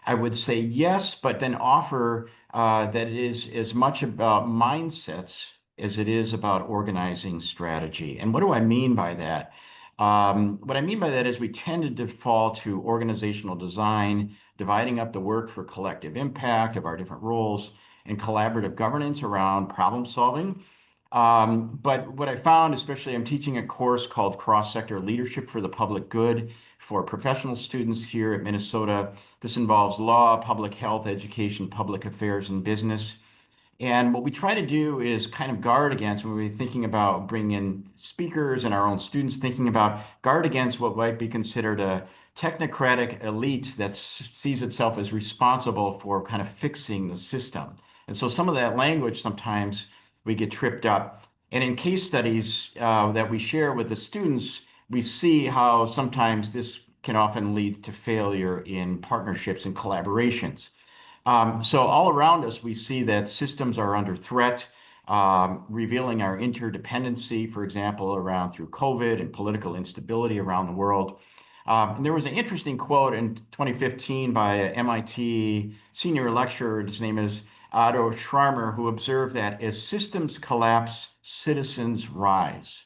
I would say yes, but then offer that it is as much about mindsets as it is about organizing strategy. And what do I mean by that? What I mean by that is we tend to default to organizational design, dividing up the work for collective impact of our different roles, and collaborative governance around problem solving. But what I found, especially I'm teaching a course called Cross-Sector Leadership for the Public Good for professional students here at Minnesota. This involves law, public health, education, public affairs, and business. And what we try to do is kind of guard against when we're thinking about bringing in speakers and our own students thinking about guard against what might be considered a technocratic elite that sees itself as responsible for kind of fixing the system. And so some of that language sometimes we get tripped up. And in case studies that we share with the students, we see how sometimes this can often lead to failure in partnerships and collaborations. So all around us, we see that systems are under threat, revealing our interdependency, for example, around through COVID and political instability around the world. And there was an interesting quote in 2015 by an MIT senior lecturer, his name is Otto Schrammer, who observed that as systems collapse, citizens rise.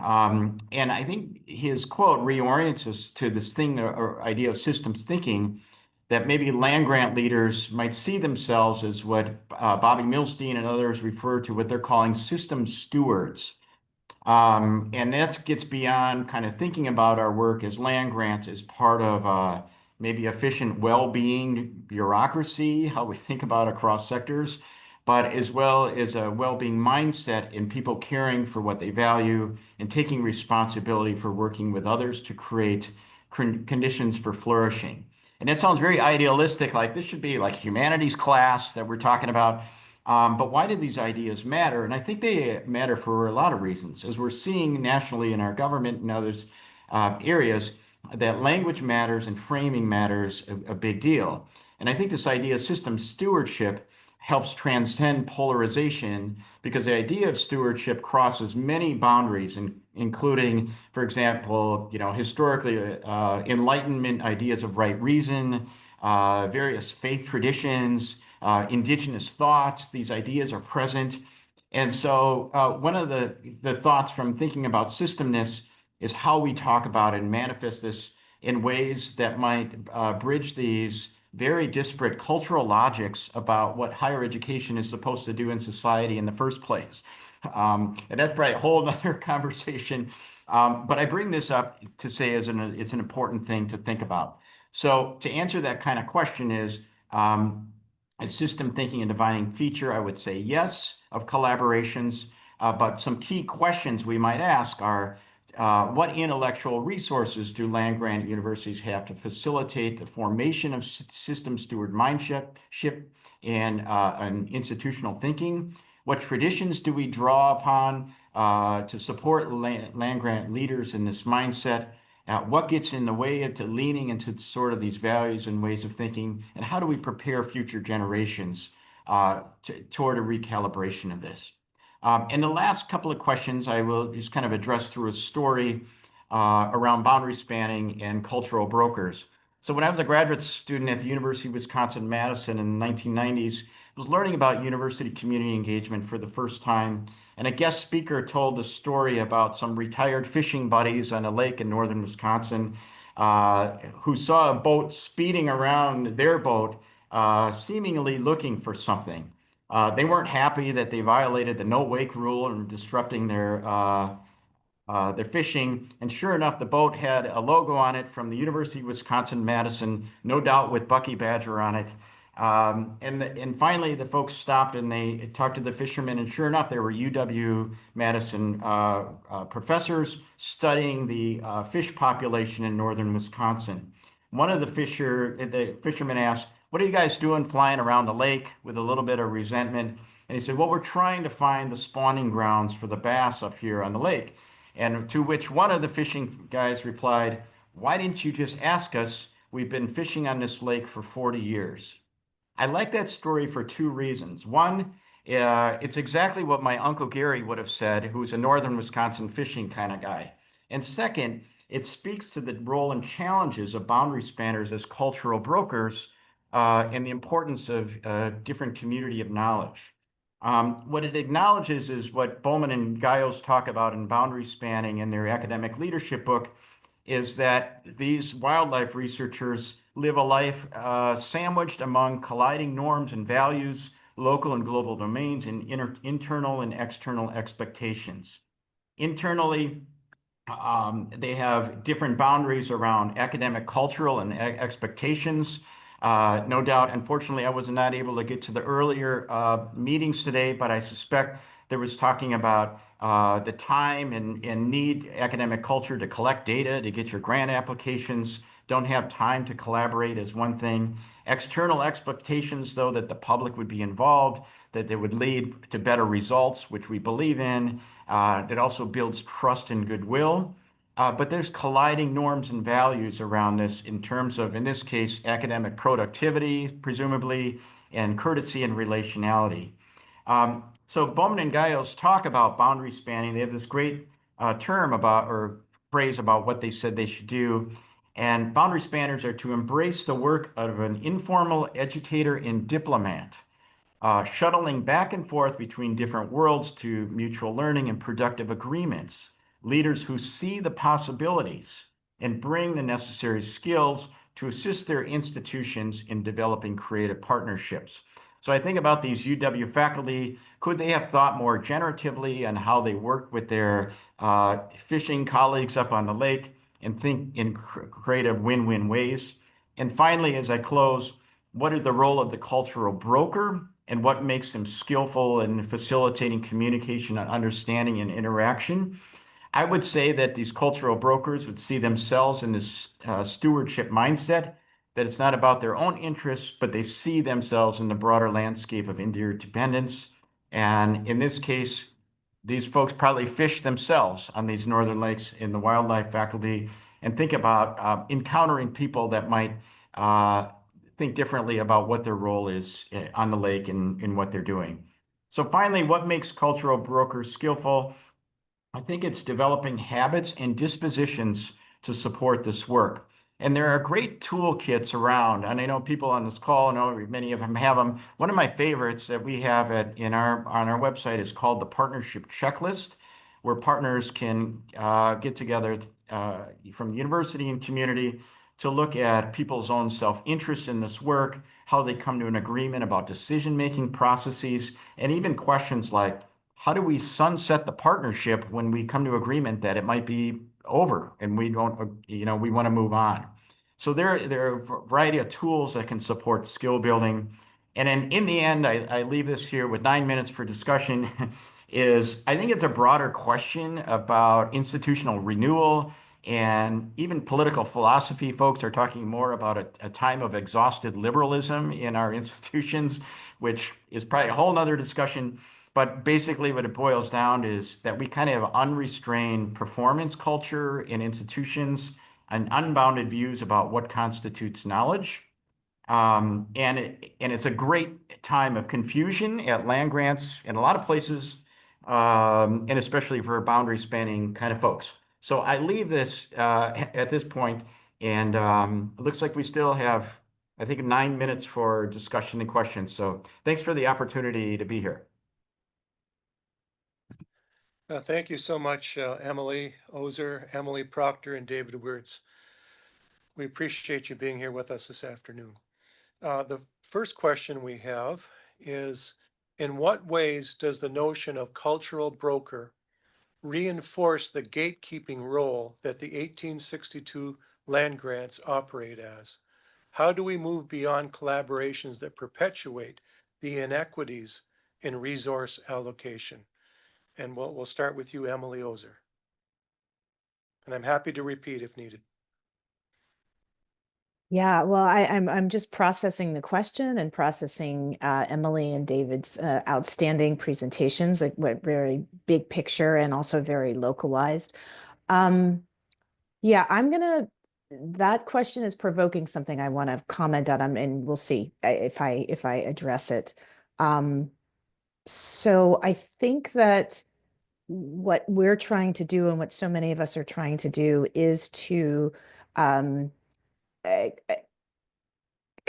And I think his quote reorients us to this thing or idea of systems thinking that maybe land-grant leaders might see themselves as what Bobby Milstein and others refer to what they're calling system stewards. And that gets beyond kind of thinking about our work as land grants as part of maybe efficient well-being bureaucracy, how we think about across sectors, but as well as a well-being mindset in people caring for what they value and taking responsibility for working with others to create conditions for flourishing. And that sounds very idealistic, like this should be like humanities class that we're talking about. But why do these ideas matter? And I think they matter for a lot of reasons. As we're seeing nationally in our government and others areas, that language matters and framing matters a big deal. And I think this idea of system stewardship helps transcend polarization because the idea of stewardship crosses many boundaries, including, for example, historically Enlightenment ideas of right reason, various faith traditions, indigenous thought. These ideas are present. And so one of the thoughts from thinking about systemness is how we talk about and manifest this in ways that might bridge these very disparate cultural logics about what higher education is supposed to do in society in the first place. And that's probably a whole other conversation. But I bring this up to say it's an important thing to think about. So to answer that kind of question is system thinking a defining feature, I would say yes, of collaborations. But some key questions we might ask are, what intellectual resources do land-grant universities have to facilitate the formation of system steward mindship and institutional thinking? What traditions do we draw upon to support land-grant leaders in this mindset? What gets in the way of leaning into sort of these values and ways of thinking? And how do we prepare future generations toward a recalibration of this? And the last couple of questions I will just kind of address through a story around boundary spanning and cultural brokers. So when I was a graduate student at the University of Wisconsin-Madison in the 1990s, was learning about university community engagement for the first time. And a guest speaker told the story about some retired fishing buddies on a lake in northern Wisconsin who saw a boat speeding around their boat, seemingly looking for something. They weren't happy that they violated the no wake rule and disrupting their fishing. And sure enough, the boat had a logo on it from the University of Wisconsin-Madison, no doubt with Bucky Badger on it. And finally, the folks stopped and they talked to the fishermen, and sure enough, there were UW-Madison professors studying the fish population in northern Wisconsin. One of the fishermen asked, "What are you guys doing flying around the lake?" with a little bit of resentment. And he said, "Well, we're trying to find the spawning grounds for the bass up here on the lake." And to which one of the fishing guys replied, "Why didn't you just ask us? We've been fishing on this lake for 40 years. I like that story for two reasons. One, it's exactly what my Uncle Gary would have said, who's a northern Wisconsin fishing kind of guy. And second, it speaks to the role and challenges of boundary spanners as cultural brokers and the importance of different community of knowledge. What it acknowledges is what Bowman and Giles talk about in boundary spanning in their academic leadership book, is that these wildlife researchers live a life sandwiched among colliding norms and values, local and global domains, and internal and external expectations. Internally, they have different boundaries around academic, cultural, and expectations. No doubt, unfortunately, I was not able to get to the earlier meetings today, but I suspect there was talking about the time and need academic culture to collect data to get your grant applications, don't have time to collaborate is one thing. External expectations, though, that the public would be involved, that they would lead to better results, which we believe in. It also builds trust and goodwill. But there's colliding norms and values around this in terms of, in this case, academic productivity, presumably, and courtesy and relationality. So Bowman and Giles talk about boundary spanning. They have this great term about, or phrase about what they said they should do. And boundary spanners are to embrace the work of an informal educator and diplomat, shuttling back and forth between different worlds to mutual learning and productive agreements. Leaders who see the possibilities and bring the necessary skills to assist their institutions in developing creative partnerships. So I think about these UW faculty, could they have thought more generatively on how they work with their fishing colleagues up on the lake and think in creative win-win ways? And finally, as I close, what is the role of the cultural broker and what makes them skillful in facilitating communication and understanding and interaction? I would say that these cultural brokers would see themselves in this stewardship mindset, that it's not about their own interests, but they see themselves in the broader landscape of interdependence. And in this case, these folks probably fish themselves on these northern lakes in the wildlife faculty and think about encountering people that might think differently about what their role is on the lake and in what they're doing. So finally, what makes cultural brokers skillful? I think it's developing habits and dispositions to support this work. And there are great toolkits around, and I know people on this call, I know many of them have them. One of my favorites that we have on our website is called the Partnership Checklist, where partners can get together from university and community to look at people's own self-interest in this work, how they come to an agreement about decision-making processes, and even questions like, how do we sunset the partnership when we come to agreement that it might be over and we don't, we want to move on? So there are a variety of tools that can support skill building. And in the end, I leave this here with 9 minutes for discussion, is I think it's a broader question about institutional renewal and even political philosophy. Folks are talking more about a time of exhausted liberalism in our institutions, which is probably a whole nother discussion. But basically what it boils down is that we kind of have unrestrained performance culture in institutions and unbounded views about what constitutes knowledge. And it's a great time of confusion at land grants in a lot of places, and especially for boundary spanning kind of folks. So I leave this at this point, and it looks like we still have I think 9 minutes for discussion and questions. So thanks for the opportunity to be here. Thank you so much, Emily Ozer, Emily Proctor, and David Wirtz. We appreciate you being here with us this afternoon. The first question we have is, in what ways does the notion of cultural broker reinforce the gatekeeping role that the 1862 land grants operate as? How do we move beyond collaborations that perpetuate the inequities in resource allocation? And we'll start with you, Emily Ozer. And I'm happy to repeat if needed. Yeah, well, I'm just processing the question and processing Emily and David's outstanding presentations, like what very big picture and also very localized. Yeah, that question is provoking something I want to comment on, and we'll see if I address it. So I think that what we're trying to do and what so many of us are trying to do is to um, kind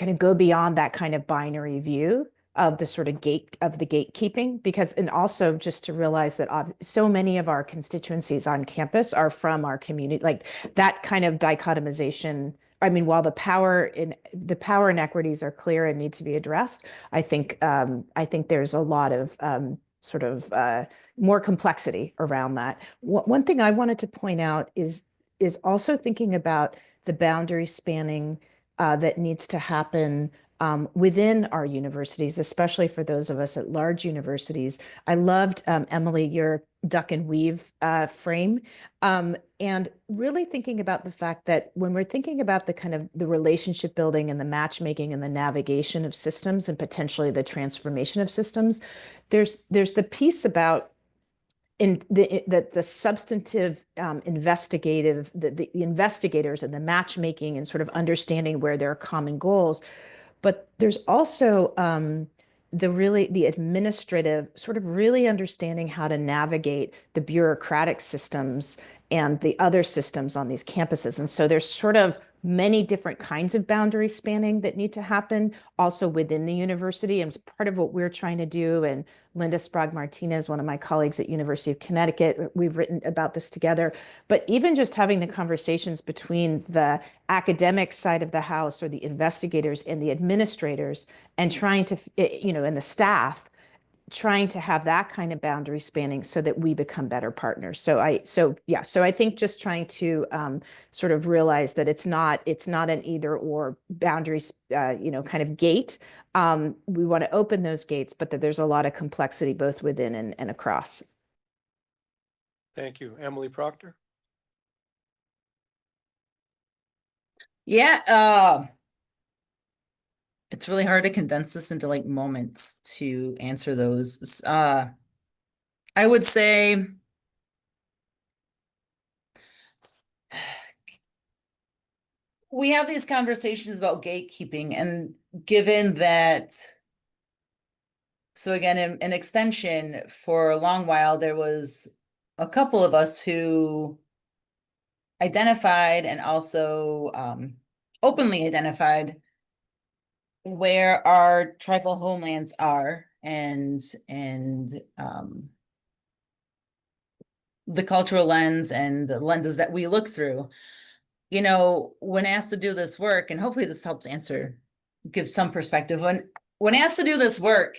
of go beyond that kind of binary view of the sort of gatekeeping, because, and also just to realize that so many of our constituencies on campus are from our community, like that kind of dichotomization. I mean, while the power inequities are clear and need to be addressed, I think there's a lot of more complexity around that. One thing I wanted to point out is also thinking about the boundary spanning that needs to happen within our universities, especially for those of us at large universities. I loved, Emily, your duck and weave frame, and really thinking about the fact that when we're thinking about the kind of the relationship building and the matchmaking and the navigation of systems and potentially the transformation of systems, there's the piece about the substantive investigative, the investigators and the matchmaking and sort of understanding where there are common goals. But there's also the administrative, sort of really understanding how to navigate the bureaucratic systems and the other systems on these campuses. And so there's sort of many different kinds of boundary spanning that need to happen also within the university. And it's part of what we're trying to do. And Linda Sprague Martinez, one of my colleagues at University of Connecticut, we've written about this together. But even just having the conversations between the academic side of the house or the investigators and the administrators and trying to, and the staff, trying to have that kind of boundary spanning so that we become better partners. So I think just trying to sort of realize that it's not an either or boundaries, kind of gate. We want to open those gates, but that there's a lot of complexity both within and across. Thank you. Emily Proctor. Yeah, it's really hard to condense this into like moments to answer those. I would say we have these conversations about gatekeeping, and given that, so again, in extension, for a long while, there was a couple of us who identified and also openly identified where our tribal homelands are and the cultural lens and the lenses that we look through. When asked to do this work, and hopefully this helps give some perspective. When asked to do this work,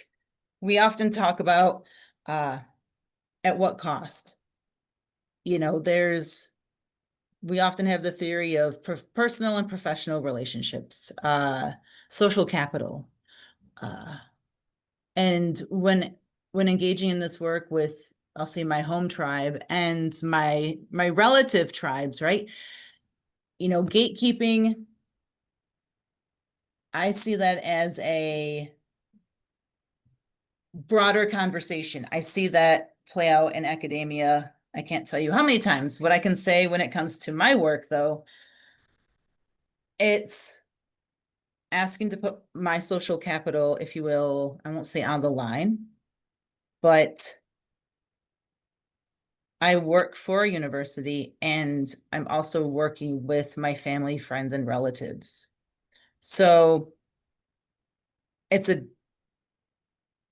we often talk about at what cost. We often have the theory of personal and professional relationships, social capital. And when engaging in this work with, I'll say, my home tribe and my relative tribes, right? Gatekeeping, I see that as a broader conversation. I see that play out in academia. I can't tell you how many times. What I can say when it comes to my work, though, it's asking to put my social capital, if you will, I won't say on the line, but I work for a university and I'm also working with my family, friends, and relatives. So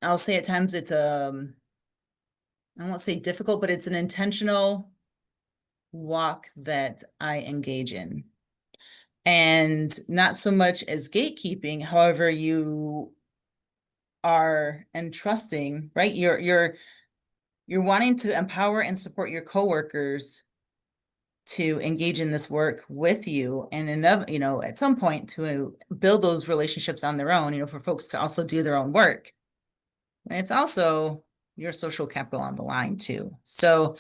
I'll say at times it's I won't say difficult, but it's an intentional walk that I engage in. And not so much as gatekeeping, however, you are entrusting, right? You're wanting to empower and support your coworkers to engage in this work with you, and at some point to build those relationships on their own, for folks to also do their own work. And it's also your social capital on the line too. So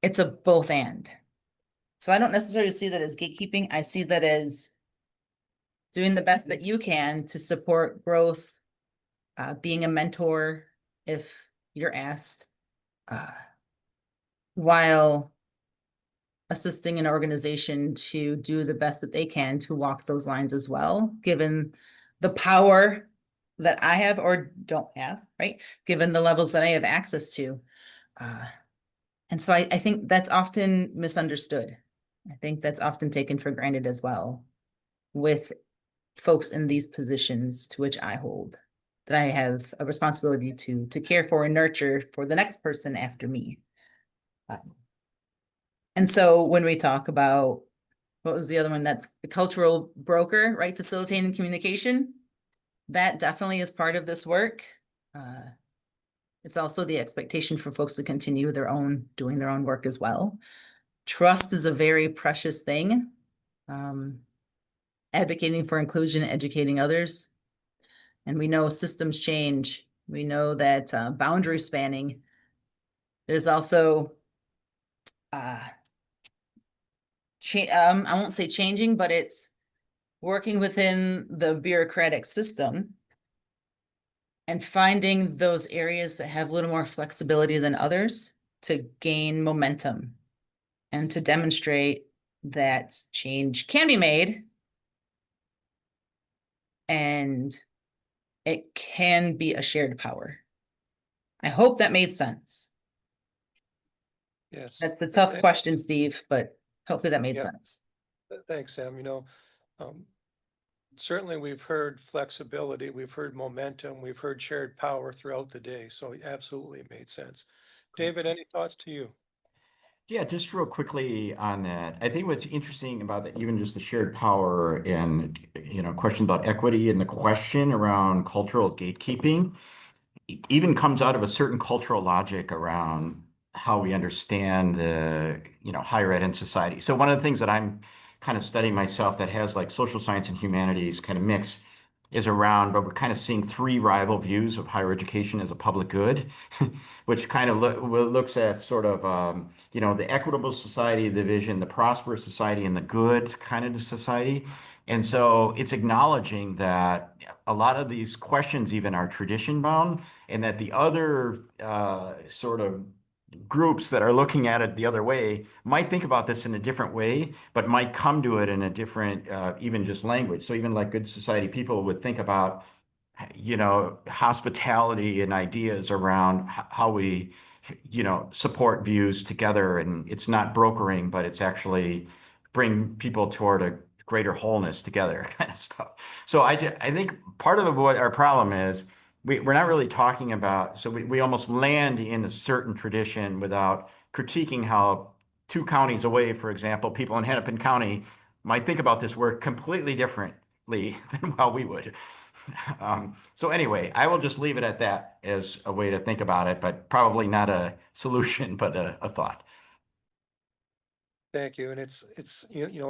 it's a both and. So I don't necessarily see that as gatekeeping. I see that as doing the best that you can to support growth, being a mentor if you're asked, while assisting an organization to do the best that they can to walk those lines as well, given the power that I have or don't have, right? Given the levels that I have access to. And so I think that's often misunderstood. I think that's often taken for granted as well with folks in these positions to which I hold, that I have a responsibility to care for and nurture for the next person after me. And so when we talk about, what was the other one? That's the cultural broker, right? Facilitating communication. That definitely is part of this work. It's also the expectation for folks to continue doing their own work as well. Trust is a very precious thing. Advocating for inclusion, educating others. And we know systems change. We know that boundary spanning. There's also, I won't say changing, but it's working within the bureaucratic system and finding those areas that have a little more flexibility than others to gain momentum and to demonstrate that change can be made and it can be a shared power. I hope that made sense. Yes. That's a tough question, Steve, but hopefully that made sense. Thanks, Sam. Certainly we've heard flexibility, we've heard momentum, we've heard shared power throughout the day. So it absolutely made sense. David, any thoughts to you? Yeah, just real quickly on that. I think what's interesting about that, even just the shared power and, question about equity and the question around cultural gatekeeping, even comes out of a certain cultural logic around how we understand the, higher ed in society. So one of the things that I'm kind of studying myself that has like social science and humanities kind of mix is around, but we're kind of seeing three rival views of higher education as a public good, which kind of looks at sort of, the equitable society, the vision, the prosperous society, and the good kind of society. And so it's acknowledging that a lot of these questions even are tradition bound, and that the other sort of groups that are looking at it the other way might think about this in a different way, but might come to it in a different, even just language. So even like good society people would think about, hospitality and ideas around how we, support views together. And it's not brokering, but it's actually bring people toward a greater wholeness together kind of stuff. So I think part of what our problem is, we're not really talking about, so we almost land in a certain tradition without critiquing how 2 counties away, for example, people in Hennepin County might think about this work completely differently than how we would. So anyway, I will just leave it at that as a way to think about it, but probably not a solution, but a thought. Thank you. And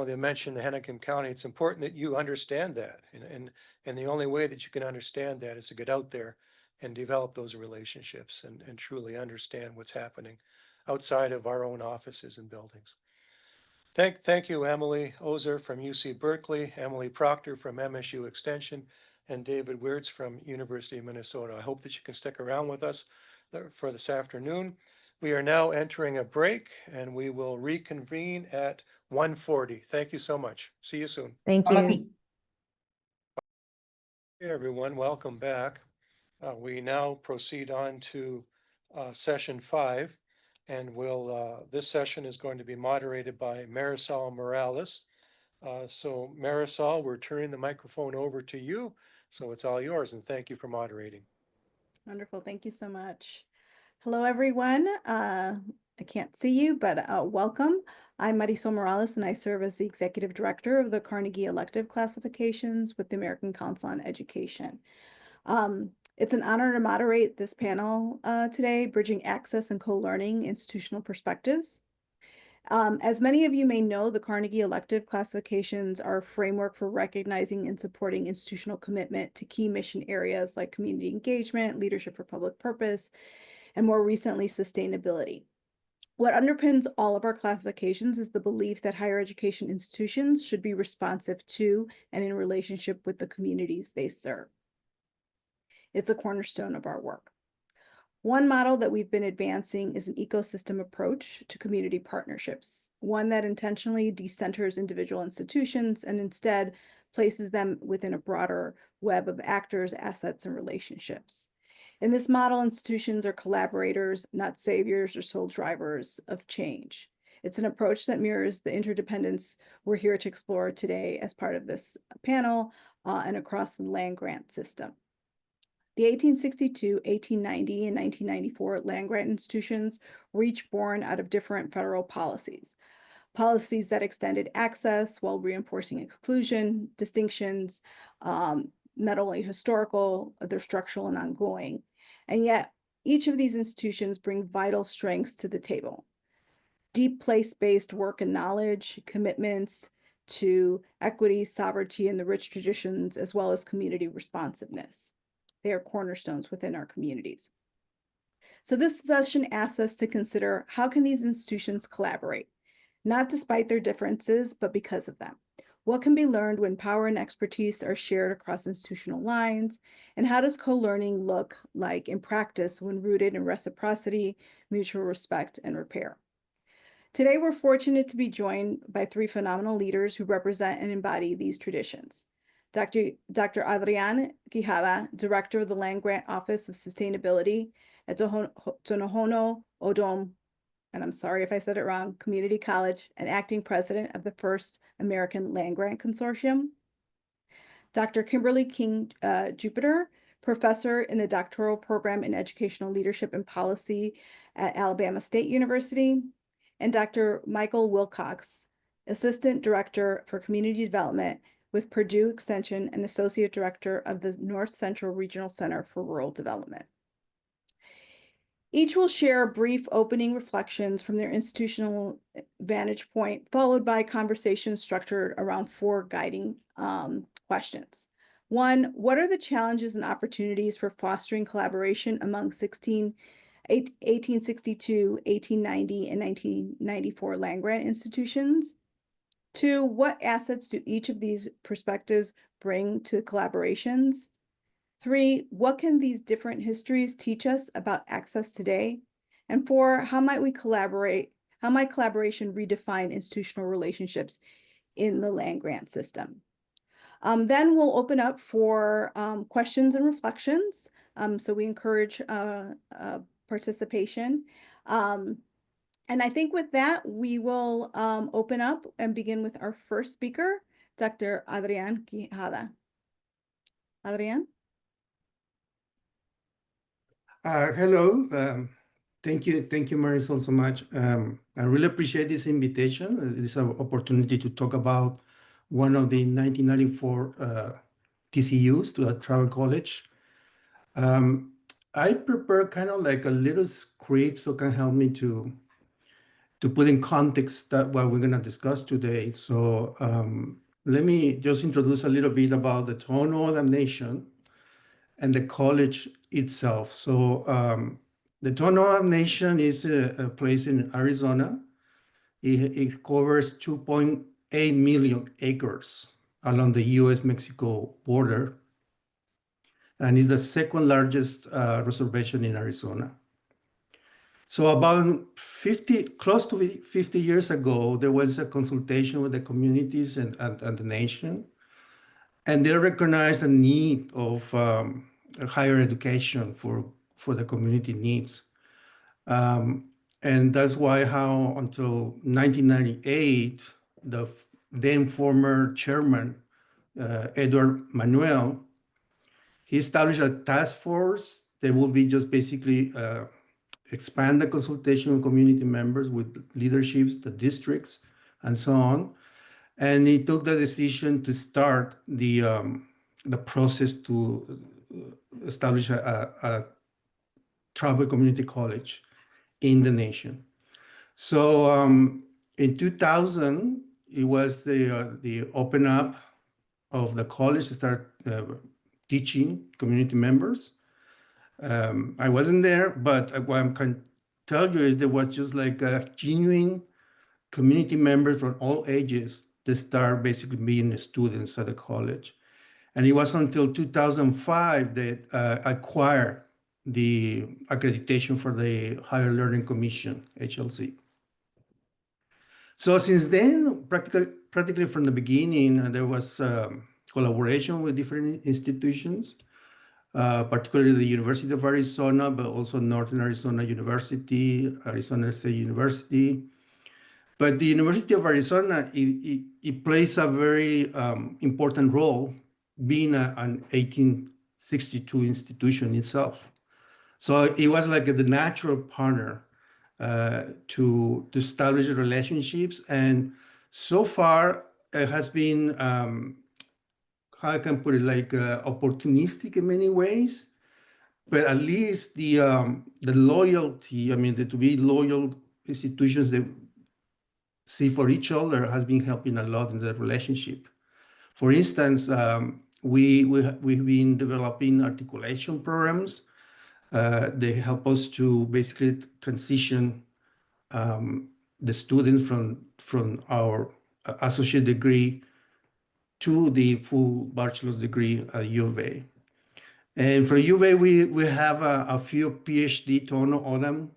they mentioned the Hennepin County. It's important that you understand that. And the only way that you can understand that is to get out there and develop those relationships and truly understand what's happening outside of our own offices and buildings. Thank you, Emily Ozer from UC Berkeley, Emily Proctor from MSU Extension, and David Weirtz from University of Minnesota. I hope that you can stick around with us for this afternoon. We are now entering a break and we will reconvene at 1:40. Thank you so much. See you soon. Thank you. Hey, everyone, welcome back. We now proceed on to session 5, and this session is going to be moderated by Marisol Morales. So Marisol, we're turning the microphone over to you. So it's all yours, and thank you for moderating. Wonderful. Thank you so much. Hello, everyone. I can't see you, but welcome. I'm Marisol Morales, and I serve as the Executive Director of the Carnegie Elective Classifications with the American Council on Education. It's an honor to moderate this panel today, Bridging Access and Co-Learning Institutional Perspectives. As many of you may know, the Carnegie Elective Classifications are a framework for recognizing and supporting institutional commitment to key mission areas like community engagement, leadership for public purpose, and more recently, sustainability. What underpins all of our classifications is the belief that higher education institutions should be responsive to and in relationship with the communities they serve. It's a cornerstone of our work. One model that we've been advancing is an ecosystem approach to community partnerships, one that intentionally decenters individual institutions and instead places them within a broader web of actors, assets, and relationships. In this model, institutions are collaborators, not saviors or sole drivers of change. It's an approach that mirrors the interdependence we're here to explore today as part of this panel and across the land-grant system. The 1862, 1890, and 1994 land-grant institutions were each born out of different federal policies that extended access while reinforcing exclusion, distinctions, not only historical, they're structural and ongoing. And yet, each of these institutions bring vital strengths to the table. Deep place-based work and knowledge, commitments to equity, sovereignty, and the rich traditions, as well as community responsiveness. They are cornerstones within our communities. So this session asks us to consider how can these institutions collaborate, not despite their differences, but because of them. What can be learned when power and expertise are shared across institutional lines? And how does co-learning look like in practice when rooted in reciprocity, mutual respect, and repair? Today, we're fortunate to be joined by three phenomenal leaders who represent and embody these traditions. Dr. Adrian Quijada, Director of the Land Grant Office of Sustainability at Tonohono O'odham, and I'm sorry if I said it wrong, Community College, and Acting President of the First American Land Grant Consortium. Dr. Kimberly King Jupiter, Professor in the Doctoral Program in Educational Leadership and Policy at Alabama State University. And Dr. Michael Wilcox, Assistant Director for Community Development with Purdue Extension and Associate Director of the North Central Regional Center for Rural Development. Each will share brief opening reflections from their institutional vantage point, followed by conversations structured around four guiding questions. One, what are the challenges and opportunities for fostering collaboration among 1862, 1890, and 1994 land-grant institutions? Two, what assets do each of these perspectives bring to collaborations? Three, what can these different histories teach us about access today? And four, how might we collaborate? How might collaboration redefine institutional relationships in the land-grant system? Then we'll open up for questions and reflections. So we encourage participation. And I think with that, we will open up and begin with our first speaker, Dr. Adrian Quijada. Adrian? Hello. Thank you, Marisol, so much. I really appreciate this invitation, this opportunity to talk about one of the 1994 TCUs to a travel college. I prepared kind of like a little script so it can help me to put in context that what we're going to discuss today. So let me just introduce a little bit about the Tohono O'odham Nation and the college itself. So the Tohono O'odham Nation is a place in Arizona. It covers 2.8 million acres along the US-Mexico border, and is the second largest reservation in Arizona. So about close to 50 years ago, there was a consultation with the communities and the nation, and they recognized the need of higher education for the community needs. And that's why how until 1998, the then former chairman, Edward Manuel, he established a task force that will be just basically expand the consultation of community members with leaderships, the districts, and so on. And he took the decision to start the process to establish a tribal community college in the nation. So in 2000, it was the open up of the college to start teaching community members. I wasn't there, but what I can tell you is there was just like a genuine community members from all ages that start basically being students at the college. And it was until 2005 that acquired the accreditation for the Higher Learning Commission, HLC. So since then, practically from the beginning, there was collaboration with different institutions, particularly the University of Arizona, but also Northern Arizona University, Arizona State University. But the University of Arizona, it plays a very important role, being an 1862 institution itself. So it was like the natural partner to establish relationships. And so far, it has been, how I can put it, like opportunistic in many ways, but at least the loyalty, I mean, to be loyal institutions that see for each other has been helping a lot in the relationship. For instance, we've been developing articulation programs. They help us to basically transition the students from our associate degree to the full bachelor's degree at U of A. And for U of A, we have a few PhD Tohono O'odham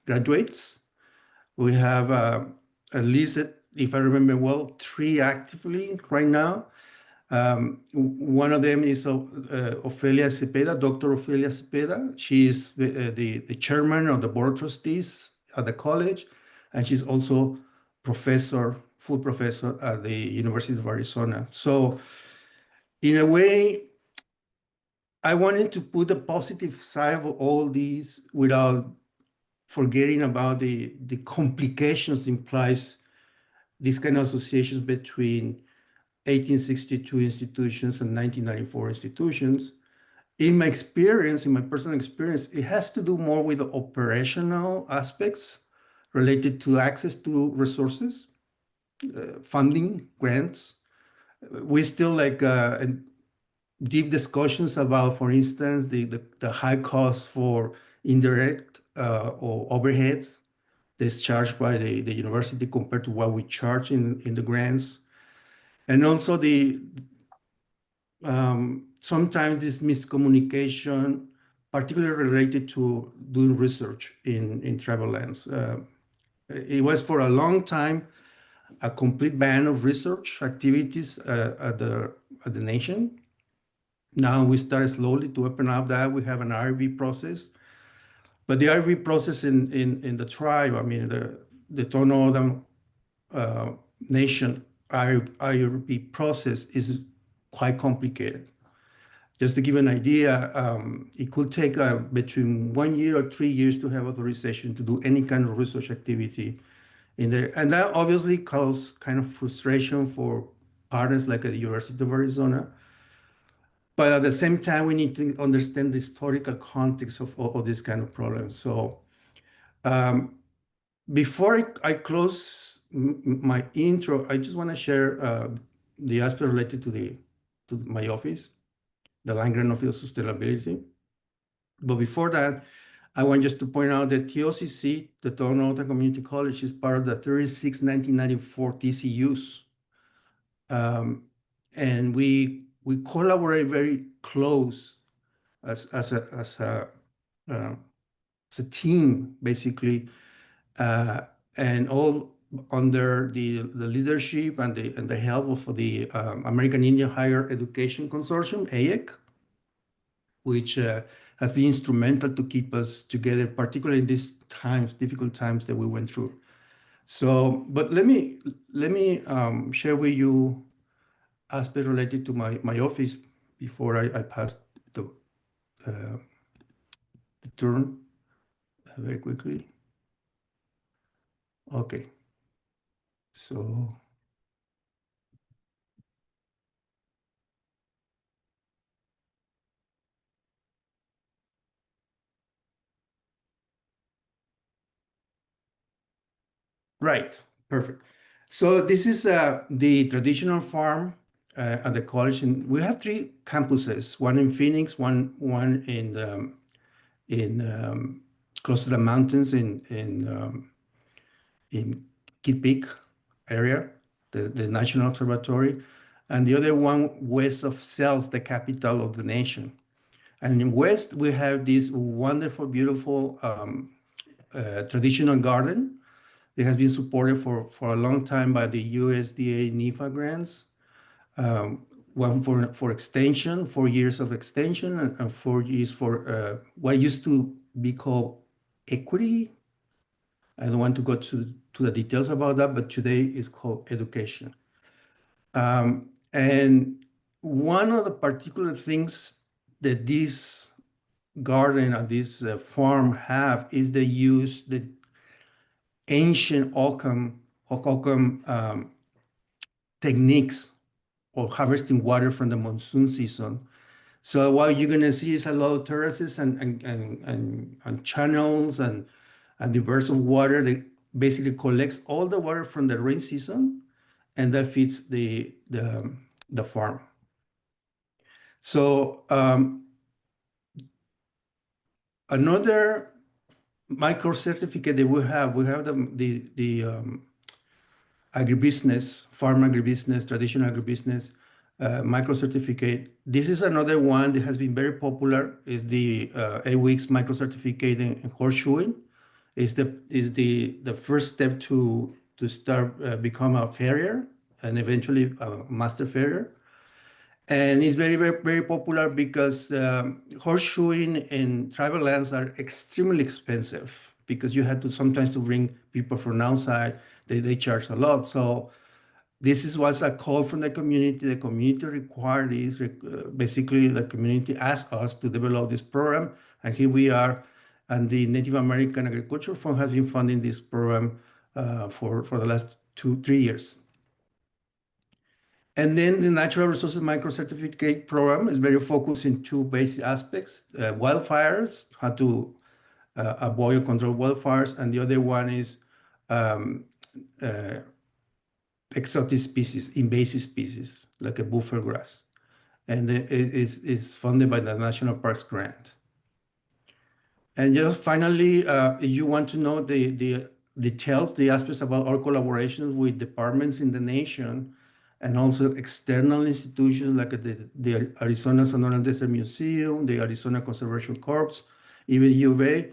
graduates. We have at least, if I remember well, 3 actively right now. One of them is Ofelia Cepeda, Dr. Ofelia Cepeda. She is the chairman of the board of trustees at the college, and she's also full professor at the University of Arizona. So in a way, I wanted to put the positive side of all these without forgetting about the complications implies these kind of associations between 1862 institutions and 1994 institutions. In my experience, in my personal experience, it has to do more with the operational aspects related to access to resources, funding, grants. We still like deep discussions about, for instance, the high costs for indirect or overheads that's charged by the university compared to what we charge in the grants. And also sometimes this miscommunication, particularly related to doing research in tribal lands. It was for a long time a complete ban of research activities at the nation. Now we start slowly to open up that. We have an IRB process, but the IRB process in the tribe, I mean the Tohono O'odham nation IRB process is quite complicated. Just to give an idea, it could take between 1 year or 3 years to have authorization to do any kind of research activity in there. And that obviously causes kind of frustration for partners like at the University of Arizona. But at the same time, we need to understand the historical context of this kind of problems. So before I close my intro, I just want to share the aspect related to my office, the land-grant office of sustainability. But before that, I want just to point out that TOCC, the Tohono O'odham Community College, is part of the 36 1994 TCUs. And we collaborate very close as a team, basically, and all under the leadership and the help of the American Indian Higher Education Consortium, AIC, which has been instrumental to keep us together, particularly in these times, difficult times that we went through. So, but let me share with you aspects related to my office before I pass the turn very quickly. Okay, so. Right, perfect. So this is the traditional farm at the college, and we have three campuses: one in Phoenix, one in close to the mountains in Kitt Peak area, the National Observatory, and the other one west of Cells, the capital of the nation. And in west we have this wonderful, beautiful traditional garden. It has been supported for a long time by the USDA NIFA grants. One for extension, 4 years of extension, and 4 years for what used to be called equity. I don't want to go to the details about that, but today is called education. And one of the particular things that this garden or this farm have is they use the ancient Occam techniques of harvesting water from the monsoon season. So what you're going to see is a lot of terraces and channels and diverse of water that basically collects all the water from the rain season, and that feeds the farm. So another micro certificate that we have the agribusiness, farm agribusiness, traditional agribusiness micro certificate. This is another one that has been very popular. Is the 8 weeks micro certificate in horseshoeing. Is the first step to start become a farrier and eventually a master farrier. And it's very, very, very popular because horseshoeing in tribal lands are extremely expensive because you had to sometimes to bring people from outside. They charge a lot. So this was a call from the community. The community required this. Basically, the community asked us to develop this program, and here we are. And the Native American Agriculture Fund has been funding this program for the last 2-3 years. And then the Natural Resources Micro Certificate Program is very focused in two basic aspects: wildfires, how to avoid or control wildfires, and the other one is exotic species, invasive species, like a buffalo grass. And it is funded by the National Parks Grant. And just finally, if you want to know the details, the aspects about our collaborations with departments in the nation, and also external institutions like the Arizona Sonora Desert Museum, the Arizona Conservation Corps, even U of A,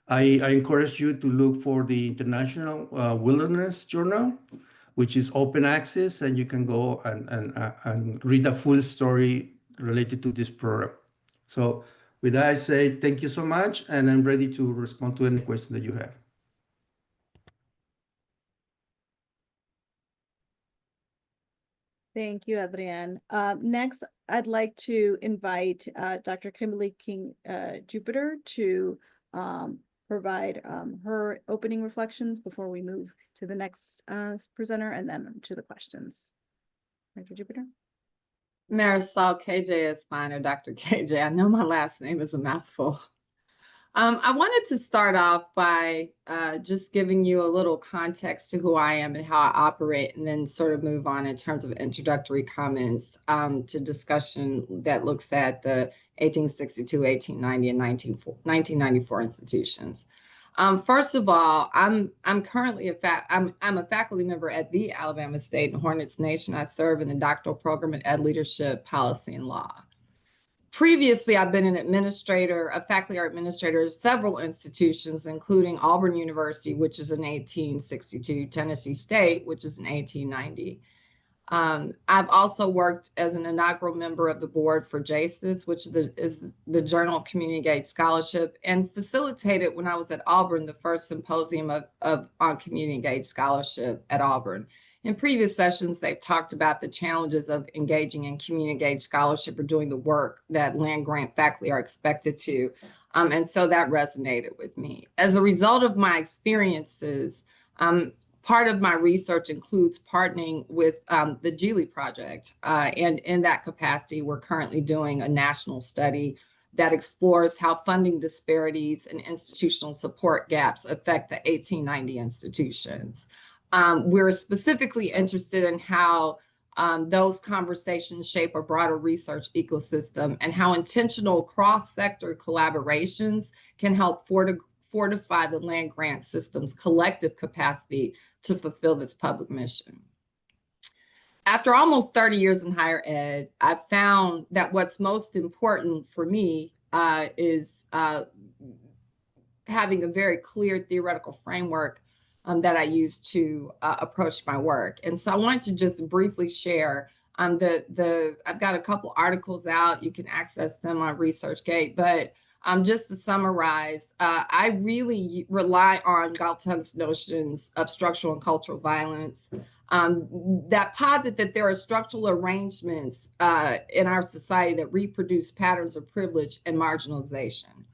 I encourage you to look for the International Wilderness Journal, which is open access, and you can go and read a full story related to this program. So with that, I say thank you so much, and I'm ready to respond to any question that you have. Thank you, Adrian. Next, I'd like to invite Dr. Kimberly King Jupiter to provide her opening reflections before we move to the next presenter and then to the questions. Dr. Jupiter? Marisol, KJ is fine, or Dr. KJ. I know my last name is a mouthful. I wanted to start off by just giving you a little context to who I am and how I operate, and then sort of move on in terms of introductory comments to discussion that looks at the 1862, 1890, and 1994 institutions. First of all, I'm currently I'm a faculty member at the Alabama State and Hornets Nation. I serve in the doctoral program in Ed Leadership, Policy, and Law. Previously, I've been an administrator, a faculty or administrator of several institutions, including Auburn University, which is in 1862, Tennessee State, which is in 1890. I've also worked as an inaugural member of the board for JASIS, which is the Journal of Community Engaged Scholarship, and facilitated when I was at Auburn the first symposium on community engaged scholarship at Auburn. In previous sessions, they've talked about the challenges of engaging in community engaged scholarship or doing the work that land-grant faculty are expected to. And so that resonated with me. As a result of my experiences, part of my research includes partnering with the Geely Project. And in that capacity, we're currently doing a national study that explores how funding disparities and institutional support gaps affect the 1890 institutions. We're specifically interested in how those conversations shape a broader research ecosystem and how intentional cross-sector collaborations can help fortify the land-grant system's collective capacity to fulfill this public mission. After almost 30 years in higher ed, I've found that what's most important for me is having a very clear theoretical framework that I use to approach my work. And so I wanted to just briefly share I've got a couple articles out. You can access them on ResearchGate, but just to summarize, I really rely on Galton's notions of structural and cultural violence that posit that there are structural arrangements in our society that reproduce patterns of privilege and marginalization,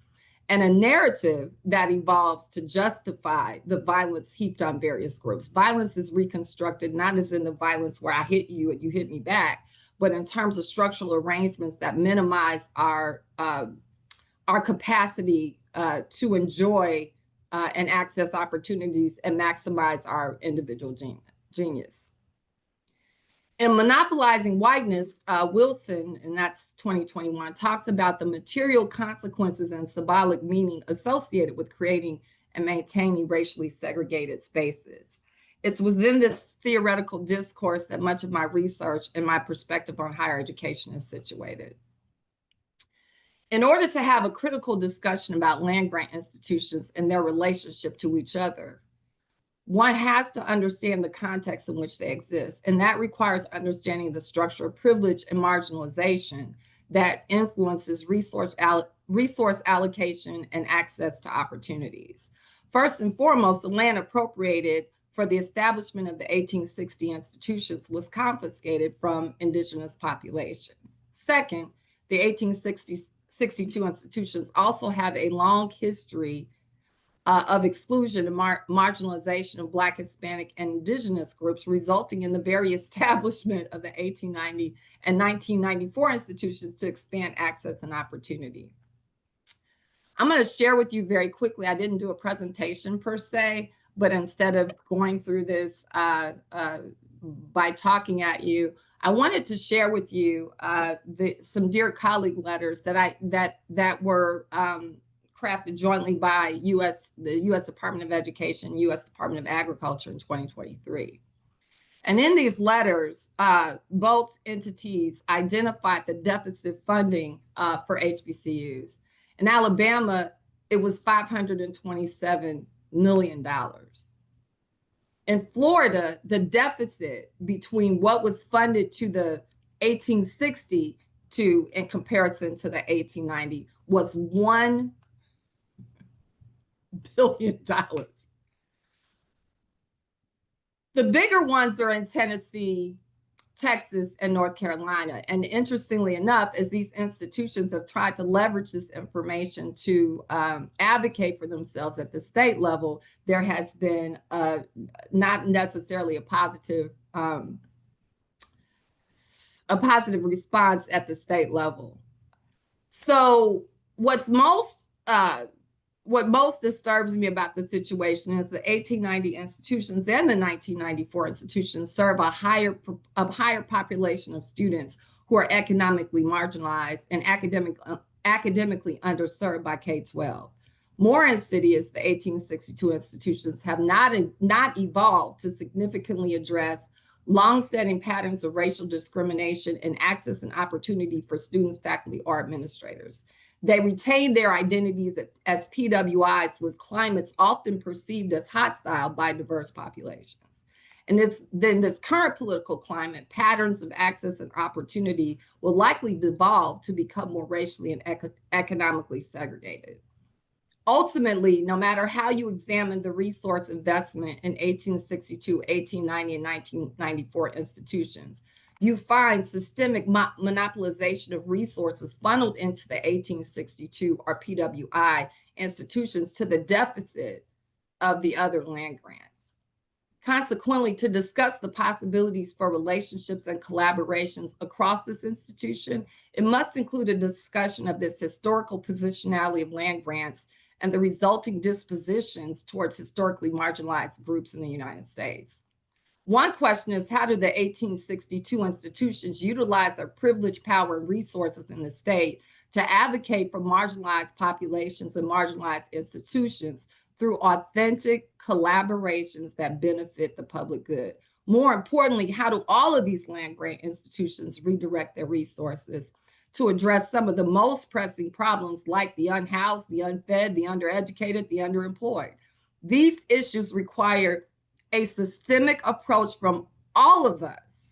and a narrative that evolves to justify the violence heaped on various groups. Violence is reconstructed, not as in the violence where I hit you and you hit me back, but in terms of structural arrangements that minimize our capacity to enjoy and access opportunities and maximize our individual genius. In Monopolizing Whiteness, Wilson, and that's 2021, talks about the material consequences and symbolic meaning associated with creating and maintaining racially segregated spaces. It's within this theoretical discourse that much of my research and my perspective on higher education is situated. In order to have a critical discussion about land-grant institutions and their relationship to each other, one has to understand the context in which they exist, and that requires understanding the structure of privilege and marginalization that influences resource allocation and access to opportunities. First and foremost, the land appropriated for the establishment of the 1860 institutions was confiscated from indigenous populations. Second, the 1862 institutions also have a long history of exclusion and marginalization of Black, Hispanic, and Indigenous groups, resulting in the very establishment of the 1890 and 1994 institutions to expand access and opportunity. I'm going to share with you very quickly, I didn't do a presentation per se, but instead of going through this by talking at you, I wanted to share with you some dear colleague letters that were crafted jointly by the U.S. Department of Education, U.S. Department of Agriculture in 2023. And in these letters, both entities identified the deficit funding for HBCUs. In Alabama, it was $527 million. In Florida, the deficit between what was funded to the 1860 in comparison to the 1890 was $1 billion. The bigger ones are in Tennessee, Texas, and North Carolina. And interestingly enough, as these institutions have tried to leverage this information to advocate for themselves at the state level, there has been not necessarily a positive response at the state level. So what most disturbs me about the situation is the 1890 institutions and the 1994 institutions serve a higher population of students who are economically marginalized and academically underserved by K-12. More insidious, the 1862 institutions have not evolved to significantly address long-standing patterns of racial discrimination and access and opportunity for students, faculty, or administrators. They retain their identities as PWIs with climates often perceived as hostile by diverse populations. And then this current political climate, patterns of access and opportunity will likely devolve to become more racially and economically segregated. Ultimately, no matter how you examine the resource investment in 1862, 1890, and 1994 institutions, you find systemic monopolization of resources funneled into the 1862 or PWI institutions to the deficit of the other land grants. Consequently, to discuss the possibilities for relationships and collaborations across this institution, it must include a discussion of this historical positionality of land grants and the resulting dispositions towards historically marginalized groups in the United States. One question is, how do the 1862 institutions utilize their privilege, power, and resources in the state to advocate for marginalized populations and marginalized institutions through authentic collaborations that benefit the public good? More importantly, how do all of these land grant institutions redirect their resources to address some of the most pressing problems like the unhoused, the unfed, the undereducated, the underemployed? These issues require a systemic approach from all of us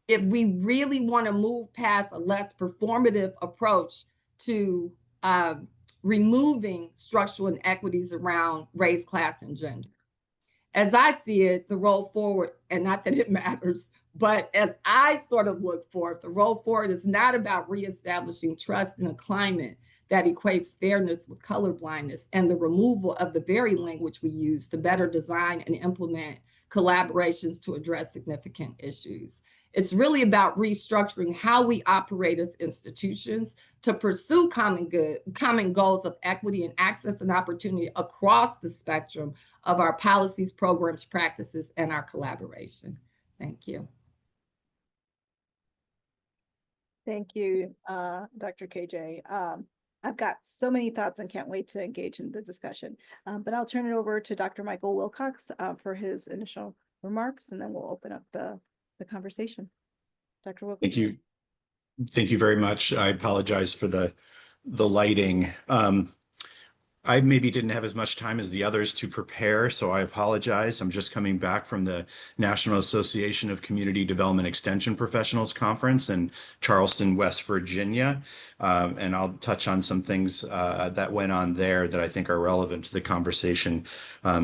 if we really want to move past a less performative approach to removing structural inequities around race, class, and gender. As I see it, the roll forward, and not that it matters, but as I sort of look forward, the roll forward is not about reestablishing trust in a climate that equates fairness with colorblindness and the removal of the very language we use to better design and implement collaborations to address significant issues. It's really about restructuring how we operate as institutions to pursue common goals of equity and access and opportunity across the spectrum of our policies, programs, practices, and our collaboration. Thank you. Thank you, Dr. KJ. I've got so many thoughts and can't wait to engage in the discussion. But I'll turn it over to Dr. Michael Wilcox for his initial remarks, and then we'll open up the conversation. Dr. Wilcox. Thank you. Thank you very much. I apologize for the lighting. I maybe didn't have as much time as the others to prepare, so I apologize. I'm just coming back from the National Association of Community Development Extension Professionals Conference in Charleston, West Virginia. And I'll touch on some things that went on there that I think are relevant to the conversation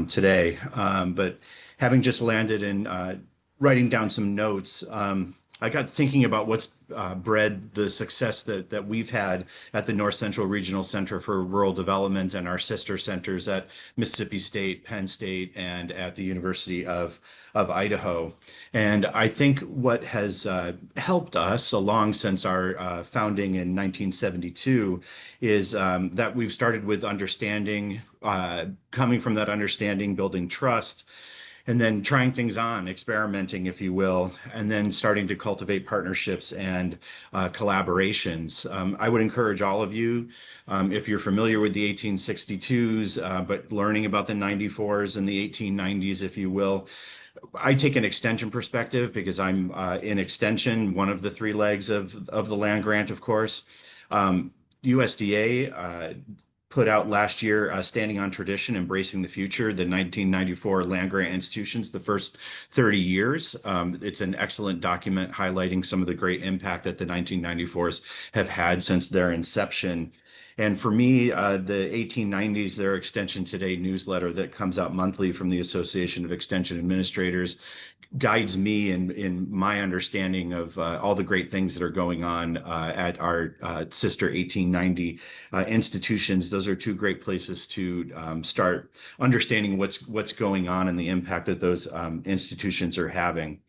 today. But having just landed and writing down some notes, I got thinking about what's bred the success that we've had at the North Central Regional Center for Rural Development and our sister centers at Mississippi State, Penn State, and at the University of Idaho. And I think what has helped us along since our founding in 1972 is that we've started with understanding, coming from that understanding, building trust, and then trying things on, experimenting, if you will, and then starting to cultivate partnerships and collaborations. I would encourage all of you, if you're familiar with the 1862s, but learning about the 94s and the 1890s, if you will. I take an extension perspective because I'm in extension, one of the three legs of the land grant, of course. USDA put out last year, Standing on Tradition, Embracing the Future, the 1994 land grant institutions, the first 30 years. It's an excellent document highlighting some of the great impact that the 1994s have had since their inception. And for me, the 1890s, their Extension Today newsletter that comes out monthly from the Association of Extension Administrators guides me in my understanding of all the great things that are going on at our sister 1890 institutions. Those are two great places to start understanding what's going on and the impact that those institutions are having.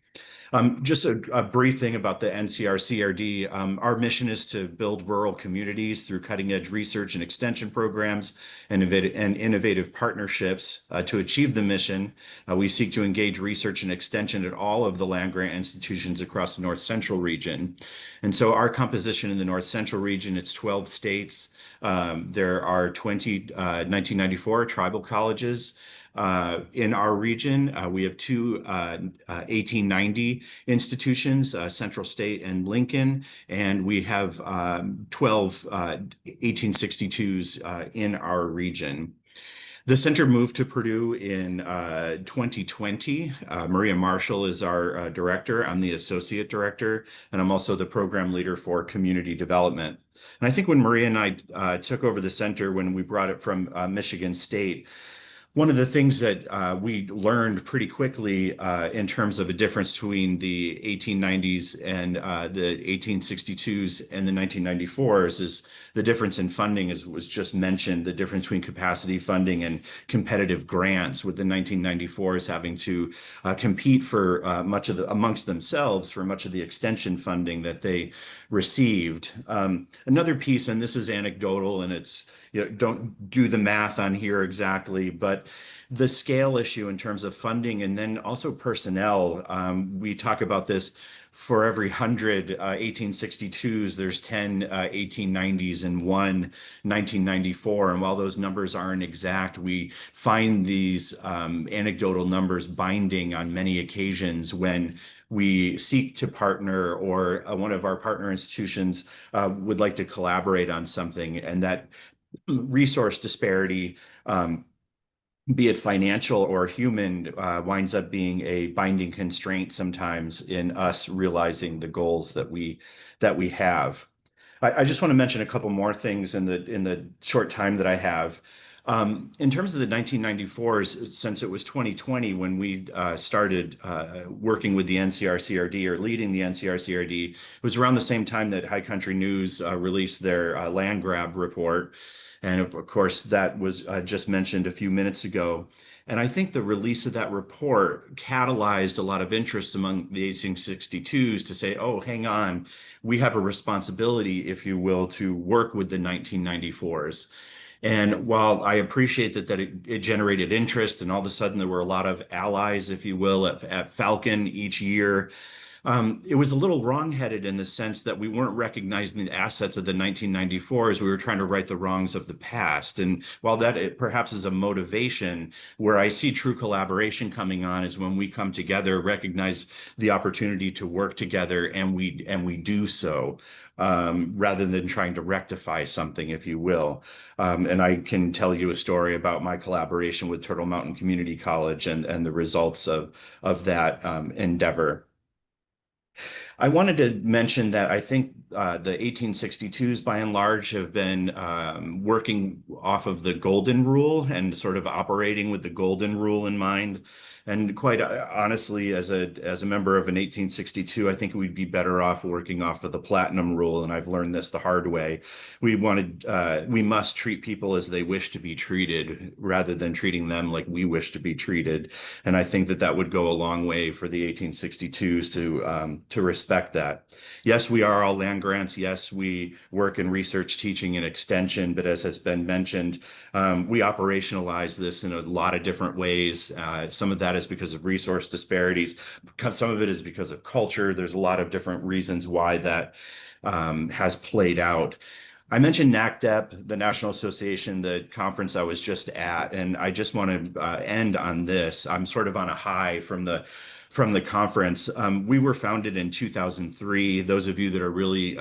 Just a brief thing about the NCR-CRD. Our mission is to build rural communities through cutting-edge research and extension programs and innovative partnerships. To achieve the mission, we seek to engage research and extension at all of the land grant institutions across the North Central region. And so our composition in the North Central region, it's 12 states. There are 20 1994 tribal colleges. In our region, we have two 1890 institutions, Central State and Lincoln, and we have 12 1862s in our region. The center moved to Purdue in 2020. Maria Marshall is our director. I'm the associate director, and I'm also the program leader for community development. And I think when Maria and I took over the center, when we brought it from Michigan State, one of the things that we learned pretty quickly in terms of a difference between the 1890s and the 1862s and the 1994s is the difference in funding, as was just mentioned, the difference between capacity funding and competitive grants, with the 1994s having to compete for much of the amongst themselves for much of the extension funding that they received. Another piece, and this is anecdotal, and it's, you know, don't do the math on here exactly, but the scale issue in terms of funding and then also personnel. We talk about this: for every 100 1862s, there's 10 1890s and 1 1994. And while those numbers aren't exact, we find these anecdotal numbers binding on many occasions when we seek to partner, or one of our partner institutions would like to collaborate on something, and that resource disparity, be it financial or human, winds up being a binding constraint sometimes in us realizing the goals that we have. I just want to mention a couple more things in the short time that I have. In terms of the 1994s, since it was 2020 when we started working with the NCR-CRD, or leading the NCR-CRD, it was around the same time that High Country News released their land grab report. And of course, that was just mentioned a few minutes ago. And I think the release of that report catalyzed a lot of interest among the 1862s to say, oh, hang on, we have a responsibility, if you will, to work with the 1994s. And while I appreciate that it generated interest, and all of a sudden there were a lot of allies, if you will, at Falcon each year, it was a little wrongheaded in the sense that we weren't recognizing the assets of the 1994s. We were trying to right the wrongs of the past. And while that perhaps is a motivation, where I see true collaboration coming on is when we come together, recognize the opportunity to work together, and we do so, rather than trying to rectify something, if you will. And I can tell you a story about my collaboration with Turtle Mountain Community College and the results of that endeavor. I wanted to mention that I think the 1862s, by and large, have been working off of the Golden Rule and sort of operating with the Golden Rule in mind. And quite honestly, as a member of an 1862, I think we'd be better off working off of the Platinum Rule. And I've learned this the hard way. We must treat people as they wish to be treated, rather than treating them like we wish to be treated. And I think that would go a long way for the 1862s to respect that. Yes, we are all land grants. Yes, we work in research, teaching, and extension. But as has been mentioned, we operationalize this in a lot of different ways. Some of that is because of resource disparities. Some of it is because of culture. There's a lot of different reasons why that has played out. I mentioned NACDEP, the National Association, the conference I was just at, and I just want to end on this. I'm sort of on a high from the conference. We were founded in 2003. Those of you that are really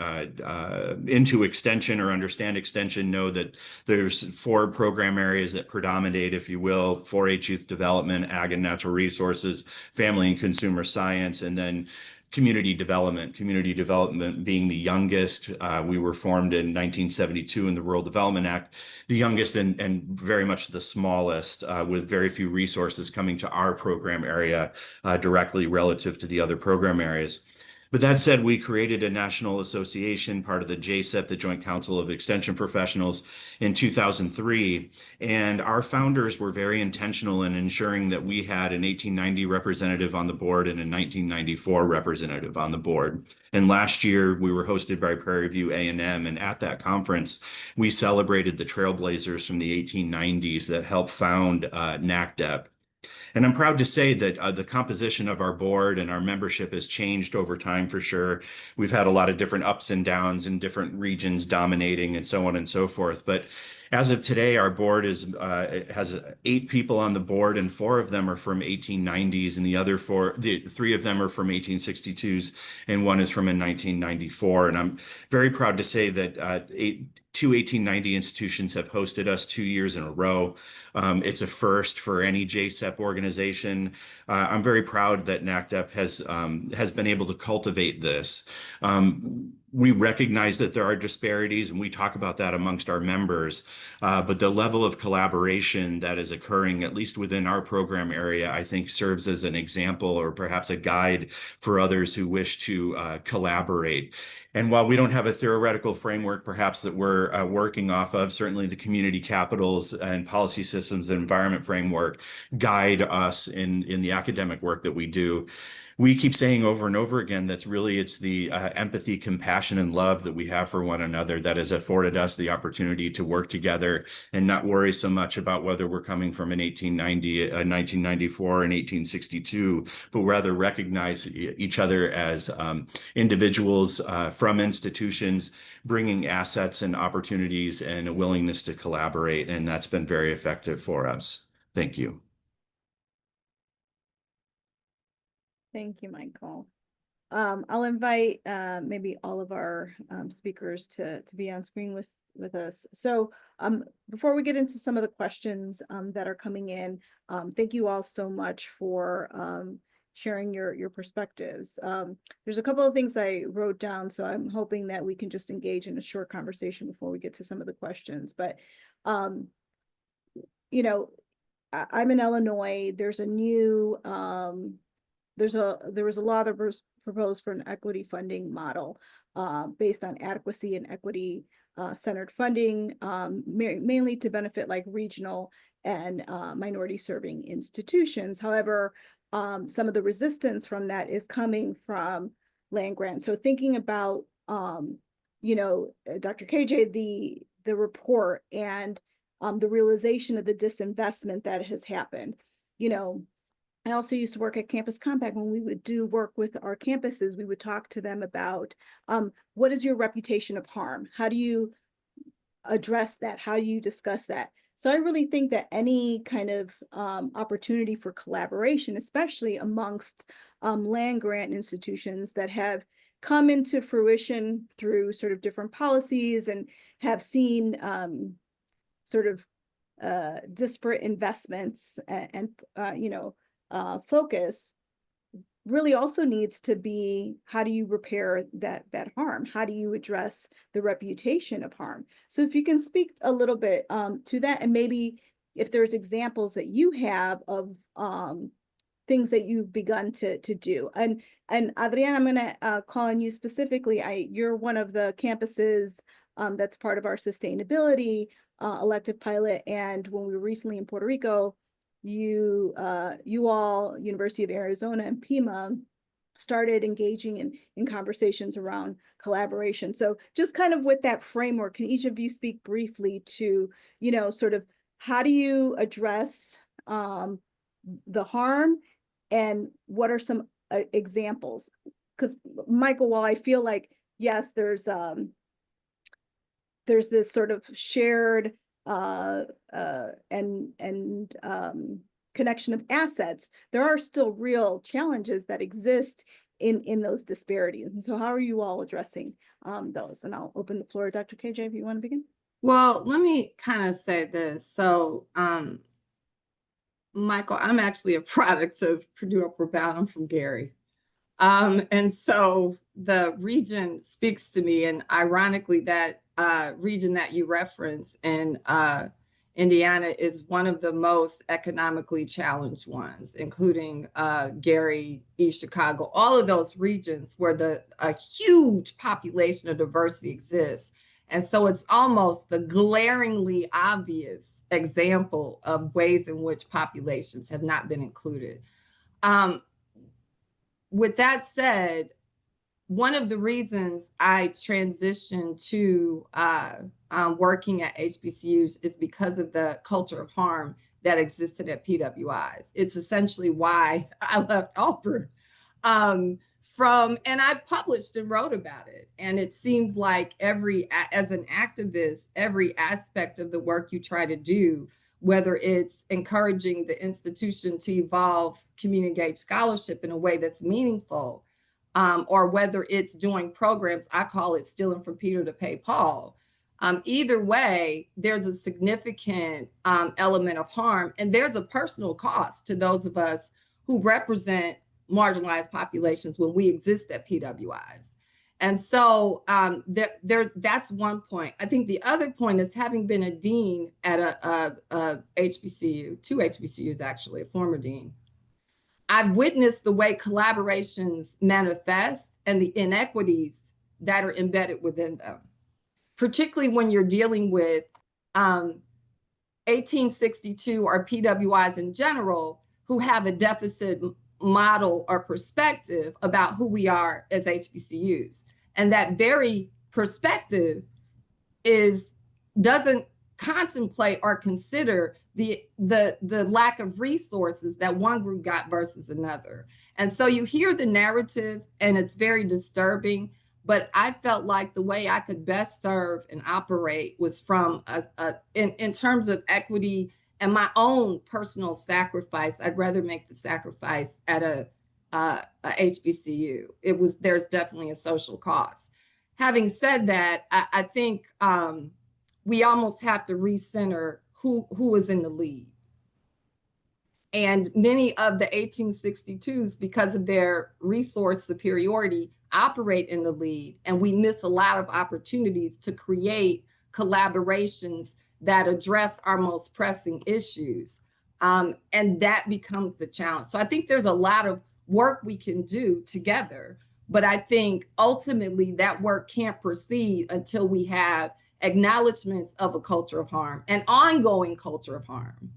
into extension or understand extension know that there's 4 program areas that predominate, if you will: 4-H youth development, ag and natural resources, family and consumer science, and then community development. Community development being the youngest. We were formed in 1972 in the Rural Development Act, the youngest and very much the smallest, with very few resources coming to our program area directly relative to the other program areas. But that said, we created a national association, part of the JCEP, the Joint Council of Extension Professionals, in 2003. And our founders were very intentional in ensuring that we had an 1890 representative on the board and a 1994 representative on the board. And last year, we were hosted by Prairie View A&M. And at that conference, we celebrated the trailblazers from the 1890s that helped found NACDEP. And I'm proud to say that the composition of our board and our membership has changed over time, for sure. We've had a lot of different ups and downs in different regions dominating, and so on and so forth. But as of today, our board has 8 people on the board, and 4 of them are from 1890s, and the 3 of them are from 1862s, and 1 is from a 1994. And I'm very proud to say that two 1890 institutions have hosted us 2 years in a row. It's a first for any JSEP organization. I'm very proud that NACDEP has been able to cultivate this. We recognize that there are disparities, and we talk about that amongst our members. But the level of collaboration that is occurring, at least within our program area, I think serves as an example or perhaps a guide for others who wish to collaborate. And while we don't have a theoretical framework, perhaps that we're working off of, certainly the community capitals and policy systems and environment framework guide us in the academic work that we do. We keep saying over and over again that's really it's the empathy, compassion, and love that we have for one another that has afforded us the opportunity to work together and not worry so much about whether we're coming from an 1890, 1994, and 1862, but rather recognize each other as individuals from institutions bringing assets and opportunities and a willingness to collaborate. And that's been very effective for us. Thank you. Thank you, Michael. I'll invite maybe all of our speakers to be on screen with us. So before we get into some of the questions that are coming in, thank you all so much for sharing your perspectives. There's a couple of things I wrote down, so I'm hoping that we can just engage in a short conversation before we get to some of the questions. But, you know, I'm in Illinois. There's a new, there was a law that was proposed for an equity funding model based on adequacy and equity centered funding, mainly to benefit like regional and minority serving institutions. However, some of the resistance from that is coming from land grants. So thinking about, you know, Dr. KJ, the report and the realization of the disinvestment that has happened, you know, I also used to work at Campus Compact. When we would do work with our campuses, we would talk to them about what is your reputation of harm? How do you address that? How do you discuss that? So I really think that any kind of opportunity for collaboration, especially amongst land grant institutions that have come into fruition through sort of different policies and have seen sort of disparate investments and you know, focus really also needs to be, how do you repair that harm? How do you address the reputation of harm? So if you can speak a little bit to that, and maybe if there's examples that you have of things that you've begun to do. And Adriana, I'm gonna call on you specifically. You're one of the campuses that's part of our sustainability elective pilot. And when we were recently in Puerto Rico, you all, University of Arizona and Pima, started engaging in conversations around collaboration. So just kind of with that framework, can each of you speak briefly to, you know, sort of how do you address the harm and what are some examples? Because Michael, while I feel like, yes, there's this sort of shared connection of assets, there are still real challenges that exist in those disparities. And so how are you all addressing those? And I'll open the floor. Dr. KJ, if you want to begin. Well, let me kind of say this. So, Michael, I'm actually a product of Purdue Upward Bound. I'm from Gary. And so the region speaks to me, and ironically, that region that you reference in Indiana is one of the most economically challenged ones, including Gary, East Chicago, all of those regions where a huge population of diversity exists. And so it's almost the glaringly obvious example of ways in which populations have not been included. With that said, one of the reasons I transitioned to working at HBCUs is because of the culture of harm that existed at PWIs. It's essentially why I left Auburn. And I published and wrote about it. And it seems like as an activist, every aspect of the work you try to do, whether it's encouraging the institution to evolve community engaged scholarship in a way that's meaningful, or whether it's doing programs, I call it stealing from Peter to pay Paul, Either way, there's a significant element of harm, and there's a personal cost to those of us who represent marginalized populations when we exist at PWIs. And so that's one point. I think the other point is, having been a dean at a HBCU, two HBCUs actually, a former dean, I've witnessed the way collaborations manifest and the inequities that are embedded within them, particularly when you're dealing with 1862 or PWIs in general, who have a deficit model or perspective about who we are as HBCUs. And that very perspective doesn't contemplate or consider the lack of resources that one group got versus another. And so you hear the narrative and it's very disturbing, but I felt like the way I could best serve and operate was from in terms of equity and my own personal sacrifice. I'd rather make the sacrifice at a HBCU. There's definitely a social cost. Having said that, I think we almost have to recenter who is in the lead. And many of the 1862s, because of their resource superiority, operate in the lead, and we miss a lot of opportunities to create collaborations that address our most pressing issues. And that becomes the challenge. So I think there's a lot of work we can do together, but I think ultimately that work can't proceed until we have acknowledgments of a culture of harm, an ongoing culture of harm.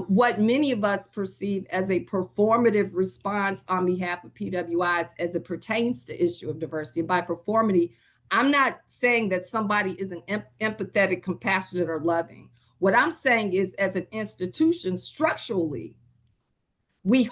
What many of us perceive as a performative response on behalf of PWIs as it pertains to issue of diversity. And by performity, I'm not saying that somebody isn't empathetic, compassionate, or loving. What I'm saying is, as an institution, structurally, we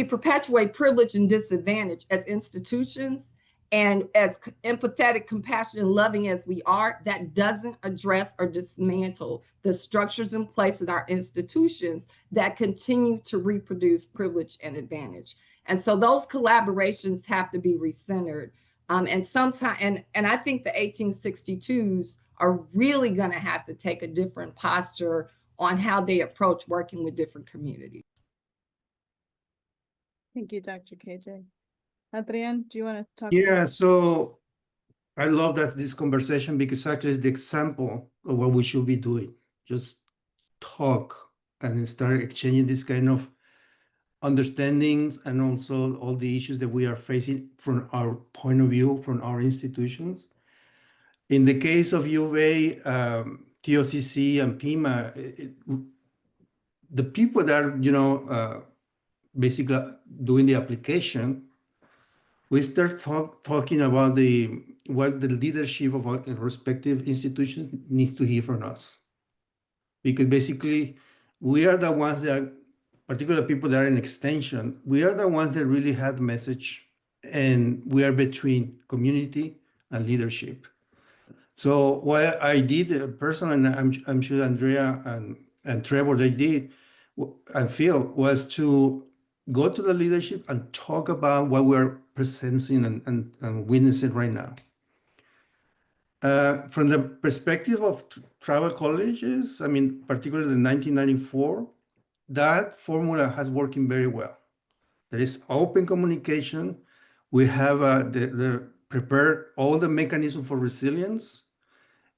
perpetuate privilege and disadvantage as institutions. And as empathetic, compassionate, and loving as we are, that doesn't address or dismantle the structures in place in our institutions that continue to reproduce privilege and advantage. And so those collaborations have to be recentered. And I think the 1862s are really going to have to take a different posture on how they approach working with different communities. Thank you, Dr. KJ. Adrian, do you want to talk? Yeah, so I love that this conversation, because actually it's the example of what we should be doing. Just talk and start exchanging this kind of understandings, and also all the issues that we are facing from our point of view, from our institutions. In the case of U of A, TOCC, and PIMA, the people that are, basically doing the application, we start talking about what the leadership of our respective institutions needs to hear from us. Because basically, we are the ones that, particularly people that are in extension, we are the ones that really have the message, and we are between community and leadership. So what I did personally, and I'm sure Andrea and Trevor, they did, and Phil, was to go to the leadership and talk about what we're presencing and witnessing right now. From the perspective of tribal colleges, I mean, particularly in 1994, that formula has working very well. There is open communication. We have prepared all the mechanisms for resilience,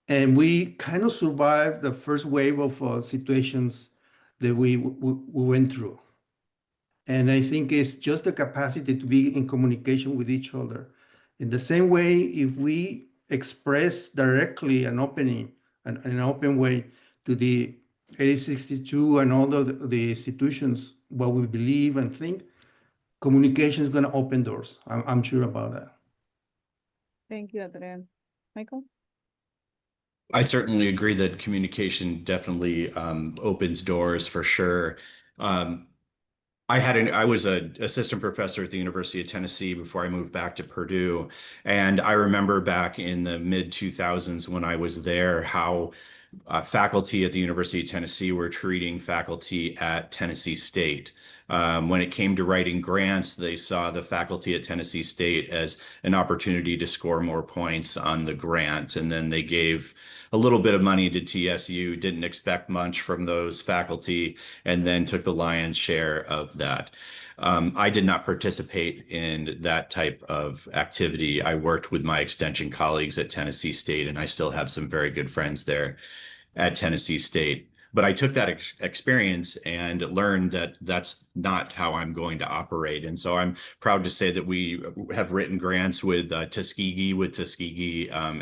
and we kind of survived the first wave of situations that we went through. And I think it's just the capacity to be in communication with each other. In the same way, if we express directly an opening, an open way to the 1862 and all the institutions, what we believe and think, communication is going to open doors. I'm sure about that. Thank you, Adrian. Michael? I certainly agree that communication definitely opens doors for sure. I was an assistant professor at the University of Tennessee before I moved back to Purdue. And I remember back in the mid 2000s when I was there, how faculty at the University of Tennessee were treating faculty at Tennessee State. When it came to writing grants, they saw the faculty at Tennessee State as an opportunity to score more points on the grant. And then they gave a little bit of money to TSU, didn't expect much from those faculty, and then took the lion's share of that. I did not participate in that type of activity. I worked with my extension colleagues at Tennessee State, and I still have some very good friends there at Tennessee State. But I took that experience and learned that that's not how I'm going to operate. And so I'm proud to say that we have written grants with Tuskegee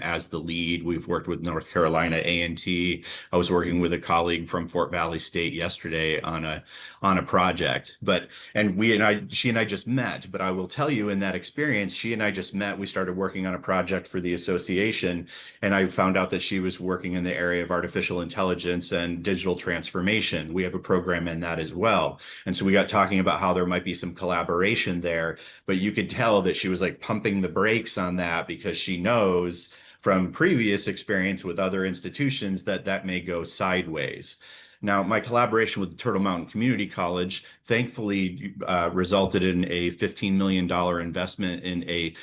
as the lead. We've worked with North Carolina A&T. I was working with a colleague from Fort Valley State yesterday on a project. She and I just met. But I will tell you, in that experience, she and I just met. We started working on a project for the association, and I found out that she was working in the area of artificial intelligence and digital transformation. We have a program in that as well. And so we got talking about how there might be some collaboration there, but you could tell that she was like pumping the brakes on that because she knows from previous experience with other institutions that that may go sideways. Now, my collaboration with Turtle Mountain Community College thankfully resulted in a $15 million investment in a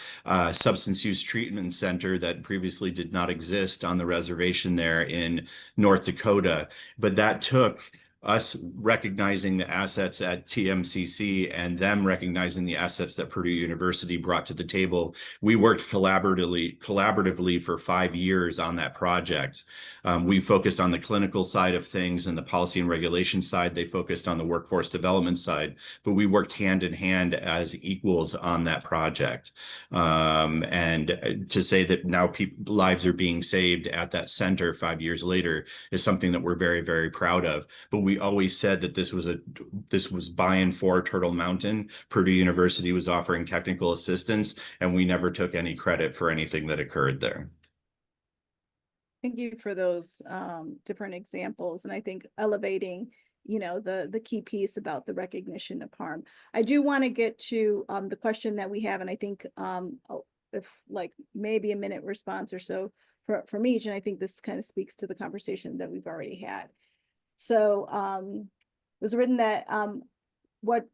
substance use treatment center that previously did not exist on the reservation there in North Dakota. But that took us recognizing the assets at TMCC and them recognizing the assets that Purdue University brought to the table. We worked collaboratively for 5 years on that project. We focused on the clinical side of things and the policy and regulation side. They focused on the workforce development side, but we worked hand in hand as equals on that project. And to say that now lives are being saved at that center 5 years later is something that we're very, very proud of. But we always said that this was by and for Turtle Mountain. Purdue University was offering technical assistance, and we never took any credit for anything that occurred there. Thank you for those different examples. And I think elevating, the key piece about the recognition of harm. I do want to get to the question that we have, and I think if like maybe a minute response or so from each, and I think this kind of speaks to the conversation that we've already had. So it was written that what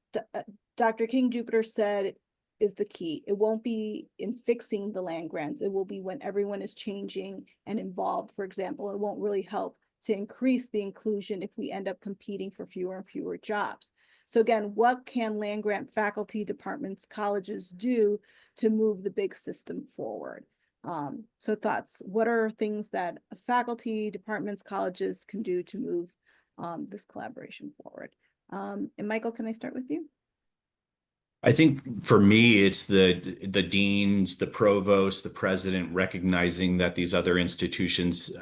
Dr. King Jupiter said is the key. It won't be in fixing the land grants. It will be when everyone is changing and involved. For example, it won't really help to increase the inclusion if we end up competing for fewer and fewer jobs. So again, what can land grant faculty, departments, colleges do to move the big system forward? So thoughts, what are things that faculty, departments, colleges can do to move this collaboration forward? And Michael, can I start with you? I think for me, it's the deans, the provost, the president recognizing that these other institutions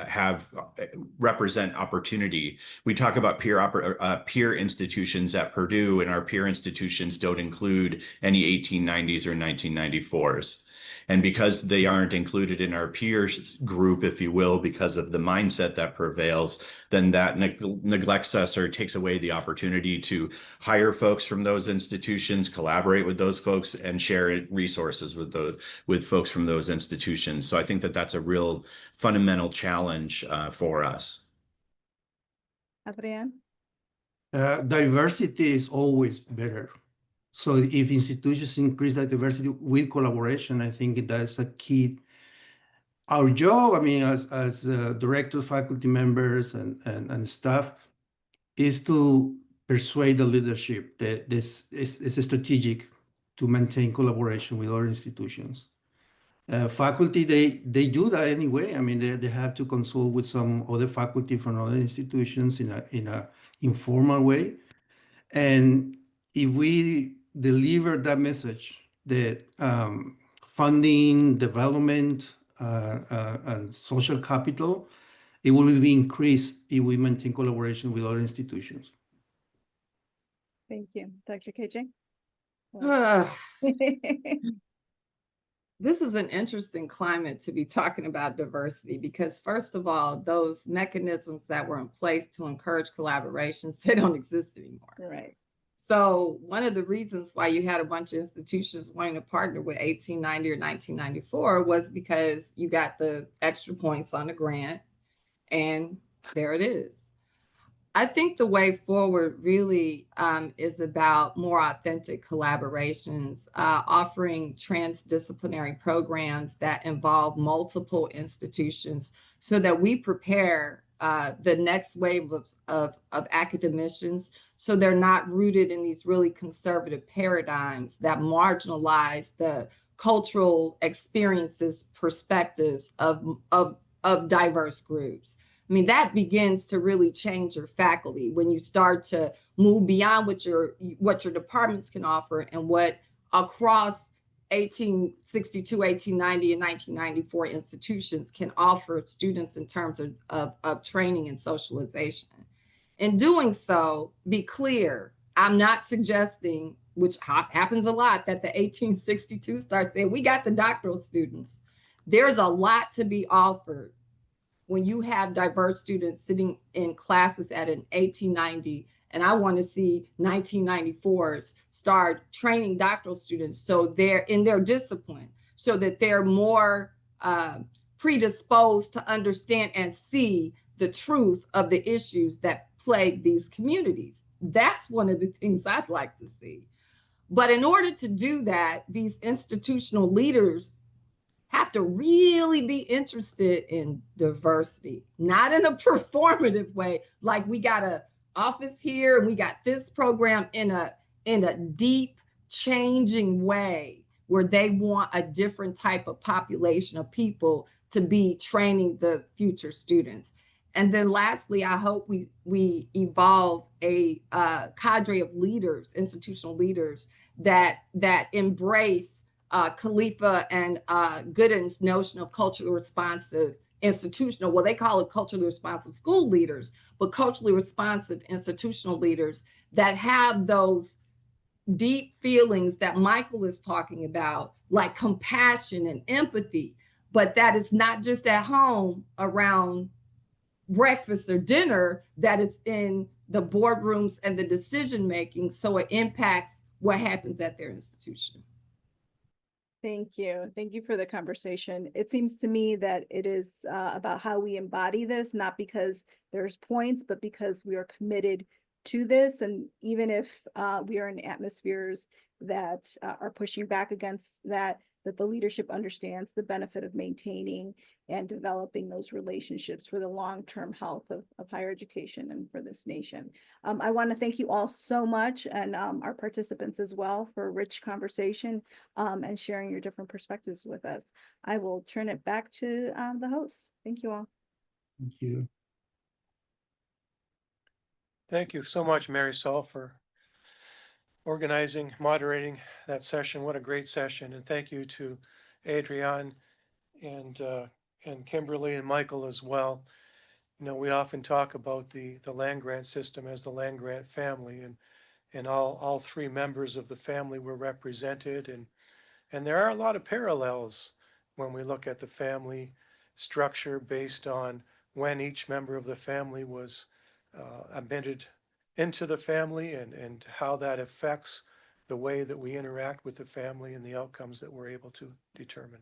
represent opportunity. We talk about peer institutions at Purdue, and our peer institutions don't include any 1890s or 1994s. And because they aren't included in our peers group, if you will, because of the mindset that prevails, then that neglects us or takes away the opportunity to hire folks from those institutions, collaborate with those folks, and share resources with folks from those institutions. So I think that that's a real fundamental challenge for us. Adrian? Diversity is always better. So if institutions increase that diversity with collaboration, I think that's a key. Our job, I mean, as directors, faculty members, and staff, is to persuade the leadership that this is strategic to maintain collaboration with other institutions. Faculty, they do that anyway. I mean, they have to consult with some other faculty from other institutions in a informal way. And if we deliver that message that funding, development, and social capital, it will be increased if we maintain collaboration with other institutions. Thank you. Dr. KJ? This is an interesting climate to be talking about diversity because, first of all, those mechanisms that were in place to encourage collaborations, they don't exist anymore. Right. So one of the reasons why you had a bunch of institutions wanting to partner with 1890 or 1994 was because you got the extra points on the grant and There it is. I think the way forward really is about more authentic collaborations, offering transdisciplinary programs that involve multiple institutions so that we prepare the next wave of academicians so they're not rooted in these really conservative paradigms that marginalize the cultural experiences, perspectives of diverse groups. I mean, that begins to really change your faculty when you start to move beyond what your departments can offer and what across 1862, 1890, and 1994 institutions can offer students in terms of training and socialization. In doing so, be clear, I'm not suggesting, which happens a lot, that the 1862 starts saying, we got the doctoral students. There's a lot to be offered when you have diverse students sitting in classes at an 1890, and I want to see 1994s start training doctoral students so they're in their discipline, so that they're more predisposed to understand and see the truth of the issues that plague these communities. That's one of the things I'd like to see. But in order to do that, these institutional leaders have to really be interested in diversity, not in a performative way, like we got an office here and we got this program, in a deep changing way where they want a different type of population of people to be training the future students. And then lastly, I hope we evolve a cadre of leaders, institutional leaders that embrace Khalifa and Gooden's notion of culturally responsive institutional, well, they call it culturally responsive school leaders, but culturally responsive institutional leaders that have those deep feelings that Michael is talking about, like compassion and empathy, but that it's not just at home around breakfast or dinner, that it's in the boardrooms and the decision making, so it impacts what happens at their institution. Thank you. Thank you for the conversation. It seems to me that it is about how we embody this, not because there's points, but because we are committed to this. And even if we are in atmospheres that are pushing back against that, that the leadership understands the benefit of maintaining and developing those relationships for the long-term health of higher education and for this nation. I want to thank you all so much, and our participants as well, for a rich conversation and sharing your different perspectives with us. I will turn it back to the hosts. Thank you all. Thank you. Thank you so much, Marisol, for organizing, moderating that session. What a great session. And thank you to Adrienne and Kimberly and Michael as well. You know, we often talk about the land grant system as the land grant family, and all three members of the family were represented, and there are a lot of parallels when we look at the family structure based on when each member of the family was admitted into the family, and how that affects the way that we interact with the family and the outcomes that we're able to determine.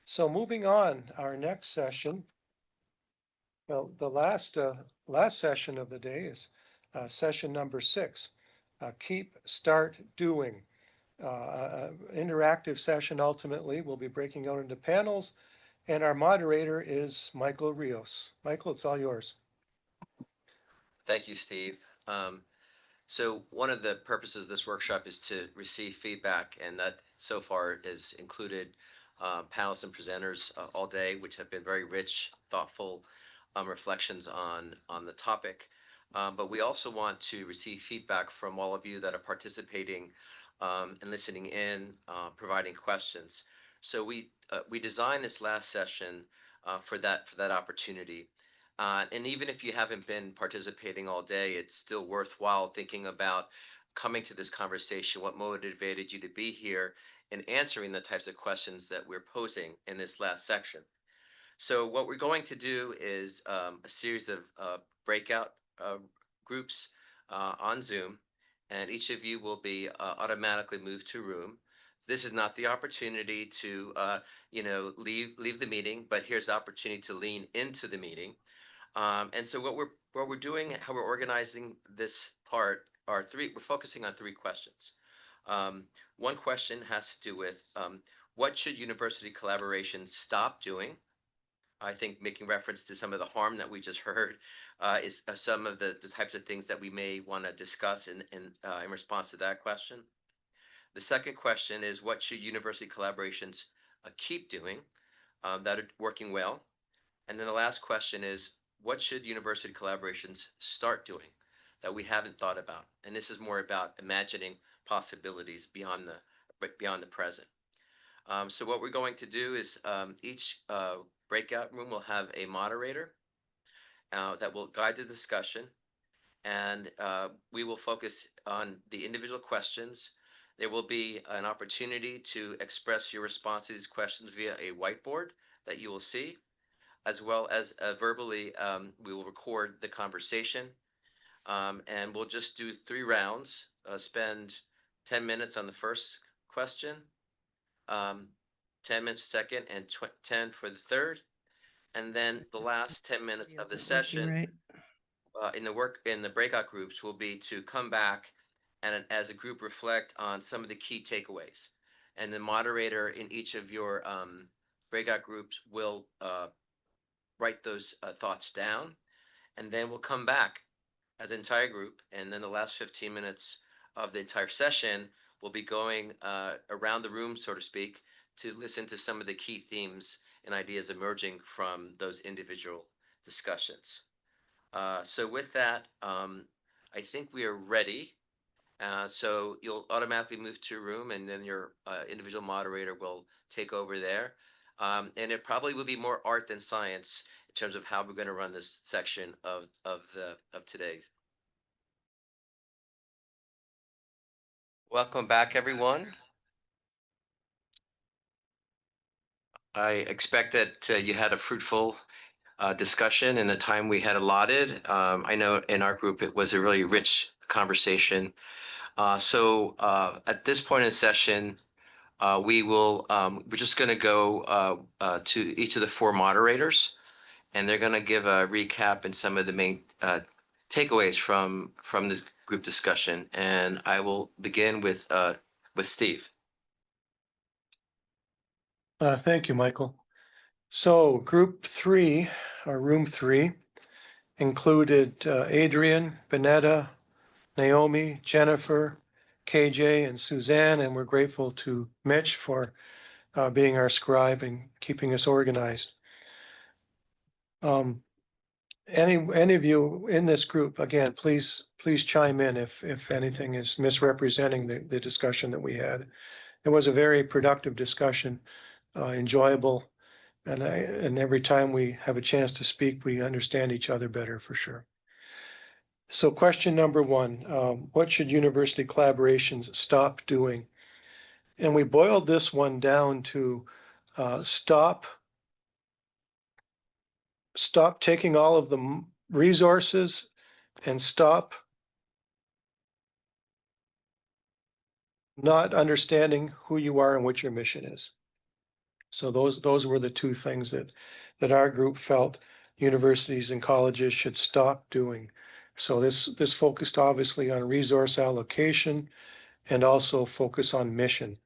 So moving on, our next session, well, the last session of the day is session number 6, Keep, Start, Doing. Interactive session. Ultimately, we'll be breaking out into panels, and our moderator is Michael Rios. Michael, it's all yours. Thank you, Steve. So one of the purposes of this workshop is to receive feedback, and that so far has included panelists and presenters all day, which have been very rich, thoughtful reflections on the topic. But we also want to receive feedback from all of you that are participating and listening in, providing questions. So we designed this last session for that opportunity. And even if you haven't been participating all day, it's still worthwhile thinking about coming to this conversation, what motivated you to be here, and answering the types of questions that we're posing in this last section. So what we're going to do is a series of breakout groups on Zoom, and each of you will be automatically moved to a room. This is not the opportunity to leave the meeting, but here's the opportunity to lean into the meeting. And so what we're doing, how we're organizing this part are we're focusing on three questions. One question has to do with what should university collaboration stop doing? I think making reference to some of the harm that we just heard is some of the types of things that we may want to discuss in response to that question. The second question is what should university collaborations keep doing that are working well? And then the last question is what should university collaborations start doing that we haven't thought about? And this is more about imagining possibilities beyond the present. So what we're going to do is each breakout room will have a moderator that will guide the discussion, and we will focus on the individual questions. There will be an opportunity to express your response to these questions via a whiteboard that you will see, as well as verbally. We will record the conversation, and we'll just do 3 rounds, spend 10 minutes on the first question, 10 minutes second, and 10 for the third. And then the last 10 minutes of the session in the breakout groups will be to come back and as a group reflect on some of the key takeaways. And the moderator in each of your breakout groups will write those thoughts down. And then we'll come back as an entire group. And then the last 15 minutes of the entire session will be going around the room, so to speak, to listen to some of the key themes and ideas emerging from those individual discussions. So with that, I think we are ready. So you'll automatically move to a room, and then your individual moderator will take over there. And it probably will be more art than science in terms of how we're going to run this section of today's. Welcome back, everyone. I expect that you had a fruitful discussion in the time we had allotted. I know in our group it was a really rich conversation. So at this point in the session, we're just going to go to each of the 4 moderators, and they're going to give a recap and some of the main takeaways from this group discussion. And I will begin with Steve. Thank you, Michael. So group 3, or room 3, included Adrian, Benetta, Naomi, Jennifer, KJ, and Suzanne, and we're grateful to Mitch for being our scribe and keeping us organized. Any of you in this group, again, please chime in if anything is misrepresenting the discussion that we had. It was a very productive discussion, enjoyable, and every time we have a chance to speak, we understand each other better for sure. So question number 1, what should university collaborations stop doing? And we boiled this one down to stop taking all of the resources and stop not understanding who you are and what your mission is. So those were the 2 things that our group felt universities and colleges should stop doing. So this focused obviously on resource allocation and also focus on mission.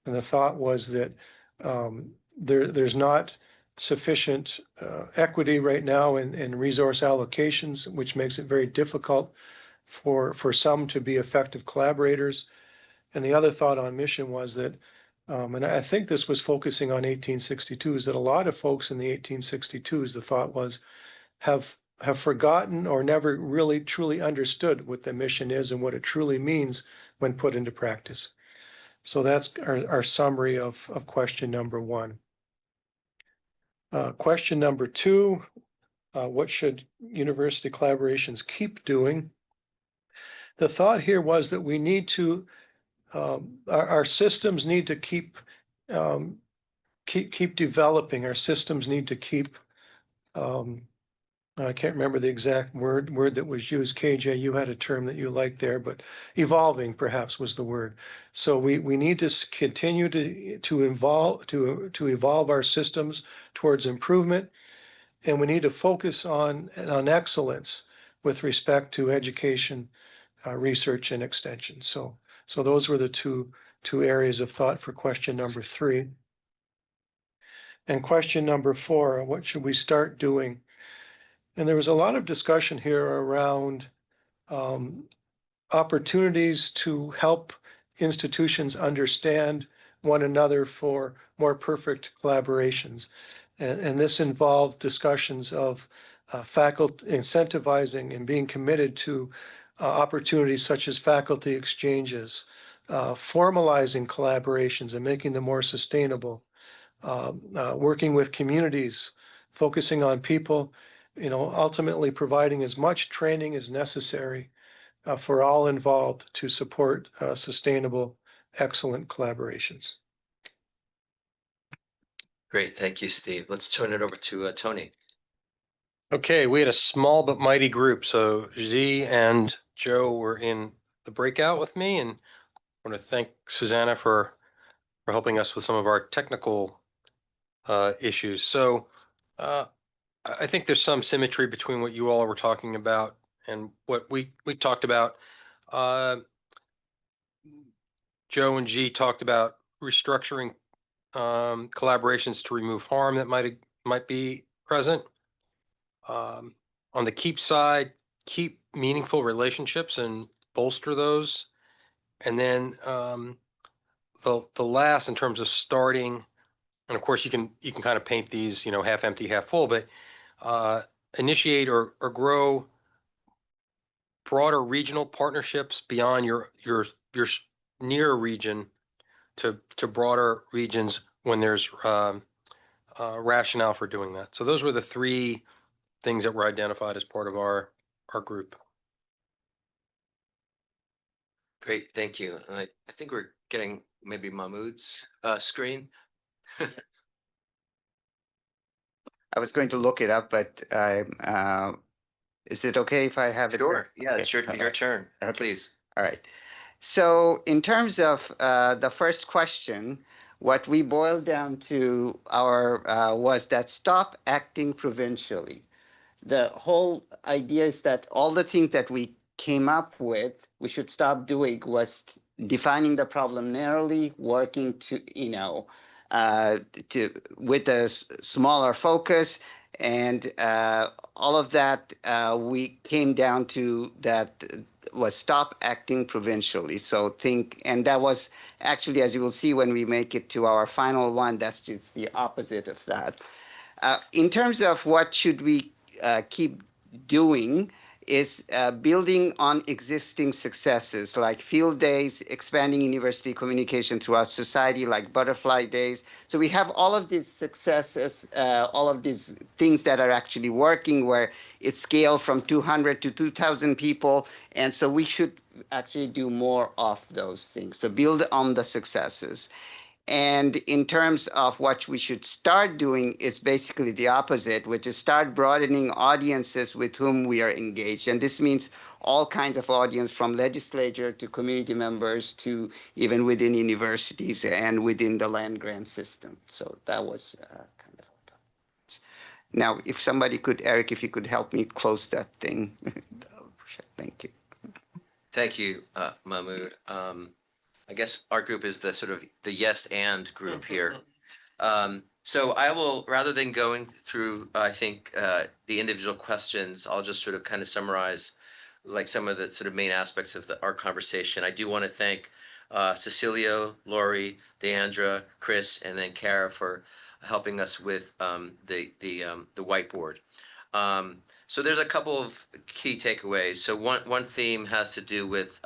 And the thought was that there's not sufficient equity right now in resource allocations, which makes it very difficult for some to be effective collaborators. And the other thought on mission was that, and I think this was focusing on 1862s, that a lot of folks in the 1862s, the thought was, have forgotten or never really truly understood what the mission is and what it truly means when put into practice. So that's our summary of question number 1. Question number 2, what should university collaborations keep doing? The thought here was that we need to, our systems need to keep developing. Our systems need to keep, I can't remember the exact word that was used. KJ, you had a term that you liked there, but evolving perhaps was the word. So we need to continue to evolve our systems towards improvement. and we need to focus on excellence with respect to education, research, and extension. So those were the two areas of thought for question number 3. And question number 4, what should we start doing? And there was a lot of discussion here around opportunities to help institutions understand one another for more perfect collaborations. And this involved discussions of faculty incentivizing and being committed to opportunities such as faculty exchanges, formalizing collaborations and making them more sustainable, working with communities, focusing on people, ultimately providing as much training as necessary for all involved to support sustainable, excellent collaborations. Great, thank you, Steve. Let's turn it over to Tony. Okay, we had a small but mighty group. So Z and Joe were in the breakout with me, and I want to thank Susanna for helping us with some of our technical issues. So I think there's some symmetry between what you all were talking about and what we talked about. Joe and G talked about restructuring collaborations to remove harm that might be present. On the keep side, keep meaningful relationships and bolster those. And then the last, in terms of starting, and of course you can kind of paint these, half empty, half full, but initiate or grow broader regional partnerships beyond your near region to broader regions when there's rationale for doing that. So those were the 3 things that were identified as part of our group. Great, thank you. And I think we're getting maybe Mahmoud's screen. I was going to look it up, but is it okay if I have it? Sure, yeah, Okay. it's your turn, please. All right. So in terms of the first question, what we boiled down to was that stop acting provincially. The whole idea is that all the things that we came up with, we should stop doing, was defining the problem narrowly, working to, with a smaller focus, and all of that we came down to that was stop acting provincially. So and that was actually, as you will see when we make it to our final one, that's just the opposite of that. In terms of what should we keep doing is building on existing successes like field days, expanding university communication throughout society like butterfly days. So we have all of these successes, all of these things that are actually working where it's scaled from 200 to 2,000 people. And so we should actually do more of those things. So build on the successes. And in terms of what we should start doing is basically the opposite, which is start broadening audiences with whom we are engaged. And this means all kinds of audience, from legislature to community members to even within universities and within the land grant system. So that was kind of. Now, if somebody could, Eric, if you could help me close that thing. Thank you. Thank you, Mahmoud. I guess our group is the sort of the yes and group here. So I will, rather than going through, I think, the individual questions, I'll just sort of kind of summarize like some of the sort of main aspects of our conversation. I do want to thank Cecilio, Lori, Deandra, Chris, and then Kara for helping us with the whiteboard. So there's a couple of key takeaways. So one theme has to do with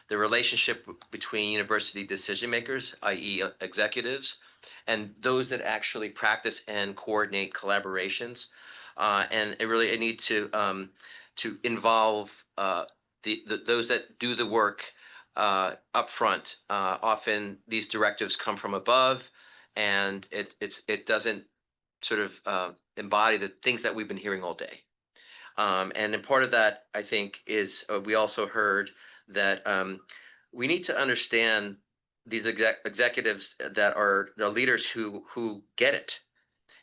the relationship between university decision makers, i.e. executives, and those that actually practice and coordinate collaborations. And it need to involve those that do the work up front. Often these directives come from above, and it doesn't sort of embody the things that we've been hearing all day. And in part of that, I think, is we also heard that we need to understand these executives that are the leaders who get it,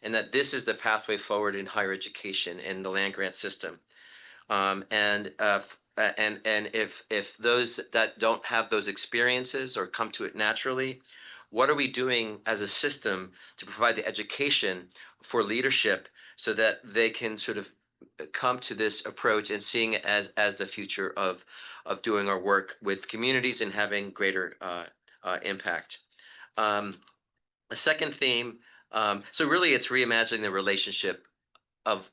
and that this is the pathway forward in higher education and the land grant system. And if those that don't have those experiences or come to it naturally, what are we doing as a system to provide the education for leadership so that they can sort of come to this approach and seeing it as the future of doing our work with communities and having greater impact. A second theme, so really it's reimagining the relationship of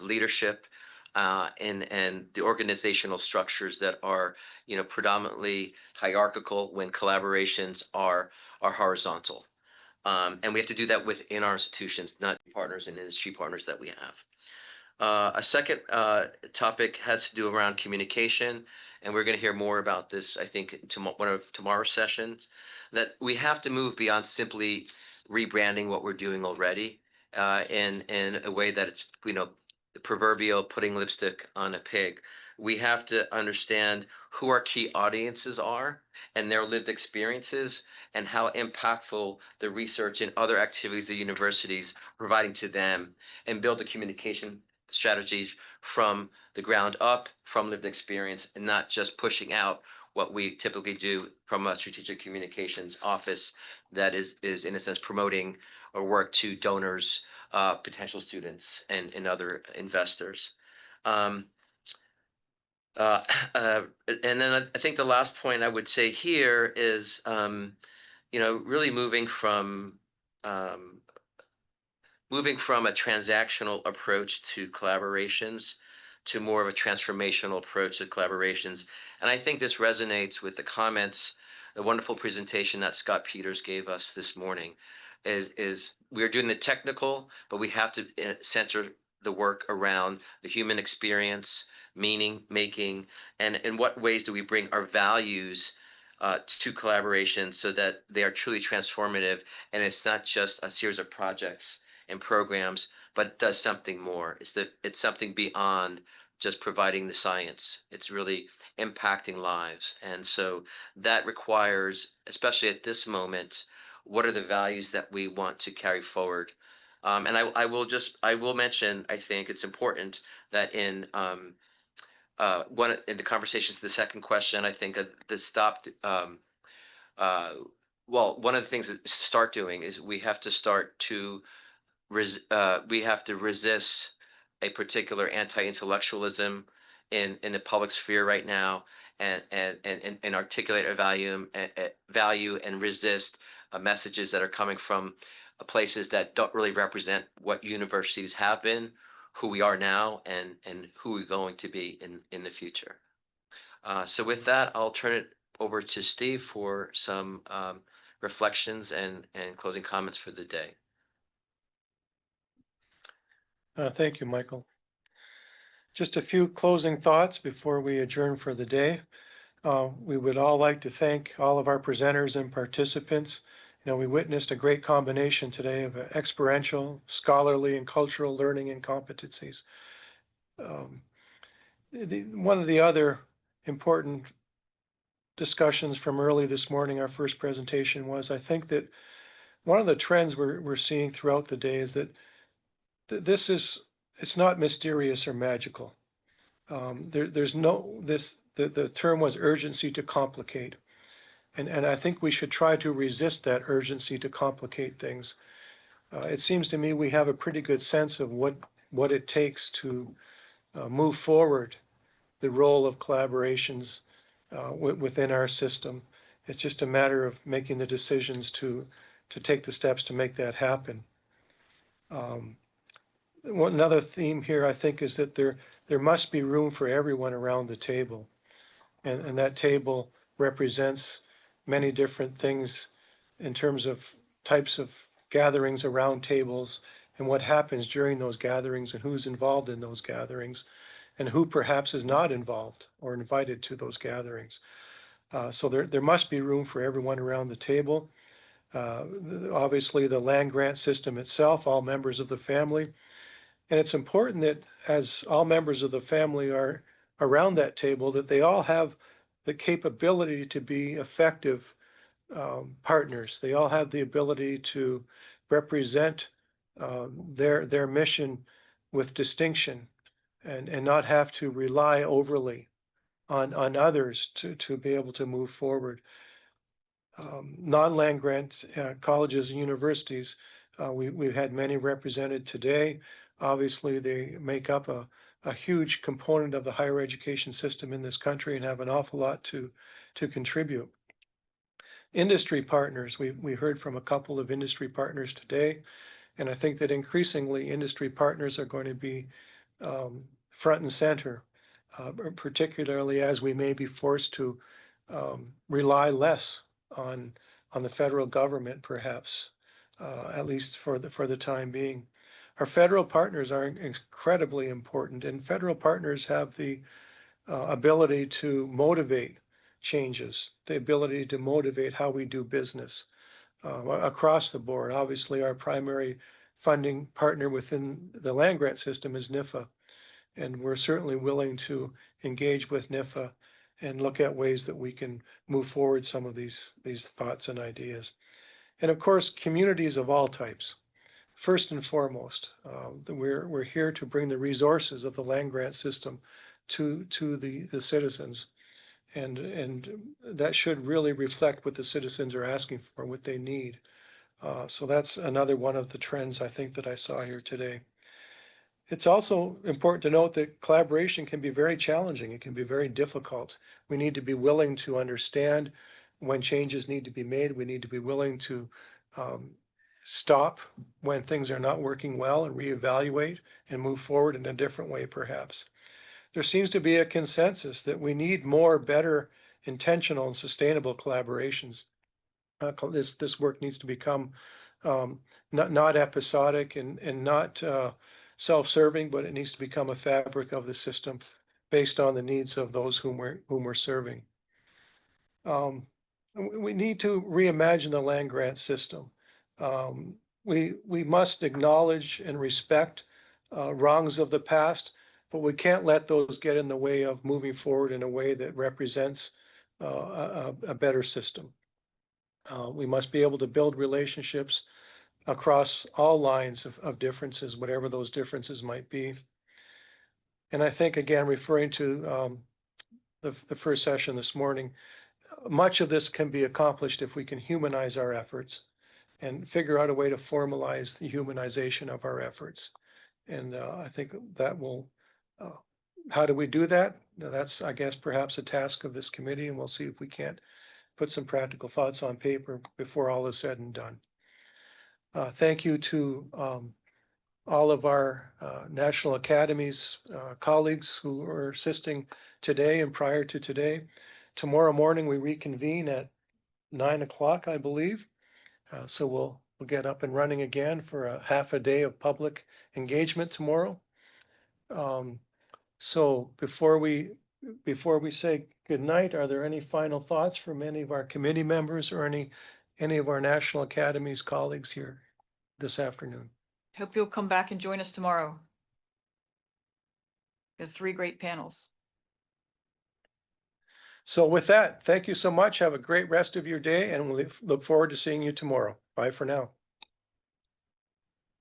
leadership and the organizational structures that are, you know, predominantly hierarchical when collaborations are horizontal. And we have to do that within our institutions, not partners and industry partners that we have. A second topic has to do around communication, and we're going to hear more about this, I think, in one of tomorrow's sessions, that we have to move beyond simply rebranding what we're doing already in a way that it's, you know, the proverbial putting lipstick on a pig. We have to understand who our key audiences are and their lived experiences and how impactful the research and other activities of universities are providing to them, and build the communication strategies from the ground up, from lived experience, and not just pushing out what we typically do from a strategic communications office that is in a sense promoting our work to donors, potential students, and other investors. And then I think the last point I would say here is, you know, really moving from a transactional approach to collaborations to more of a transformational approach to collaborations. And I think this resonates with the comments, the wonderful presentation that Scott Peters gave us this morning, is we're doing the technical, but we have to center the work around the human experience, meaning making, and in what ways do we bring our values to collaboration so that they are truly transformative, and it's not just a series of projects and programs, but it does something more. It's something beyond just providing the science. It's really impacting lives. And so that requires, especially at this moment, what are the values that we want to carry forward? And I will mention, I think it's important that in the conversations, the second question, I think the stopped, well, one of the things that start doing is we have to start to we have to resist a particular anti-intellectualism in the public sphere right now, and articulate a value and resist messages that are coming from places that don't really represent what universities have been, who we are now, and who we're going to be in the future. So with that, I'll turn it over to Steve for some reflections and closing comments for the day. Thank you, Michael. Just a few closing thoughts before we adjourn for the day. We would all like to thank all of our presenters and participants. You know, we witnessed a great combination today of experiential, scholarly, and cultural learning and competencies. One of the other important discussions from early this morning, our first presentation, was I think that one of the trends we're seeing throughout the day is that it's not mysterious or magical. There's no, the term was urgency to complicate. And I think we should try to resist that urgency to complicate things. It seems to me we have a pretty good sense of what it takes to move forward the role of collaborations within our system. It's just a matter of making the decisions to take the steps to make that happen. Another theme here, I think, is that there must be room for everyone around the table. And that table represents many different things in terms of types of gatherings around tables and what happens during those gatherings and who's involved in those gatherings and who perhaps is not involved or invited to those gatherings. So there must be room for everyone around the table. Obviously, the land grant system itself, all members of the family. And it's important that as all members of the family are around that table, that they all have the capability to be effective partners. They all have the ability to represent their mission with distinction and not have to rely overly on others to be able to move forward. Non-land grant colleges and universities, we've had many represented today. Obviously, they make up a huge component of the higher education system in this country and have an awful lot to contribute. Industry partners, we heard from a couple of industry partners today, and I think that increasingly industry partners are going to be front and center, particularly as we may be forced to rely less on the federal government, perhaps, at least for the time being. Our federal partners are incredibly important, and federal partners have the ability to motivate changes, the ability to motivate how we do business across the board. Obviously, our primary funding partner within the land grant system is NIFA, and we're certainly willing to engage with NIFA and look at ways that we can move forward some of these thoughts and ideas. And of course, communities of all types. First and foremost, we're here to bring the resources of the land grant system to the citizens. And that should really reflect what the citizens are asking for, what they need. So that's another one of the trends I think that I saw here today. It's also important to note that collaboration can be very challenging. It can be very difficult. We need to be willing to understand when changes need to be made. We need to be willing to stop when things are not working well and reevaluate and move forward in a different way, perhaps. There seems to be a consensus that we need more, better, intentional, and sustainable collaborations. This work needs to become not episodic and not self-serving, but it needs to become a fabric of the system based on the needs of those whom we're serving. We need to reimagine the land grant system. We must acknowledge and respect wrongs of the past, but we can't let those get in the way of moving forward in a way that represents a better system. We must be able to build relationships across all lines of differences, whatever those differences might be. And I think, again, referring to the first session this morning, much of this can be accomplished if we can humanize our efforts and figure out a way to formalize the humanization of our efforts. And I think that will, how do we do that? Now, that's, I guess, perhaps a task of this committee, and we'll see if we can't put some practical thoughts on paper before all is said and done. Thank you to all of our National Academies colleagues who are assisting today and prior to today. Tomorrow morning, we reconvene at 9 o'clock, I believe. So we'll get up and running again for a half a day of public engagement tomorrow. So before we say good night, are there any final thoughts from any of our committee members or any of our National Academies colleagues here this afternoon? Hope you'll come back and join us tomorrow. There's 3 great panels. So with that, thank you so much. Have a great rest of your day, and we'll look forward to seeing you tomorrow. Bye for now.